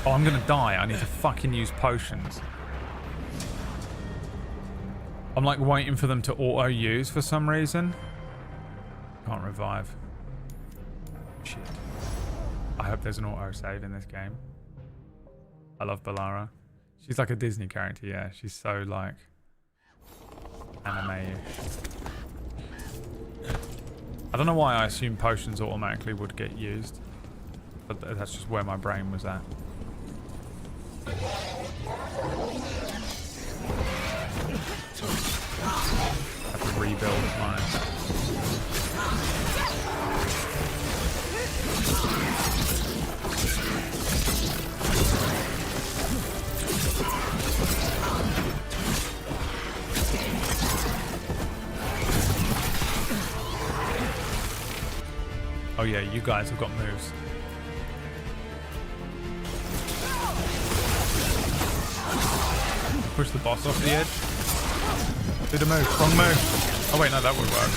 Oh, I'm gonna die. I need to fucking use potions. I'm like waiting for them to auto-use for some reason. Can't revive. Shit. I hope there's an auto-save in this game. I love Balara. She's like a Disney character, yeah. She's so like anime-ish. I don't know why I assume potions automatically would get used. But that's just where my brain was at. Have to rebuild mine. Oh yeah, you guys have got moves. Push the boss off the edge. Do the move. Wrong move. Oh wait, no, that would work.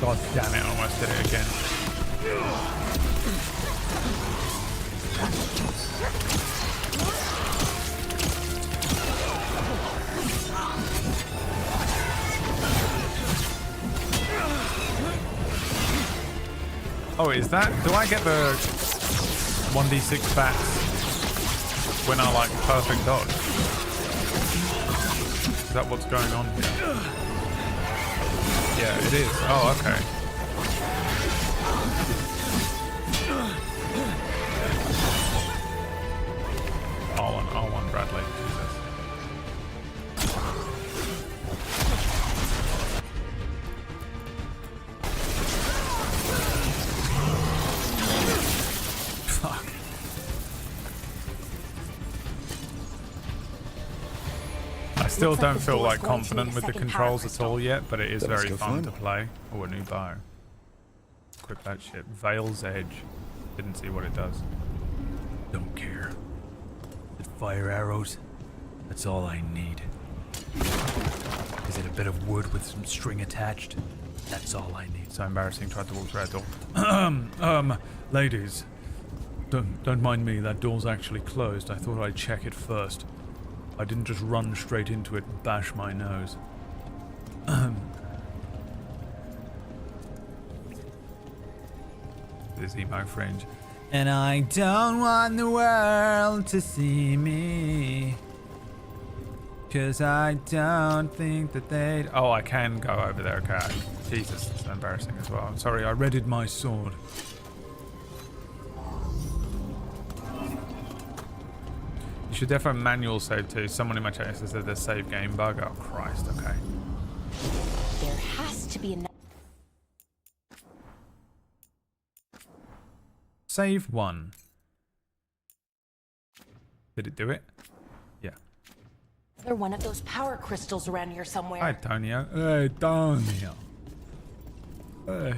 God damn it, I almost did it again. Oh, is that... Do I get the 1d6 bats when I like perfect dodge? Is that what's going on here? Yeah, it is. Oh, okay. R1 Bradley. Jesus. Fuck. I still don't feel like confident with the controls at all yet, but it is very fun to play. Oh, a new bow. Equip that shit. Veil's Edge. Didn't see what it does. Don't care. With fire arrows, that's all I need. Is it a bit of wood with some string attached? That's all I need. So embarrassing. Tried to walk through that door. Ladies, don't mind me. That door's actually closed. I thought I'd check it first. I didn't just run straight into it and bash my nose. This emo fringe. And I don't want the world to see me, 'cause I don't think that they'd... Oh, I can go over there, okay. Jesus, it's embarrassing as well. I'm sorry, I readied my sword. You should definitely manual save too. Someone in my chat says there's a save game bug. Oh Christ, okay. There has to be a... Save 1. Did it do it? Yeah. There's one of those power crystals around here somewhere. Hi, Tonio. Hey, Tonio. Hey.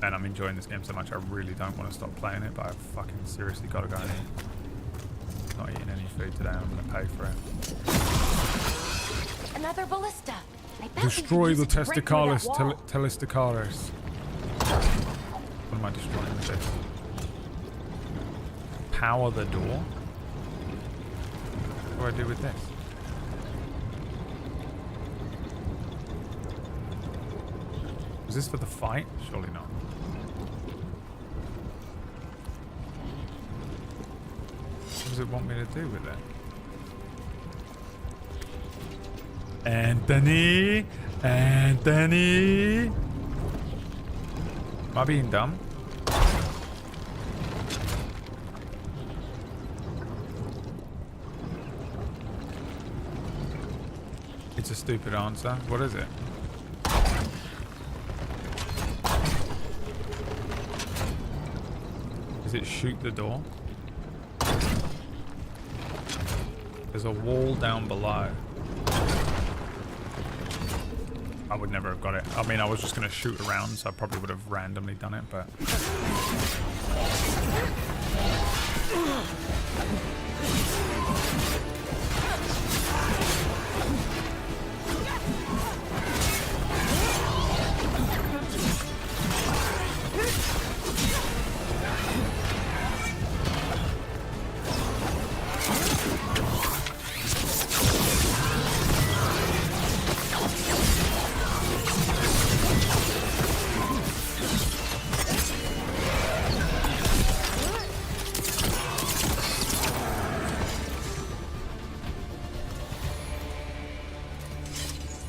Man, I'm enjoying this game so much, I really don't want to stop playing it, but I've fucking seriously got to go and eat. Not eating any food today, I'm going to pay for it. Another ballista. Destroy the testicalis, testicalis. What am I destroying with this? Power the door? What do I do with this? Is this for the fight? Surely not. What does it want me to do with it? Anthony! Anthony! Am I being dumb? It's a stupid answer. What is it? Does it shoot the door? There's a wall down below. I would never have got it. I mean, I was just going to shoot around, so I probably would have randomly done it, but...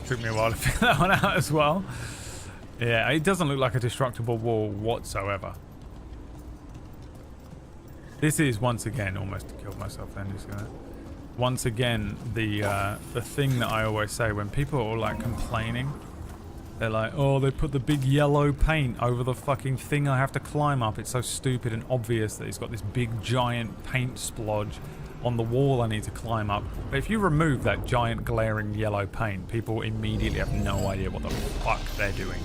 Took me a while to figure that one out as well. Yeah, it doesn't look like a destructible wall whatsoever. This is once again almost killed myself then. Just gonna, once again, the thing that I always say when people are like complaining, they're like, oh, they put the big yellow paint over the fucking thing I have to climb up. It's so stupid and obvious that it's got this big giant paint splodge on the wall I need to climb up. But if you remove that giant glaring yellow paint, people immediately have no idea what the fuck they're doing.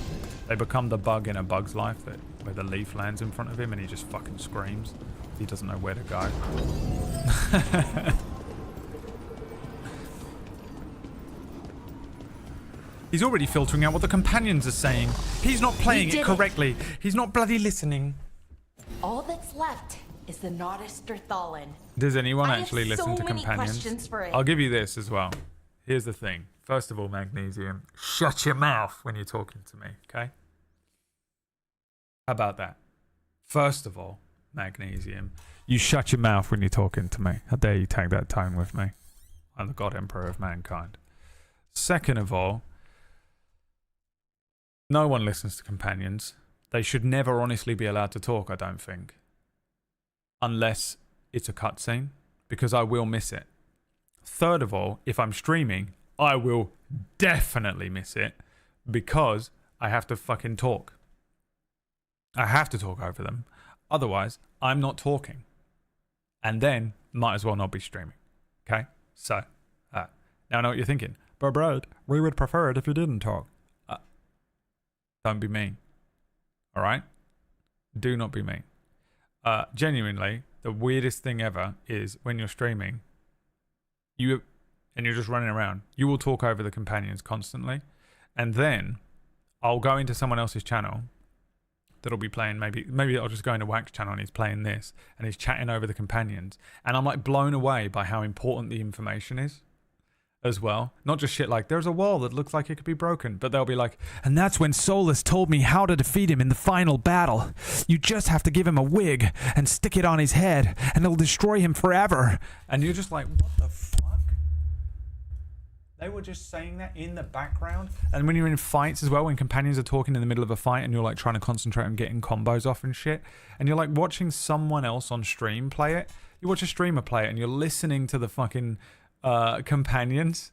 They become the bug in A Bug's Life that where the leaf lands in front of him and he just fucking screams. He doesn't know where to go. He's already filtering out what the companions are saying. He's not playing it correctly. He's not bloody listening. All that's left is the Naughtister Thalin. Does anyone actually listen to companions? For it. I'll give you this as well. Here's the thing. First of all, Magnesium, shut your mouth when you're talking to me, okay? How about that? First of all, Magnesium, you shut your mouth when you're talking to me. How dare you take that tone with me? I'm the God Emperor of mankind. Second of all, no one listens to companions. They should never honestly be allowed to talk, I don't think. Unless it's a cutscene, because I will miss it. Third of all, if I'm streaming, I will definitely miss it because I have to fucking talk. I have to talk over them. Otherwise, I'm not talking. And then, might as well not be streaming. Okay? So, now I know what you're thinking. But Brad, we would prefer it if you didn't talk. Don't be mean. Alright? Do not be mean. Genuinely, the weirdest thing ever is when you're streaming, and you're just running around, you will talk over the companions constantly, and then I'll go into someone else's channel that'll be playing, maybe I'll just go into Wax's channel and he's playing this, and he's chatting over the companions, and I'm like blown away by how important the information is as well. Not just shit like, there's a wall that looks like it could be broken, but they'll be like, and that's when Solus told me how to defeat him in the final battle. You just have to give him a wig and stick it on his head, and it'll destroy him forever. And you're just like, what the fuck? They were just saying that in the background. And when you're in fights as well, when companions are talking in the middle of a fight and you're like trying to concentrate on getting combos off and shit, and you're like watching someone else on stream play it, you watch a streamer play it and you're listening to the fucking companions,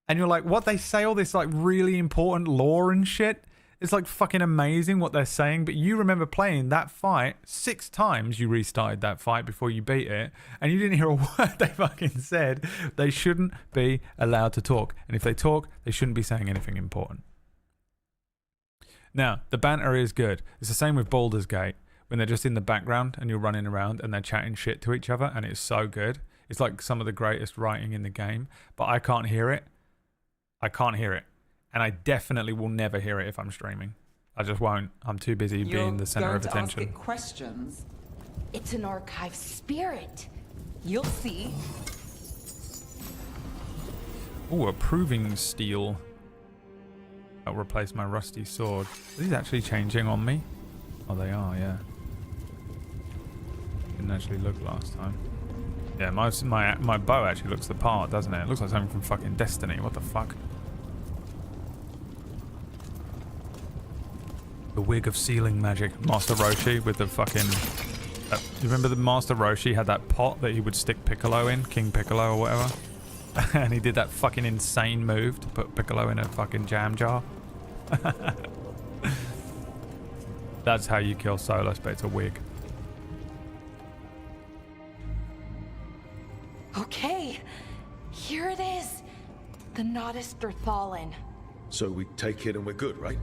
and you're like, what, they say all this like really important lore and shit. It's like fucking amazing what they're saying, but you remember playing that fight 6 times. You restarted that fight before you beat it, and you didn't hear a word they fucking said. They shouldn't be allowed to talk, and if they talk, they shouldn't be saying anything important. Now, the banter is good. It's the same with Baldur's Gate, when they're just in the background and you're running around and they're chatting shit to each other, and it's so good. It's like some of the greatest writing in the game, but I can't hear it. I can't hear it. And I definitely will never hear it if I'm streaming. I just won't. I'm too busy being the center of attention. Ask it questions. It's an archive spirit. You'll see. Ooh, a proving steel. That'll replace my rusty sword. Are these actually changing on me? Oh, they are, yeah. Didn't actually look last time. Yeah, my bow actually looks the part, doesn't it? It looks like something from fucking Destiny. What the fuck? The wig of sealing magic. Master Roshi with the fucking... you remember the Master Roshi had that pot that he would stick Piccolo in? King Piccolo or whatever? And he did that fucking insane move to put Piccolo in a fucking jam jar. That's how you kill Solus, but it's a wig. Okay, here it is. The Nodus Thalin. So we take it and we're good, right?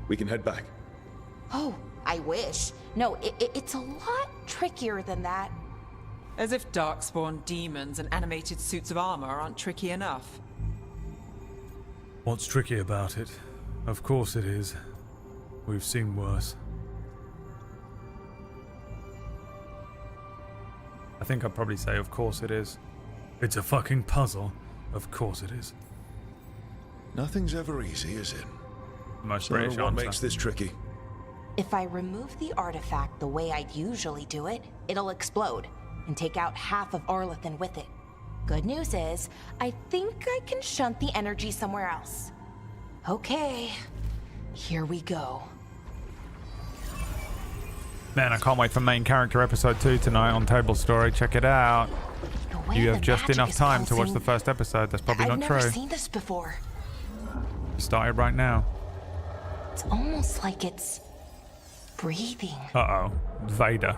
We can head back. Oh, I wish. No, it's a lot trickier than that. As if darkspawn demons and animated suits of armor aren't tricky enough. What's tricky about it? Of course it is. We've seen worse. I think I'd probably say, of course it is. It's a fucking puzzle. Of course it is. Nothing's ever easy, is it? Most so British what answer. makes this tricky? If I remove the artifact the way I'd usually do it, it'll explode and take out half of Arlethan with it. Good news is, I think I can shunt the energy somewhere else. Okay, here we go. Man, I can't wait for main character episode 2 tonight on Table Story. Check it out. You have just enough time to watch the first episode. That's probably not true. I've never seen this before. Started right now. It's almost like it's breathing. Uh-oh. Vader.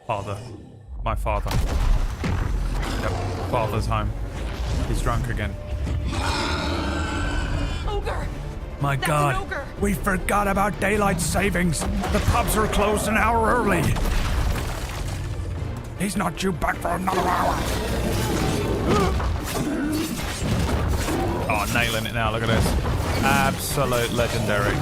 Father. My father. Yep. Father's home. He's drunk again. Ogre! My That's God, an ogre. we forgot about daylight savings. The pubs are closed an hour early. He's not due back for another hour. Oh, nailing it now. Look at this. Absolute legendary.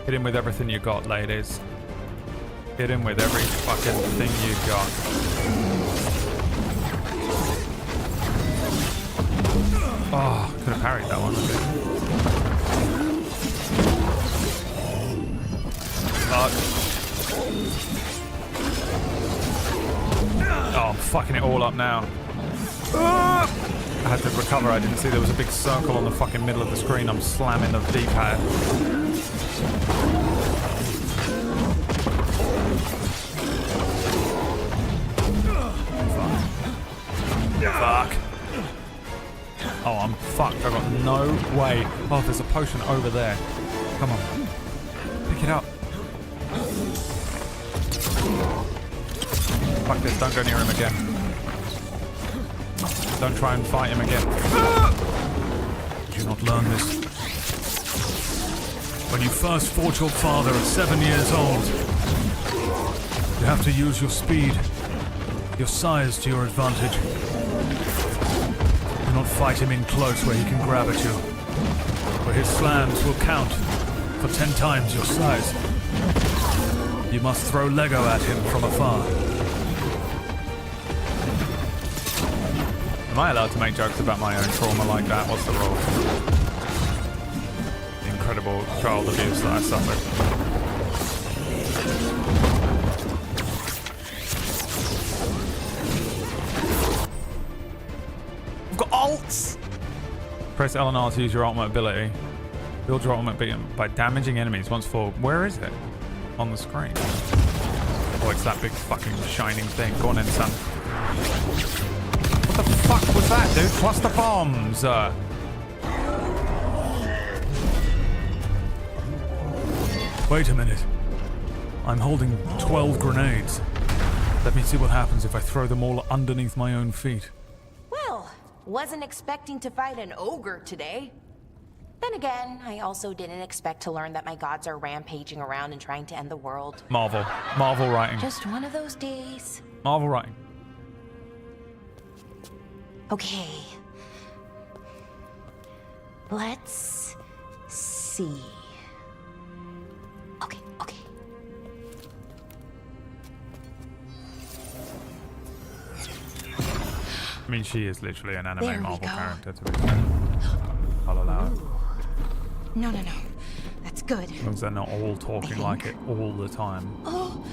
Hit him with everything you got, ladies. Hit him with every fucking thing you got. Oh, could have parried that one. Oh, I'm fucking it all up now. I had to recover. I didn't see there was a big circle on the fucking middle of the screen. I'm slamming the D-pad. Fuck. Oh, I'm fucked. I've got no way. Oh, there's a potion over there. Come on. Pick it up. Fuck this. Don't go near him again. Don't try and fight him again. Did you not learn this? When you first fought your father at 7 years old, you have to use your speed, your size to your advantage. Do not fight him in close where he can grab at you, for his slams will count for 10 times your size. You must throw Lego at him from afar. Am I allowed to make jokes about my own trauma like that? What's the rule? The incredible child abuse that I suffered. I've got ults! Press L and R to use your ultimate ability. Build your ultimate ability by damaging enemies once for... Where is it? On the screen. Oh, it's that big fucking shining thing. Go on in, son. What the fuck was that, dude? Cluster bombs! Wait a minute. I'm holding 12 grenades. Let me see what happens if I throw them all underneath my own feet. Well, wasn't expecting to fight an ogre today. Then again, I also didn't expect to learn that my gods are rampaging around and trying to end the world. Marvel. Marvel writing. Just one of those days. Marvel writing. Okay. Let's see. Okay. I mean, she is literally an There anime we Marvel go. character, to be fair. I'll allow it. No. That's good. As long as they're not all talking like it all the time. Oh,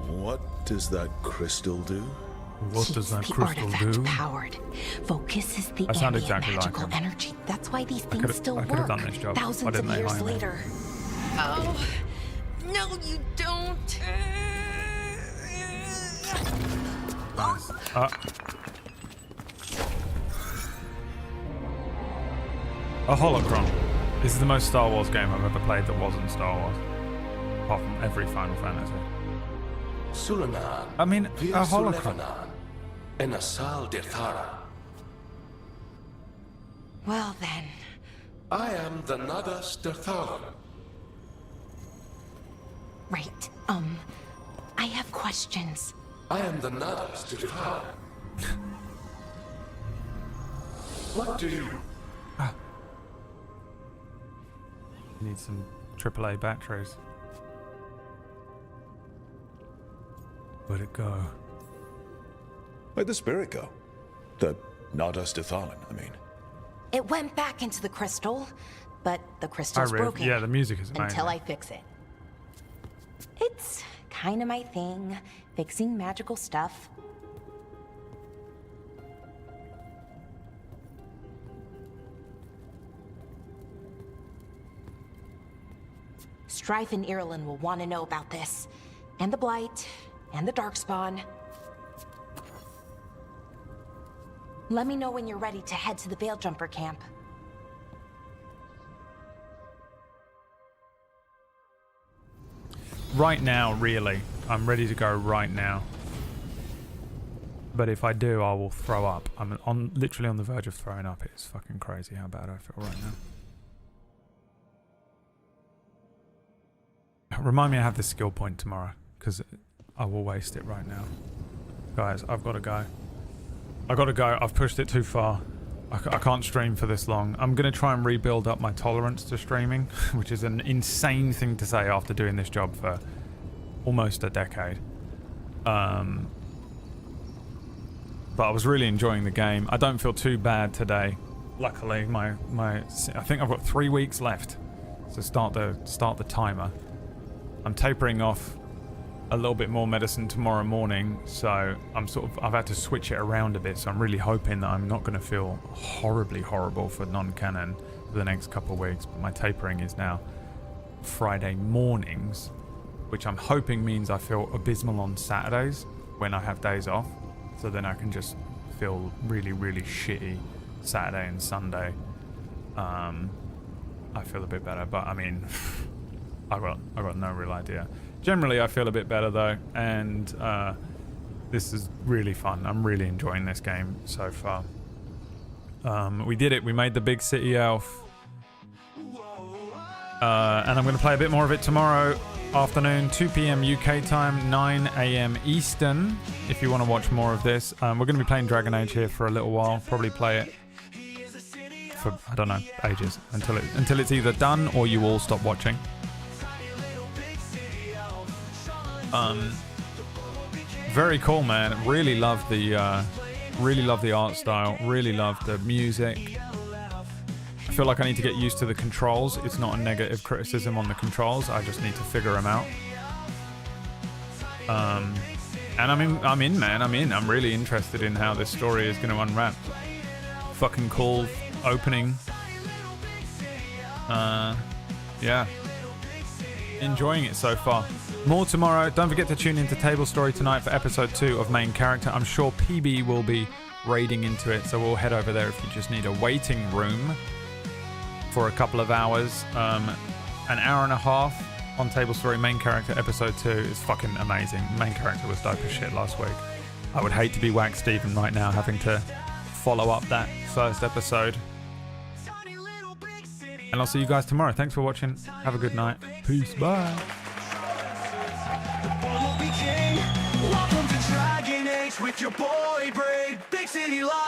What does that crystal do? What does that the crystal artifact do? powered. Focuses the I sound ambient exactly like magical him. energy. That's why these things could've- still I work. could've done this job. Why Thousands didn't of they years hire me? later. Oh, no, you don't. Nice. A holocron. This is the most Star Wars game I've ever played that wasn't Star Wars. Apart from every Final Fantasy. Sulanan. I mean, a holocron. And Asal Dirthara. Well then. I am the Nadas Dirthara. Right. I have questions. I am the Nadas Dirthara. What do you... Need some AAA batteries. Where'd it go? Where'd the spirit go? The Nadas Dithalan, I mean. It went back into the crystal, but the crystal's broken. Yeah, the music is amazing. Until I fix it. It's kind of my thing, fixing magical stuff. Strife and Irulan will want to know about this. And the Blight, and the Darkspawn. Let me know when you're ready to head to the Veil Jumper camp. Right now, really. I'm ready to go right now. But if I do, I will throw up. I'm literally on the verge of throwing up. It's fucking crazy how bad I feel right now. Remind me I have this skill point tomorrow, because I will waste it right now. Guys, I've got to go. I got to go. I've pushed it too far. I can't stream for this long. I'm going to try and rebuild up my tolerance to streaming, which is an insane thing to say after doing this job for almost a decade. But I was really enjoying the game. I don't feel too bad today. Luckily, I think I've got 3 weeks left to start the timer. I'm tapering off a little bit more medicine tomorrow morning, so I've had to switch it around a bit, so I'm really hoping that I'm not going to feel horribly horrible for non-canon for the next couple of weeks. But my tapering is now Friday mornings, which I'm hoping means I feel abysmal on Saturdays when I have days off, so then I can just feel really, really shitty Saturday and Sunday. I feel a bit better, but I mean, I got no real idea. Generally, I feel a bit better though, and this is really fun. I'm really enjoying this game so far. We did it. We made the big city elf, and I'm going to play a bit more of it tomorrow afternoon, 2 p.m. UK time, 9 a.m. Eastern. If you want to watch more of this, we're going to be playing Dragon Age here for a little while. Probably play it for, I don't know, ages until it's either done or you all stop watching. Very cool, man. Really love the art style. Really love the music. I feel like I need to get used to the controls. It's not a negative criticism on the controls. I just need to figure them out. And I'm in, man. I'm really interested in how this story is going to unwrap. Fucking cool opening. Yeah. Enjoying it so far. More tomorrow. Don't forget to tune into Table Story tonight for episode 2 of Main Character. I'm sure PB will be raiding into it, so we'll head over there if you just need a waiting room for a couple of hours. An hour and a half on Table Story Main Character episode 2 is fucking amazing. Main Character was dope as shit last week. I would hate to be Wax Steven right now having to follow up that first episode. And I'll see you guys tomorrow. Thanks for watching. Have a good night. Peace. Bye. Welcome to Dragon Age with your boy Braid. Big city life.